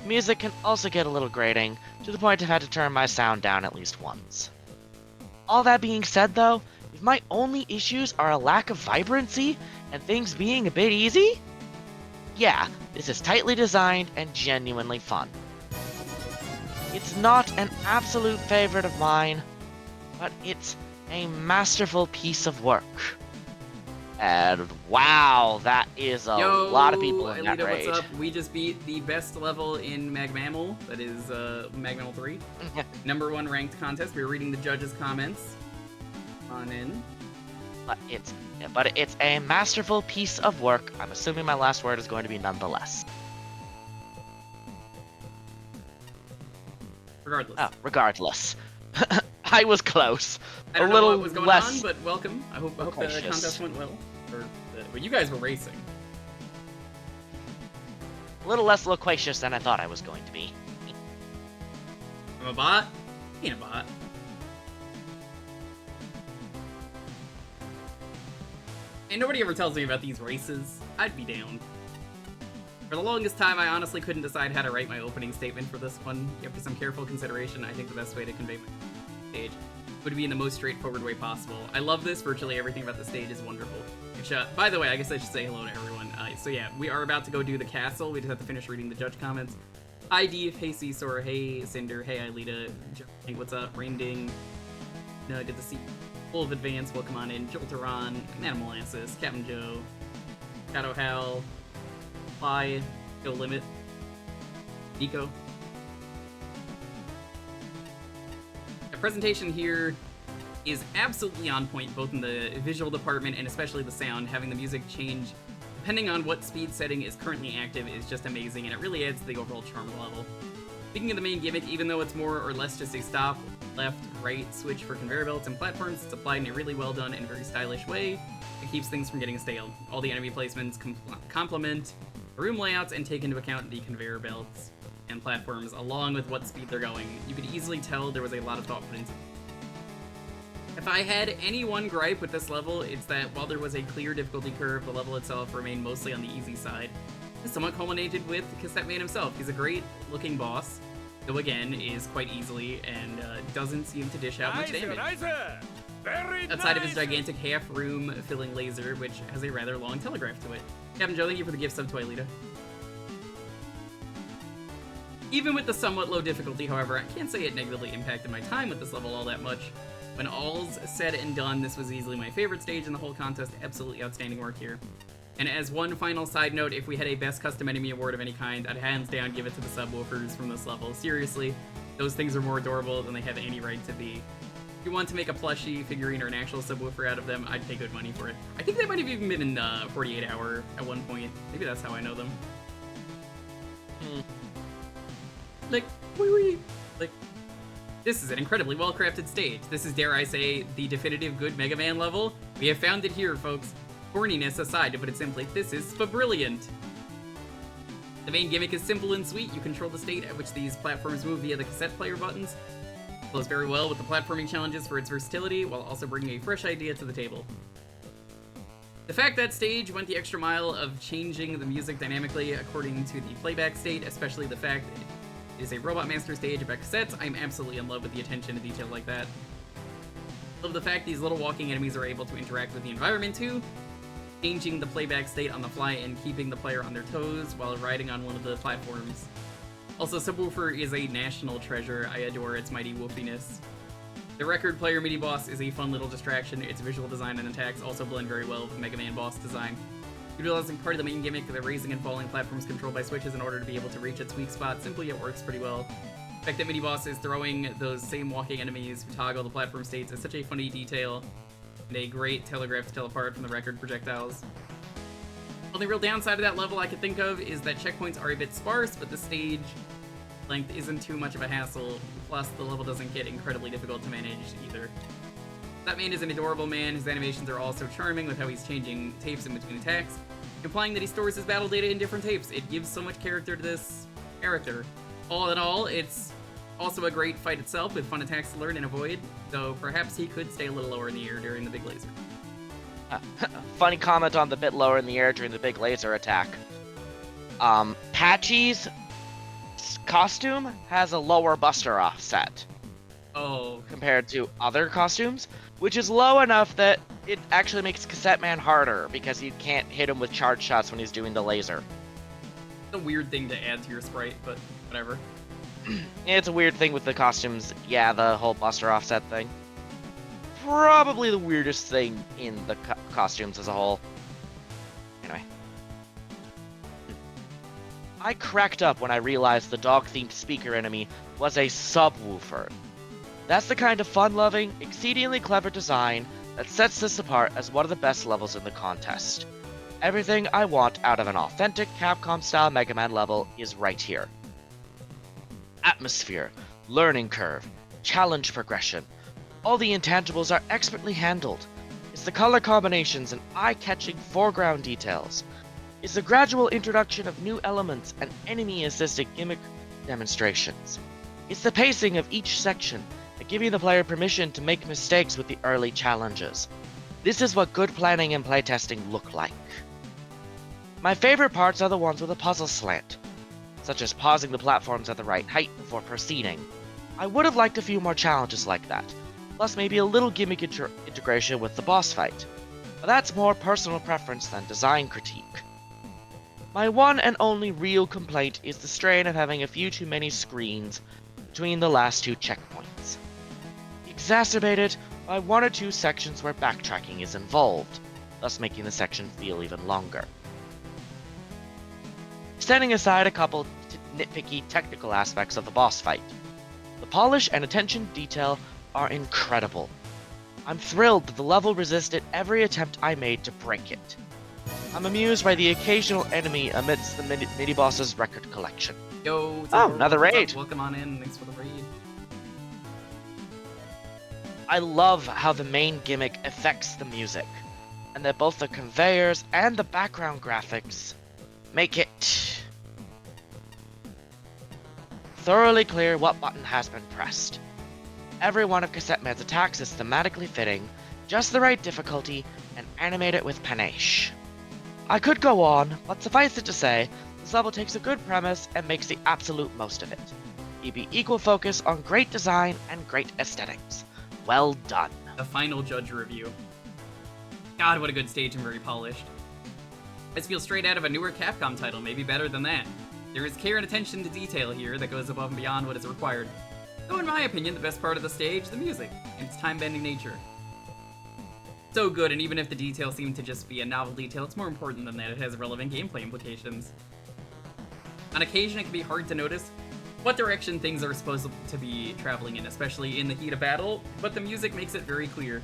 Music can also get a little grating, to the point I've had to turn my sound down at least once. All that being said though, if my only issues are a lack of vibrancy and things being a bit easy, yeah, this is tightly designed and genuinely fun. It's not an absolute favorite of mine, but it's a masterful piece of work. And wow, that is a lot of people in that Alita, raid. what's up? We just beat the best level in Magmammal, that is Magmammal 3. Number 1 ranked contest. We were reading the judges' comments. On in. But it's a masterful piece of work. I'm assuming my last word is going to be nonetheless. Regardless. Oh, regardless. I was close. I don't a little know what was going less. on, but welcome. I hope the Gracious. contest went well. But you guys were racing. A little less loquacious than I thought I was going to be. I'm a bot. Ain't a bot. And nobody ever tells me about these races. I'd be down. For the longest time, I honestly couldn't decide how to write my opening statement for this one. After some careful consideration, I think the best way to convey my stage would be in the most straightforward way possible. I love this. Virtually everything about the stage is wonderful. Which, by the way, I guess I should say hello to everyone. So yeah, we are about to go do the castle. We just have to finish reading the judge comments. Hi, Deef. Hey, Seesaw. Hey, Cinder. Hey, Ilita. Hey, what's up? Rainding. No, good to see you. Full of Advance. Welcome on in. Jolteron. Molasses. Captain Joe. Shadow Hal. Fly. Go Limit. Nico. The presentation here is absolutely on point, both in the visual department and especially the sound. Having the music change depending on what speed setting is currently active is just amazing, and it really adds to the overall charm of the level. Speaking of the main gimmick, even though it's more or less just a stop, left, right switch for conveyor belts and platforms, it's applied in a really well done and very stylish way. It keeps things from getting stale. All the enemy placements complement the room layouts and take into account the conveyor belts and platforms along with what speed they're going. You could easily tell there was a lot of thought put into it. If I had any one gripe with this level, it's that while there was a clear difficulty curve, the level itself remained mostly on the easy side. This somewhat culminated with Cassette Man himself. He's a great looking boss, though again, is quite easily and doesn't seem to dish out much damage. Outside of his gigantic half-room filling laser, which has a rather long telegraph to it. Captain Joe, thank you for the gift sub to Aelita. Even with the somewhat low difficulty, however, I can't say it negatively impacted my time with this level all that much. When all's said and done, this was easily my favorite stage in the whole contest. Absolutely outstanding work here. And as one final side note, if we had a Best Custom Enemy award of any kind, I'd hands down give it to the subwoofers from this level. Seriously, those things are more adorable than they have any right to be. If you want to make a plushie figurine or an actual subwoofer out of them, I'd pay good money for it. I think they might have even been in 48 Hour at one point. Maybe that's how I know them. Like, wee. Like, this is an incredibly well-crafted stage. This is, dare I say, the definitive good Mega Man level. We have found it here, folks. Corniness aside, to put it simply, this is brilliant. The main gimmick is simple and sweet. You control the state at which these platforms move via the cassette player buttons. It flows very well with the platforming challenges for its versatility, while also bringing a fresh idea to the table. The fact that stage went the extra mile of changing the music dynamically according to the playback state, especially the fact that it is a Robot Master stage about cassettes, I'm absolutely in love with the attention to detail like that. Love the fact these little walking enemies are able to interact with the environment too, changing the playback state on the fly and keeping the player on their toes while riding on one of the platforms. Also, Subwoofer is a national treasure. I adore its mighty woofiness. The record player mini-boss is a fun little distraction. Its visual design and attacks also blend very well with Mega Man boss design. Utilizing part of the main gimmick, the raising and falling platforms controlled by switches in order to be able to reach its weak spot, simply it works pretty well. The fact that mini-boss is throwing those same walking enemies who toggle the platform states is such a funny detail, and a great telegraph to tell apart from the record projectiles. Only real downside of that level I could think of is that checkpoints are a bit sparse, but the stage length isn't too much of a hassle, plus the level doesn't get incredibly difficult to manage either. That man is an adorable man. His animations are also charming with how he's changing tapes in between attacks, implying that he stores his battle data in different tapes. It gives so much character to this character. All in all, it's also a great fight itself with fun attacks to learn and avoid, though perhaps he could stay a little lower in the air during the big laser. Funny comment on the bit lower in the air during the big laser attack. Patchy's costume has a lower buster offset. Oh. Compared to other costumes, which is low enough that it actually makes Cassette Man harder because you can't hit him with charge shots when he's doing the laser. It's a weird thing to add to your sprite, but whatever. It's a weird thing with the costumes. Yeah, the whole buster offset thing. Probably the weirdest thing in the costumes as a whole. Anyway. I cracked up when I realized the dog-themed speaker enemy was a subwoofer. That's the kind of fun-loving, exceedingly clever design that sets this apart as one of the best levels in the contest. Everything I want out of an authentic Capcom-style Mega Man level is right here. Atmosphere, learning curve, challenge progression. All the intangibles are expertly handled. It's the color combinations and eye-catching foreground details. It's the gradual introduction of new elements and enemy-assisted gimmick demonstrations. It's the pacing of each section and giving the player permission to make mistakes with the early challenges. This is what good planning and playtesting look like. My favorite parts are the ones with a puzzle slant, such as pausing the platforms at the right height before proceeding. I would have liked a few more challenges like that, plus maybe a little gimmick integration with the boss fight. But that's more personal preference than design critique. My one and only real complaint is the strain of having a few too many screens between the last two checkpoints, exacerbated by one or two sections where backtracking is involved, thus making the section feel even longer. Setting aside a couple nitpicky technical aspects of the boss fight, the polish and attention to detail are incredible. I'm thrilled that the level resisted every attempt I made to break it. I'm amused by the occasional enemy amidst the mini-boss's record collection. Yo, Oh, another what's up? raid. Welcome on in. Thanks for the raid. I love how the main gimmick affects the music, and that both the conveyors and the background graphics make it thoroughly clear what button has been pressed. Every one of Cassette Man's attacks is thematically fitting, just the right difficulty, and animated with panache. I could go on, but suffice it to say, this level takes a good premise and makes the absolute most of it. You be equal focus on great design and great aesthetics. Well done. The final judge review. God, what a good stage and very polished. This feels straight out of a newer Capcom title, maybe better than that. There is care and attention to detail here that goes above and beyond what is required. Though in my opinion, the best part of the stage, the music, and its time-bending nature. So good, and even if the detail seemed to just be a novel detail, it's more important than that. It has relevant gameplay implications. On occasion, it can be hard to notice what direction things are supposed to be traveling in, especially in the heat of battle, but the music makes it very clear.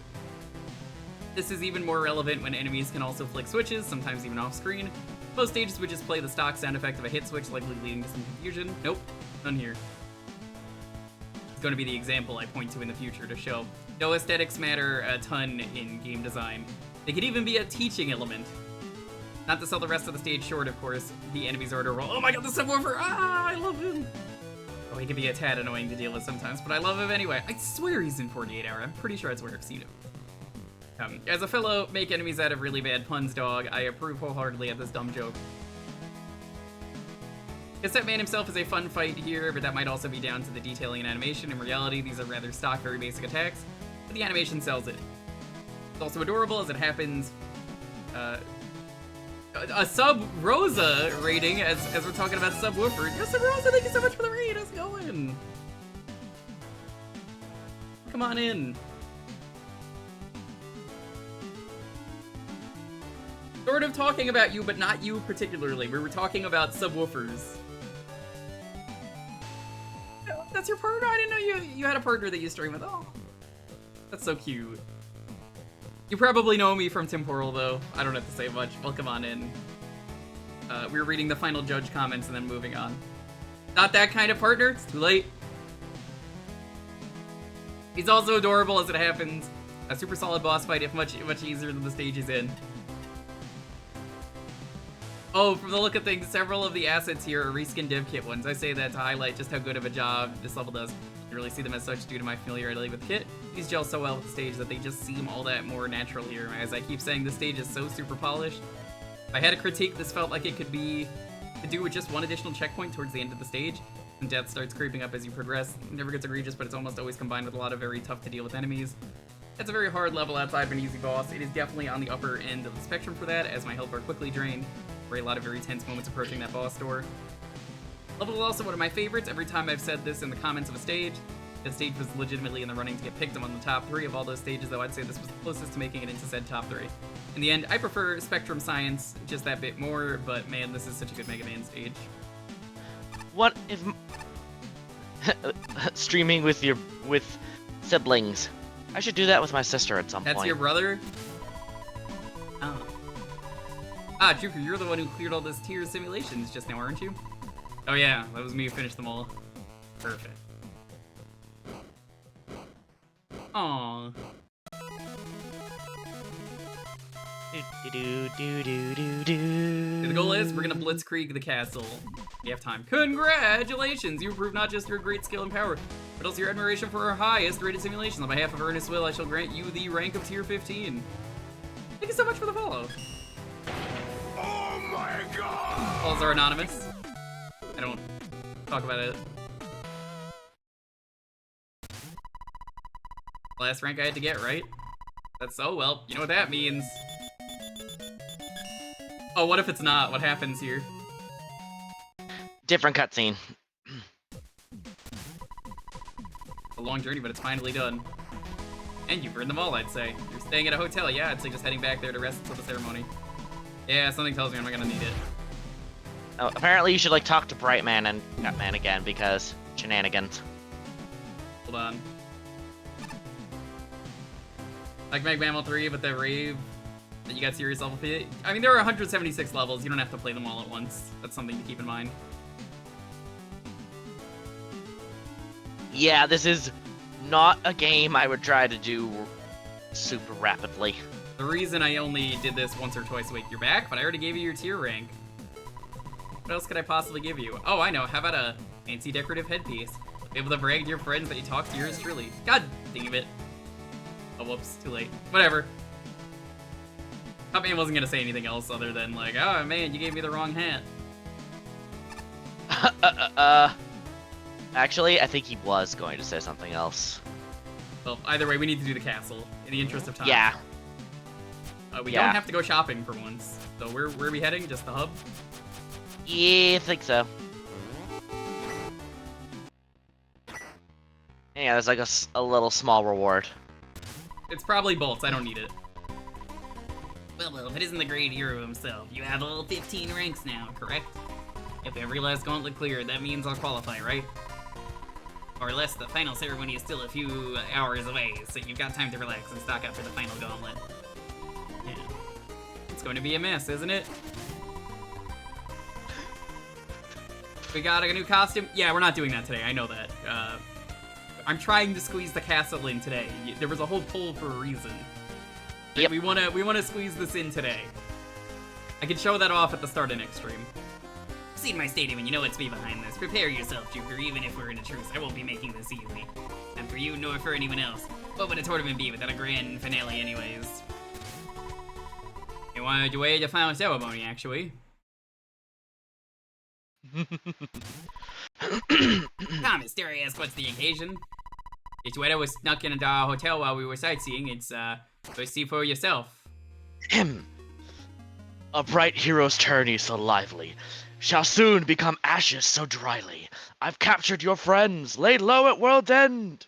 This is even more relevant when enemies can also flick switches, sometimes even off-screen. Most stages would just play the stock sound effect of a hit switch, likely leading to some confusion. Nope, none here. It's going to be the example I point to in the future to show. No, aesthetics matter a ton in game design. They could even be a teaching element. Not to sell the rest of the stage short, of course. The enemies are to roll. Oh my god, the subwoofer! Ah, I love him! Oh, he can be a tad annoying to deal with sometimes, but I love him anyway. I swear he's in 48 Hour. I'm pretty sure that's where I've seen him. As a fellow make enemies out of really bad puns dog, I approve wholeheartedly of this dumb joke. Cassette Man himself is a fun fight here, but that might also be down to the detailing and animation. In reality, these are rather stock, very basic attacks, but the animation sells it. It's also adorable as it happens. A Sub Rosa rating as we're talking about Subwoofer. Yo, Sub Rosa, thank you so much for the raid. How's it going? Come on in. Sort of talking about you, but not you particularly. We were talking about subwoofers. Oh, that's your partner? I didn't know you had a partner that you stream with. Oh, that's so cute. You probably know me from Temporal, though. I don't have to say much. Welcome on in. We were reading the final judge comments and then moving on. Not that kind of partner. It's too late. He's also adorable as it happens. A super solid boss fight, if much easier than the stage is in. Oh, from the look of things, several of the assets here are reskin dev kit ones. I say that to highlight just how good of a job this level does. You really see them as such due to my familiarity with the kit. These gel so well with the stage that they just seem all that more natural here. As I keep saying, the stage is so super polished. If I had a critique, this felt like it could be to do with just one additional checkpoint towards the end of the stage. And death starts creeping up as you progress. It never gets egregious, but it's almost always combined with a lot of very tough to deal with enemies. It's a very hard level outside of an easy boss. It is definitely on the upper end of the spectrum for that, as my health bar quickly drained. A lot of very tense moments approaching that boss door. Level is also one of my favorites. Every time I've said this in the comments of a stage, the stage was legitimately in the running to get picked among the top 3 of all those stages, though I'd say this was the closest to making it into said top 3. In the end, I prefer Spectrum Science just that bit more, but man, this is such a good Mega Man stage. What if streaming with siblings? I should do that with my sister at some point. That's your brother? Oh. Ah, Jewker, you're the one who cleared all those tier simulations just now, aren't you? Oh yeah, that was me who finished them all. Perfect. Aww. The goal is, we're gonna blitzkrieg the castle. We have time. Congratulations! You proved not just your great skill and power, but also your admiration for our highest rated simulations. On behalf of Ernest Will, I shall grant you the rank of tier 15. Thank you so much for the follow. Oh my god! Follows are anonymous. I don't talk about it. Last rank I had to get, right? That's, oh well, you know what that means. Oh, what if it's not? What happens here? Different cutscene. A long journey, but it's finally done. And you've earned them all, I'd say. You're staying at a hotel, yeah, I'd say just heading back there to rest until the ceremony. Yeah, something tells me I'm not gonna need it. Oh, apparently you should like talk to Brightman and Catman again because shenanigans. Hold on. Like Meg Mammal 3, but that rave that you got serious level fee. I mean, there are 176 levels. You don't have to play them all at once. That's something to keep in mind. Yeah, this is not a game I would try to do super rapidly. The reason I only did this once or twice a week, you're back, but I already gave you your tier rank. What else could I possibly give you? Oh, I know. How about a fancy decorative headpiece? Be able to brag to your friends that you talk to yours truly. God damn it. Oh, whoops. Too late. Whatever. Cupman wasn't gonna say anything else other than like, oh man, you gave me the wrong hat. Actually, I think he was going to say something else. Well, either way, we need to do the castle in the interest of time. Yeah. We Yeah. don't have to go shopping for once. So where are we heading? Just the hub? Yeah, I think so. Yeah, there's like a little small reward. It's probably bolts. I don't need it. Well, if it isn't the great hero himself, you have all 15 ranks now, correct? If every last gauntlet cleared, that means I'll qualify, right? Or less, the final ceremony is still a few hours away, so you've got time to relax and stock up for the final gauntlet. Yeah. It's going to be a mess, isn't it? We got a new costume? Yeah, we're not doing that today, I know that. I'm trying to squeeze the castle in today. There was a whole poll for a reason. Yep. We wanna squeeze this in today. I can show that off at the start of next stream. You've seen my stadium and you know what's be behind this. Prepare yourself, Jewker, even if we're in a truce. I won't be making this easy. Not for you, nor for anyone else. What would a tournament be without a grand finale anyways? You wanted to wait the final ceremony, actually. Thomas, dare I ask what's the occasion? It's when I was snuck into our hotel while we were sightseeing. It's, go see for yourself. A bright hero's tourney so lively shall soon become ashes so dryly. I've captured your friends, laid low at world's end.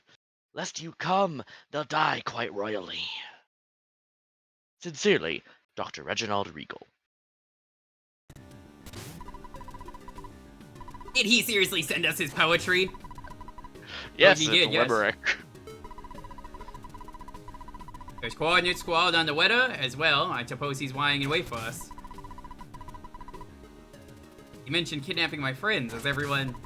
Lest you come, they'll die quite royally. Sincerely, Dr. Reginald Regal. Did he seriously send us his poetry? Yes, he it's did, a yes. limerick. There's coordinates squalled on the weather as well. I suppose he's lying in wait for us. He mentioned kidnapping my friends. Has everyone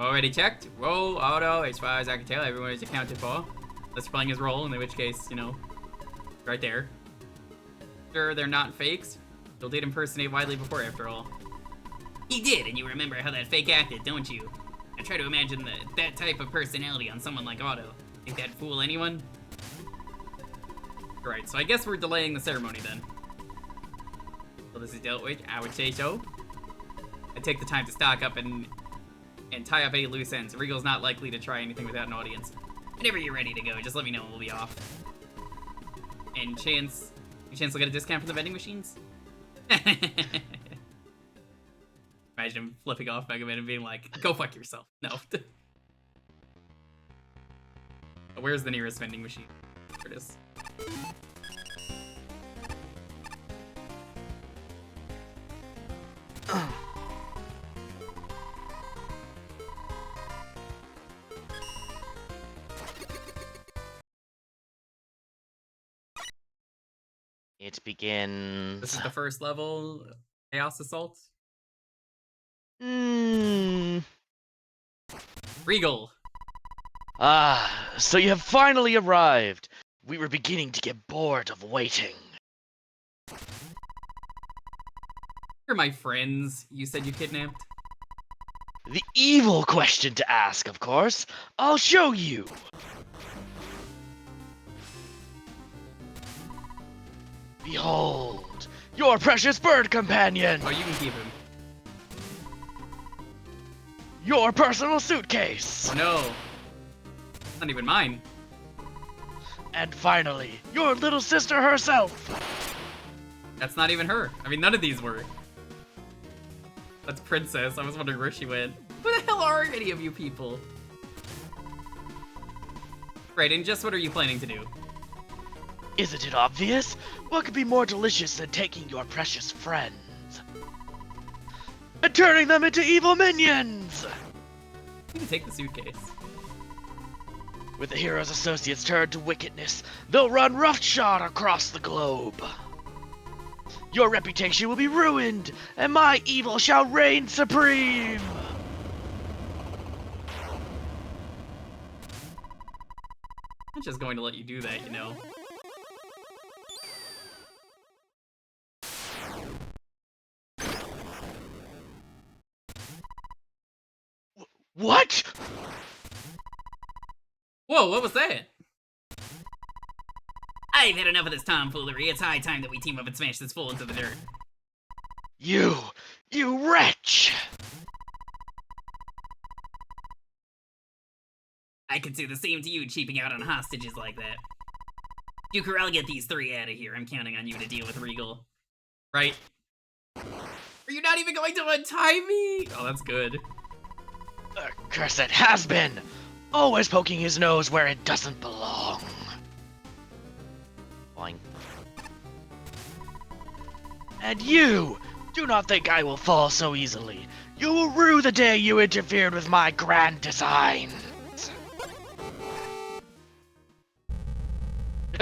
already checked? Roll, auto, as far as I can tell, everyone is accounted for. That's playing his role, in which case, you know, right there. Sure, they're not fakes. Bill did impersonate widely before, after all. He did, and you remember how that fake acted, don't you? I try to imagine that type of personality on someone like Otto. Think that'd fool anyone? Right, so I guess we're delaying the ceremony then. So this is dealt with, I would say so. I take the time to stock up and tie up any loose ends. Regal's not likely to try anything without an audience. Whenever you're ready to go, just let me know and we'll be off. And Chance will get a discount from the vending machines? Imagine him flipping off Mega Man and being like, go fuck yourself. No. Where's the nearest vending machine? There it is. It begins. This is the first level, Chaos Assault. Regal. Ah, so you have finally arrived. We were beginning to get bored of waiting. You're my friends. You said you kidnapped. The evil question to ask, of course. I'll show you. Behold, your precious bird companion! Oh, you can keep him. Your personal suitcase! Oh no. It's not even mine. And finally, your little sister herself! That's not even her. I mean, none of these were. That's Princess. I was wondering where she went. Who the hell are any of you people? Right, and just what are you planning to do? Isn't it obvious? What could be more delicious than taking your precious friends and turning them into evil minions? You can take the suitcase. With the hero's associates turned to wickedness, they'll run roughshod across the globe. Your reputation will be ruined, and my evil shall reign supreme! I'm just going to let you do that, you know. What? Whoa, what was that? I've had enough of this tomfoolery. It's high time that we team up and smash this fool into the dirt. You wretch! I could say the same to you, cheaping out on hostages like that. Jewker, I'll get these three out of here. I'm counting on you to deal with Regal. Right? Are you not even going to untie me? Oh, that's good. Cursed has-been! Always poking his nose where it doesn't belong. Boing. And you! Do not think I will fall so easily. You will rue the day you interfered with my grand designs.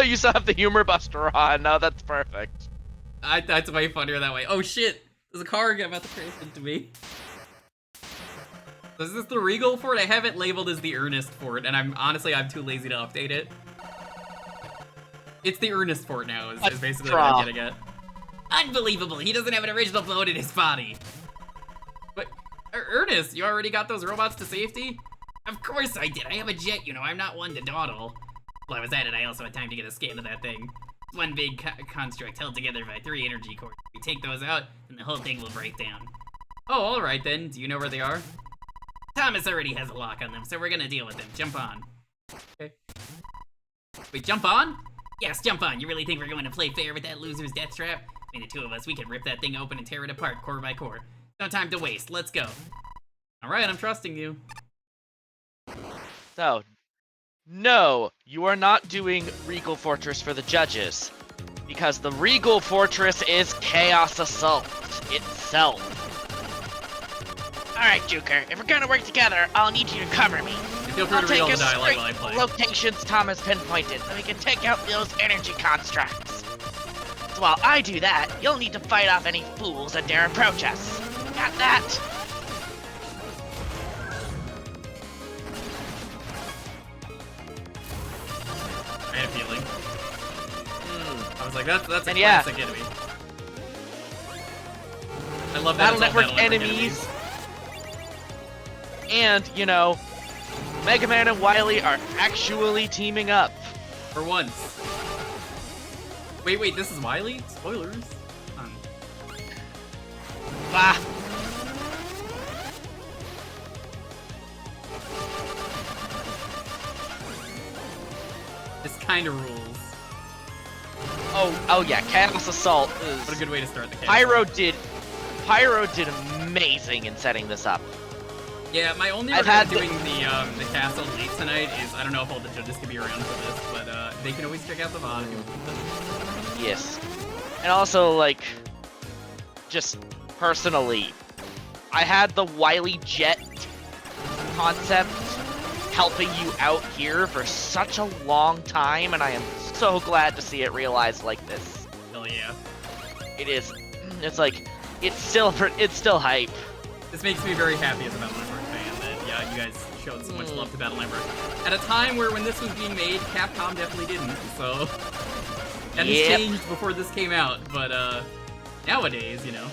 You still have the humor buster on. No, that's perfect. That's way funnier that way. Oh shit! There's a car about to crash into me. So is this the Regal Fort? I have it labeled as the Ernest Fort, and I'm too lazy to update it. It's the Ernest Fort now, is basically what I'm getting at. Unbelievable! He doesn't have an original bone in his body! But, Ernest, you already got those robots to safety? Of course I did! I have a jet, you know, I'm not one to dawdle. While I was at it, I also had time to get a scan of that thing. It's one big construct held together by 3 energy cores. We take those out, and the whole thing will break down. Oh, alright then. Do you know where they are? Thomas already has a lock on them, so we're gonna deal with them. Jump on. Okay. Wait, jump on? Yes, jump on. You really think we're going to play fair with that loser's death trap? Between the two of us, we can rip that thing open and tear it apart, core by core. No time to waste. Let's go. Alright, I'm trusting you. So, no, you are not doing Regal Fortress for the judges. Because the Regal Fortress is Chaos Assault itself. Alright, Jewker, if we're gonna work together, I'll need you to cover me. Feel free I'll to read all take the us dialogue straight while I play. locations Thomas pinpointed so we can take out those energy constructs. So while I do that, you'll need to fight off any fools that dare approach us. Got that? I had a feeling. I was like, that's a And yeah. classic enemy. I love that. Battle Network enemies. And, you know, Mega Man and Wily are actually teaming up. For once. Wait, this is Wily? Spoilers. Bah! This kind of rules. Oh yeah, Chaos Assault is... What a good way to start the game. Pyro did amazing in setting this up. Yeah, my only regret doing the castle late tonight is I don't know if all the judges can be around for this, but they can always check out the VOD. Yes. And also, like, just personally, I had the Wily Jet concept helping you out here for such a long time, and I am so glad to see it realized like this. Hell yeah. It is. It's like, it's still hype. This makes me very happy as a Battle Network fan that, yeah, you guys showed so much love to Battle Network. At a time where when this was being made, Capcom definitely didn't, so... That has changed before this came out, but, nowadays, you know.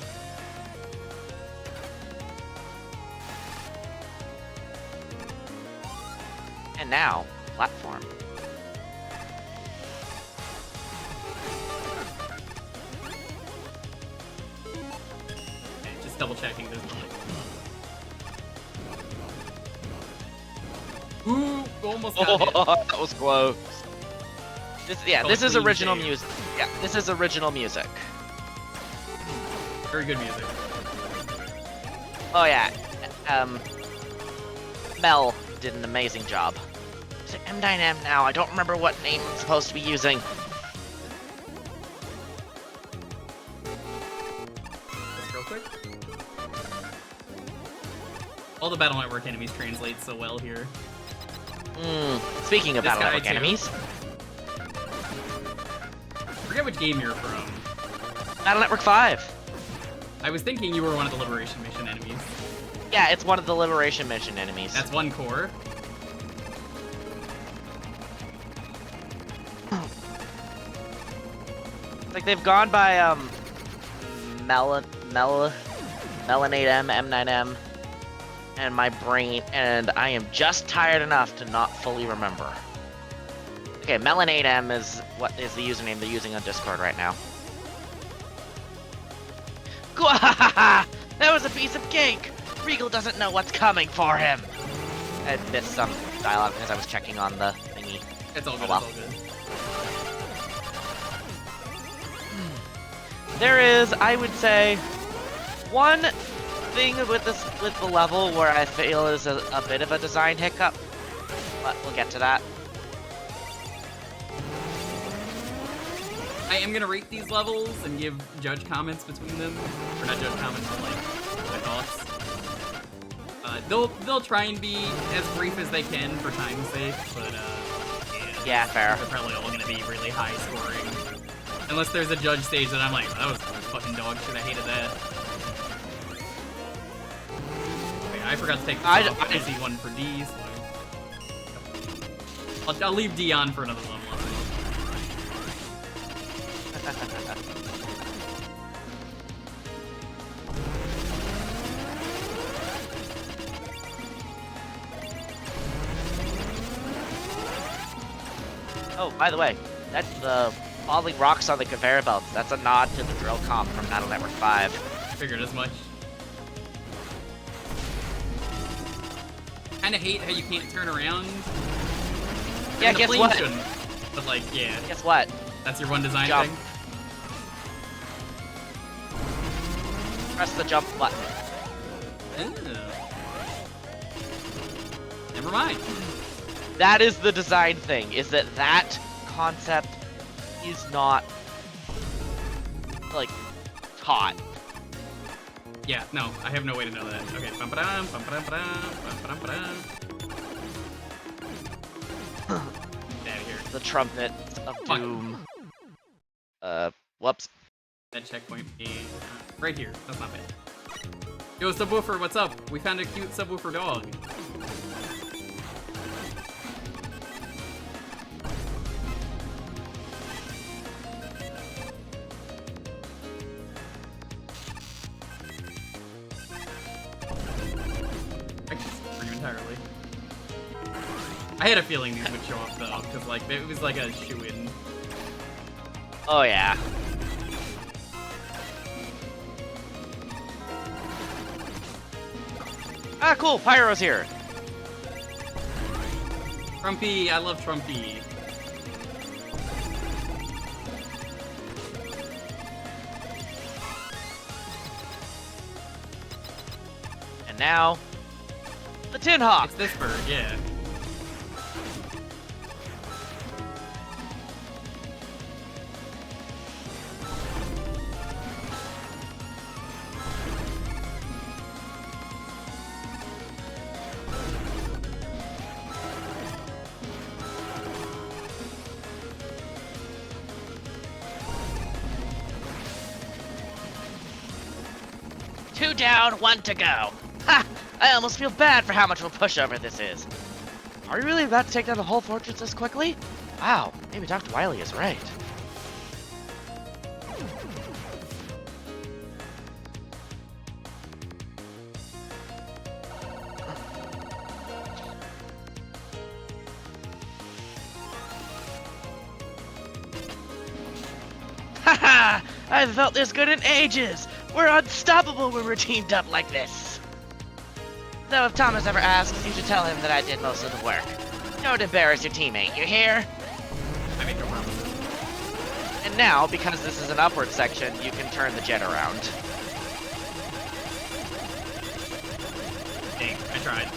And now, platform. double checking this one. Ooh, almost got hit. That was close. This is clean original save. music. Yeah, this is original music. Very good music. Oh yeah, Mel did an amazing job. Is it M9M now? I don't remember what name I'm supposed to be using. Just real quick. All the Battle Network enemies translate so well here. Speaking of This Battle guy Network too. enemies, Forget which game you're from. Battle Network 5. I was thinking you were one of the Liberation Mission enemies. Yeah, it's one of the Liberation Mission enemies. That's one core. Like they've gone by Melanate M, M9M, and my brain, and I am just tired enough to not fully remember. Okay, Melanate M is what is the username they're using on Discord right now. That was a piece of cake! Regal doesn't know what's coming for him! I missed some dialogue because I was checking on the thingy. It's all good, Oh, well. it's all good. There is, I would say, one thing with the level where I feel is a bit of a design hiccup, but we'll get to that. I am gonna rate these levels and give judge comments between them. Or not judge comments, but like my thoughts. They'll try and be as brief as they can for time's sake, but Yeah, fair. they're probably all gonna be really high scoring. Unless there's a judge stage that I'm like, that was fucking dog shit, I hated that. Okay, I forgot to take this off. I see one for D, so I'll leave D on for another level. Oh, by the way, that's the falling rocks on the conveyor belts. That's a nod to the drill comp from Battle Network 5. Figured as much. Kinda hate how you can't turn around. Yeah, And the guess plane what? shouldn't, but like, yeah, Guess what? that's your one design Jump. thing. Press the jump button. Ooh. Never mind. That is the design thing, is that concept is not, like, taught. Yeah, no, I have no way to know that. Okay, bum-ba-dum, bum-ba-dum-ba-dum, bum-ba-dum-ba-dum. Get out of here. The trumpet of Fuck. doom. Whoops. That checkpoint being right here. That's not bad. Yo, subwoofer, what's up? We found a cute subwoofer dog. I can for you entirely. I had a feeling these would show up though, because like it was like a shoe-in. Oh yeah. Ah, cool. Pyro's here. Trumpy, I love Trumpy. And now, the Tin Hawk. It's this bird, yeah. Two down, one to go. Ha! I almost feel bad for how much of a pushover this is. Are we really about to take down the whole fortress this quickly? Wow, maybe Dr. Wily is right. Haha! I haven't felt this good in ages! We're unstoppable when we're teamed up like this. Though if Thomas ever asks, you should tell him that I did most of the work. Don't embarrass your teammate, you hear? I make no promises. And now, because this is an upward section, you can turn the jet around. Dang, I tried.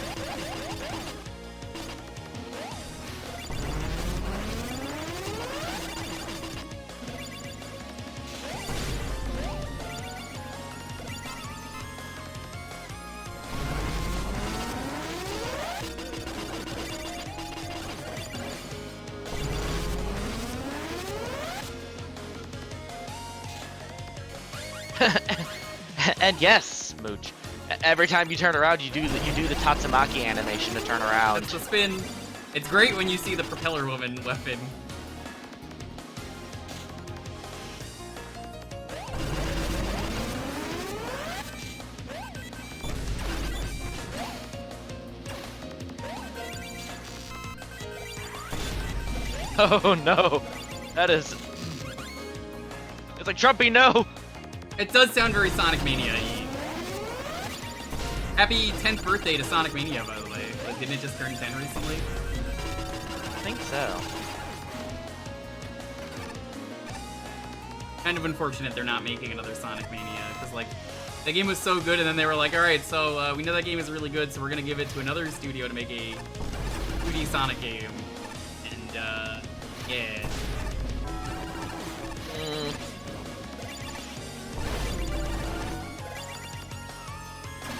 And yes, Mooch. Every time you turn around, you do the Tatsumaki animation to turn around. That's the spin. It's great when you see the propeller woman weapon. Oh no, that is. It's like Trumpy, no. It does sound very Sonic Mania-y. Happy 10th birthday to Sonic Mania, by the way. Like, didn't it just turn 10 recently? I think so. Kind of unfortunate they're not making another Sonic Mania, because, like, the game was so good, and then they were like, alright, so we know that game is really good, so we're gonna give it to another studio to make a 2D Sonic game. And, yeah.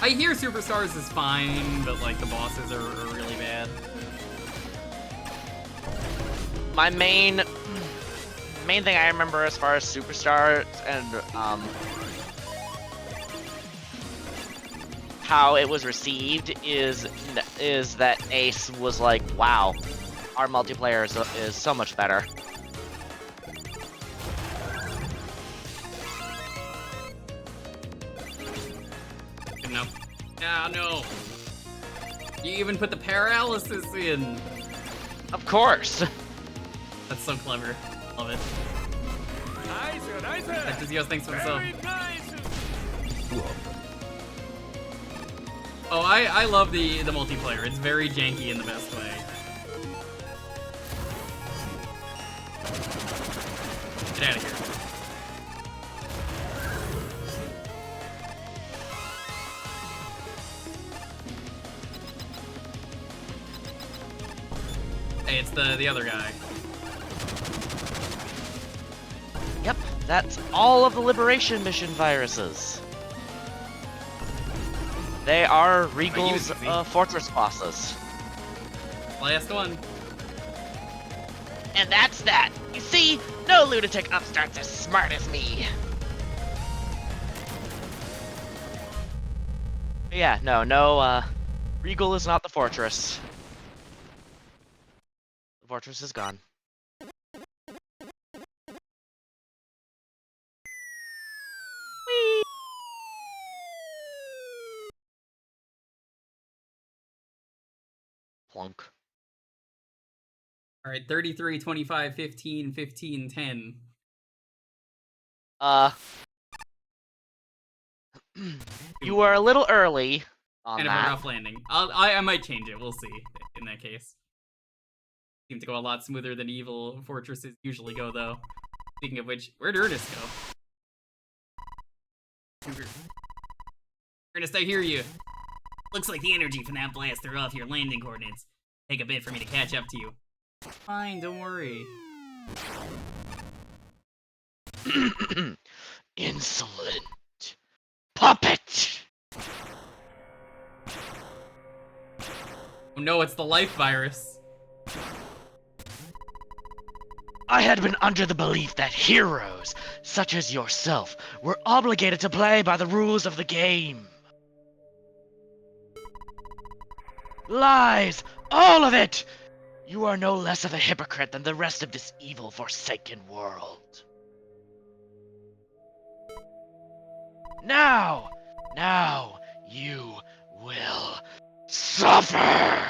I hear Superstars is fine, but, like, the bosses are really bad. My main thing I remember as far as Superstars and how it was received is that Ace was like, wow, our multiplayer is so much better. Good enough. Ah, no. You even put the paralysis in. Of course. That's so clever. Love it. That just yells thanks for himself. Oh, I love the multiplayer. It's very janky in the best way. Get out of here. Hey, it's the other guy. Yep, that's all of the Liberation Mission viruses. They are Regal's Fortress bosses. Last one. And that's that. You see, no lunatic upstart's as smart as me. Yeah, no, Regal is not the fortress. The fortress is gone. Whee! Plunk. All right, 33, 25, 15, 15, 10. You were a little early on Kind of a that. rough landing. I might change it. We'll see in that case. Seem to go a lot smoother than evil fortresses usually go, though. Speaking of which, where'd Ernest go? Ernest, I hear you. Looks like the energy from that blast threw off your landing coordinates. Take a bit for me to catch up to you. Fine, don't worry. Insolent puppet! Oh no, it's the life virus. I had been under the belief that heroes, such as yourself, were obligated to play by the rules of the game. Lies! All of it! You are no less of a hypocrite than the rest of this evil, forsaken world. Now, you will suffer!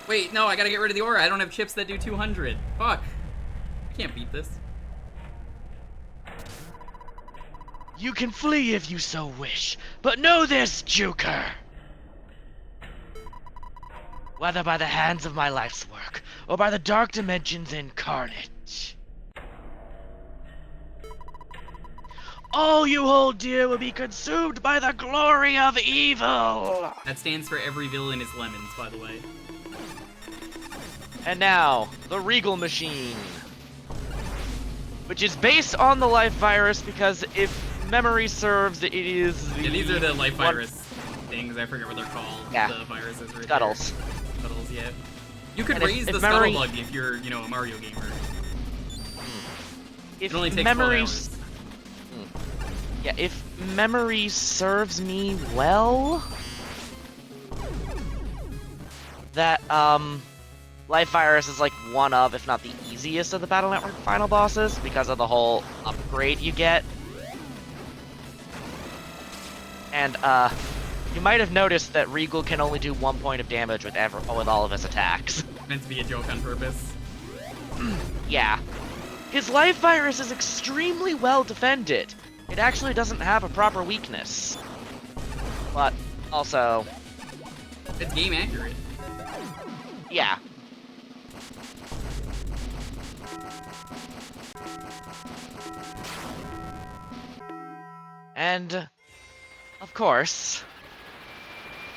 Wait, no, I gotta get rid of the aura. I don't have chips that do 200. Fuck. I can't beat this. You can flee if you so wish, but know this, Jewker! Whether by the hands of my life's work, or by the dark dimensions incarnate, all you hold dear will be consumed by the glory of evil! That stands for every villain is lemons, by the way. And now, the Regal Machine. Which is based on the life virus because if memory serves, it is the... Yeah, these are the life one- virus things. I forget what they're called. Yeah. The viruses right Scuttles. there. Scuttles, yeah. You could And if- raise if the memory- scuttle bug if you're, you know, a Mario gamer. If It only takes 12 memory hours. Yeah, if memory serves me well, that life virus is like one of, if not the easiest of the Battle Network final bosses because of the whole upgrade you get. And you might have noticed that Regal can only do 1 point of damage with all of his attacks. Meant to be a joke on purpose. Yeah. His life virus is extremely well defended. It actually doesn't have a proper weakness. But also, It's game accurate. yeah. And, of course,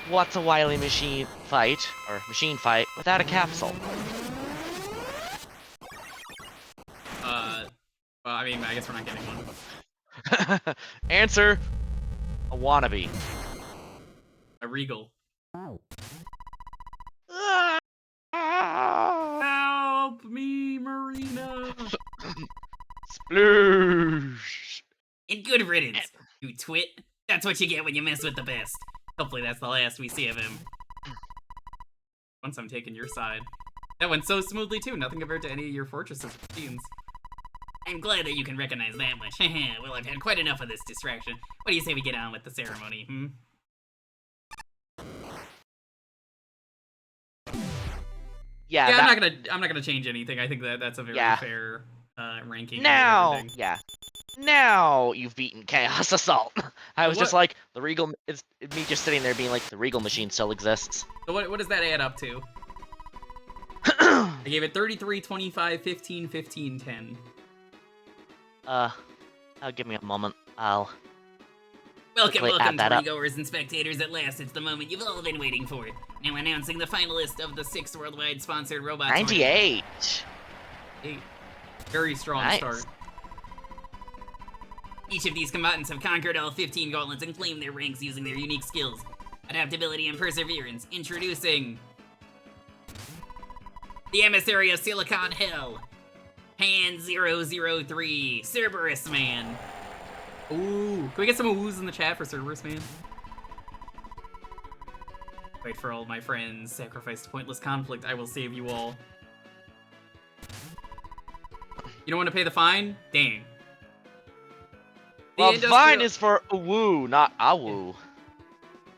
what's a wily machine fight without a capsule? Well, I mean, I guess we're not getting one. Answer, a wannabe. A regal. Ah! Help me, Marina! Sploosh! And good riddance, you twit. That's what you get when you mess with the best. Hopefully that's the last we see of him. Once I'm taking your side. That went so smoothly too, nothing compared to any of your fortresses routines. I'm glad that you can recognize that much. Well, I've had quite enough of this distraction. What do you say we get on with the ceremony, hmm? Yeah, Yeah, that, I'm not gonna change anything. I think that's a very Yeah. fair ranking. of now, everything. yeah. Now you've beaten Chaos Assault. I was just what- like, the Regal, it's me just sitting there being like, the Regal machine still exists. So what does that add up to? I gave it 33, 25, 15, 15, 10. Give me a moment. I'll... Welcome, Quickly welcome, add that up. moviegoers and spectators. At last, it's the moment you've all been waiting for. Now announcing the finalist of the 6th worldwide sponsored robot tournament. 98! Eight. Very strong Nice. start. Each of these combatants have conquered all 15 gauntlets and claimed their ranks using their unique skills, adaptability, and perseverance. Introducing the emissary of Silicon Hell, Pan 003, Cerberus Man. Ooh, can we get some oohs in the chat for Cerberus Man? Wait for all my friends, sacrifice to pointless conflict, I will save you all. You don't want to pay the fine? Dang. The Well, industrial- fine is for woo, not awoo.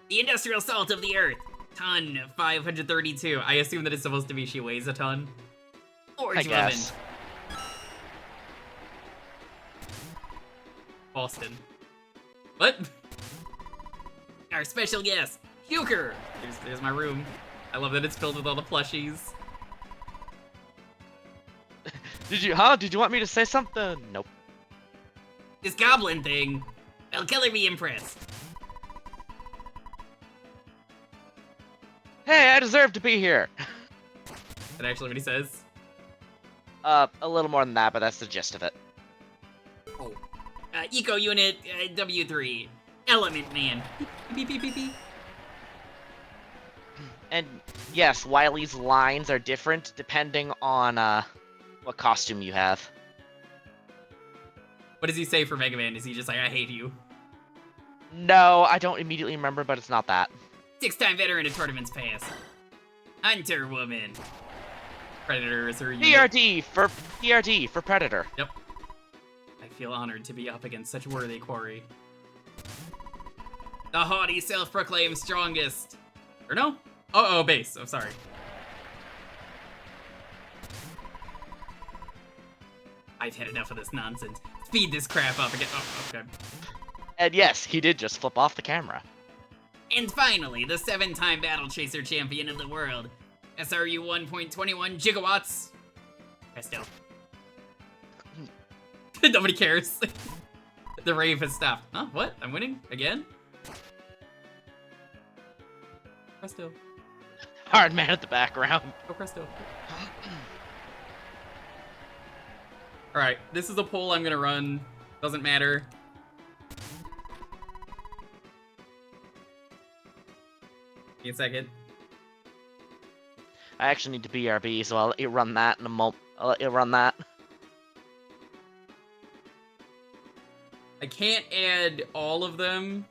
The industrial salt of the earth. Ton 532. I assume that it's supposed to be she weighs a ton. Orange I guess. Woman. Boston. What? Our special guest, Jewker. There's my room. I love that it's filled with all the plushies. Did you want me to say something? Nope. This goblin thing. Well, Keller be impressed. Hey, I deserve to be here! Is that actually what he says? A little more than that, but that's the gist of it. Oh. Eco Unit W3. Element Man. Beep, beep, beep, beep. And yes, Wily's lines are different depending on, what costume you have. What does he say for Mega Man? Is he just like, I hate you? No, I don't immediately remember, but it's not that. 6-time veteran of tournaments past. Hunter Woman. Predator is her unit. PRD for Predator. Yep. I feel honored to be up against such worthy quarry. The haughty self-proclaimed strongest. Or no? Oh, base. Oh, sorry. I've had enough of this nonsense. Speed this crap up again. Oh, okay. And yes, he did just flip off the camera. And finally, the 7-time Battle Chaser champion of the world, SRU 1.21 gigawatts. Presto. Nobody cares. The rave has stopped. Huh? What? I'm winning? Again? Presto. Hard man at the background. Go Presto. Alright, this is a poll I'm gonna run. Doesn't matter. Give me a second. I actually need to BRB, so I'll let you run that in a moment. I'll let you run that. I can't add all of them,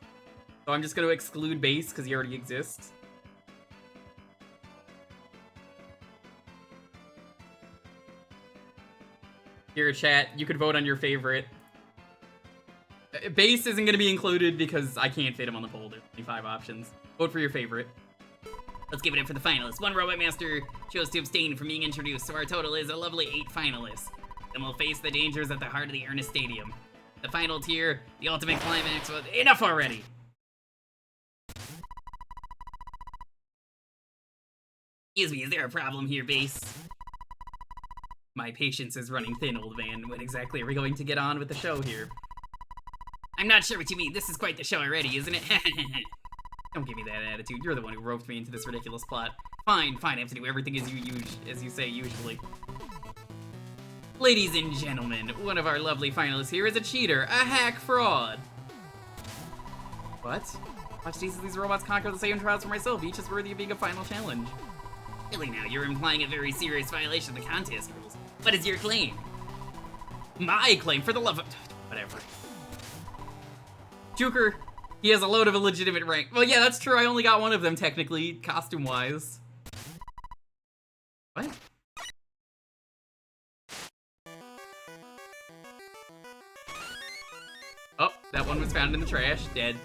so I'm just gonna exclude base because he already exists. Here, chat, you could vote on your favorite. Base isn't gonna be included because I can't fit him on the poll. There's only 5 options. Vote for your favorite. Let's give it up for the finalists. One Robot Master chose to abstain from being introduced, so our total is a lovely 8 finalists. Then we'll face the dangers at the heart of the Ernest Stadium. The final tier, the ultimate climax. Was enough already! Excuse me, is there a problem here, Base? My patience is running thin, old man. When exactly are we going to get on with the show here? I'm not sure what you mean. This is quite the show already, isn't it? Don't give me that attitude. You're the one who roped me into this ridiculous plot. Fine, I have to do everything as you say usually. Ladies and gentlemen, one of our lovely finalists here is a cheater, a hack fraud. What? Watch these robots conquer the same trials for myself. Each is worthy of being a final challenge. Really now, you're implying a very serious violation of the contest rules. What is your claim? My claim, for the love of... whatever. Jewker, he has a load of illegitimate rank. Well, yeah, that's true. I only got one of them, technically, costume-wise. What? Oh, that one was found in the trash. Dead.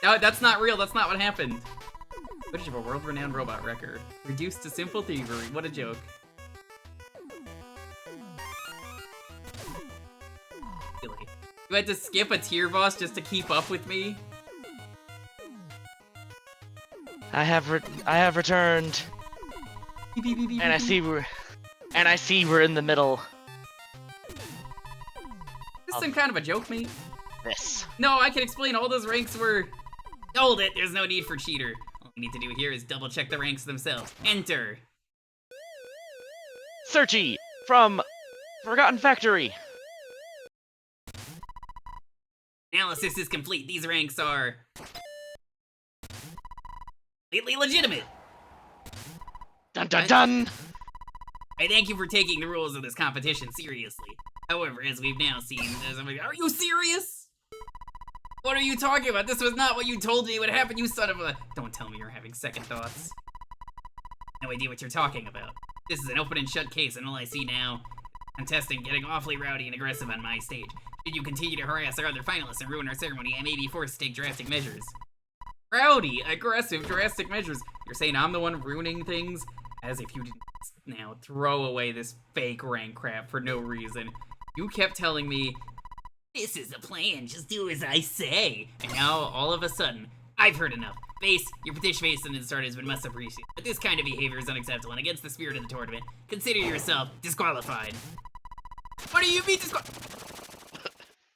No, that's not real. That's not what happened. Footage of a world-renowned robot wrecker. Reduced to simple thievery. What a joke. Silly. You had to skip a tier boss just to keep up with me? I have returned. And I see we're in the middle. This is some kind of a joke, mate. This. No, I can explain. All those ranks were... Hold it, there's no need for cheater. All we need to do here is double check the ranks themselves. Enter. Searchy from Forgotten Factory. Analysis is complete. These ranks are... completely legitimate. Dun dun dun! I thank you for taking the rules of this competition seriously. However, as we've now seen, are you serious? What are you talking about? This was not what you told me would happen, you son of a... Don't tell me you're having second thoughts. No idea what you're talking about. This is an open and shut case, and all I see now, contestant getting awfully rowdy and aggressive on my stage. Should you continue to harass our other finalists and ruin our ceremony, I may be forced to take drastic measures. Rowdy, aggressive, drastic measures. You're saying I'm the one ruining things? As if you didn't now throw away this fake rank crap for no reason. You kept telling me, this is the plan, just do as I say. And now, all of a sudden, I've heard enough. Base, your participation in the start has been much appreciated, but this kind of behavior is unacceptable and against the spirit of the tournament. Consider yourself disqualified. What do you mean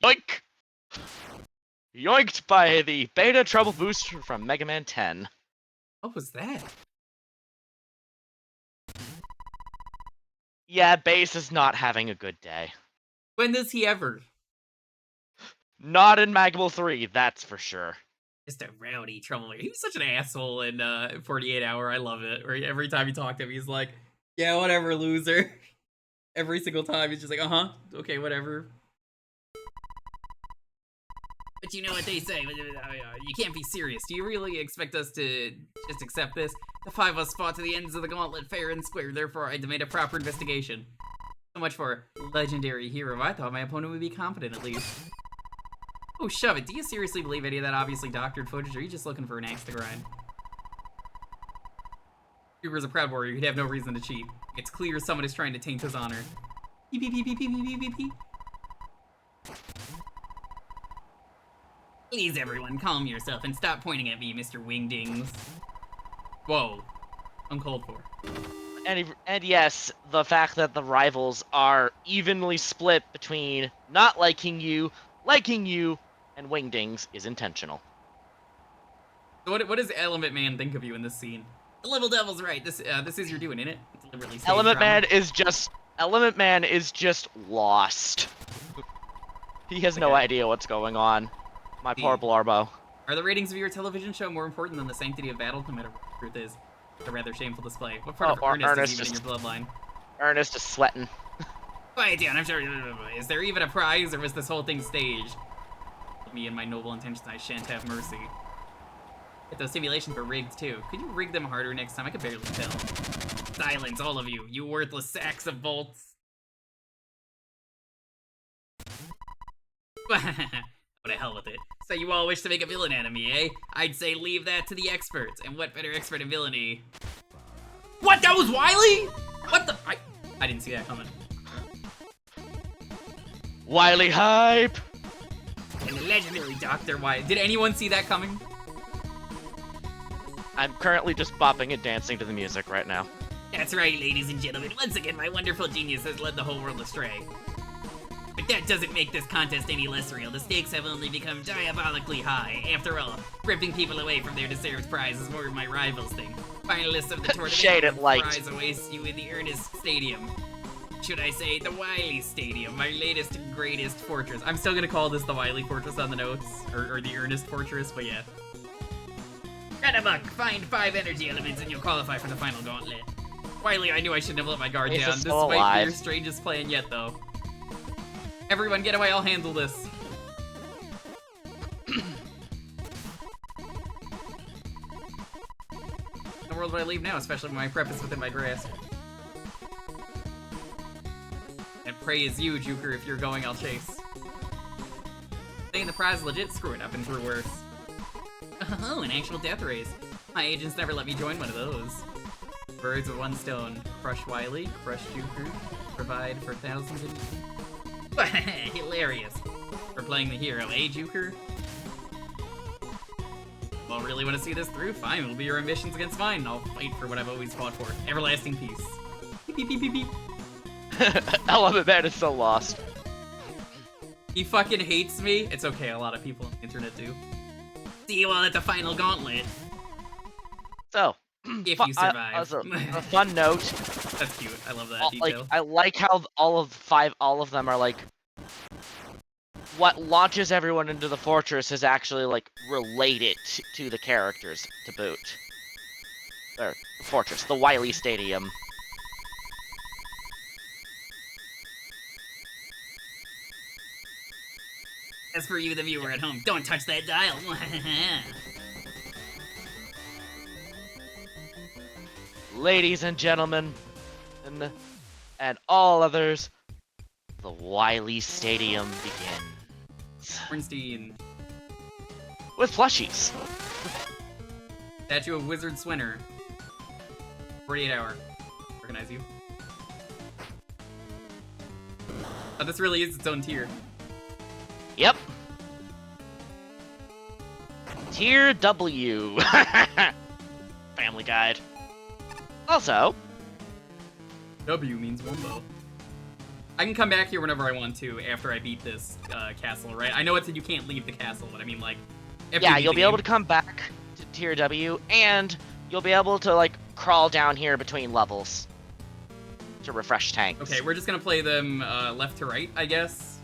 Yoink! Yoinked by the Beta Trouble Boost from Mega Man 10. What was that? Yeah, Base is not having a good day. When does he ever? Not in Magable 3, that's for sure. Just a rowdy troublemaker. He was such an asshole in 48 Hour. I love it. Where every time you talk to him, he's like, yeah, whatever, loser. Every single time, he's just like, okay, whatever. But you know what they say, you can't be serious. Do you really expect us to just accept this? The 5 of us fought to the ends of the gauntlet fair and square, therefore I demand a proper investigation. So much for legendary hero. I thought my opponent would be competent at least. Oh, shove it. Do you seriously believe any of that obviously doctored footage, or are you just looking for an axe to grind? Jewker's a proud warrior. He'd have no reason to cheat. It's clear someone is trying to taint his honor. Pee pee pee pee pee pee pee pee. Please, everyone, calm yourself and stop pointing at me, Mr. Wingdings. Whoa. Uncalled for. And yes, the fact that the rivals are evenly split between not liking you, and Wingdings is intentional. So what does Element Man think of you in this scene? The Level Devil's right. This is your doing, innit? It's deliberately staged Element drama. Man is just lost. He has no Okay. idea what's going on. My poor Blarbo. Are the ratings of your television show more important than the sanctity of battle, no matter what the truth is? A rather shameful display. What part of or Ernest Ernest is even just- in your bloodline? Ernest is sweating. Quiet down, I'm sure. Is there even a prize, or was this whole thing staged? Me and my noble intentions, I shan't have mercy. If those simulations were rigged too, could you rig them harder next time? I could barely tell. Silence, all of you, you worthless sacks of bolts. What the hell with it. So you all wish to make a villain out of me, eh? I'd say leave that to the experts. And what better expert in villainy? What? That was Wily? What the? I didn't see that coming. Wily hype! And the legendary Dr. Wily. Did anyone see that coming? I'm currently just bopping and dancing to the music right now. That's right, ladies and gentlemen. Once again, my wonderful genius has led the whole world astray. But that doesn't make this contest any less real. The stakes have only become diabolically high. After all, ripping people away from their deserved prize is more of my rival's thing. Finalists of the tournament, Shade it light. prize awaits you in the Ernest Stadium. Should I say the Wily Stadium, my latest and greatest fortress. I'm still gonna call this the Wily Fortress on the notes, or the Ernest Fortress, but yeah. Radabuck, find 5 energy elements and you'll qualify for the final gauntlet. Wily, I knew I shouldn't have let my guard Ace down. is This still might be alive. your strangest plan yet, though. Everyone get away, I'll handle this. The world would I leave now, especially when my prep is within my grasp. And pray is you, Jewker. If you're going, I'll chase. Saying the prize legit, screw it up and through worse. Oh, an actual death race. My agents never let me join one of those. Birds with one stone. Crush Wily, crush Jewker, provide for thousands of... Hilarious. For playing the hero, eh, Jewker? Well, really want to see this through? Fine, it'll be your ambitions against mine. I'll fight for what I've always fought for. Everlasting peace. Beep, beep, beep, beep, beep. Element Man is so lost. He fucking hates me. It's okay, a lot of people on the internet do. See you all at the final gauntlet. So, If you survive. Also, a fun note. That's cute. I love that detail. I like how all of them are like. What launches everyone into the fortress is actually like related to the characters to boot. Or the fortress, the Wily Stadium. As for you, the viewer at home, don't touch that dial. Ladies and gentlemen, and all others, the Wily Stadium begins. Ornstein, With plushies. statue of Wizard Swinner. 48 hour. Recognize you. Oh, this really is its own tier. Yep. Tier W. Family Guide. Also, W means Wumbo. I can come back here whenever I want to after I beat this castle, right? I know it said you can't leave the castle, but I mean, like... yeah, you'll be able to come back to Tier W, and you'll be able to, like, crawl down here between levels to refresh tanks. Okay, we're just gonna play them left to right, I guess.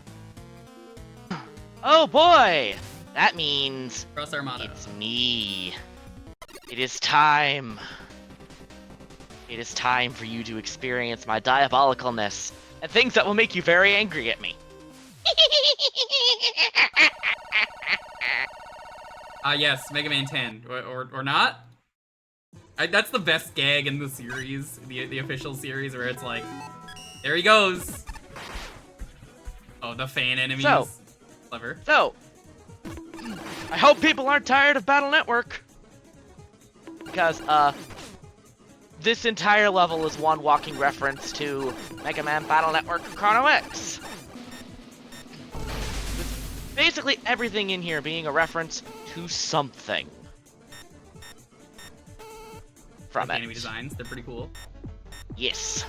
Oh boy! That means Cross Armada. it's me. It is time. It is time for you to experience my diabolicalness and things that will make you very angry at me. Yes, Mega Man 10. Or not? That's the best gag in the series, the official series, where it's like, there he goes. Oh, the fan enemies. So. Clever. So, I hope people aren't tired of Battle Network. Because, this entire level is one walking reference to Mega Man Battle Network Chrono X. With basically everything in here being a reference to something from Like it. enemy designs, they're pretty cool. Yes.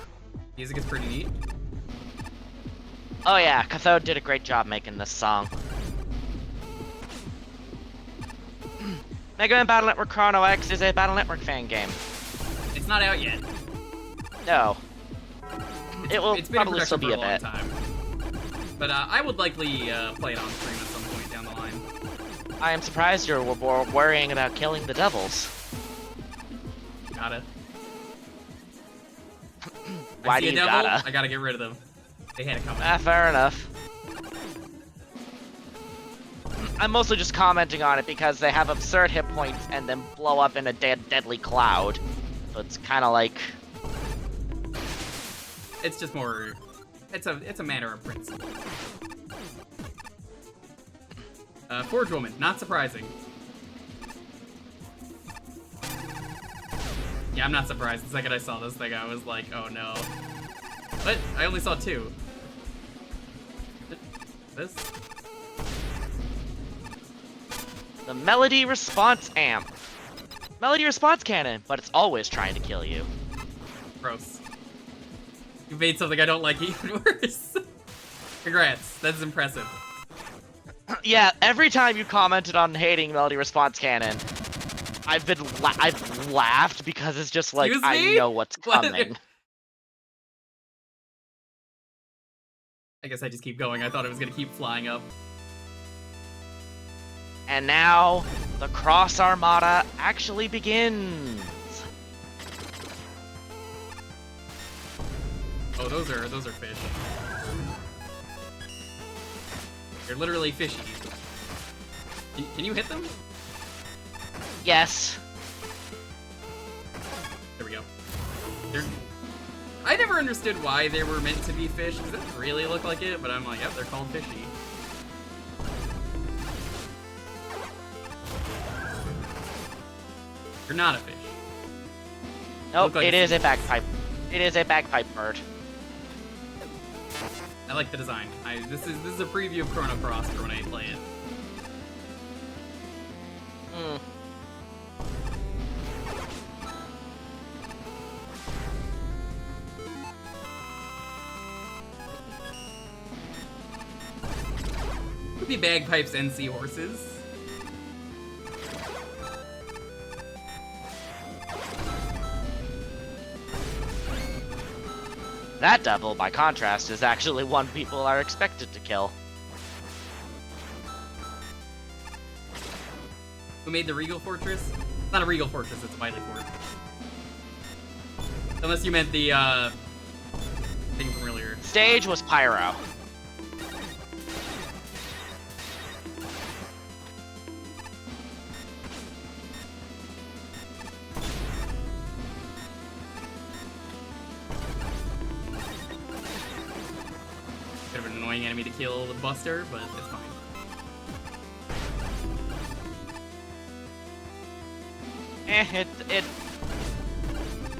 Music is pretty neat. Oh yeah, Cathode did a great job making this song. Mega Man Battle Network Chrono X is a Battle Network fan game. It's not out yet. No. It will It's been in probably still production be for a a long bit. time. But I would likely play it on stream at some point down the line. I am surprised you're worrying about killing the devils. Gotta. Why I do see you a devil, gotta? I gotta get rid of them. They had it coming. Ah, fair enough. I'm mostly just commenting on it because they have absurd hit points and then blow up in a deadly cloud. So it's kind of like... It's just more. It's a matter of principle. Forge Woman, not surprising. Yeah, I'm not surprised. The second I saw this thing, I was like, oh no. But I only saw two. This? The Melody Response Amp. Melody Response Cannon, but it's always trying to kill you. Gross. You made something I don't like even worse. Congrats, that's impressive. Yeah, every time you commented on hating Melody Response Cannon, I've laughed because it's just like, Excuse I me? know what's What? coming. I guess I just keep going. I thought it was gonna keep flying up. And now, the Cross Armada actually begins. Oh, those are fish. They're literally fishy. Can you hit them? Yes. There we go. I never understood why they were meant to be fish. Does it really look like it? But I'm like, yep, they're called fishy. You're not a fish. Nope, like it a is a seahorse. bagpipe. It is a bagpipe bird. I like the design. This is a preview of Chrono Cross for when I play it. Hmm. Could be bagpipes and seahorses. That devil, by contrast, is actually one people are expected to kill. Who made the Regal Fortress? It's not a Regal Fortress, it's a Mighty Fort. Unless you meant the, thing from earlier. Stage was Pyro. Bit of an annoying enemy to kill with Buster, but it's fine.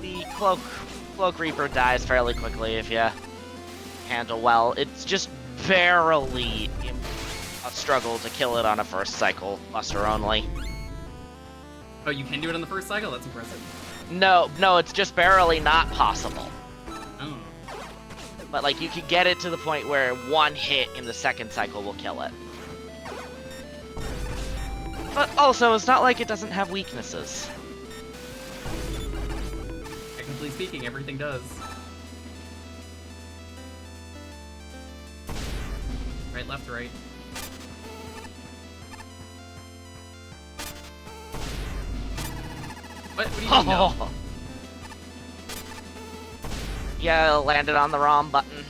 The Cloak Reaper dies fairly quickly if you handle well. It's just barely a struggle to kill it on a first cycle, Buster only. Oh, you can do it on the first cycle? That's impressive. No, it's just barely not possible. Oh. But like you could get it to the point where one hit in the second cycle will kill it. But also, it's not like it doesn't have weaknesses. Technically speaking, everything does. Right, left, right. What do you mean, no? Yeah, landed on the wrong button.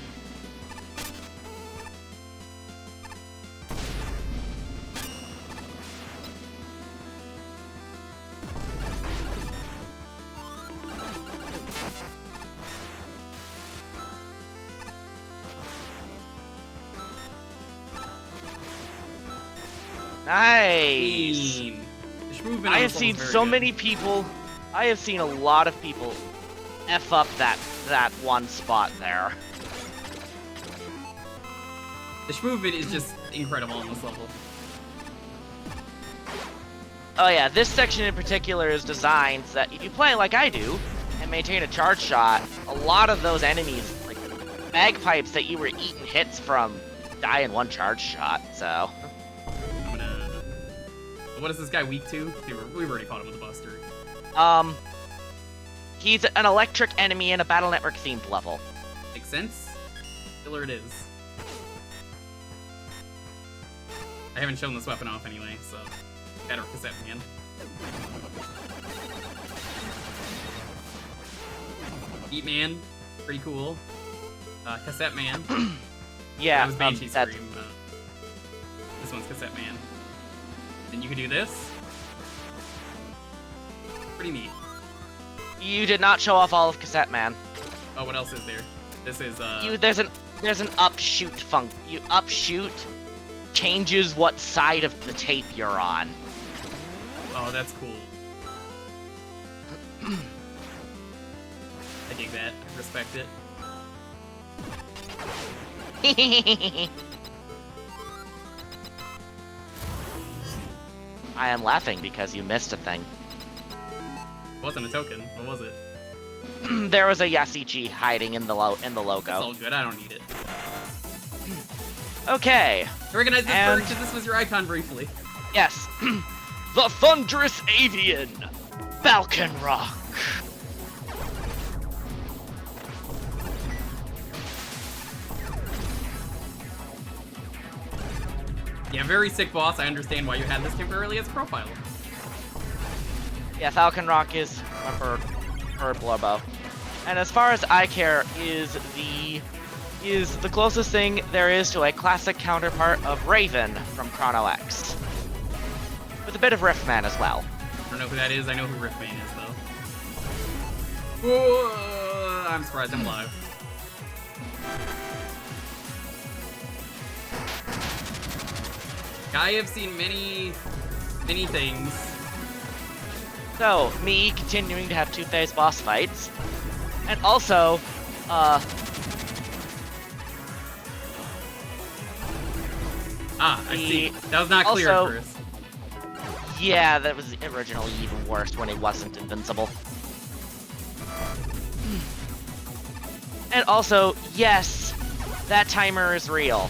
Nice! Mean. The movement I on have this seen level's very so good. many people, I have seen a lot of people F up that one spot there. The movement is just incredible on this level. Oh yeah, this section in particular is designed so that if you play like I do and maintain a charge shot, a lot of those enemies, like bagpipes that you were eating hits from, die in one charge shot. So. I'm gonna. What is this guy weak to? We've already fought him with a Buster. He's an electric enemy in a Battle Network themed level. Makes sense. Killer it is. I haven't shown this weapon off anyway, so better cassette man. Beat man, pretty cool. Cassette man. Yeah, that was Banshee that's... Scream. This one's cassette man. Then you can do this. Pretty neat. You did not show off all of Cassette Man. Oh, what else is there? This is There's an upshoot You upshoot changes what side of the tape you're on. Oh, that's cool. I dig that. I respect it. I am laughing because you missed a thing. It wasn't a token. What was it? There was a Yasichi hiding in the logo. That's all good. I don't need it. Okay. Recognize this And- bird because this was your icon briefly. Yes. The Thunderous Avian. Falcon Rock. Yeah, very sick boss. I understand why you had this temporarily as a profile. Yeah, Falcon Rock is my bird blowbow. And as far as I care, is the closest thing there is to a classic counterpart of Raven from Chrono X. With a bit of Riftman as well. I don't know who that is. I know who Riftman is, though. Whoa, I'm surprised I'm alive. I have seen many things. So, me continuing to have two-phase boss fights. And also, I see. That was not clear also- at first. yeah, that was originally even worse when it wasn't invincible. And also, yes, that timer is real.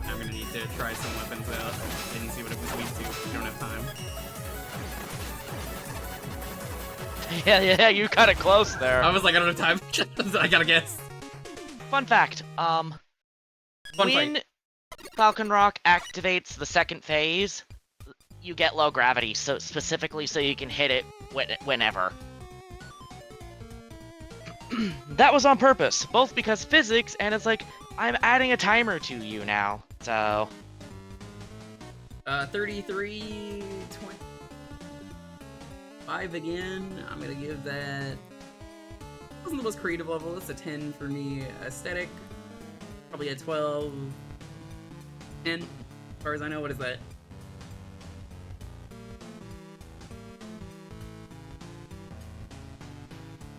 I'm gonna need to try some weapons out and see what it was weak to if we don't have time. Yeah, you got it close there. I was like, I don't have time. I gotta guess. Fun fact, Fun when fight. Falcon Rock activates the second phase, you get low gravity, so specifically so you can hit it whenever. That was on purpose, both because physics and it's like, I'm adding a timer to you now, so... 33, 25 again. I'm gonna give that... Wasn't the most creative level. It's a 10 for me. Aesthetic, probably a 12. 10, as far as I know. What is that?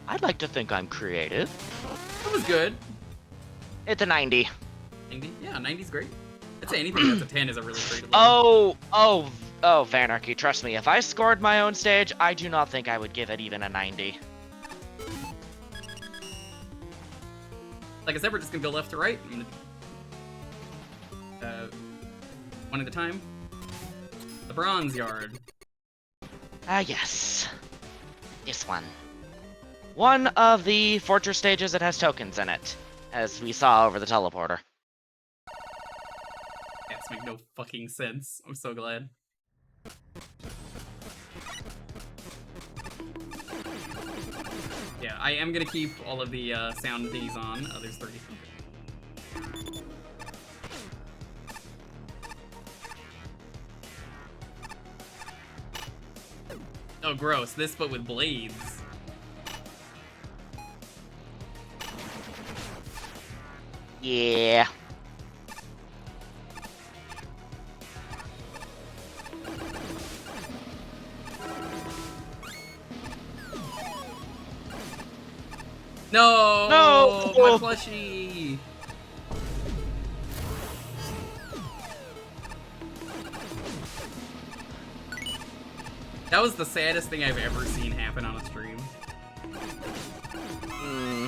I'd like to think I'm creative. That was good. It's a 90. 90? Yeah, 90's great. I'd say anything that's a 10 is a really creative level. Oh, Vanarchy, trust me, if I scored my own stage, I do not think I would give it even a 90. Like I said, we're just gonna go left to right. One at a time. The Bronze Yard. Ah, yes. This one. One of the Fortress stages that has tokens in it, as we saw over the teleporter. Cats make no fucking sense. I'm so glad. Yeah, I am gonna keep all of the sound thingies on. Oh, there's 30. Oh, gross. This, but with blades. Yeah. No! No! My plushie! That was the saddest thing I've ever seen happen on a stream. Hmm.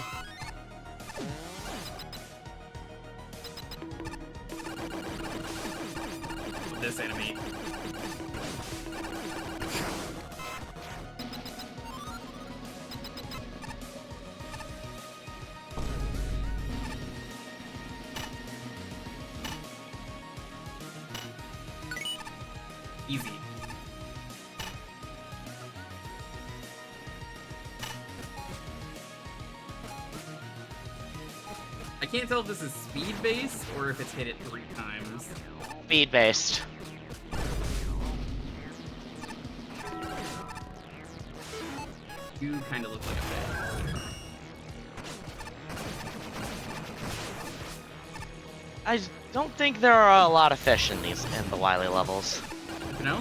This enemy. Easy. I can't tell if this is speed-based or if it's hit it 3 times. Speed based. You kind of look like a fish. I don't think there are a lot of fish in the Wily levels. You know?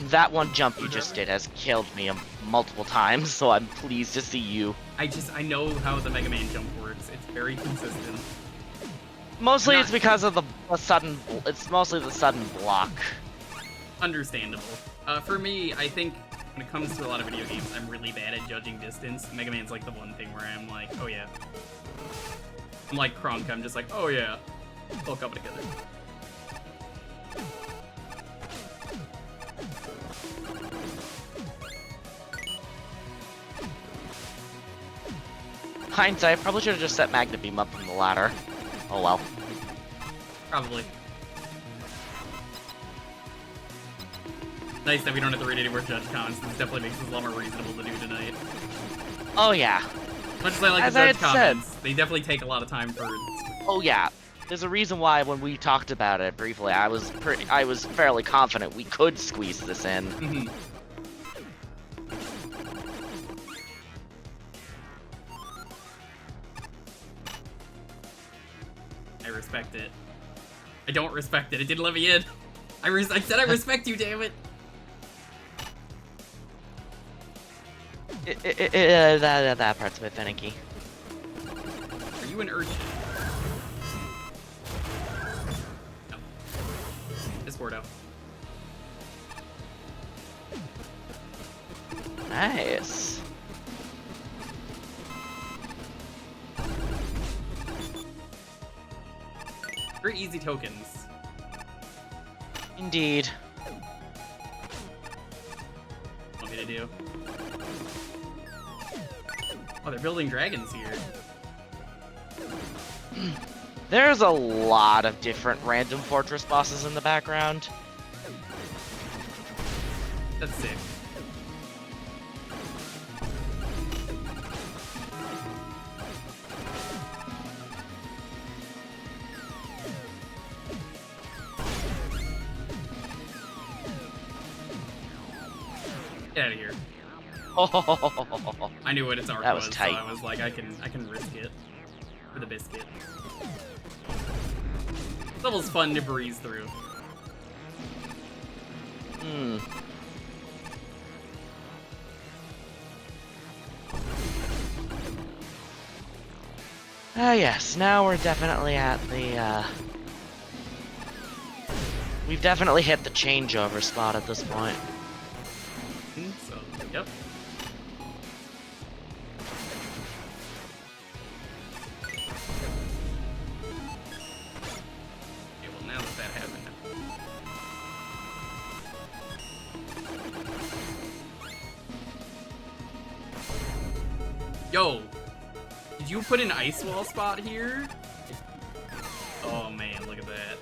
That one jump you just did has killed me multiple times, so I'm pleased to see you. I know how the Mega Man jump works. It's very consistent. Mostly I'm it's not- because of the sudden. It's mostly the sudden block. Understandable. For me, I think when it comes to a lot of video games, I'm really bad at judging distance. Mega Man's like the one thing where I'm like, oh yeah. I'm like Kronk, I'm just like, oh yeah. They'll come together. Hindsight, probably should have just set Magna Beam up from the ladder. Oh well. Probably. Nice that we don't have to read any more judge comments. This definitely makes this a lot more reasonable to do tonight. Oh yeah. Much as I like As the I judge had said. comments, they definitely take a lot of time for. Oh yeah. There's a reason why when we talked about it briefly, I was fairly confident we could squeeze this in. Mhm. I respect it. I don't respect it. It didn't let me in. I said I respect you, damn it. That part's a bit finicky. Are you an urchin? No. Discordo. Nice. Very easy tokens. Indeed. What me to do? Oh, they're building dragons here. There's a lot of different random fortress bosses in the background. That's sick. Get out of here. Oh, I knew what its arc That was was, tight. so I was like, I can risk it for the biscuit. This level's fun to breeze through. Hmm. Ah yes, now we're definitely at the, we've definitely hit the changeover spot at this point. So, yep. Okay, well now that happened. Yo! Did you put an ice wall spot here? Oh man, look at that.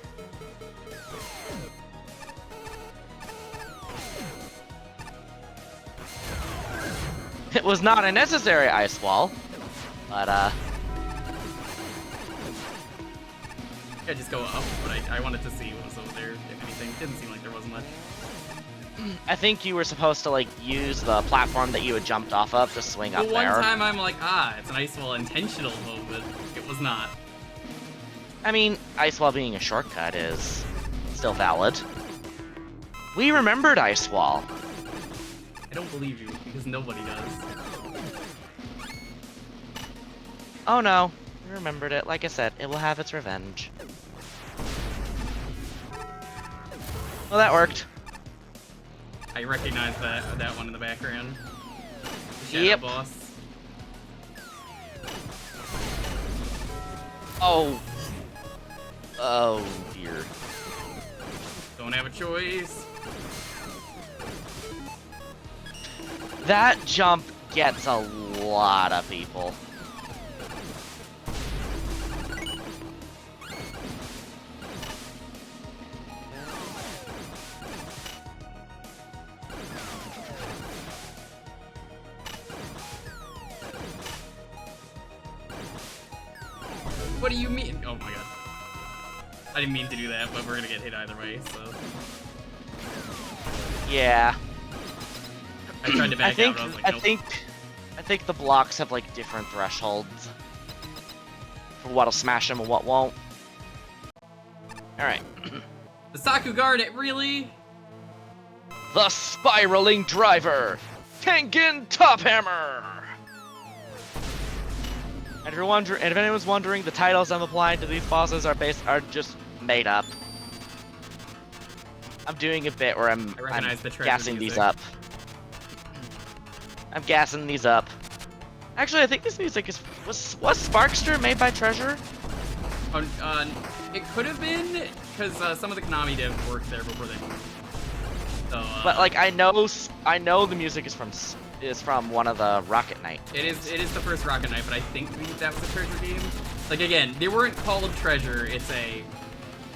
It was not a necessary ice wall, but Yeah, just go up, but I wanted to see what was over there, if anything. Didn't seem like there was much. I think you were supposed to like use the platform that you had jumped off of to swing up But one there. time I'm like, it's an ice wall intentional moment. It was not. I mean, Ice Wall being a shortcut is still valid. We remembered Ice Wall. I don't believe you, because nobody does. Oh no, we remembered it. Like I said, it will have its revenge. Well, that worked. I recognize that one in the background. The Shadow Yep. Boss. Oh. Oh dear. Don't have a choice. That jump gets a lot of people. What do you mean? Oh my god. I didn't mean to do that, but we're gonna get hit either way, so. Yeah. I tried to back out, but I was like, nope. I think the blocks have like different thresholds for what'll smash them and what won't. All right. The Sakugan, it really? The spiraling driver, Tengen Top Hammer. And if anyone's wondering, the titles I'm applying to these bosses are just made up. I'm doing a bit where I'm recognize the treasure gassing music. these up. I'm gassing these up. Actually, I think this music was Sparkster made by Treasure? It could have been, because some of the Konami devs worked there before they moved. So, But like I know the music is from one of the Rocket Knight. it is the first Rocket Knight, but I think that was a Treasure game. Like again, they weren't called Treasure. It's a,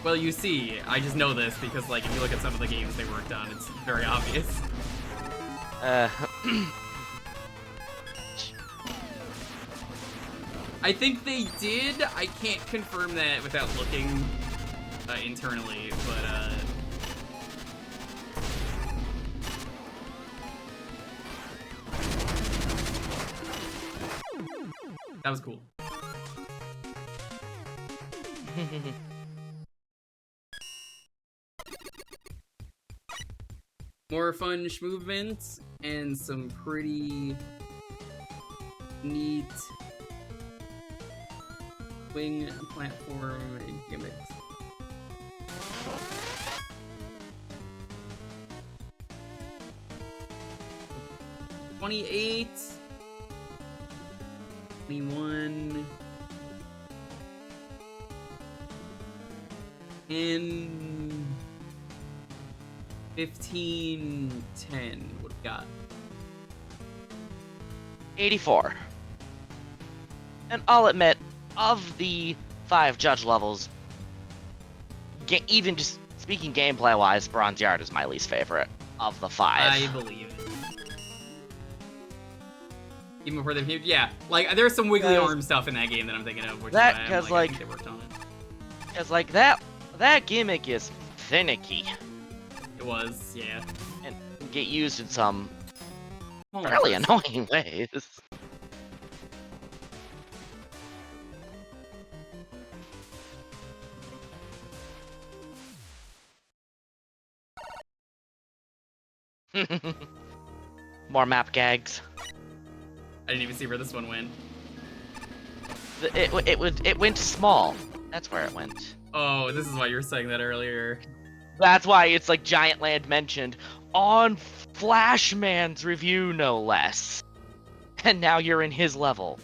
well, you see, I just know this because like if you look at some of the games they worked on, it's very obvious. I think they did. I can't confirm that without looking internally, but that was cool. More fun movements and some pretty neat wing platform gimmicks. $28, $21, and $15, $10. What we got? 84. And I'll admit, of the 5 judge levels, even just speaking gameplay-wise, Bronze Yard is my least favorite of the 5. I believe it. Even before they came, yeah. Like, there's some wiggly arm stuff in that game that I'm thinking of, which is why I'm I think they worked on it. Because like that gimmick is finicky It was, yeah. and can get used in some Oh, fairly that's- annoying ways. More map gags. I didn't even see where this one went. It went small. That's where it went. Oh, this is why you were saying that earlier. That's why it's like Giant Land mentioned on Flashman's review, no less. And now you're in his level.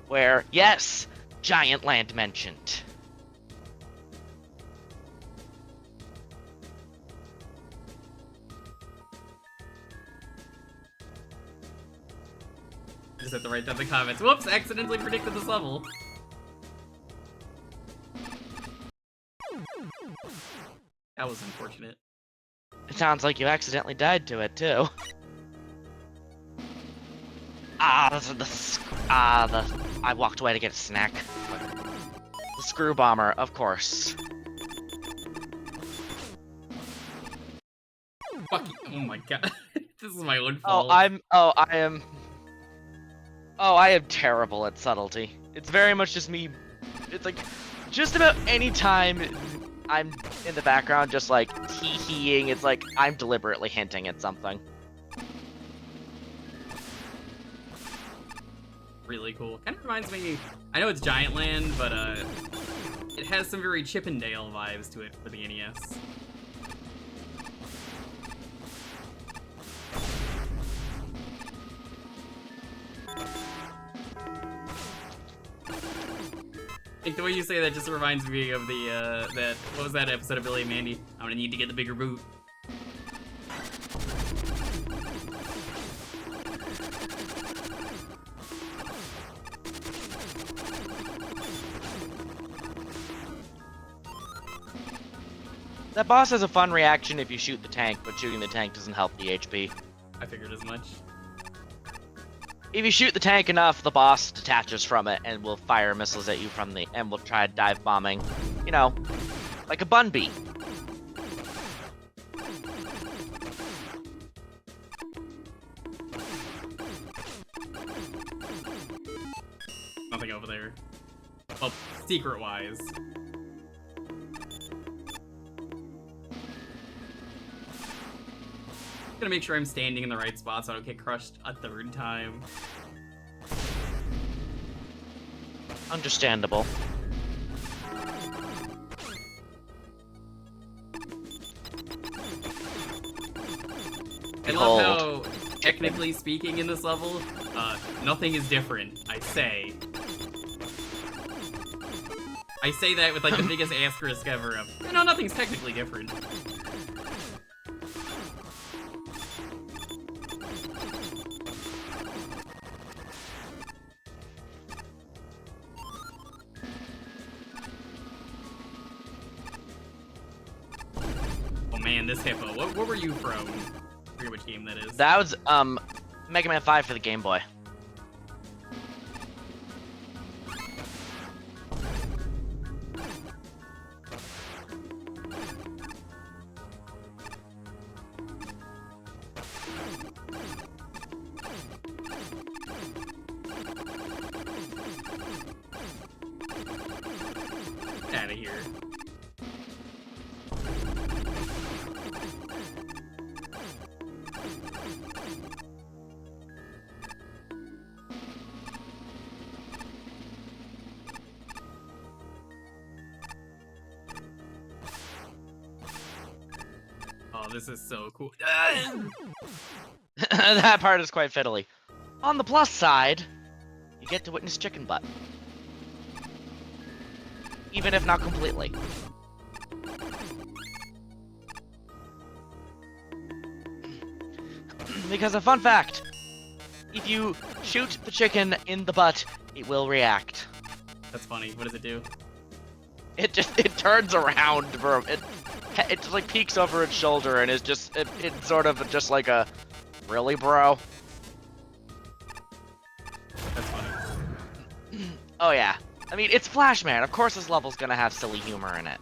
Where, yes, Giant Land mentioned. I just have to write down the comments. Whoops, accidentally predicted this level. That was unfortunate. It sounds like you accidentally died to it, too. I walked away to get a snack. The screw bomber, of course. Fuck you. Oh my god. This is my own Oh, fault. I am terrible at subtlety. It's very much just me it's like just about any time I'm in the background just like tee-heeing, it's like I'm deliberately hinting at something. Really cool. Kind of reminds me, I know it's Giant Land, but it has some very Chippendale vibes to it for the NES. I think the way you say that just reminds me of the, what was that episode of Billy and Mandy? I'm gonna need to get the bigger boot. That boss has a fun reaction if you shoot the tank, but shooting the tank doesn't help the HP. I figured as much. If you shoot the tank enough, the boss detaches from it and will fire missiles at you from the and will try dive bombing. You know, like a bun bee. Nothing over there. Well, secret-wise. Gonna make sure I'm standing in the right spot so I don't get crushed a third time. Understandable. I love how, technically speaking in this level, nothing is different, I say. I say that with like the biggest asterisk ever of, you know, nothing's technically different. Man, this hippo. What were you from? I forget which game that is. That was Mega Man 5 for the Game Boy. Out of here. Oh, this is so cool. That part is quite fiddly. On the plus side, you get to witness chicken butt. Even if not completely. Because a fun fact, if you shoot the chicken in the butt, it will react. That's funny. What does it do? It turns around for it just like peeks over its shoulder and is just it's sort of just like a really, bro. That's funny. Oh yeah. I mean, it's Flash Man. Of course this level's gonna have silly humor in it.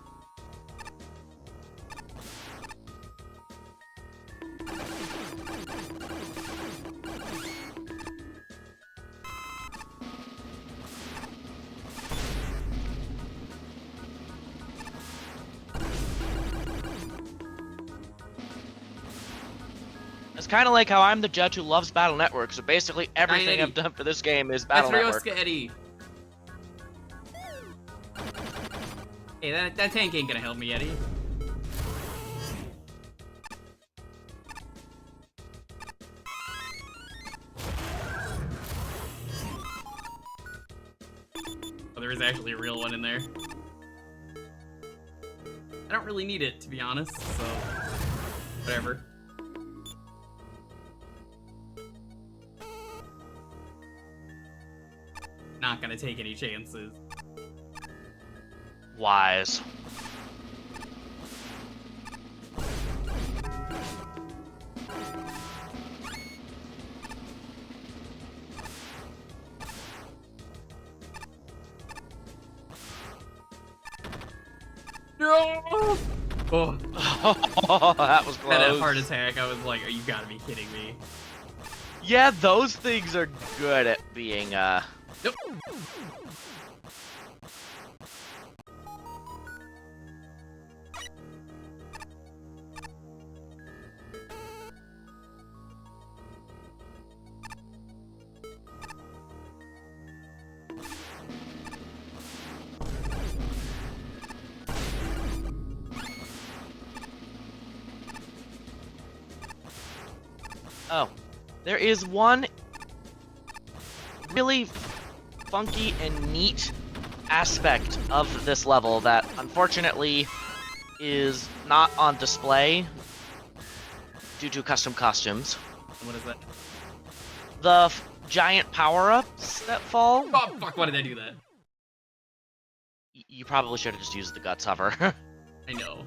It's kind of like how I'm the judge who loves Battle Network, so basically everything I've done for this game is Battle Network. That's Eddie. Hey, that tank ain't gonna help me, Eddie. Oh, there is actually a real one in there. I don't really need it, to be honest, so whatever. Not gonna take any chances. Wise. No! Oh, That was close. that heart attack, I was like, you gotta be kidding me. Yeah, those things are good at being, Nope. Oh, there is one really funky and neat aspect of this level that unfortunately is not on display due to custom costumes. What is that? The giant power-ups that fall. Oh fuck! Why did I do that? You probably should have just used the guts hover. I know.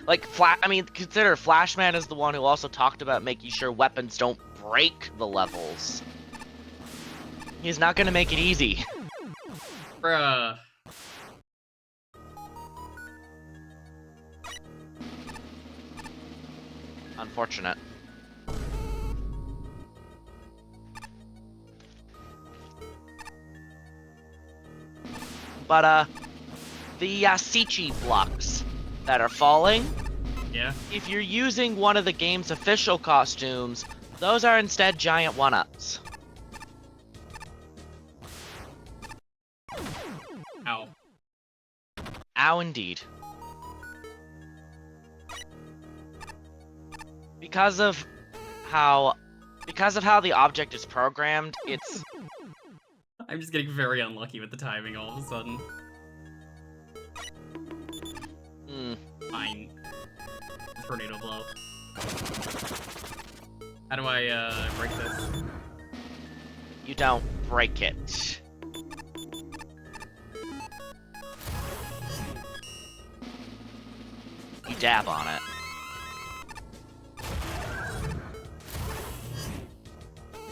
Like I mean, consider Flashman is the one who also talked about making sure weapons don't break the levels. He's not gonna make it easy. Bruh. Unfortunate. But the Yasichi blocks that are falling, Yeah. if you're using one of the game's official costumes, those are instead giant one-ups. Ow. Ow, indeed. Because of how the object is programmed, it's I'm just getting very unlucky with the timing all of a sudden. Fine. Tornado blow. How do I break this? you don't break it. You dab on it.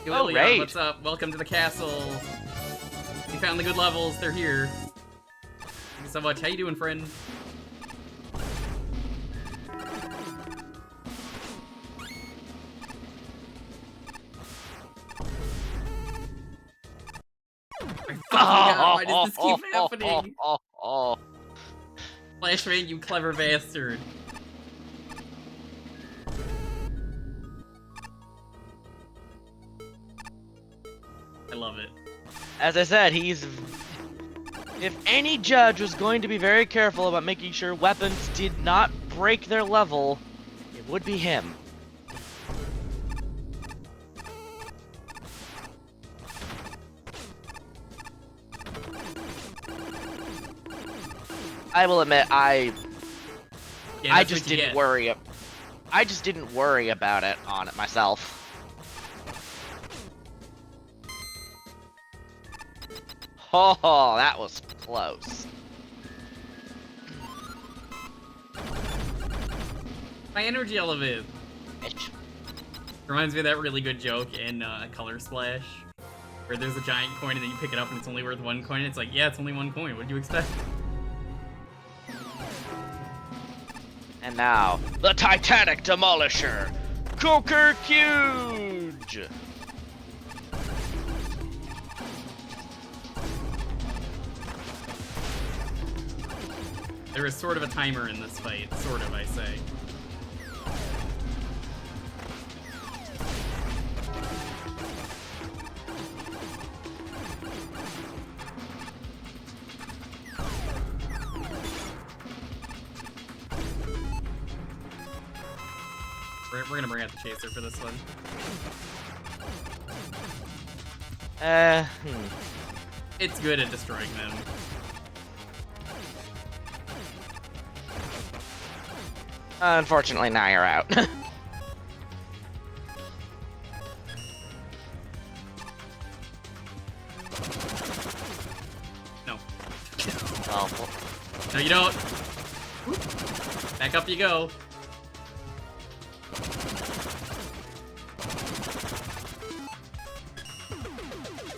Yo, Oh, Leon, raid. what's up? Welcome to the castle. You found the good levels. They're here. Thank you so much. How you doing, friend? Why does this keep happening? Flashman, you clever bastard. I love it. As I said, he's... If any judge was going to be very careful about making sure weapons did not break their level, it would be him. I will admit, I just didn't worry. I just didn't worry about it on it myself. Oh, that was close. My energy elevated. Reminds me of that really good joke in Color Splash, where there's a giant coin and then you pick it up and it's only worth 1 coin. It's like, yeah, it's only 1 coin. What do you expect? And now, the Titanic Demolisher, Jewker Huge. There is sort of a timer in this fight. Sort of, I say. We're gonna bring out the chaser for this one. It's good at destroying them. Unfortunately, now you're out. No. Well, No, you don't. Back up you go.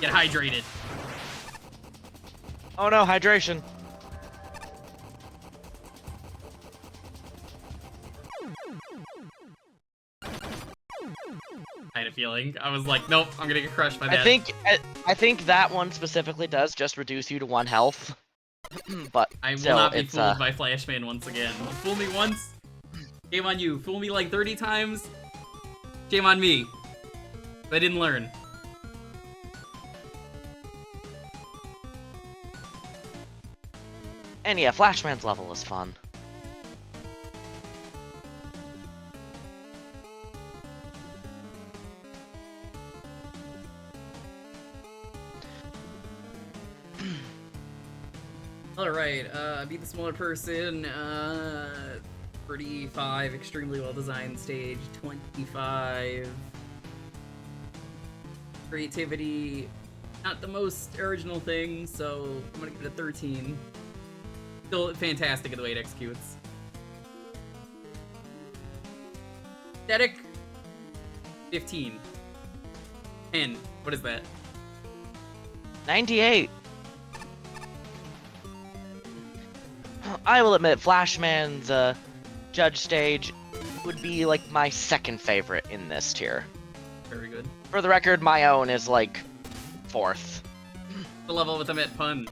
Get hydrated. oh no, hydration. I had a feeling. I was like, nope, I'm gonna get crushed by that. I think that one specifically does just reduce you to 1 health. But I will still, not be it's, fooled by Flashman once again. You fool me once, shame on you. Fool me like 30 times, shame on me. I didn't learn. And yeah, Flashman's level is fun. Alright, be the smaller person, 35, extremely well-designed stage, 25. Creativity, not the most original thing, so I'm gonna give it a 13. Still fantastic at the way it executes. Aesthetic, 15. 10, what is that? 98. I will admit, Flashman's judge stage would be like my second favorite in this tier. Very good. For the record, my own is like 4th. The level with the Met pun.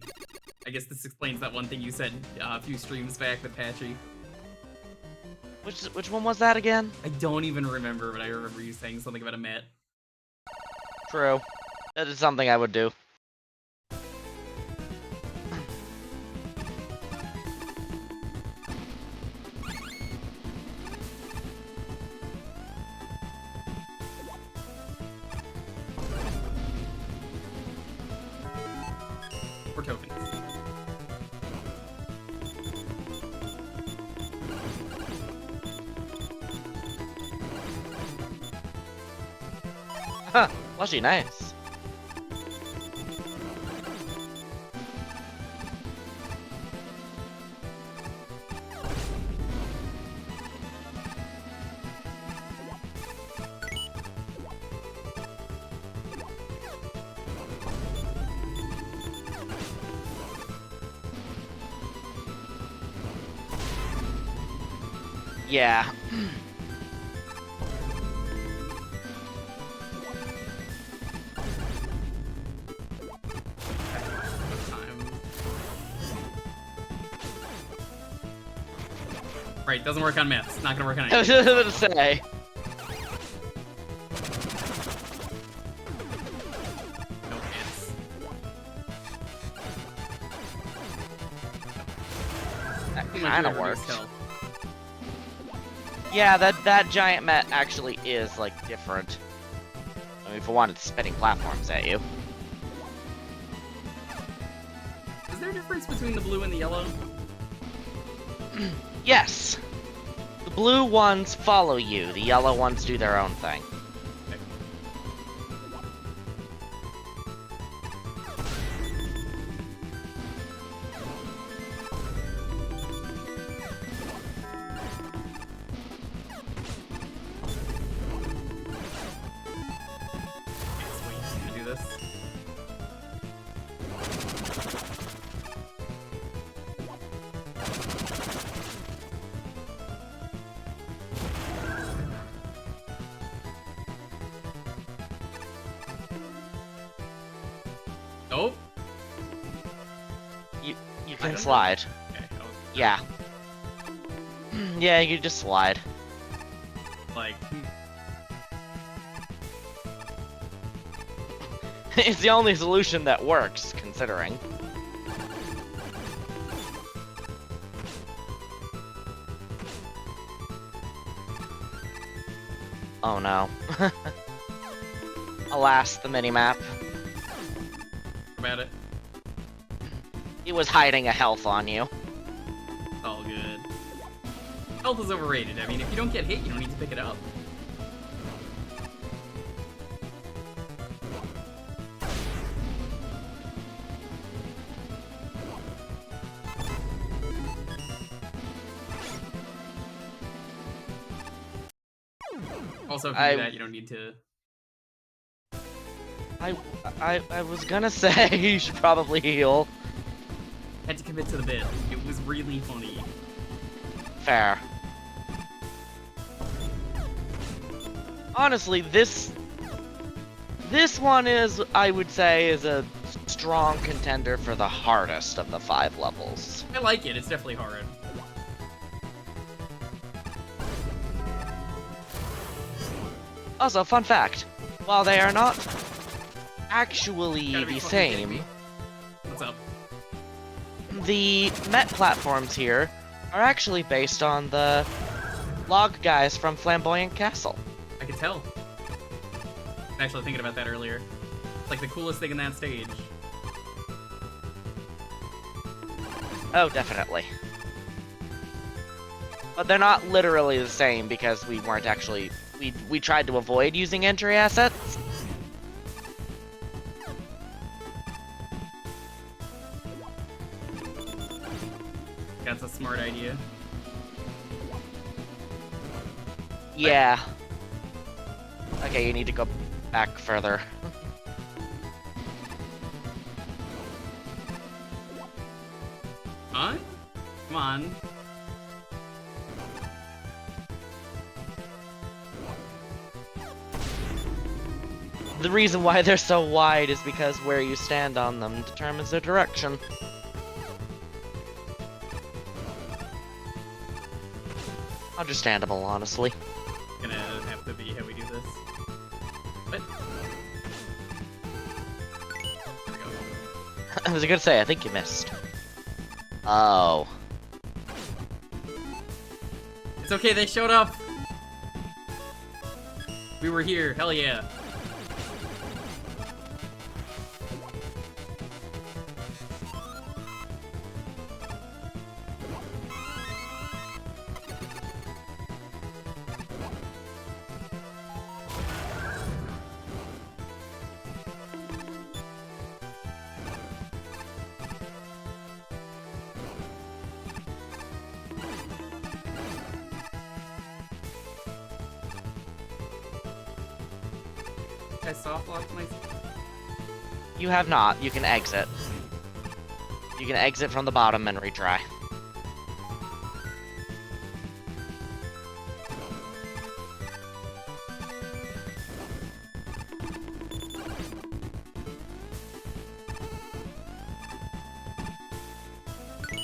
I guess this explains that one thing you said a few streams back with Patchy. Which one was that again? I don't even remember, but I remember you saying something about a Met. True. That is something I would do. Or tokens. Huh, Lushy, nice. Yeah. Right, doesn't work on myths. Not gonna work on I was anything. just gonna say. No hits. That Seemed like you kind of had reduced works. health. Yeah, that giant Met actually is like different. I mean, for one, it's spitting platforms at you. Is there a difference between the blue and the yellow? Yes. The blue ones follow you. The yellow ones do their own thing. Yes, wait, can I do this? Nope. You I can don't slide. Okay, I was Yeah. Yeah, you just slide. like, It's the only solution that works, considering. Oh no. Alas, the minimap. about it. It was hiding a health on you. All good. Health is overrated. I mean, if you don't get hit, you don't need to pick it up. Also, if you do that, you don't need to. I was gonna say you should probably heal. Had to commit to the bit. It was really funny. Fair. Honestly, this one is, I would say, is a strong contender for the hardest of the 5 levels. I like it. It's definitely hard. Also, fun fact, while they are not actually Gotta be the fucking kidding same, me. What's up? the Met platforms here are actually based on the log guys from Flamboyant Castle. I could tell. I was actually thinking about that earlier. It's like the coolest thing in that stage. Oh, definitely. But they're not literally the same because we weren't actually... We tried to avoid using entry assets. That's a smart idea. Yeah. Okay, you need to go back further. Huh? Come on. The reason why they're so wide is because where you stand on them determines their direction. Understandable, honestly. Gonna have to be how we do this. But there we go. I was gonna say, I think you missed. Oh. It's okay, they showed up. We were here, hell yeah. I soft locked myself. You have not. You can exit. You can exit from the bottom and retry.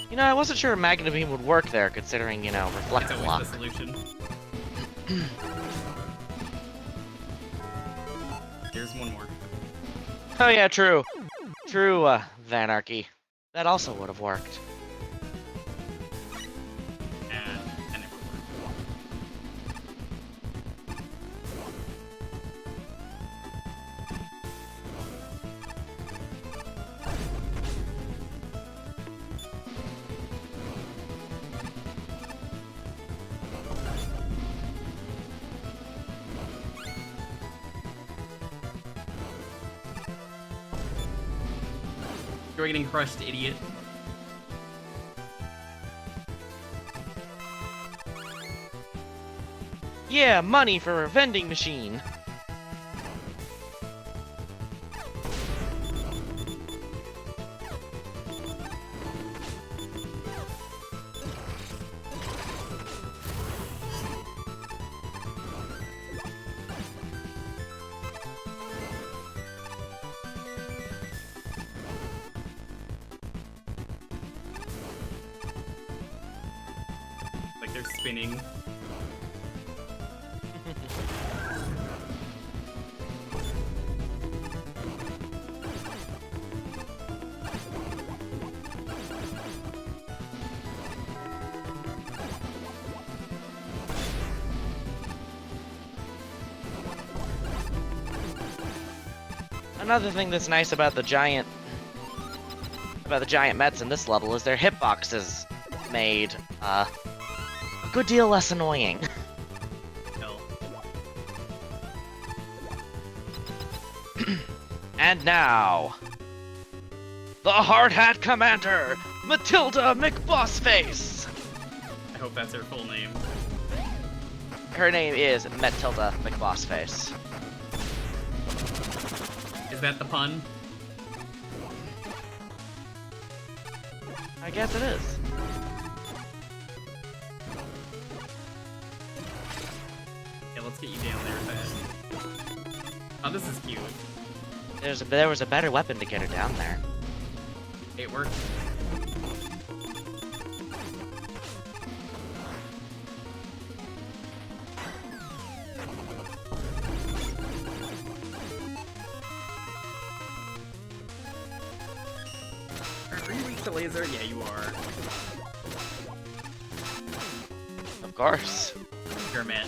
You know, I wasn't sure Magna Beam would work there, considering, you know, That's Reflect Block. always the solution. Here's one more. Oh yeah, true. True, Vanarchy. That also would have worked. And it will work. You're getting crushed, idiot. Yeah, money for a vending machine. Like they're spinning. Another thing that's nice about the giant Mets in this level is their hitboxes made a good deal less annoying. Hell. And now, the Hard Hat Commander, Matilda McBossface. I hope that's her full name. Her name is Matilda McBossface. Is that the pun? I guess it is. Yeah, let's get you down there fast. Oh, this is cute. There was a better weapon to get her down there. It worked. Are you weak to laser? Yeah, you are. Of course. Sure, Matt.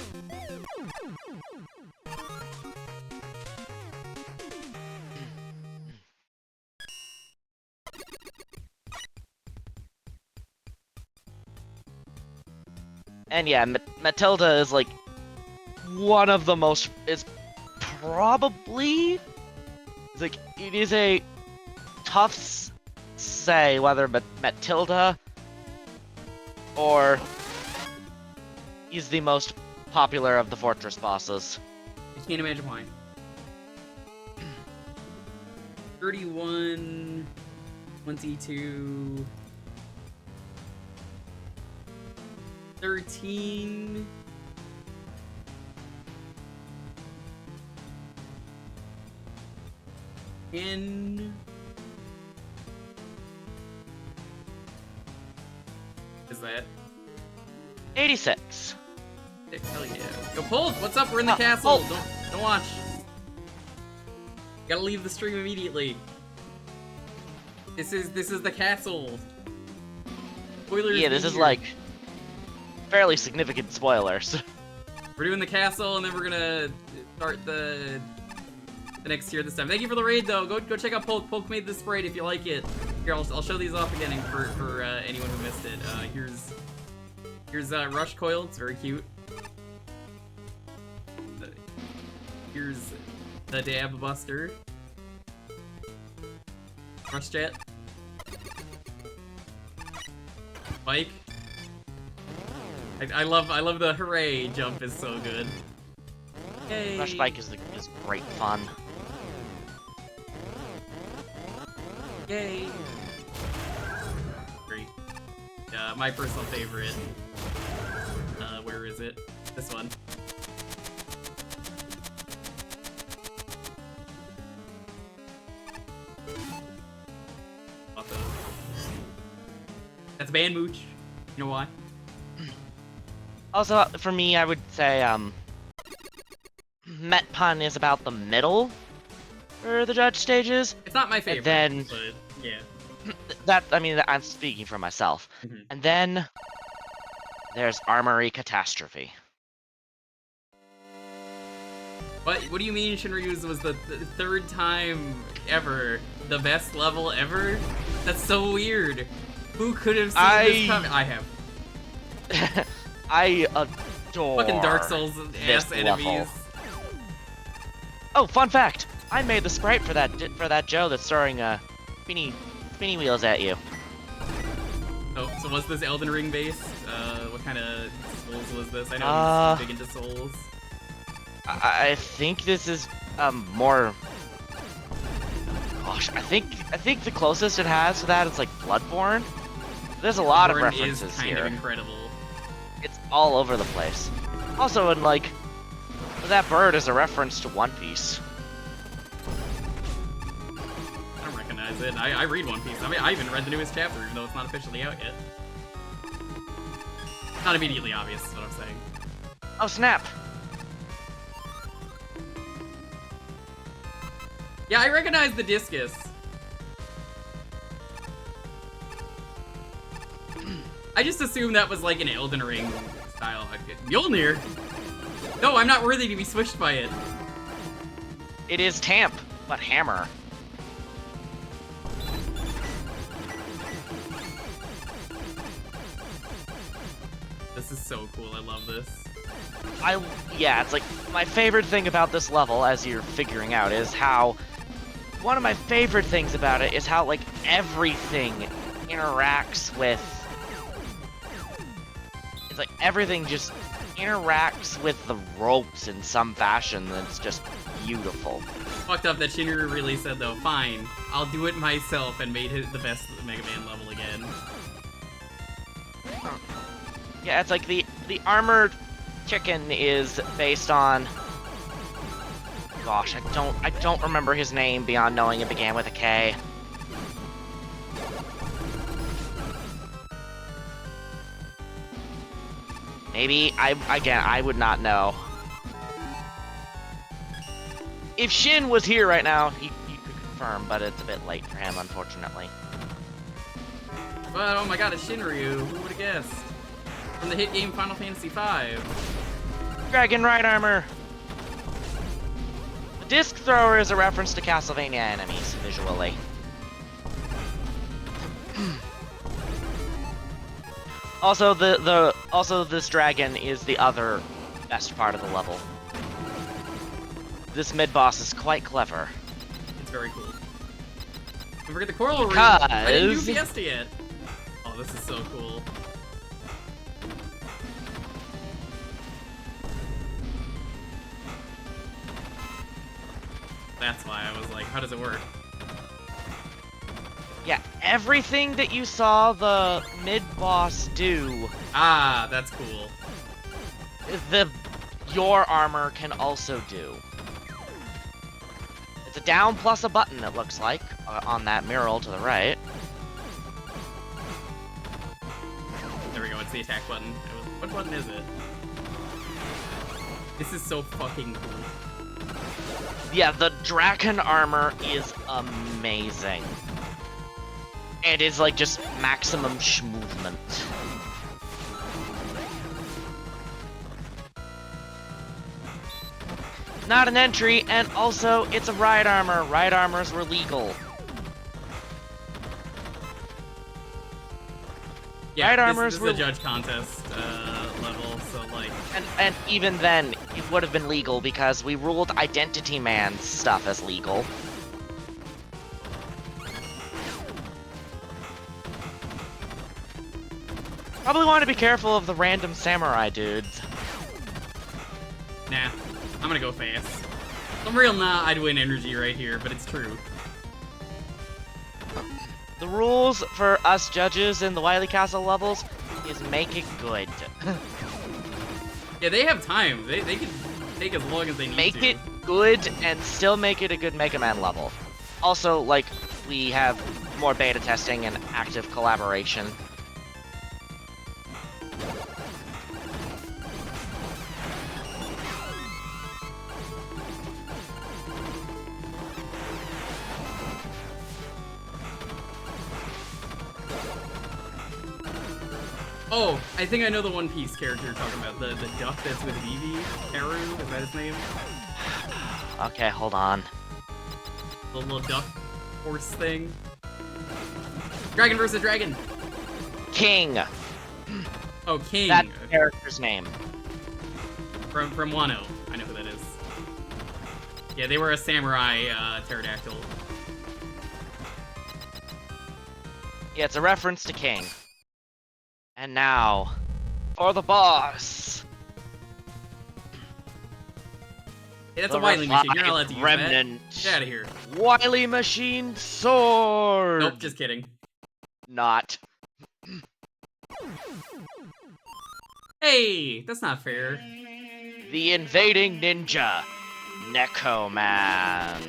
And yeah, Matilda is like one of the most. Is probably. It's like it is a tough say whether Matilda or is the most popular of the Fortress bosses. I can't imagine why. 31, 22, 13. In is that 86. hell yeah. Go Pulp, what's up? We're in the castle. Pulp. Don't watch. Gotta leave the stream immediately. This is the castle. Spoilers. Yeah, this is here. like fairly significant spoilers. We're doing the castle, and then we're gonna start the next tier this time. Thank you for the raid, though. Go check out Polk. Polk made this sprite if you like it. Here, I'll show these off again for anyone who missed it. Here's Rush Coil. It's very cute. Here's the Dab Buster. Rush Jet. Bike. I love the hooray jump is so good. Yay. Rush Bike is great fun. Yay! Great. My personal favorite. Where is it? This one. Awesome. That's Ban Mooch. You know why? Also, for me, I would say Met Pun is about the middle for the judge stages. It's not my favorite. then- but yeah. I'm speaking for myself. Mhm. And then there's Armory Catastrophe. What do you mean Shinryu's was the third time ever the best level ever? That's so weird. Who could have seen this coming? I have. I adore Fucking Dark Souls this ass enemies. level. Oh, fun fact! I made the sprite for that Joe that's throwing spinny wheels at you. Oh, so was this Elden Ring based? What kind of Souls was this? I know he's big into Souls. I think this is more. Gosh, I think the closest it has to that is like Bloodborne. There's a lot of Bloodborne references is kind here. of incredible. It's all over the place. Also, in like, that bird is a reference to One Piece. I don't recognize it. I read One Piece. I mean, I even read the newest chapter, even though it's not officially out yet. Not immediately obvious, is what I'm saying. Oh snap! Yeah, I recognize the discus. I just assumed that was like an Elden Ring style. Mjolnir? No, I'm not worthy to be switched by it. It is Tamp, but hammer. This is so cool. I love this. Yeah, it's like my favorite thing about this level, as you're figuring out, is how one of my favorite things about it is how like everything interacts with. It's like everything just interacts with the ropes in some fashion that's just beautiful. Fucked up that Shinryu really said though, fine, I'll do it myself, and made the best Mega Man level again. Yeah, it's like the armored chicken is based on. Gosh, I don't remember his name beyond knowing it began with a K. Maybe I would not know. If Shin was here right now, he could confirm, but it's a bit late for him, unfortunately. But oh my god, it's Shinryu. Who would have guessed? From the hit game Final Fantasy V. Dragon Ride Armor! The disc thrower is a reference to Castlevania enemies, visually. Also, also this dragon is the other best part of the level. This mid boss is quite clever. It's very cool. Don't forget the coral ring. I didn't do Because- Fiesta yet. Oh, this is so cool. That's why I was like, how does it work? Yeah, everything that you saw the mid boss do, Ah, that's cool. your armor can also do. It's a down plus a button, it looks like, on that mural to the right. There we go, it's the attack button. What button is it? This is so fucking cool. Yeah, the Draken armor is amazing. It is like just maximum movement. Not an entry, and also it's a ride armor. Ride armors were legal. Yeah, Ride this armors is were a judge contest level, so like... And even then, it would have been legal because we ruled Identity Man stuff as legal. Probably want to be careful of the random samurai dudes. Nah, I'm gonna go fast. I'm real nah, I'd win energy right here, but it's true. The rules for us judges in the Wily Castle levels is make it good. Yeah, they have time. They can take as long as they need Make to. it good and still make it a good Mega Man level. Also, like, we have more beta testing and active collaboration. Oh, I think I know the One Piece character you're talking about. The duck that's with Vivi? Haru? Is that his name? Okay, hold on. The little duck horse thing. Dragon versus dragon! King! Oh, King. That's the character's name. From Wano. I know who that is. Yeah, they were a samurai pterodactyl. Yeah, it's a reference to King. And now, for the boss! Hey, that's The a Wily machine. You're not allowed revived to use remnant. that. Get out of here. Wily Machine Sword! Nope, just kidding. Not. Hey, that's not fair. The Invading Ninja, Neko Man.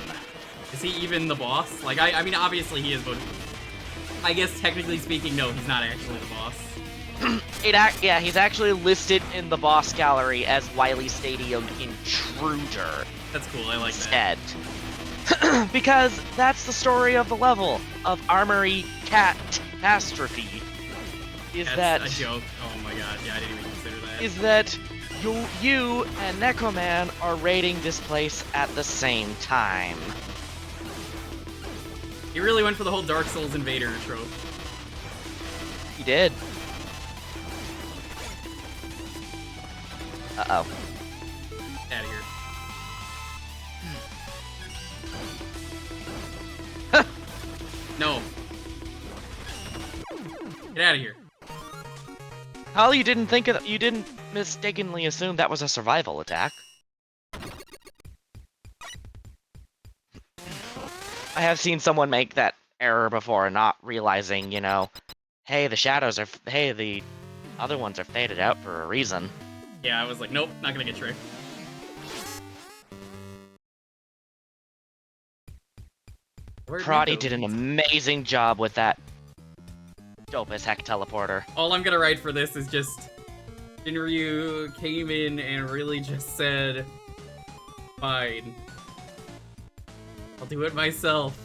Is he even the boss? Like, I mean, obviously he is, but I guess technically speaking, no, he's not actually the boss. Yeah, he's actually listed in the boss gallery as Wily Stadium Intruder That's cool, I like that. instead. Because that's the story of the level of Armory Catastrophe. That's a joke. Oh my god, yeah, I didn't even consider that. Is that you and Neko Man are raiding this place at the same time. He really went for the whole Dark Souls Invader trope. He did. Uh-oh. Out of here. No. Get out of here. How you didn't mistakenly assume that was a survival attack. I have seen someone make that error before, not realizing, you know, hey, the other ones are faded out for a reason. Yeah, I was like, nope, not gonna get tricked. Where'd Prodi Rico? did an amazing job with that dope as heck teleporter. All I'm gonna write for this is just Shinryu came in and really just said, fine. I'll do it myself.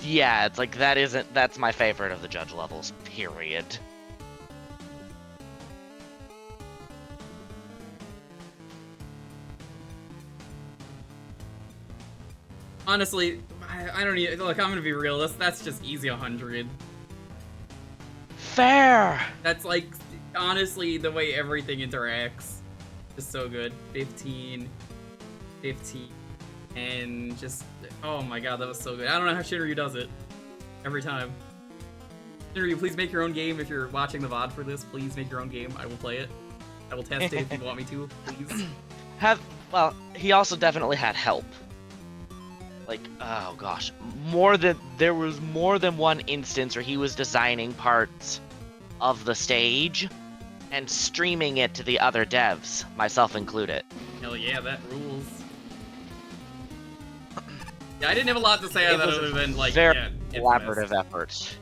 Yeah, it's like that's my favorite of the judge levels, period. Honestly, I don't even, look, I'm gonna be real, that's just easy 100. fair. That's like, honestly, the way everything interacts is so good. 15, and just, oh my god, that was so good. I don't know how Shinryu does it every time. Shinryu, please make your own game. If you're watching the VOD for this, please make your own game. I will play it. I will test it if you want me to, please. Well, he also definitely had help. Like, oh gosh, there was more than one instance where he was designing parts of the stage and streaming it to the other devs, myself included. Hell yeah, that rules. Yeah, I didn't have a lot to say on that other than, like, very yeah, collaborative effort.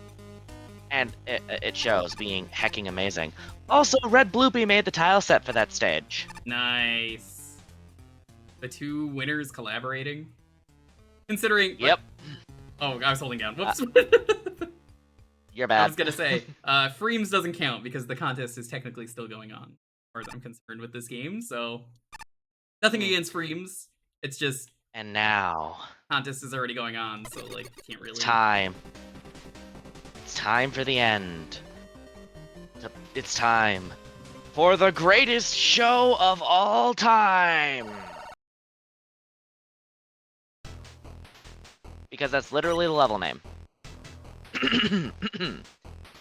And it shows, being hecking amazing. Also, Red Bloopy made the tile set for that stage. Nice. The two winners collaborating. Considering. Yep. Oh, I was holding down. Whoops. You're bad. I was gonna say, Freems doesn't count because the contest is technically still going on, as far as I'm concerned with this game. So, nothing against Freems. It's just. And now. Contest is already going on, so like, can't really. It's time. It's time for the end. It's time for the greatest show of all time. Because that's literally the level name.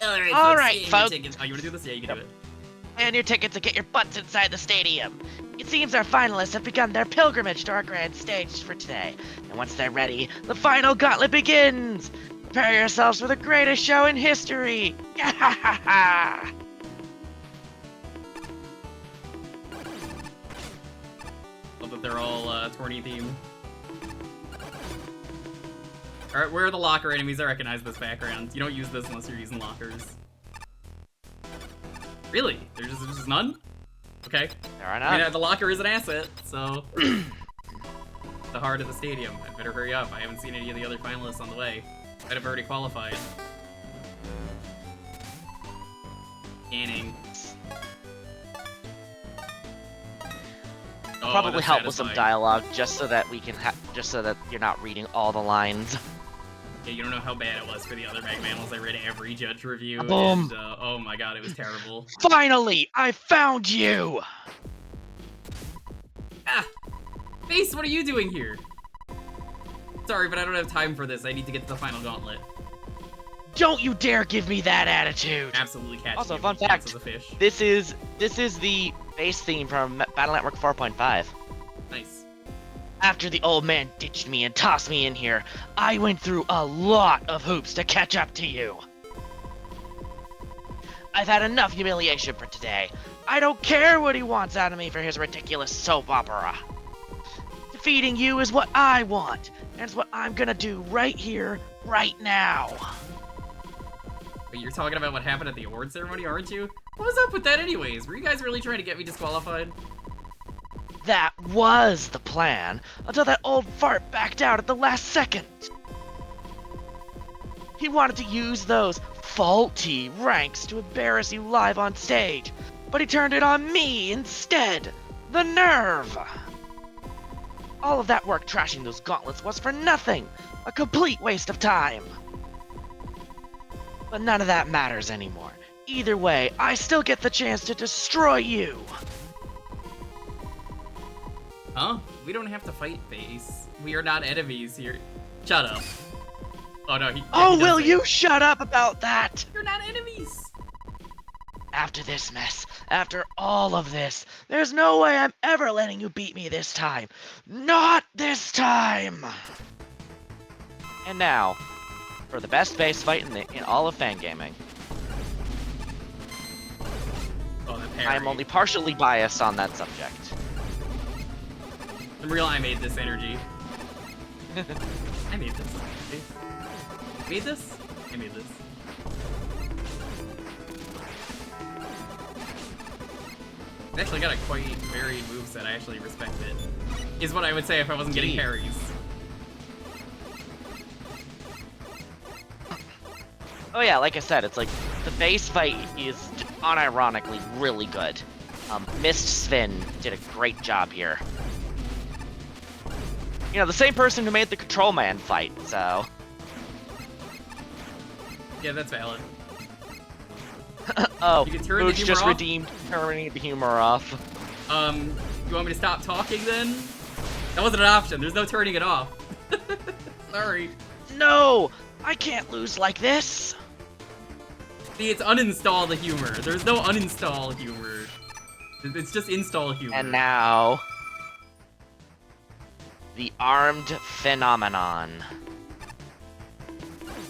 All right, folks. Oh, you wanna do this? Yeah, you can do it. And your tickets to get your butts inside the stadium. It seems our finalists have begun their pilgrimage to our grand stage for today. And once they're ready, the final gauntlet begins! Prepare yourselves for the greatest show in history! Love that they're all tourney themed. Alright, where are the locker enemies? I recognize this background. You don't use this unless you're using lockers. Really? There's just none? Okay. There are I none. mean, the locker is an asset, so... the heart of the stadium. I better hurry up. I haven't seen any of the other finalists on the way. I'd have already qualified. Scanning. Oh, Probably that's help with some satisfying. dialogue, just so that we can just so that you're not reading all the lines. Yeah, you don't know how bad it was for the other Magmanals. I read every judge review, Boom. and oh my god, it was terrible. Finally, I found you! Ah! Face, what are you doing here? Sorry, but I don't have time for this. I need to get to the final gauntlet. Don't you dare give me that attitude! Absolutely catching Also, you fun with hands fact, as a fish. This is the base theme from Battle Network 4.5. Nice. After the old man ditched me and tossed me in here, I went through a lot of hoops to catch up to you. I've had enough humiliation for today. I don't care what he wants out of me for his ridiculous soap opera. Defeating you is what I want, and it's what I'm gonna do right here, right now. But you're talking about what happened at the award ceremony, aren't you? What was up with that anyways? Were you guys really trying to get me disqualified? That was the plan, until that old fart backed out at the last second. He wanted to use those faulty ranks to embarrass you live on stage, but he turned it on me instead. The nerve! All of that work trashing those gauntlets was for nothing, a complete waste of time. But none of that matters anymore. Either way, I still get the chance to destroy you. Huh? We don't have to fight, Face. We are not enemies here. Shut up. Oh no, he Oh, does will say- you shut up about that? You're not enemies! After this mess, after all of this, there's no way I'm ever letting you beat me this time. Not this time! And now, for the best base fight in all of fangaming. Oh, that parry. I am only partially biased on that subject. I'm real, I made this energy. I made this. Okay. Made this? I made this. It's actually got a quite varied moveset. I actually respect it. Is what I would say if I wasn't getting Indeed. parries. Oh yeah, like I said, it's like, the base fight is unironically really good. Mist Sven did a great job here. You know, the same person who made the Control Man fight, so... Yeah, that's valid. Oh, You can turn the Mooch humor just off? redeemed turning the humor off. You want me to stop talking then? That wasn't an option. There's no turning it off. Sorry. No! I can't lose like this! See, it's uninstall the humor. There's no uninstall humor. It's just install humor. And now... the armed phenomenon.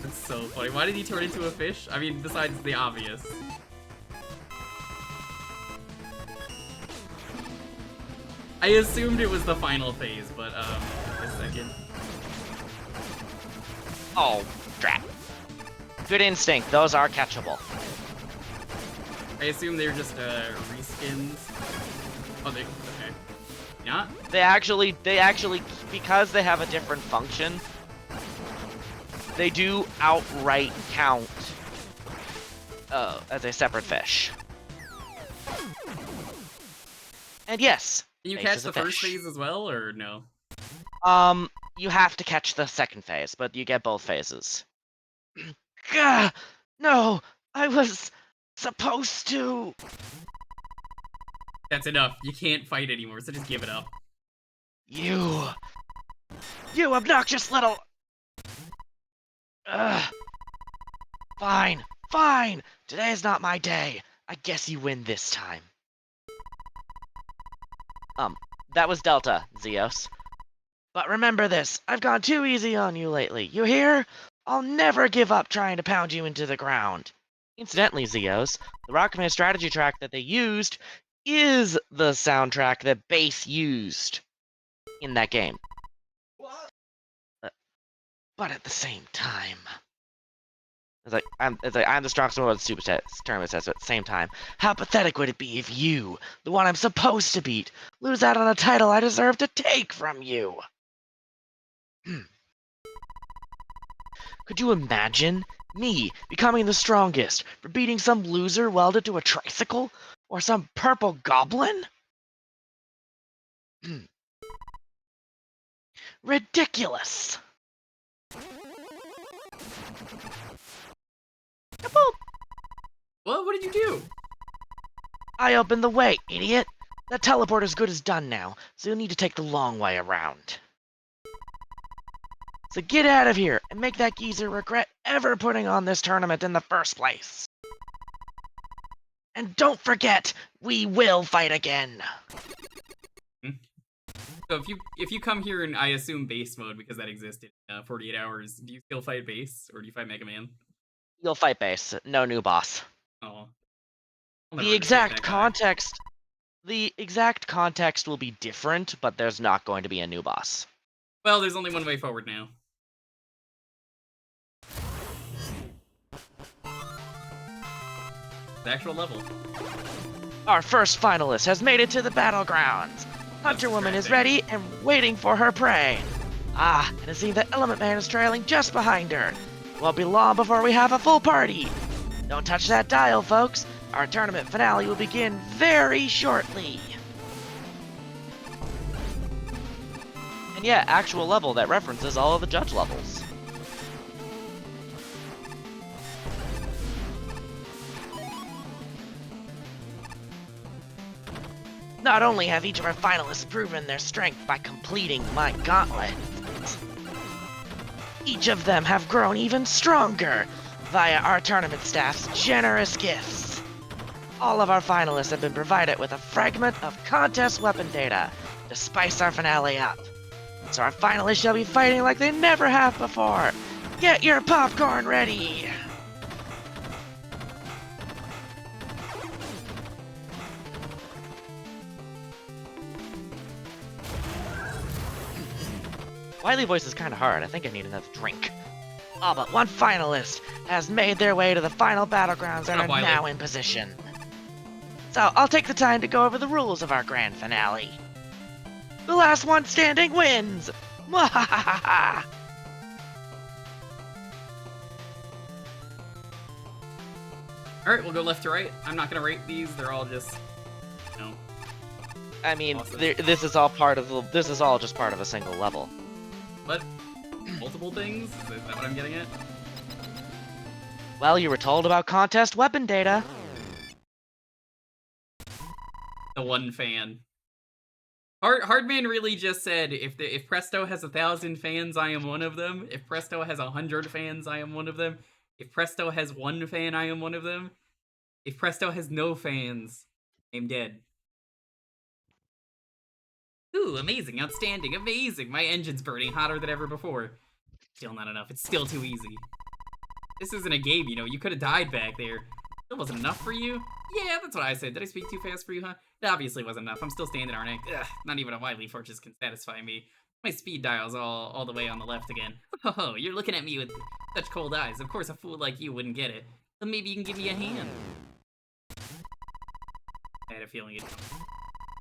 That's so funny. Why did he turn into a fish? I mean, besides the obvious. I assumed it was the final phase, but, a second. Oh, drat. Good instinct, those are catchable. I assume they're just, reskins. Oh, okay. Yeah? They actually, because they have a different function, they do outright count as a separate fish. And yes, Can you Face catch is the a first fish. phase as well, or no? You have to catch the second phase, but you get both phases. Gah! No! I was supposed to... That's enough. You can't fight anymore, so just give it up. You obnoxious little... Ugh. Fine, fine! Today's not my day. I guess you win this time. That was Delta, Zeos. But remember this, I've gone too easy on you lately. You hear? I'll never give up trying to pound you into the ground. Incidentally, Zeos, the Rockman strategy track that they used is the soundtrack that Bass used in that game. But at the same time... I'm the strongest one with the super tournament says, but at the same time, how pathetic would it be if you, the one I'm supposed to beat, lose out on a title I deserve to take from you? Could you imagine me becoming the strongest for beating some loser welded to a tricycle? Or some purple goblin? Ridiculous! Well, what did you do? I opened the way, idiot! That teleporter's good as done now, so you'll need to take the long way around. So get out of here, and make that geezer regret ever putting on this tournament in the first place. And don't forget, we will fight again! So if you come here in, I assume, base mode, because that existed 48 hours, do you still fight base, or do you fight Mega Man? You'll fight base, no new boss. Oh. The exact context will be different, but there's not going to be a new boss. Well, there's only one way forward now. The actual level. Our first finalist has made it to the battlegrounds. Hunter Woman is ready and waiting for her prey. Ah, and it seems that Element Man is trailing just behind her. It won't be long before we have a full party. Don't touch that dial, folks. Our tournament finale will begin very shortly. And yeah, actual level that references all of the judge levels. Not only have each of our finalists proven their strength by completing my gauntlet, each of them have grown even stronger via our tournament staff's generous gifts. All of our finalists have been provided with a fragment of contest weapon data to spice our finale up. So our finalists shall be fighting like they never have before. Get your popcorn ready! Wily voice is kind of hard. I think I need another drink. All but one finalist has made their way to the final battlegrounds and are now in position. So I'll take the time to go over the rules of our grand finale. The last one standing wins! Mwahaha! Alright, we'll go left to right. I'm not gonna rate these, they're all just, you know. I mean, Awesome. this is all part of the. This is all just part of a single level. What? Multiple things? Is that what I'm getting at? Well, you were told about contest weapon data. The one fan. Hardman really just said, if Presto has 1,000 fans, I am one of them. If Presto has 100 fans, I am one of them. If Presto has 1 fan, I am one of them. If Presto has no fans, I'm dead. Ooh, amazing, outstanding, amazing. My engine's burning hotter than ever before. Still not enough. It's still too easy. This isn't a game, you know. You could have died back there. Still wasn't enough for you? Yeah, that's what I said. Did I speak too fast for you, huh? It obviously wasn't enough. I'm still standing, aren't I? Ugh, not even a Wily Fortress can satisfy me. My speed dial's all the way on the left again. Oh, you're looking at me with such cold eyes. Of course a fool like you wouldn't get it. But maybe you can give me a hand. I had a feeling it.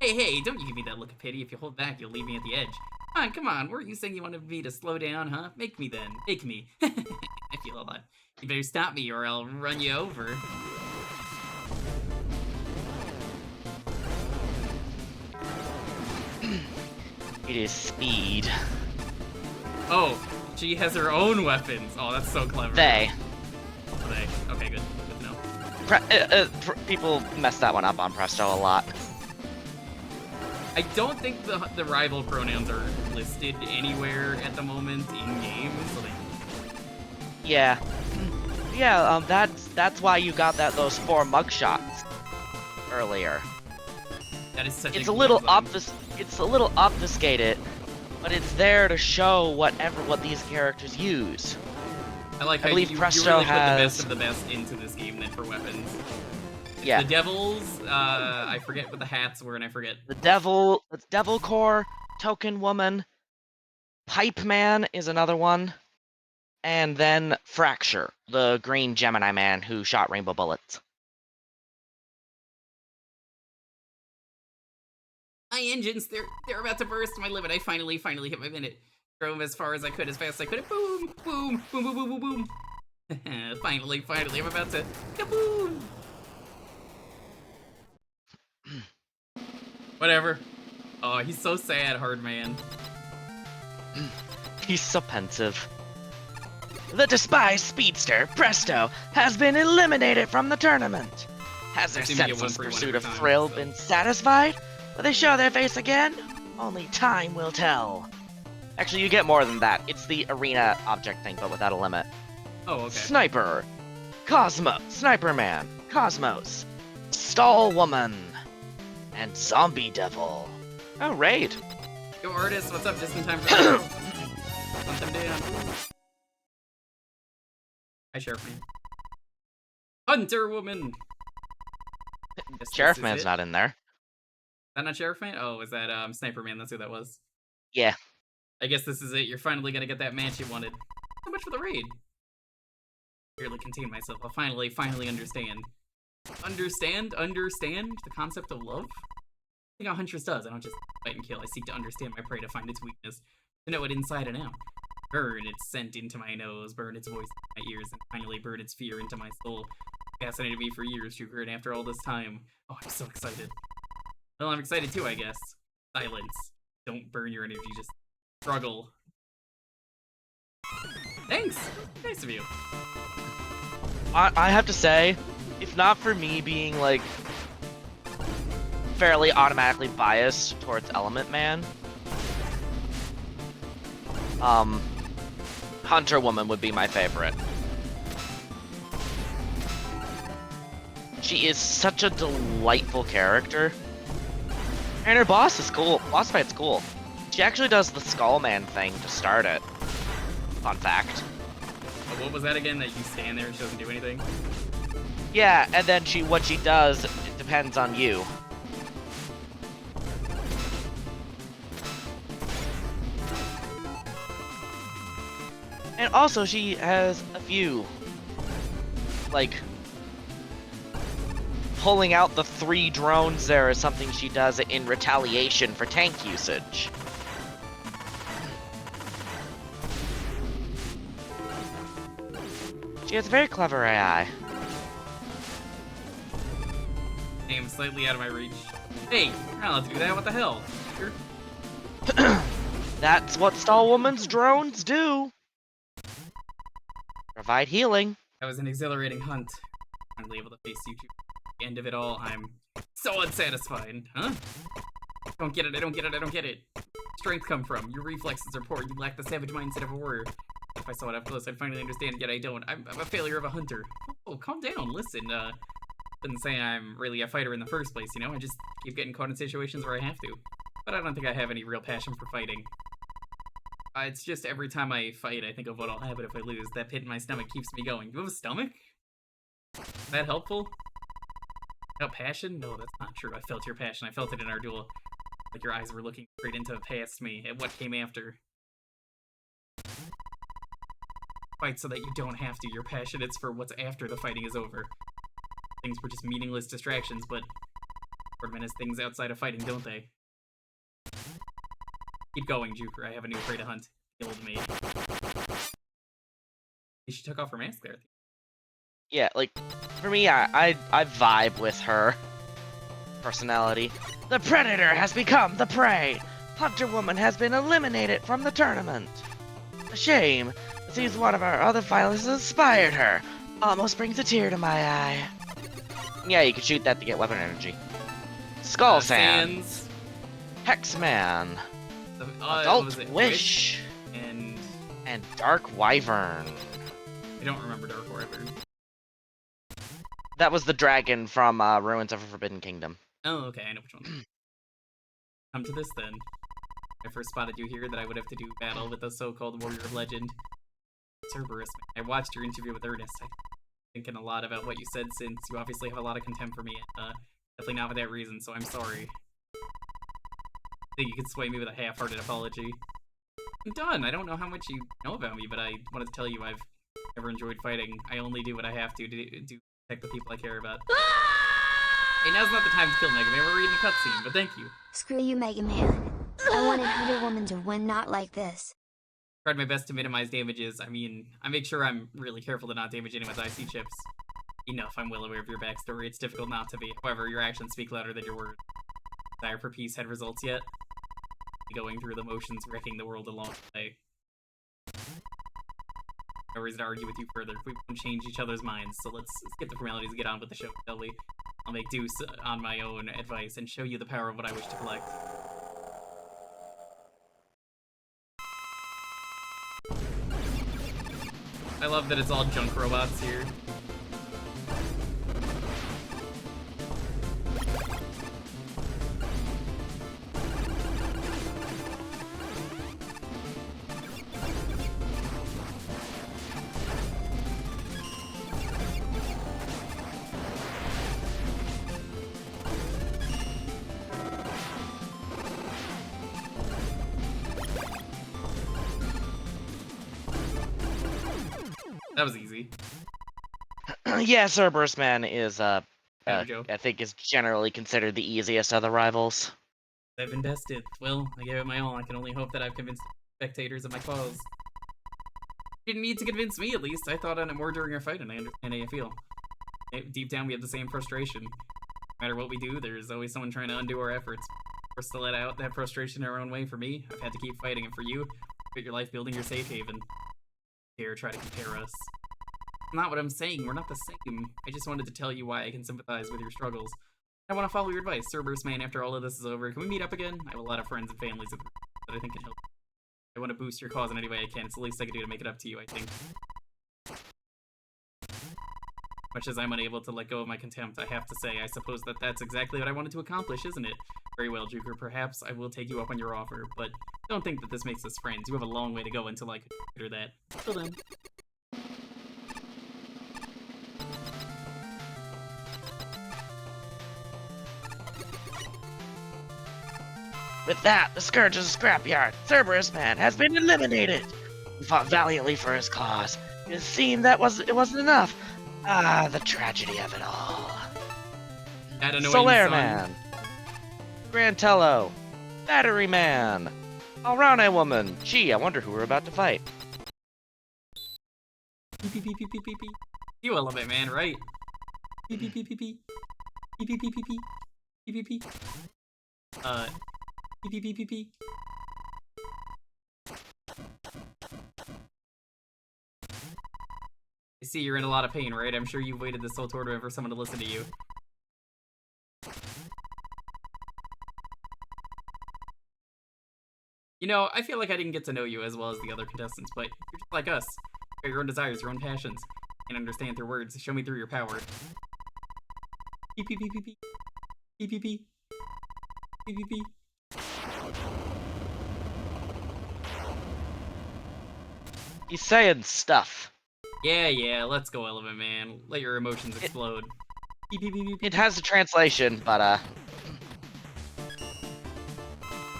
Hey, don't you give me that look of pity. If you hold back, you'll leave me at the edge. Come on, weren't you saying you wanted me to slow down, huh? Make me then. Make me. I feel a lot. You better stop me or I'll run you over. It is speed. Oh, she has her own weapons. Oh, that's so clever. They. Okay, good. Good to know. People mess that one up on Presto a lot. I don't think the rival pronouns are listed anywhere at the moment in game, so Yeah. Yeah, that's why you got those 4 mugshots earlier. that is such It's a a little design. it's a little obfuscated, but it's there to show what these characters use. I like how believe you Presto really has- put the best of the best into this game then for weapons. Yeah. The devils, I forget what the hats were, and I forget. The Devil Core, Token Woman, Pipe Man is another one, and then Fracture, the green Gemini man who shot rainbow bullets. My engines, they're about to burst my limit. I finally hit my minute. Drove as far as I could, as fast as I could. Boom, boom, boom, boom, boom, boom, boom. finally, I'm about to kaboom. Whatever. Oh, he's so sad, hard man. He's so pensive. The despised speedster, Presto, has been eliminated from the tournament. Has their I assume you get senseless 1 for 1 pursuit every of time, thrill so. been satisfied? Will they show their face again? Only time will tell. Actually, you get more than that. It's the arena object thing, but without a limit. Oh, okay. Sniper, Sniper Man, Cosmos, Stall Woman, and Zombie Devil. Oh, raid. Yo, artist, what's up? Just in time for the Hunt them down. Hi, Sheriff Man. Hunter Woman! Guess Sheriff this is Man's it. not in there. Is that not Sheriff Man? Oh, is that Sniper Man? That's who that was. Yeah. I guess this is it. You're finally gonna get that match you wanted. So much for the raid. Barely contain myself. I'll finally understand. Understand the concept of love? I think how Huntress does. I don't just fight and kill. I seek to understand my prey, to find its weakness, to know it inside and out. Burn its scent into my nose, burn its voice into my ears, and finally burn its fear into my soul. Fascinated me for years, Jewker, and after all this time, oh, I'm so excited. Well, I'm excited too, I guess. Silence. Don't burn your energy, just struggle. Thanks! Nice of you. I have to say, if not for me being, like, fairly automatically biased towards Element Man, Hunter Woman would be my favorite. She is such a delightful character. And her boss is cool. Boss fight's cool. She actually does the Skullman thing to start it. Fun fact. Oh, what was that again? That you stand there and she doesn't do anything? Yeah, and then what she does, it depends on you. And also, she has a few, like, pulling out the 3 drones there is something she does in retaliation for tank usage. She has very clever AI. I'm slightly out of my reach. Hey, you're not allowed to do that. What the hell? You're... That's what Stallwoman's drones do. Provide healing. That was an exhilarating hunt. Finally able to face you two. At the end of it all, I'm So unsatisfying, huh? Don't get it, I don't get it, I don't get it. Strength come from? Your reflexes are poor, you lack the savage mindset of a warrior. If I saw it up close, I'd finally understand, yet I don't. I'm a failure of a hunter. Oh, calm down, listen, didn't say I'm really a fighter in the first place, you know? I just keep getting caught in situations where I have to. But I don't think I have any real passion for fighting. It's just every time I fight, I think of what I'll have if I lose. That pit in my stomach keeps me going. You have a stomach? Is that helpful? Without passion? No, that's not true. I felt your passion. I felt it in our duel. Like your eyes were looking straight into past me, at what came after. Fight so that you don't have to. Your passion is for what's after the fighting is over. Things were just meaningless distractions, but menace things outside of fighting, don't they? Keep going, Jewker. I have a new prey to hunt. Killed me. She took off her mask there. Yeah, like, for me, I vibe with her personality. The predator has become the prey! Hunter Woman has been eliminated from the tournament! A shame. It seems one of our other finalists inspired her. Almost brings a tear to my eye. Yeah, you can shoot that to get weapon energy. Skull Sand. Sands. Hexman. What Adult was it? Wish. And Dark Wyvern. I don't remember Dark Wyvern. That was the dragon from Ruins of a Forbidden Kingdom. Oh, okay, I know which one. Come to this then. I first spotted you here that I would have to do battle with the so-called warrior of legend, Cerberus. I watched your interview with Ernest. I'm thinking a lot about what you said since you obviously have a lot of contempt for me. Definitely not for that reason, so I'm sorry. I think you could sway me with a half-hearted apology. I'm done. I don't know how much you know about me, but I wanted to tell you I've never enjoyed fighting. I only do what I have to protect the people I care about. Hey, now's not the time to kill Mega Man. We're reading a cutscene, but thank you. Screw you, Mega Man. I wanted Hunter Woman to win, not like this. Tried my best to minimize damages. I mean, I make sure I'm really careful to not damage anyone's IC chips. Enough, I'm well aware of your backstory. It's difficult not to be. However, your actions speak louder than your words. Desire for peace had results yet? Going through the motions, wrecking the world along the way. No reason to argue with you further. We won't change each other's minds, so let's skip the formalities and get on with the show, shall we? I'll make do on my own advice and show you the power of what I wish to collect. I love that it's all junk robots here. That was easy. Yeah, Cerberus Man is, Joke. I think is generally considered the easiest of the rivals. I've invested. Well, I gave it my all. I can only hope that I've convinced spectators of my cause. You didn't need to convince me, at least. I thought on it more during our fight, and I understand how you feel. Deep down, we have the same frustration. No matter what we do, there's always someone trying to undo our efforts. We're to let out that frustration our own way. For me, I've had to keep fighting, and for you, put your life building your safe haven. Here, try to compare us. Not what I'm saying, we're not the same. I just wanted to tell you why I can sympathize with your struggles. I want to follow your advice, Cerberus Man. After all of this is over, can we meet up again? I have a lot of friends and families that I think can help. I want to boost your cause in any way I can. It's the least I can do to make it up to you, I think. Much as I'm unable to let go of my contempt, I have to say, I suppose that's exactly what I wanted to accomplish, isn't it? Very well, Jewker. Perhaps I will take you up on your offer, but don't think that this makes us friends. You have a long way to go until I could consider that. Till then. With that, the Scourge of the Scrapyard, Cerberus Man, has been eliminated. He fought valiantly for his cause. It seemed that it wasn't enough. Ah, the tragedy of it all. That annoying Solaire son. Man, Grantello, Battery Man, Alrane Woman. Gee, I wonder who we're about to fight. Pee pee pee pee pee pee pee. You love it, man, right? Pee pee pee pee pee. Pee pee pee pee pee. Pee pee pee. Pee pee pee pee pee. I see you're in a lot of pain, right? I'm sure you've waited this whole tournament for someone to listen to you. You know, I feel like I didn't get to know you as well as the other contestants, but you're just like us. You have your own desires, your own passions. Can't understand through words. Show me through your power. Pee pee pee pee pee. Pee pee pee. Pee pee pee. He's saying stuff. Yeah, let's go, Element Man. Let your emotions explode. Beep, beep, beep, beep, beep. It has a translation, but I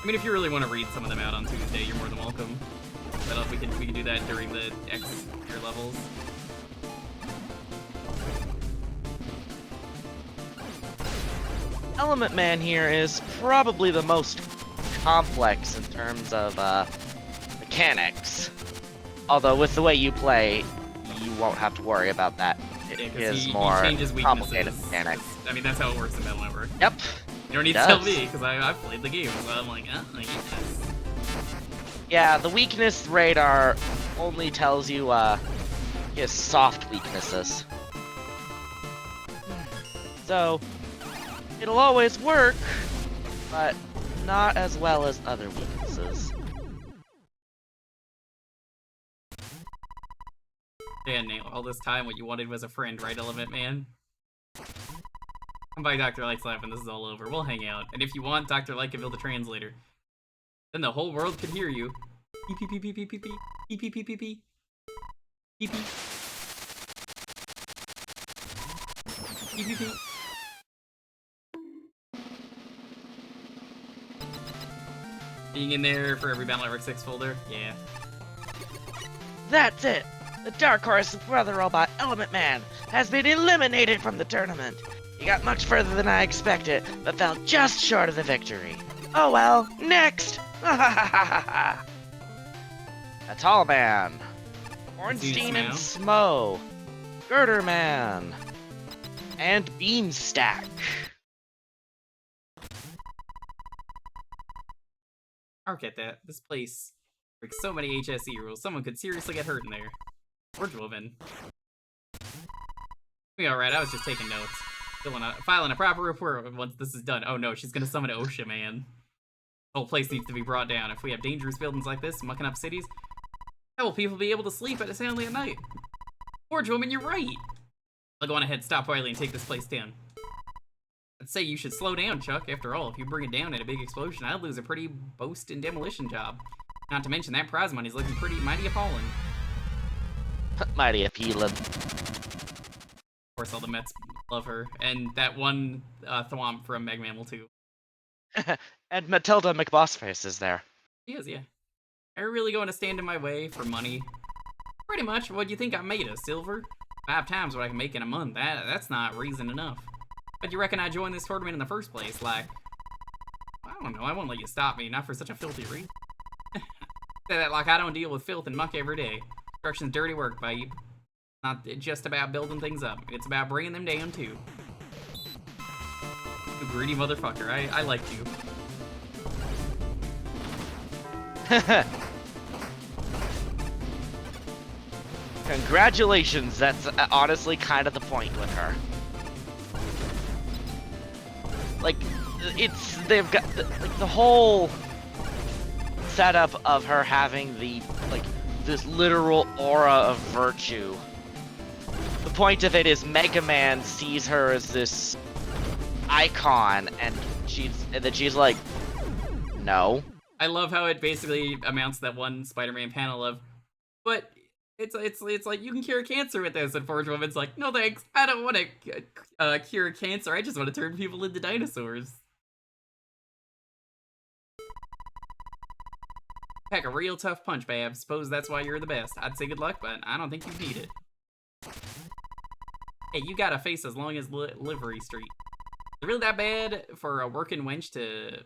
mean, if you really want to read some of them out on Tuesday, you're more than welcome. But we can do that during the X tier levels. Element Man here is probably the most complex in terms of mechanics. Although with the way you play, you won't have to worry about that. It is more complicated mechanics. I mean, that's how it works in Battle Network. Yep. You don't need to tell me, because I've played the game, so I'm like, I get this. Yeah, the weakness radar only tells you his soft weaknesses. So, it'll always work, but not as well as other weaknesses. Yeah, Nate, all this time what you wanted was a friend, right, Element Man? Come by Dr. Light's lab when this is all over. We'll hang out. And if you want, Dr. Light can build a translator. Then the whole world can hear you. Beep beep beep beep beep beep beep beep beep beep beep beep beep beep beep beep. Being in there for every Battle Network 6 folder? Yeah. That's it! The Dark Horse Brother Robot Element Man has been eliminated from the tournament. He got much further than I expected, but fell just short of the victory. Oh well, next! A Tall Man, Ornstein and Smo, Girder Man, and Beamstack. I don't get that. This place breaks so many HSE rules. Someone could seriously get hurt in there. Or Dwoven. Be alright, I was just taking notes. Filing a proper report once this is done. Oh no, she's gonna summon OSHA, man. The whole place needs to be brought down. If we have dangerous buildings like this, mucking up cities, how will people be able to sleep soundly at night? Forge Woman, you're right! I'll go on ahead, stop Wiley, and take this place down. I'd say you should slow down, Chuck. After all, if you bring it down in a big explosion, I'd lose a pretty boast and demolition job. Not to mention that prize money's looking pretty mighty appalling. Mighty appealing. Of course, all the Mets love her, and that one Thwomp from Mega Mammal 2. And Matilda McBossface is there. She is, yeah. Are you really going to stand in my way for money? Pretty much. What do you think I made of? Silver? 5 times what I can make in a month. That's not reason enough. But you reckon I joined this tournament in the first place? Like, I don't know. I won't let you stop me. Not for such a filthy reason. Say that like I don't deal with filth and muck every day. Construction's dirty work, babe. Not just about building things up. It's about bringing them down, too. You greedy motherfucker. I like you. Congratulations, that's honestly kind of the point with her. Like, they've got, the whole setup of her having this literal aura of virtue. The point of it is Mega Man sees her as this icon, and she's like, no. I love how it basically amounts to that one Spider-Man panel of, but it's like you can cure cancer with this, and Forge Woman's like, no thanks, I don't want to cure cancer, I just want to turn people into dinosaurs. Pack a real tough punch, Bab. Suppose that's why you're the best. I'd say good luck, but I don't think you need it. Hey, you got a face as long as Livery Street. Is it really that bad for a working wench to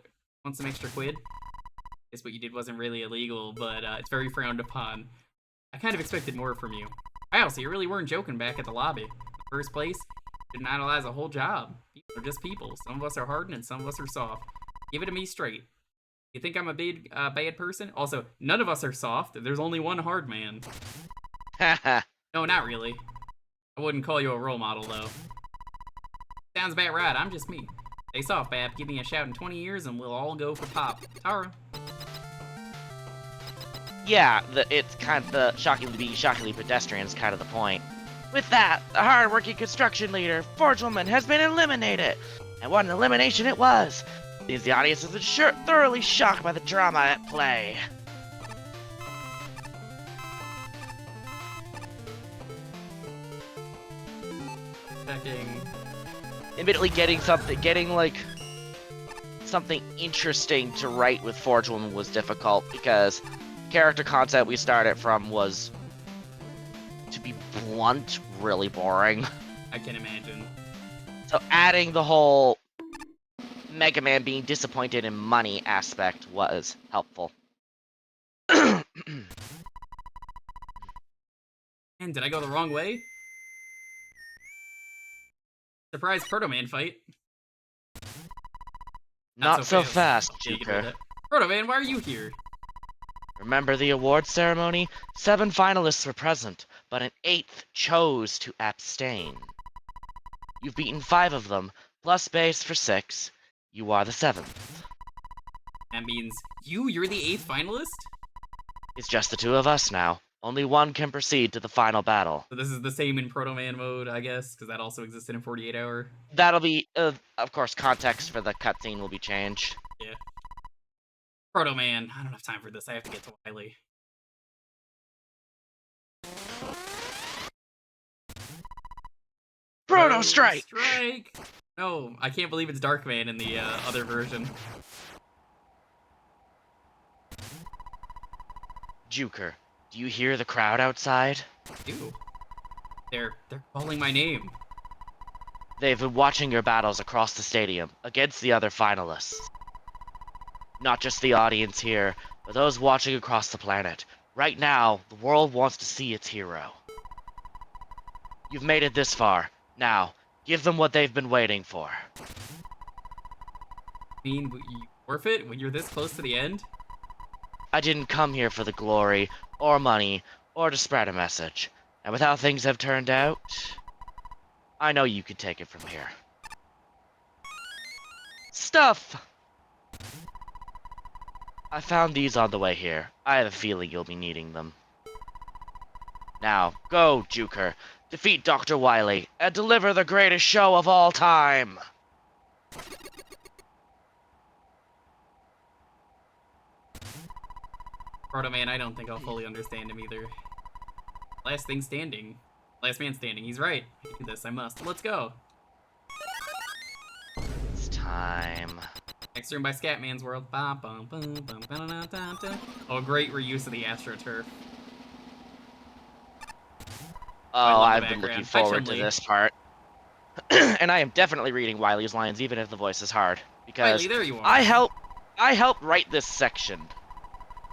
want some extra quid? Guess what you did wasn't really illegal, but it's very frowned upon. I kind of expected more from you. Wow, so you really weren't joking back at the lobby. First place, didn't analyze a whole job. People are just people. Some of us are hardened and some of us are soft. Give it to me straight. You think I'm a big, bad person? Also, none of us are soft. There's only one hard man. No, not really. I wouldn't call you a role model, though. Sounds about right. I'm just me. Stay soft, Bab. Give me a shout in 20 years and we'll all go for pop. Tara. Yeah, it's kind of the shockingly pedestrian is kind of the point. With that, the hard-working construction leader, Forge Woman, has been eliminated. And what an elimination it was! Since the audience has been thoroughly shocked by the drama at play. Checking. Admittedly, getting something interesting to write with Forge Woman was difficult because the character concept we started from was, to be blunt, really boring. I can imagine. So adding the whole Mega Man being disappointed in money aspect was helpful. Man, did I go the wrong way? Surprise Proto Man fight. Not so fast, Yeah, you can Jewker. do that. Proto Man, why are you here? Remember the award ceremony? 7 finalists were present, but an 8th chose to abstain. You've beaten 5 of them, plus base for 6. You are the 7th. That means you're the 8th finalist? It's just the 2 of us now. Only one can proceed to the final battle. So this is the same in Proto Man mode, I guess, because that also existed in 48 Hour. That'll be, of course, context for the cutscene will be changed. Yeah. Proto Man, I don't have time for this. I have to get to Wily. Proto Strike! Strike! No, I can't believe it's Darkman in the other version. Jewker, do you hear the crowd outside? Ew. They're calling my name. They've been watching your battles across the stadium, against the other finalists. Not just the audience here, but those watching across the planet. Right now, the world wants to see its hero. You've made it this far. Now, give them what they've been waiting for. I mean, you forfeit when you're this close to the end? I didn't come here for the glory, or money, or to spread a message. And with how things have turned out, I know you can take it from here. Stuff! I found these on the way here. I have a feeling you'll be needing them. Now, go, Jewker. Defeat Dr. Wily, and deliver the greatest show of all time! Proto Man, I don't think I'll fully understand him either. Last thing standing. Last man standing. He's right. I can do this. I must. Let's go. It's time. Next room by Scatman's World. Bum, bum, bum, bum, ba-da-da-da-da. Oh, great reuse of the AstroTurf. Oh, love the I've been background. looking Hi, forward to Chun-Li. this part. And I am definitely reading Wily's lines, even if the voice is hard. Because Wily, there you are. I helped write this section.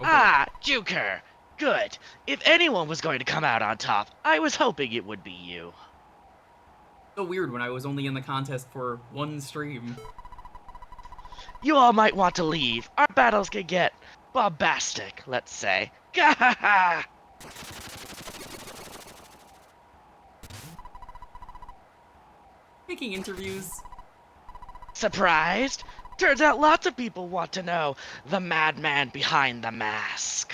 Okay. Ah, Jewker! Good. If anyone was going to come out on top, I was hoping it would be you. So weird when I was only in the contest for one stream. You all might want to leave. Our battles could get bombastic, let's say. Gahaha! Taking interviews. Surprised? Turns out lots of people want to know the madman behind the mask.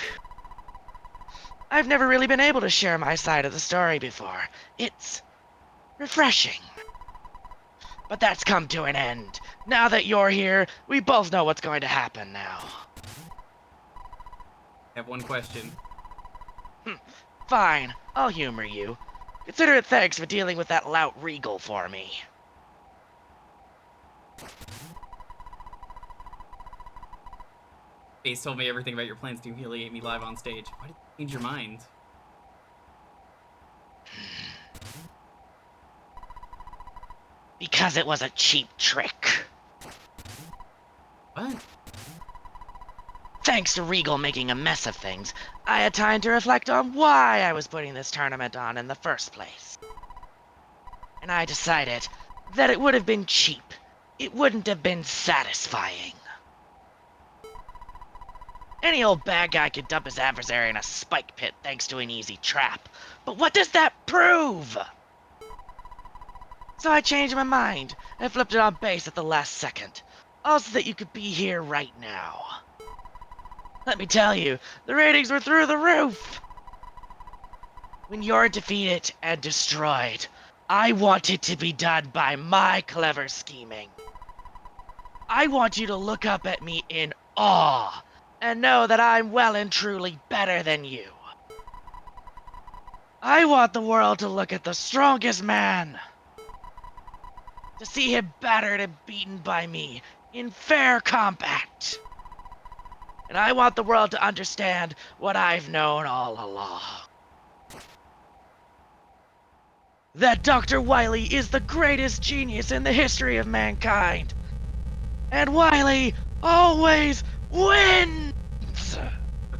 I've never really been able to share my side of the story before. It's refreshing. But that's come to an end. Now that you're here, we both know what's going to happen now. I have one question. Fine, I'll humor you. Consider it thanks for dealing with that lout Regal for me. Face told me everything about your plans to humiliate me live on stage. Why did you change your mind? Because it was a cheap trick. What? Thanks to Regal making a mess of things, I had time to reflect on why I was putting this tournament on in the first place. And I decided that it would have been cheap. It wouldn't have been satisfying. Any old bad guy could dump his adversary in a spike pit thanks to an easy trap. But what does that prove? So I changed my mind and flipped it on base at the last second. Also that you could be here right now. Let me tell you, the ratings were through the roof! When you're defeated and destroyed, I want it to be done by my clever scheming. I want you to look up at me in awe and know that I'm well and truly better than you. I want the world to look at the strongest man, to see him battered and beaten by me in fair combat. And I want the world to understand what I've known all along. That Dr. Wily is the greatest genius in the history of mankind. And Wily always wins!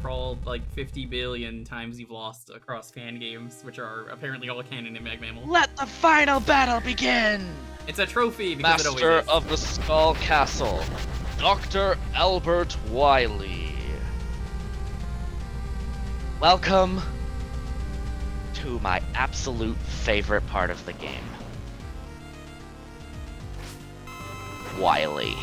For all, like, 50 billion times you've lost across fan games, which are apparently all canon in Mega Mammal. Let the final battle begin! It's a trophy because it always Master is. of the Skull Castle, Dr. Albert Wily. Welcome to my absolute favorite part of the game. Wily.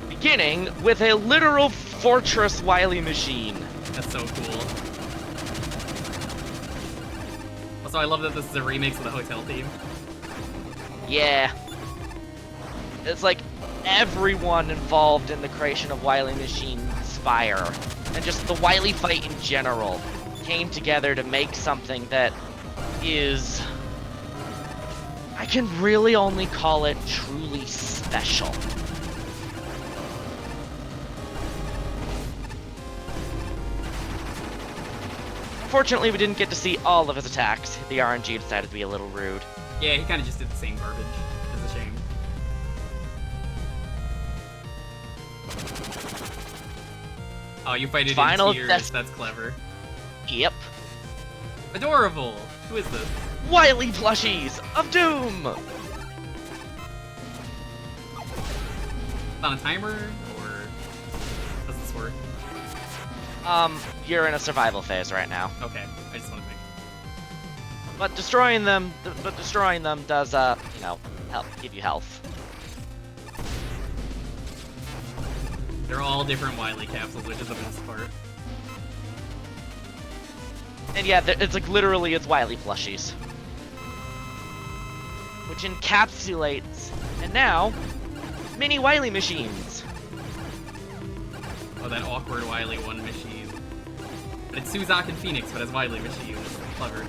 Beginning with a literal Fortress Wily machine. That's so cool. Also, I love that this is a remix of the hotel theme. Yeah. It's like everyone involved in the creation of Wily Machine Spire, and just the Wily fight in general, came together to make something that is... I can really only call it truly special. Unfortunately, we didn't get to see all of his attacks. The RNG decided to be a little rude. Yeah, he kind of just did the same garbage. It's a shame. Oh, you fight it Final in tears. test- That's clever. Yep. Adorable! Who is this? Wily plushies of Doom! On a timer? Or does this work? You're in a survival phase right now. Okay, I just want to make But destroying them does, you know, help give you health. They're all different Wily capsules, which is the best part. And yeah, it's like literally it's Wily plushies. Which encapsulates, and now, mini Wily machines. Oh, that awkward Wily one machine. But it's Suzak and Phoenix, but as Wily machines. Clever.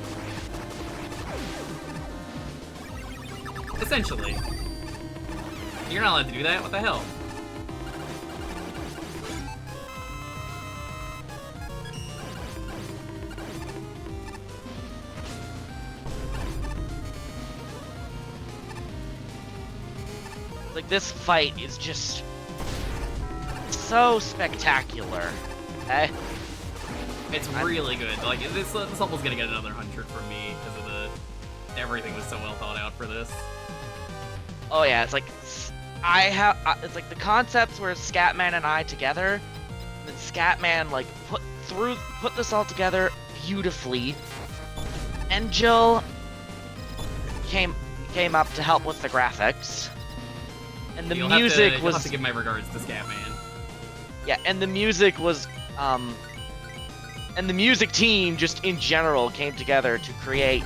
Essentially. You're not allowed to do that, what the hell? Like, this fight is just so spectacular. Okay? It's really good. Like, this level's gonna get another 100 from me, because of the... Everything was so well thought out for this. Oh yeah, it's like, it's like the concepts were Scatman and I together, and then Scatman, like, put this all together beautifully, and Jill came up to help with the graphics. And the music you'll was... have to give my regards to Scatman. Yeah, and the music was, and the music team, just in general, came together to create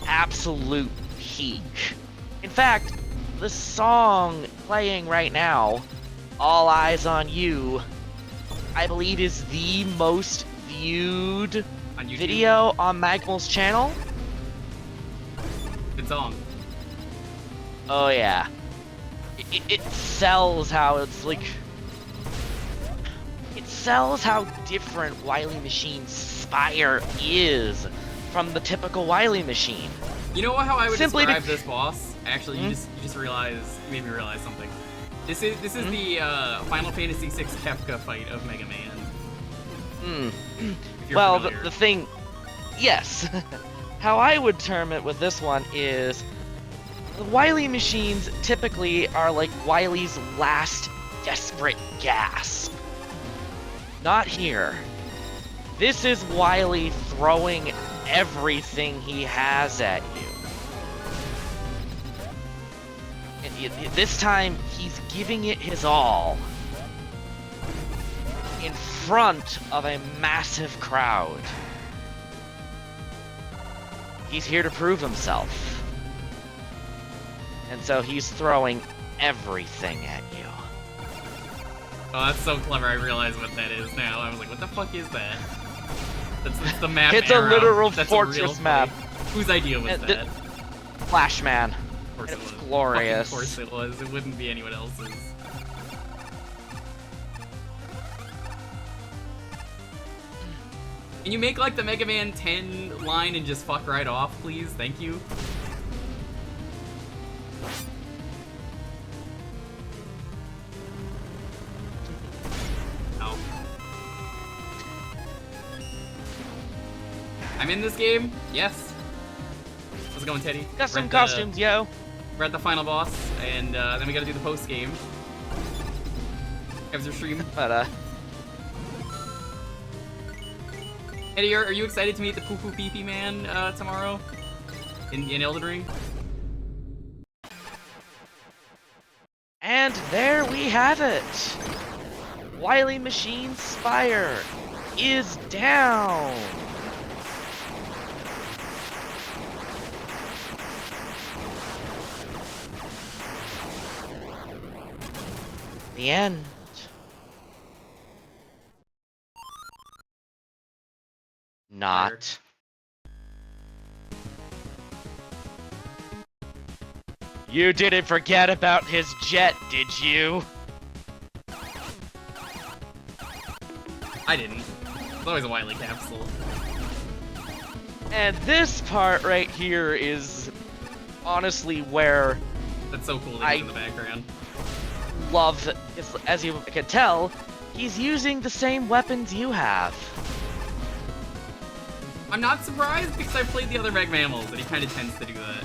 absolute peak. In fact, the song playing right now, All Eyes on You, I believe is the most viewed On YouTube. video on Magmal's channel. Good song. Oh yeah. It sells how it's like... It sells how different Wily Machine's Spire is from the typical Wily Machine. You know how I would Simply describe bec- this boss? Actually, you just realized, you made me realize something. This is the Final Fantasy VI Kefka fight of Mega Man. If you're Well, familiar. the thing... Yes. How I would term it with this one is... The Wily Machines typically are like Wily's last desperate gasp. Not here. This is Wily throwing everything he has at you. This time, he's giving it his all. In front of a massive crowd. He's here to prove himself. And so he's throwing everything at you. Oh, that's so clever. I realize what that is now. I was like, what the fuck is that? That's the map It's arrow. a literal That's fortress a real map. play. Whose idea was that? Flash Man. Of course It it was was. glorious. Of course it was. It wouldn't be anyone else's. Can you make like the Mega Man 10 line and just fuck right off, please? Thank you. Oh. I'm in this game? Yes. How's it going, Teddy? Custom costumes, yo. We're at the final boss, and then we gotta do the post game. How's your stream? But, Eddie, are you excited to meet the Poo Poo Pee Pee Man tomorrow in Elden Ring? And there we have it. Wily Machine Spire is down. The end. Not. You didn't forget about his jet, did you? I didn't. It's always a Wily capsule. And this part right here is honestly where That's so cool that he's in the background. love, as you can tell, he's using the same weapons you have. I'm not surprised because I've played the other Meg Mammals and he kind of tends to do that.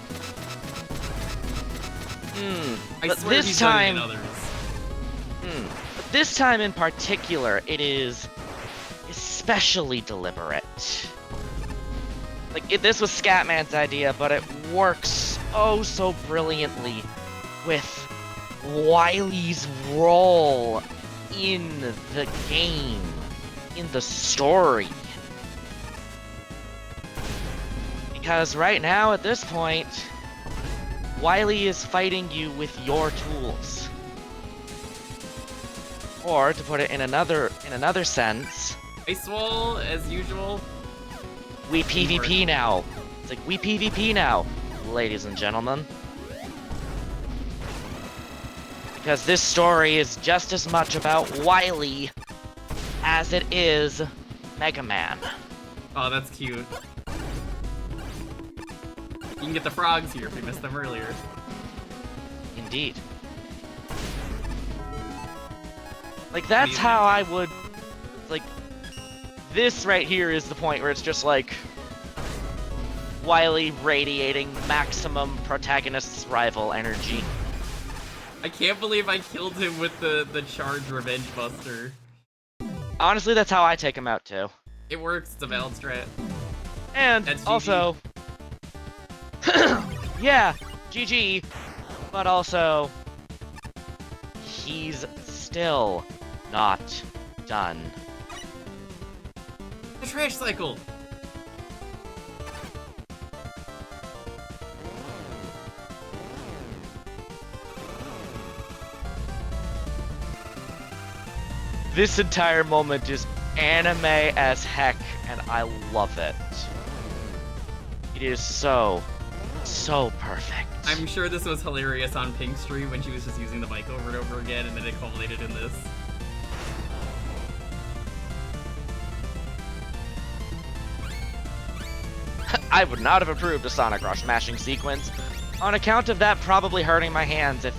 I But swear this he's time, done it in others. But this time in particular, it is especially deliberate. Like, this was Scatman's idea, but it works oh so brilliantly with Wily's role in the game, in the story. Because right now, at this point, Wily is fighting you with your tools. Or, to put it in another sense, Ice Wall, as usual. we PvP now. It's like, we PvP now, ladies and gentlemen. Because this story is just as much about Wily as it is Mega Man. Oh, that's cute. You can get the frogs here if we missed them earlier. Indeed. Like, that's how I would... Like, this right here is the point where it's just like... Wily radiating maximum protagonist's rival energy. I can't believe I killed him with the charge Revenge Buster. Honestly, that's how I take him out, too. It works, it's a valid strat. And That's GG. also... yeah, GG. But also... He's still not done. The trash cycle! This entire moment is anime as heck, and I love it. It is so perfect. I'm sure this was hilarious on Pink Street when she was just using the mic over and over again, and then it culminated in this. I would not have approved a Sonic Rush mashing sequence, on account of that probably hurting my hands if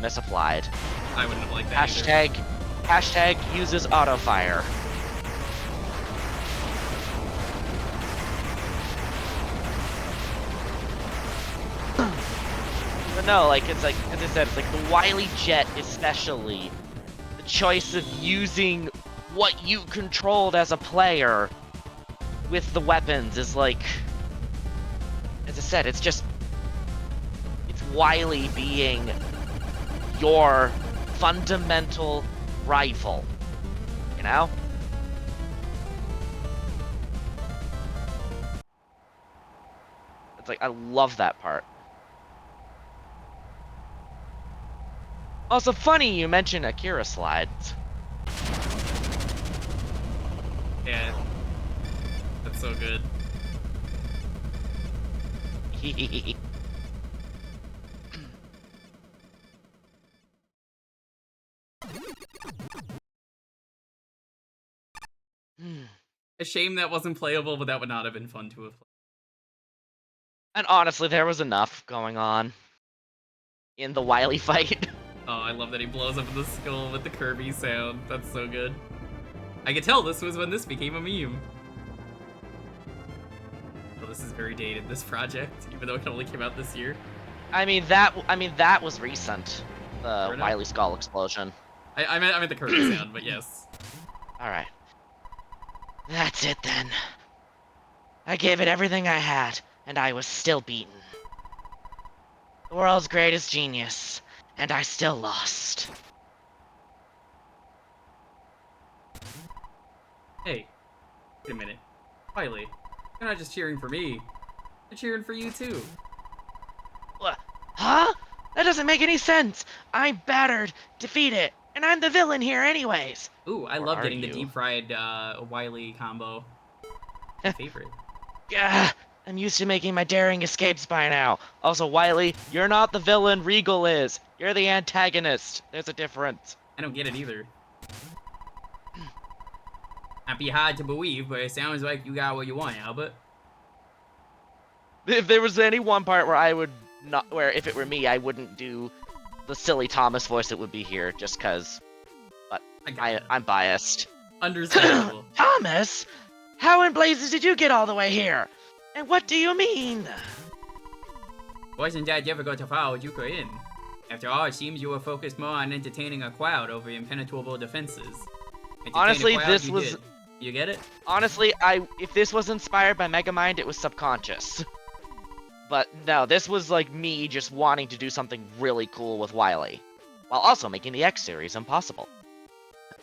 misapplied. I wouldn't have liked that either. Hashtag uses auto fire. But no, like, it's like, as I said, it's like the Wily Jet especially. The choice of using what you controlled as a player with the weapons is like, as I said, it's Wily being your fundamental rival. You know? It's like, I love that part. Also, funny you mentioned Akira slides. Yeah. That's so good. A shame that wasn't playable, but that would not have been fun to have played. And honestly, there was enough going on in the Wily fight. Oh, I love that he blows up the skull with the Kirby sound. That's so good. I could tell this was when this became a meme. Oh, this is very dated, this project, even though it only came out this year. I mean that was recent. The enough. Wily skull explosion. I meant the Kirby sound, but yes. All right. That's it then. I gave it everything I had, and I was still beaten. The world's greatest genius, and I still lost. Hey, wait a minute. Wily, you're not just cheering for me. You're cheering for you too. Huh? That doesn't make any sense. I'm battered, defeated, and I'm the villain here anyways. Ooh, I Or love are getting the you? deep fried Wily combo. My favorite. Gah, I'm used to making my daring escapes by now. Also, Wily, you're not the villain Regal is. You're the antagonist. There's a difference. I don't get it either. Might be hard to believe, but it sounds like you got what you want, Albert. If there was any one part where I would not, where if it were me, I wouldn't do the silly Thomas voice, it would be here, just cause. But I'm biased. Understandable. Thomas, how in blazes did you get all the way here? And what do you mean? Wasn't that difficult to follow Jewker in? After all, it seems you were focused more on entertaining a crowd over impenetrable defenses. Entertain a Honestly, crowd, this you was. did. You get it? Honestly, if this was inspired by Megamind, it was subconscious. But no, this was like me just wanting to do something really cool with Wily, while also making the X series impossible.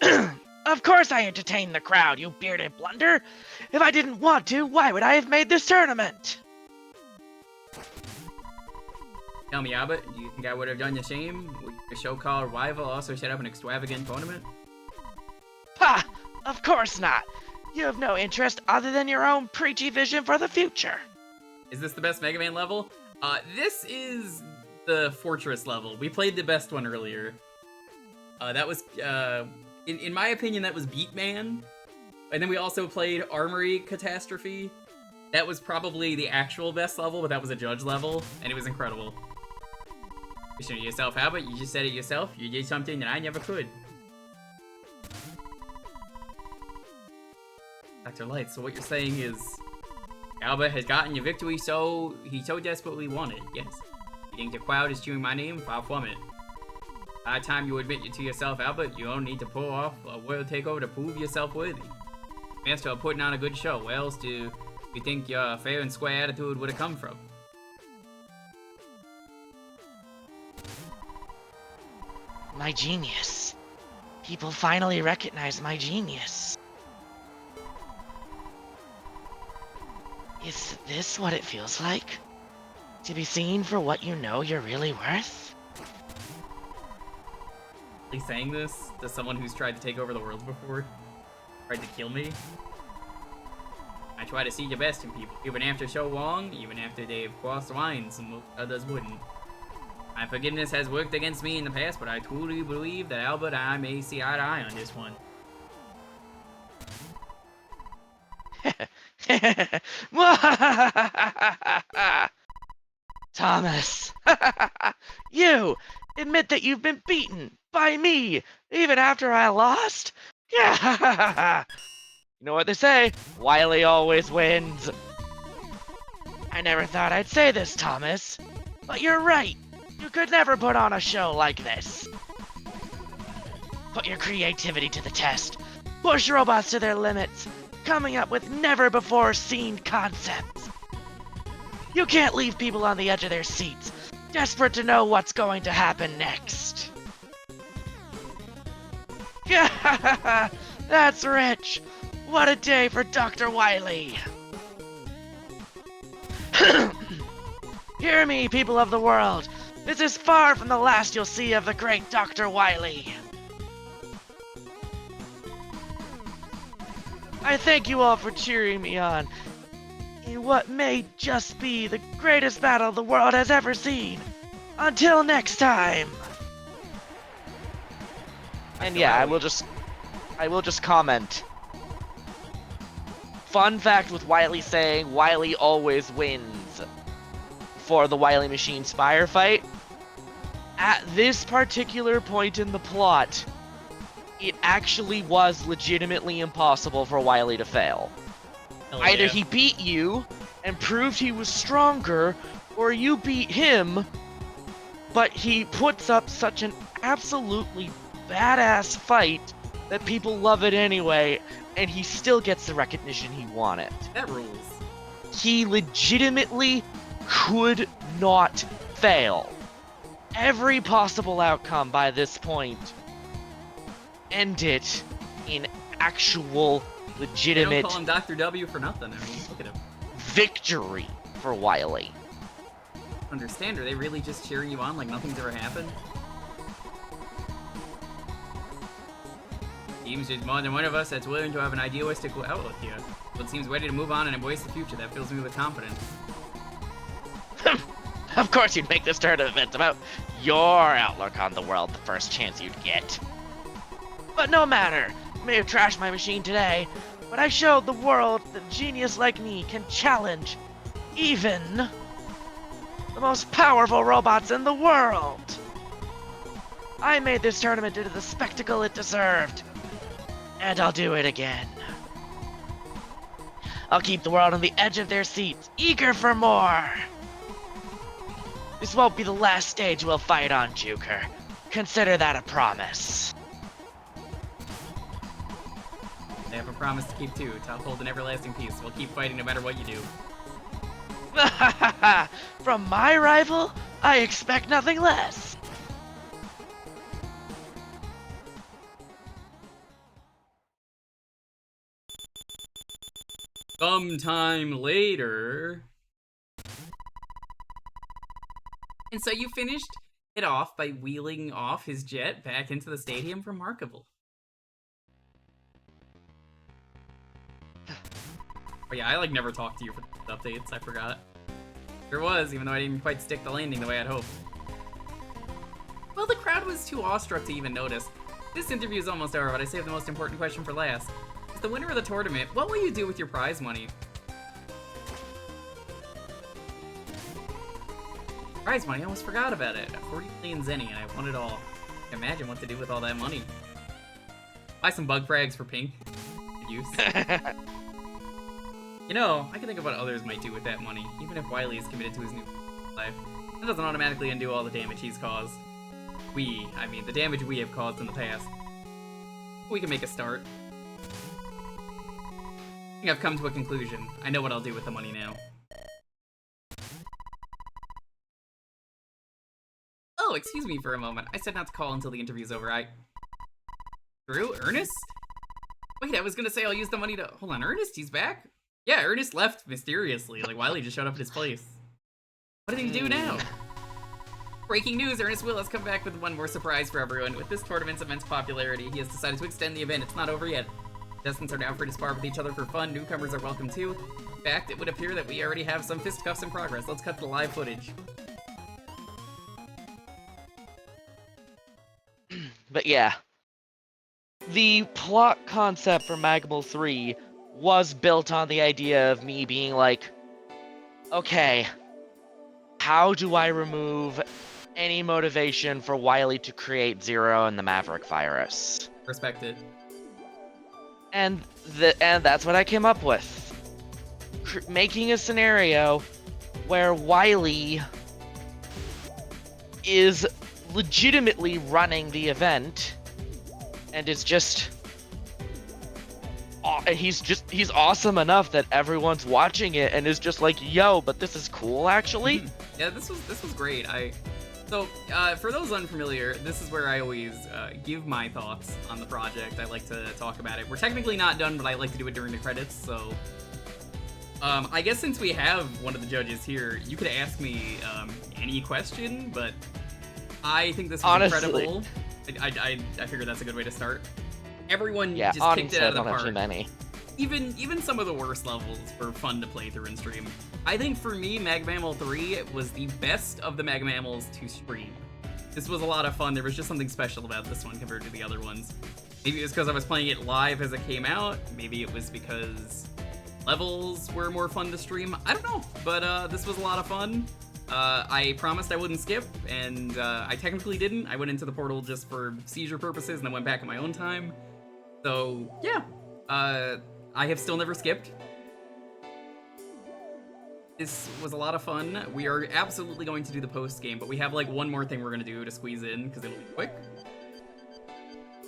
Of course I entertained the crowd, you bearded blunder! If I didn't want to, why would I have made this tournament? Tell me, Albert, do you think I would have done the same? Would your show called Rival also set up an extravagant tournament? Ha! Of course not! You have no interest other than your own preachy vision for the future. Is this the best Mega Man level? This is the Fortress level. We played the best one earlier. That was, in my opinion, that was Beatman. And then we also played Armory Catastrophe. That was probably the actual best level, but that was a judge level, and it was incredible. Question to yourself, Albert, you just said it yourself. You did something that I never could. Dr. Light, so what you're saying is Albert has gotten your victory he so desperately wanted, yes. You think the crowd is cheering my name? Far from it. By the time you admit it to yourself, Albert, you don't need to pull off a world takeover to prove yourself worthy. Master of putting on a good show, where else do you think your fair and square attitude would have come from? My genius. People finally recognize my genius. Is this what it feels like? To be seen for what you know you're really worth? He's saying this to someone who's tried to take over the world before? Tried to kill me? I try to see the best in people, even after so long, even after they've crossed lines and most others wouldn't. My forgiveness has worked against me in the past, but I truly believe that Albert and I may see eye to eye on this one. Thomas, you admit that you've been beaten by me, even after I lost? You know what they say, Wily always wins. I never thought I'd say this, Thomas, but you're right. You could never put on a show like this. Put your creativity to the test. Push robots to their limits, coming up with never-before-seen concepts. You can't leave people on the edge of their seats, desperate to know what's going to happen next. That's rich! What a day for Dr. Wily! Hear me, people of the world! This is far from the last you'll see of the great Dr. Wily! I thank you all for cheering me on in what may just be the greatest battle the world has ever seen. Until next time! And yeah, I will just comment. Fun fact with Wily saying Wily always wins for the Wily Machine Spire fight. At this particular point in the plot, it actually was legitimately impossible for Wily to fail. Hell Either yeah. he beat you and proved he was stronger, or you beat him, but he puts up such an absolutely badass fight that people love it anyway, and he still gets the recognition he wanted. That rules. He legitimately could not fail. Every possible outcome by this point ended in actual, They legitimate don't call him Dr. W for nothing. I mean, look at him. victory for Wily. Understand? Are they really just cheering you on like nothing's ever happened? Seems there's more than one of us that's willing to have an idealistic outlook here. But seems ready to move on and embrace the future. That fills me with confidence. Of course you'd make this tournament about your outlook on the world the first chance you'd get. But no matter, I may have trashed my machine today, but I showed the world that a genius like me can challenge even the most powerful robots in the world. I made this tournament into the spectacle it deserved, and I'll do it again. I'll keep the world on the edge of their seats, eager for more. This won't be the last stage we'll fight on, Jewker. Consider that a promise. They have a promise to keep too. Top hold and everlasting peace. We'll keep fighting no matter what you do. From my rival, I expect nothing less. Sometime later. And so you finished it off by wheeling off his jet back into the stadium. Remarkable. Oh yeah, I like never talked to you for updates, I forgot. There was, even though I didn't quite stick the landing the way I'd hoped. Well, the crowd was too awestruck to even notice. This interview is almost over, but I saved the most important question for last. As the winner of the tournament, what will you do with your prize money? Prize money, I almost forgot about it. 40 million zenny, and I won it all. Imagine what to do with all that money. Buy some bug frags for Pink. Good use. You know, I can think of what others might do with that money, even if Wily is committed to his new life. That doesn't automatically undo all the damage he's caused. I mean, the damage we have caused in the past. We can make a start. I think I've come to a conclusion. I know what I'll do with the money now. Oh, excuse me for a moment. I said not to call until the interview's over. Drew? Ernest? Wait, I was gonna say I'll use the money to... Hold on, Ernest? He's back? Yeah, Ernest left mysteriously. Like, Wily just showed up at his place. What did he do now? Breaking news, Ernest Will has come back with one more surprise for everyone. With this tournament's immense popularity, he has decided to extend the event. It's not over yet. Contestants are now free to spar with each other for fun. Newcomers are welcome too. In fact, it would appear that we already have some fisticuffs in progress. Let's cut to the live footage. But yeah. The plot concept for Magmal 3 was built on the idea of me being like, okay, how do I remove any motivation for Wily to create Zero and the Maverick virus? Respect it. And that's what I came up with. Making a scenario where Wily is legitimately running the event and is just he's awesome enough that everyone's watching it and is just like, yo, but this is cool actually. Yeah, this was great. So, for those unfamiliar, this is where I always give my thoughts on the project. I like to talk about it. We're technically not done, but I like to do it during the credits, so... I guess since we have one of the judges here, you could ask me any question, but I think this was Honestly. incredible. I figured that's a good way to start. Everyone Yeah, just kicked honestly, it I out of the don't have too park. many. Even some of the worst levels were fun to play through in stream. I think for me, Magmammal 3 was the best of the Magmammals to stream. This was a lot of fun. There was just something special about this one compared to the other ones. Maybe it was because I was playing it live as it came out. Maybe it was because levels were more fun to stream. I don't know, but this was a lot of fun. I promised I wouldn't skip, and I technically didn't. I went into the portal just for seizure purposes and then went back at my own time. So, yeah. I have still never skipped. This was a lot of fun. We are absolutely going to do the post game, but we have like one more thing we're gonna do to squeeze in because it'll be quick.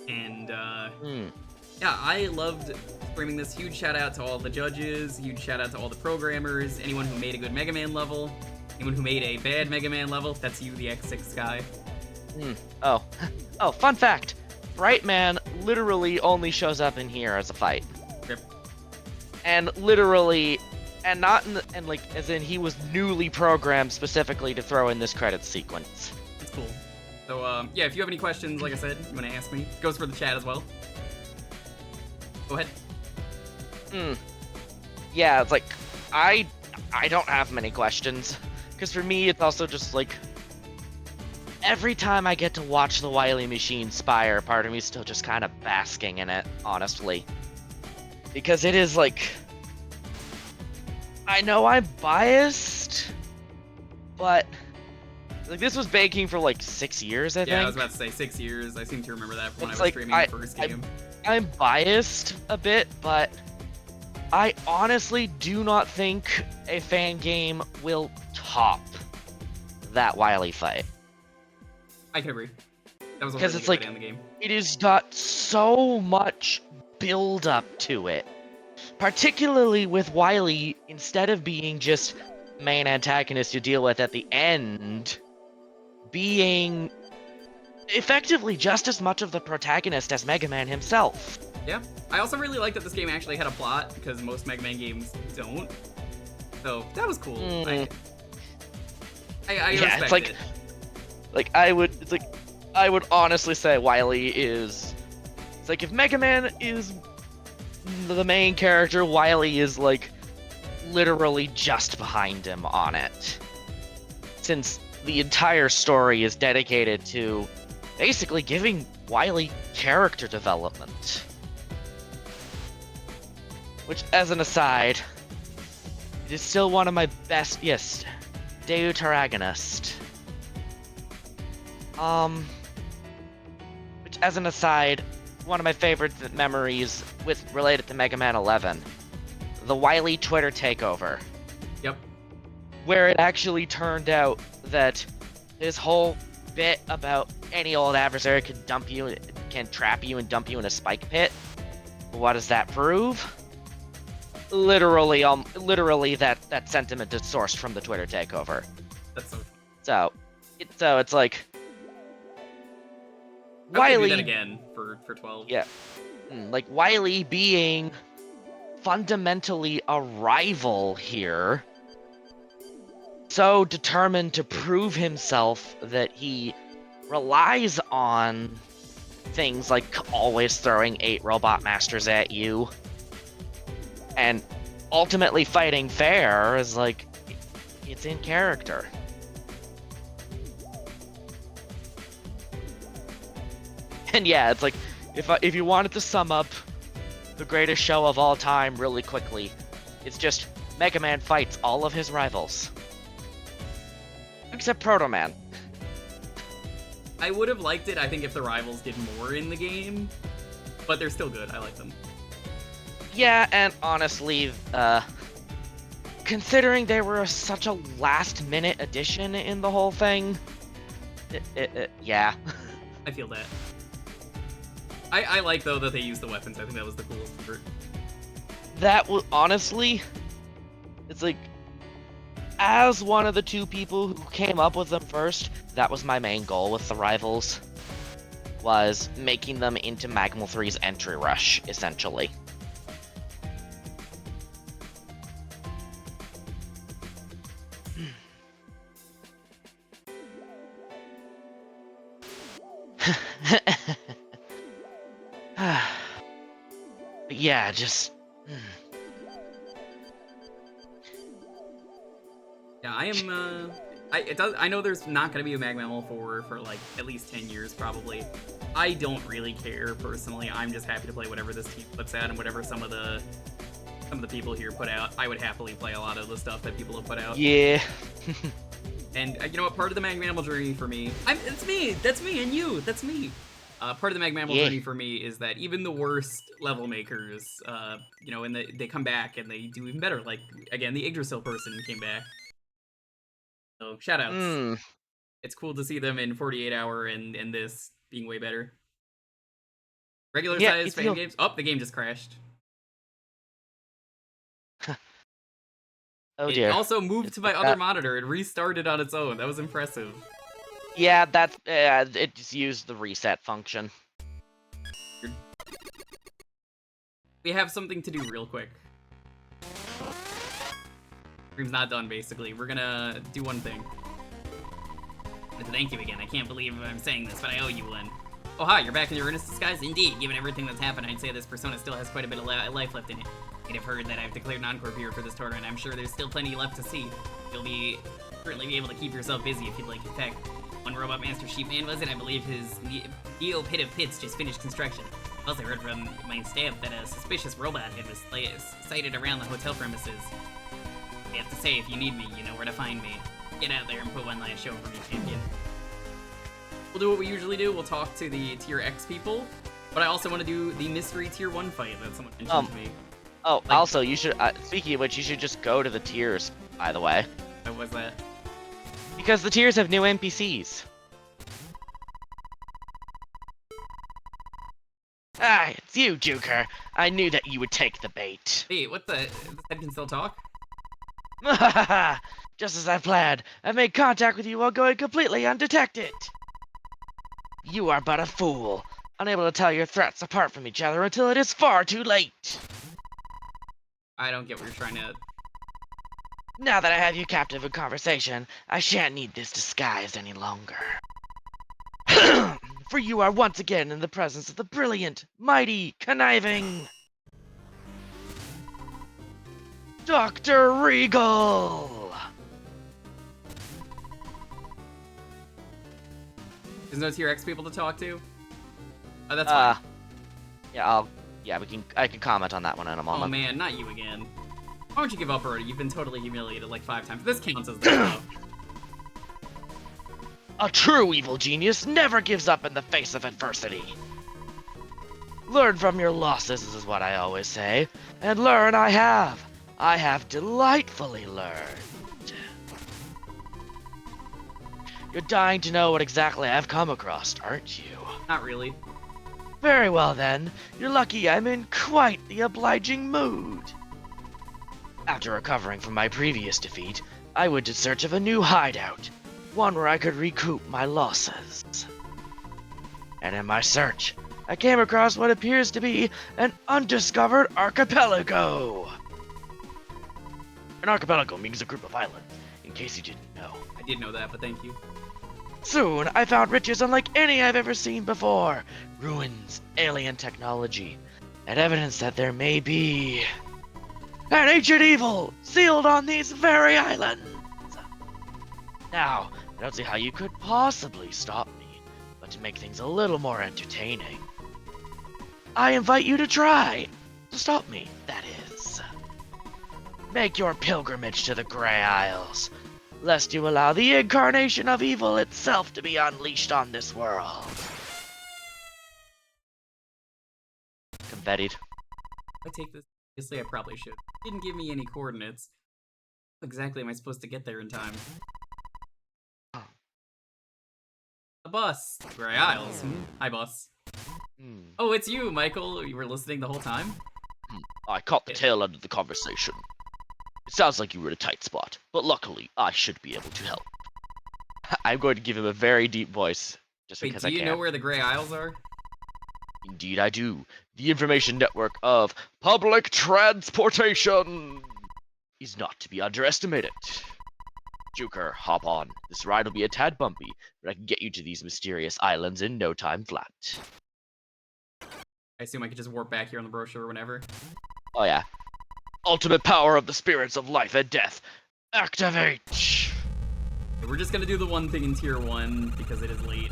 And yeah, I loved streaming this. Huge shout out to all the judges. Huge shout out to all the programmers. Anyone who made a good Mega Man level. Anyone who made a bad Mega Man level. That's you, the X6 guy. Oh. Oh, fun fact. Brightman literally only shows up in here as a fight. Rip. And literally, and not in the, and like, as in he was newly programmed specifically to throw in this credits sequence. That's cool. So, yeah, if you have any questions, like I said, you want to ask me. It goes for the chat as well. Go ahead. Yeah, it's like, I don't have many questions. Because for me, it's also just like, every time I get to watch the Wily Machine spire, part of me is still just kind of basking in it, honestly. Because it is like, I know I'm biased, but like this was baking for like 6 years, I think. Yeah, I was about to say 6 years. I seem to remember that from when It's I was like, streaming the first game. I'm biased a bit, but I honestly do not think a fan game will top that Wily fight. I can agree. That was a Because really it's good like, way to end the game. it has got so much build up to it. Particularly with Wily, instead of being just main antagonist you deal with at the end, being effectively just as much of the protagonist as Mega Man himself. Yeah. I also really like that this game actually had a plot, because most Mega Man games don't. So, that was cool. I Yeah, respect it's like, it. like I would honestly say Wily is, it's like if Mega Man is the main character, Wily is like literally just behind him on it. Since the entire story is dedicated to basically giving Wily character development. Which, as an aside, it is still one of my best, yes, Deuteragonist. Which, as an aside, one of my favorite memories related to Mega Man 11, the Wily Twitter takeover. Yep. Where it actually turned out that this whole bit about any old adversary can trap you and dump you in a spike pit. What does that prove? Literally, that sentiment is sourced from the Twitter takeover. That's so So it's like I would do Wily that again for 12. Yeah. Like Wily being fundamentally a rival here. So determined to prove himself that he relies on things like always throwing 8 robot masters at you. And ultimately fighting fair is like, it's in character. And yeah, it's like, if you wanted to sum up the greatest show of all time really quickly, it's just Mega Man fights all of his rivals. Except Proto Man. I would have liked it, I think, if the rivals did more in the game, but they're still good. I like them. Yeah, and honestly, considering they were such a last-minute addition in the whole thing, yeah. I feel that. I like, though, that they used the weapons. I think that was the coolest part. That was, honestly, it's like, as one of the two people who came up with them first, that was my main goal with the rivals, was making them into Magmal 3's entry rush, essentially. But yeah, just... Yeah, I am, I know there's not gonna be a Magmammal for like at least 10 years probably. I don't really care personally. I'm just happy to play whatever this team puts out and whatever some of the people here put out. I would happily play a lot of the stuff that people have put out. Yeah. And you know what? Part of the Magmammal journey for me, it's me. That's me, and you. That's me. Part of the Magmammal journey for me is that even the worst level makers, you know, and they come back and they do even better. Like again, the Yggdrasil person came back. So shoutouts. It's cool to see them in 48 hour and this being way better. Regular size fan games. Oh, the game just crashed. Oh it dear. also moved to my other monitor. It restarted on its own. That was impressive. Yeah, that's it just used the reset function. We have something to do real quick. Stream's not done, basically. We're gonna do one thing. Thank you again. I can't believe I'm saying this, but I owe you one. Oh, hi, you're back in your Ernest disguise? Indeed. Given everything that's happened, I'd say this persona still has quite a bit of life left in it. You'd have heard that I've declared an encore here for this tournament. I'm sure there's still plenty left to see. You'll certainly be able to keep yourself busy if you'd like. In fact, one Robot Master Sheepman, was it? I believe his Neo Pit of Pits just finished construction. Also heard from my staff that a suspicious robot head was sighted around the hotel premises. I have to say, if you need me, you know where to find me. Get out there and put one last show for me, champion. We'll do what we usually do. We'll talk to the Tier X people, but I also want to do the mystery Tier 1 fight that someone mentioned to me. Oh, like, also, you should, speaking of which, you should just go to the tiers, by the way. What was that? Because the tiers have new NPCs. Ah, it's you, Jewker. I knew that you would take the bait. Hey, what the? This head can still talk? Just as I planned, I've made contact with you while going completely undetected. You are but a fool, unable to tell your threats apart from each other until it is far too late. I don't get what you're trying to... Now that I have you captive in conversation, I shan't need this disguise any longer. For you are once again in the presence of the brilliant, mighty, conniving... Dr. Regal! There's no Tier X people to talk to? Oh, that's fine. Yeah, I can comment on that one in a moment. Oh man, not you again. Why don't you give up already? You've been totally humiliated like 5 times. This counts as the up. A true evil genius never gives up in the face of adversity. Learn from your losses is what I always say. And learn I have. I have delightfully learned. You're dying to know what exactly I've come across, aren't you? Not really. Very well then. You're lucky I'm in quite the obliging mood. After recovering from my previous defeat, I went in search of a new hideout. One where I could recoup my losses. And in my search, I came across what appears to be an undiscovered archipelago. An archipelago means a group of islands, in case you didn't know. I did know that, but thank you. Soon, I found riches unlike any I've ever seen before. Ruins, alien technology, and evidence that there may be an ancient evil sealed on these very islands. Now, I don't see how you could possibly stop me, but to make things a little more entertaining, I invite you to try to stop me, that is. Make your pilgrimage to the Grey Isles, lest you allow the incarnation of evil itself to be unleashed on this world. Confettied. If I take this seriously, I probably should. Didn't give me any coordinates. How exactly am I supposed to get there in time? A bus. Grey Isles. Hi, boss. Oh, it's you, Michael. You were listening the whole time? I caught the tail end of the conversation. It sounds like you were in a tight spot, but luckily, I should be able to help. I'm going to give him a very deep voice, just Wait, because do I you can. know where the Gray Isles are? Indeed I do. The information network of public transportation is not to be underestimated. Jewker, hop on. This ride will be a tad bumpy, but I can get you to these mysterious islands in no time flat. I assume I could just warp back here on the brochure whenever. Oh yeah. Ultimate power of the spirits of life and death. Activate! We're just gonna do the one thing in tier 1 because it is late.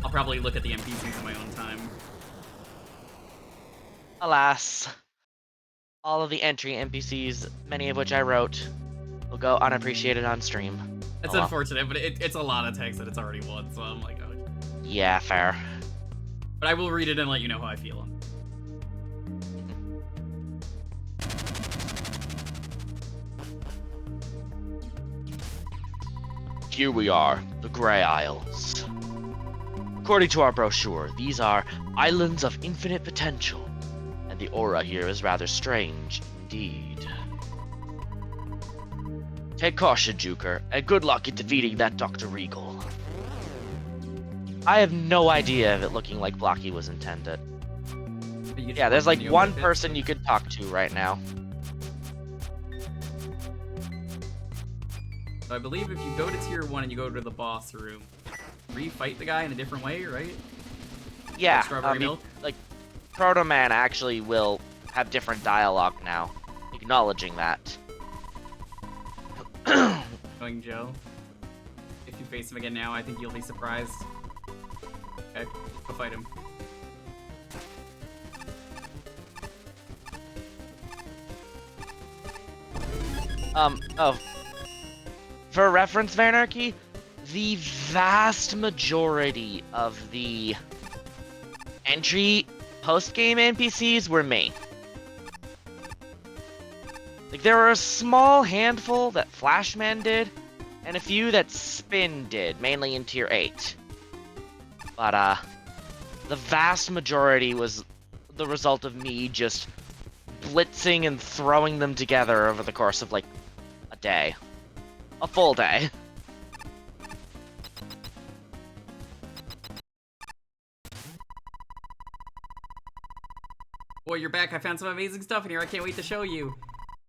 I'll probably look at the NPCs on my own time. Alas, all of the entry NPCs, many of which I wrote, will go unappreciated on stream. It's Oh, well. unfortunate, but it's a lot of text that it's already won, so I'm like, oh. Yeah, fair. But I will read it and let you know how I feel. Here we are, the Grey Isles. According to our brochure, these are islands of infinite potential, and the aura here is rather strange indeed. Take caution, Jewker, and good luck in defeating that Dr. Regal. I have no idea of it looking like Blocky was intended. Yeah, there's like one person you could talk to right now. So I believe if you go to tier 1 and you go to the boss room, re-fight the guy in a different way, right? Yeah, Like strawberry milk? like Proto Man actually will have different dialogue now, acknowledging that. Going Joe. If you face him again now, I think you'll be surprised. Okay, go fight him. Oh. For reference, Vanarchy, the vast majority of the entry post-game NPCs were me. Like, there were a small handful that Flashman did, and a few that Spin did, mainly in Tier 8. But, the vast majority was the result of me just blitzing and throwing them together over the course of, like, a day. A full day. Boy, you're back. I found some amazing stuff in here. I can't wait to show you.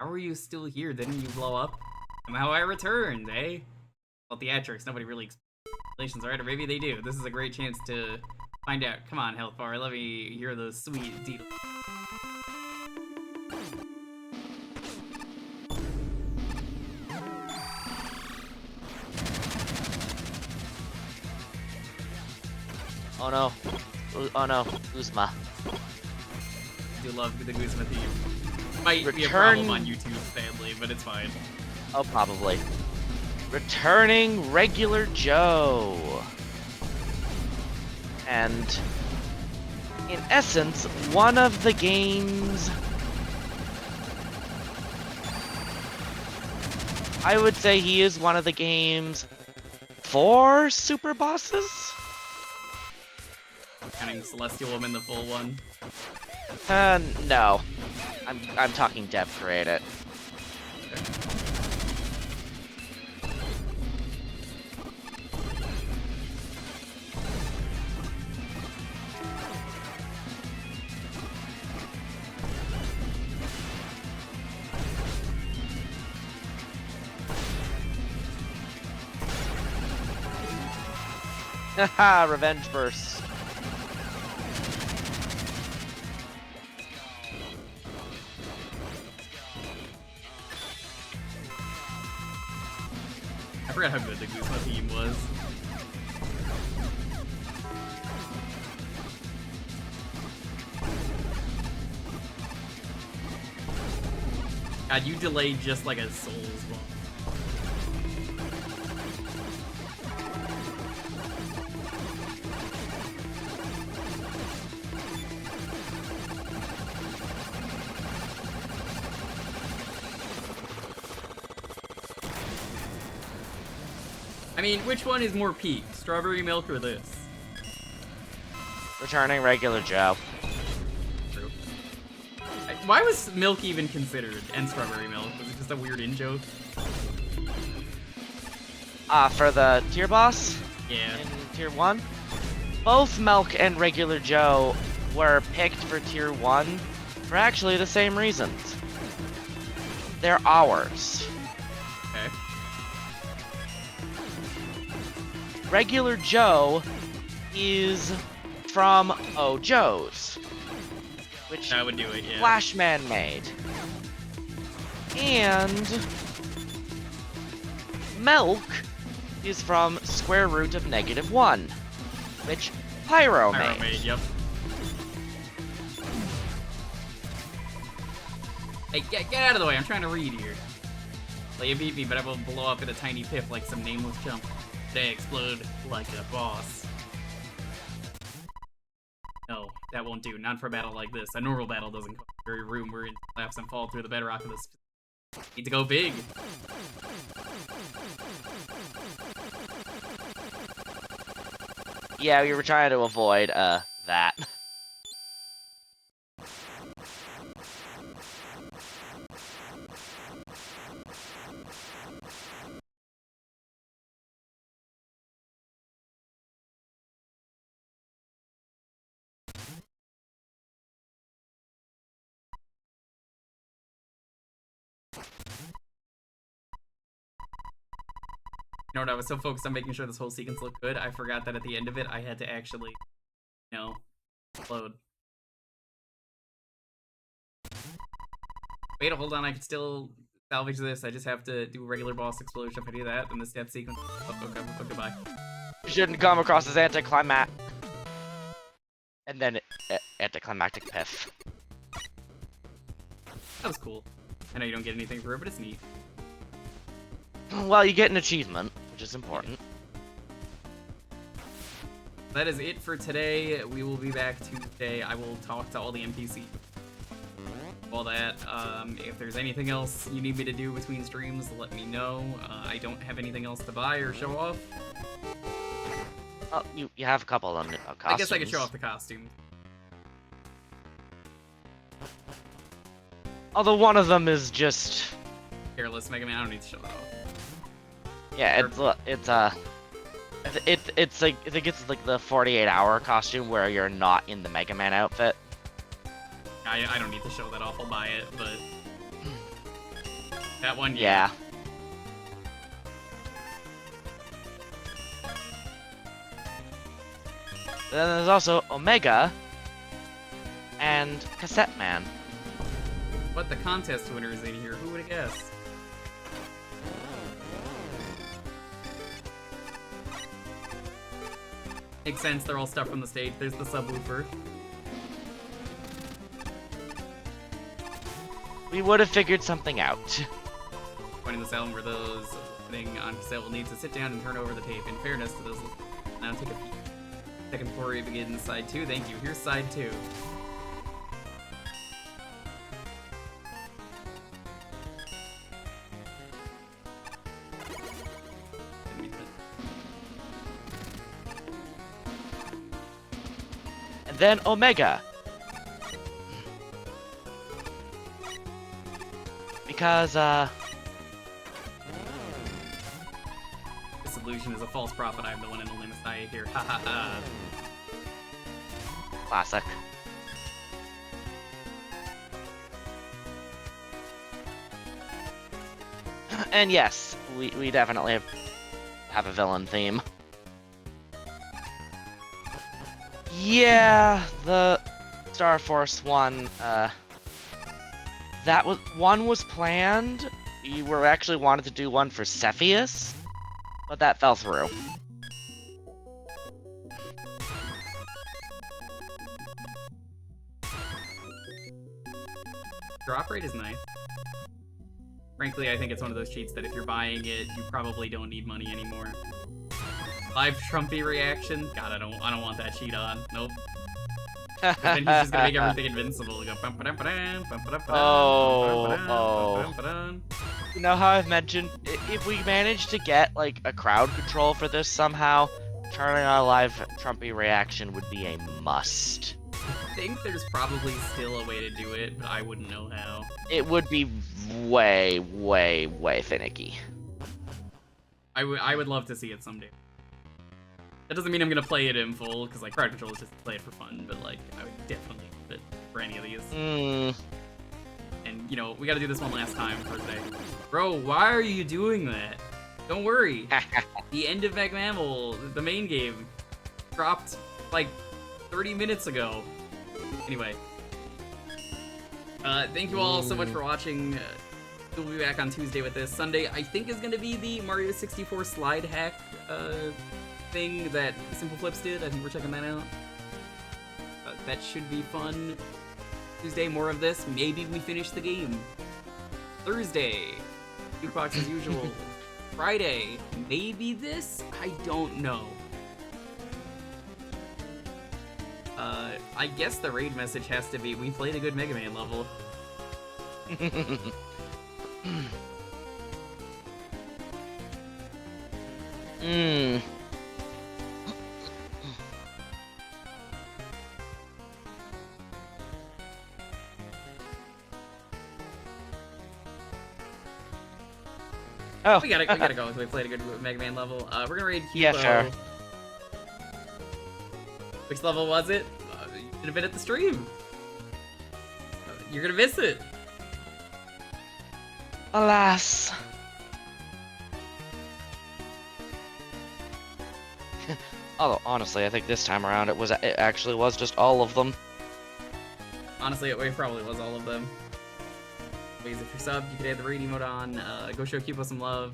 How are you still here? Didn't you blow up? Somehow I returned, eh? Well, theatrics, nobody really explains, right? Or maybe they do. This is a great chance to find out. Come on, Healthbar, let me hear those sweet details. Oh no. Oh no. Uzma. I do love the Guzma theme. Might be a Return- problem on YouTube, sadly, but it's fine. Oh, probably. Returning Regular Joe. And in essence, one of the game's, I would say he is one of the game's 4 super bosses? Counting Celestial Woman, the full one. No. I'm talking dev created. Haha, Revenge Burst. I forgot how good the Guzma theme was. God, you delayed just like a Souls bomb. I mean, which one is more peak? Strawberry milk or this? Returning Regular Joe. True. Why was milk even considered? And strawberry milk? Was it just a weird in-joke? For the tier boss Yeah. in tier 1, both Milk and Regular Joe were picked for tier 1 for actually the same reasons. They're ours. Okay. Regular Joe is from Oh Joe's, which That would do it, yeah. Flashman made. And Milk is from square root of -1, which Pyro made. Pyro made, yep. Hey, get out of the way, I'm trying to read here. Well, you beat me, but I will blow up in a tiny pip like some nameless chump. They explode like a boss. No, that won't do. Not for a battle like this. A normal battle doesn't come in the very room we're in. Collapse and fall through the bedrock of this. Need to go big. Yeah, we were trying to avoid, that. You know what, I was so focused on making sure this whole sequence looked good, I forgot that at the end of it, I had to actually, you know, load. Wait, hold on, I can still salvage this. I just have to do a regular boss explosion. If I do that, then this death sequence. Oh, okay, goodbye. You shouldn't come across as anticlimactic. And then anticlimactic piff. That was cool. I know you don't get anything for it, but it's neat. Well, you get an achievement, which is important. That is it for today. We will be back Tuesday. I will talk to all the NPCs. All that. If there's anything else you need me to do between streams, let me know. I don't have anything else to buy or show off. Oh, you have a couple of costumes. I guess I could show off the costume. Although one of them is just... Careless Mega Man, I don't need to show that off. Yeah, it's like, I think it's like the 48-hour costume where you're not in the Mega Man outfit. I don't need to show that off, I'll buy it, but... That one, Yeah. Then there's also Omega and Cassette Man. But the contest winner is in here, who would have guessed? Makes sense, they're all stuck from the stage. There's the subwoofer. We would have figured something out. Pointing this out where those listening on cassette will need to sit down and turn over the tape. In fairness to those, now take a peek. Second before we begin side 2. Thank you. Here's side 2. And then Omega. Because, This illusion is a false prophet. I am the one and only Messiah here. Ha ha ha. classic. And yes, we definitely have a villain theme. Yeah, the Star Force one, that was planned. We were actually wanted to do one for Cepheus, but that fell through. Drop rate is nice. Frankly, I think it's one of those cheats that if you're buying it, you probably don't need money anymore. Live Trumpy reaction? God, I don't want that cheat on. Nope. Then he's just gonna make everything invincible. Go bum ba dum ba dum, bum ba dum ba dum, bum ba dum. You know how I've mentioned, if we manage to get like a crowd control for this somehow, turning on a live Trumpy reaction would be a must. I think there's probably still a way to do it, but I wouldn't know how. It would be way, way, way finicky. I would love to see it someday. That doesn't mean I'm gonna play it in full, because like Crowd Control is just to play it for fun, but like I would definitely use it for any of these. And you know, we gotta do this one last time for today. Bro, why are you doing that? Don't worry. The end of Meg Mammal, the main game, dropped like 30 minutes ago. Anyway. Thank you all so much for watching. We'll be back on Tuesday with this. Sunday, I think, is going to be the Mario 64 slide hack thing that Simple Flips did. I think we're checking that out. That should be fun. Tuesday, more of this. Maybe we finish the game. Thursday, Jukebox as usual. Friday, maybe this? I don't know. I guess the raid message has to be, we played a good Mega Man level. Oh, We gotta go. We played a good Mega Man level. We're gonna raid Cubo. Yeah, sure. Which level was it? You should have been at the stream. You're gonna miss it. Alas. Although honestly, I think this time around it actually was just all of them. Honestly, it probably was all of them. Anyways, if you're subbed, you could add the raid emote on. Go show Cubo some love.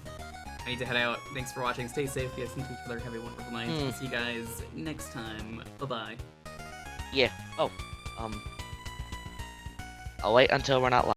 I need to head out. Thanks for watching. Stay safe. Be nice to each other. Have a wonderful night. We'll see you guys next time. Bye-bye. Yeah. Oh. I'll wait until we're not live.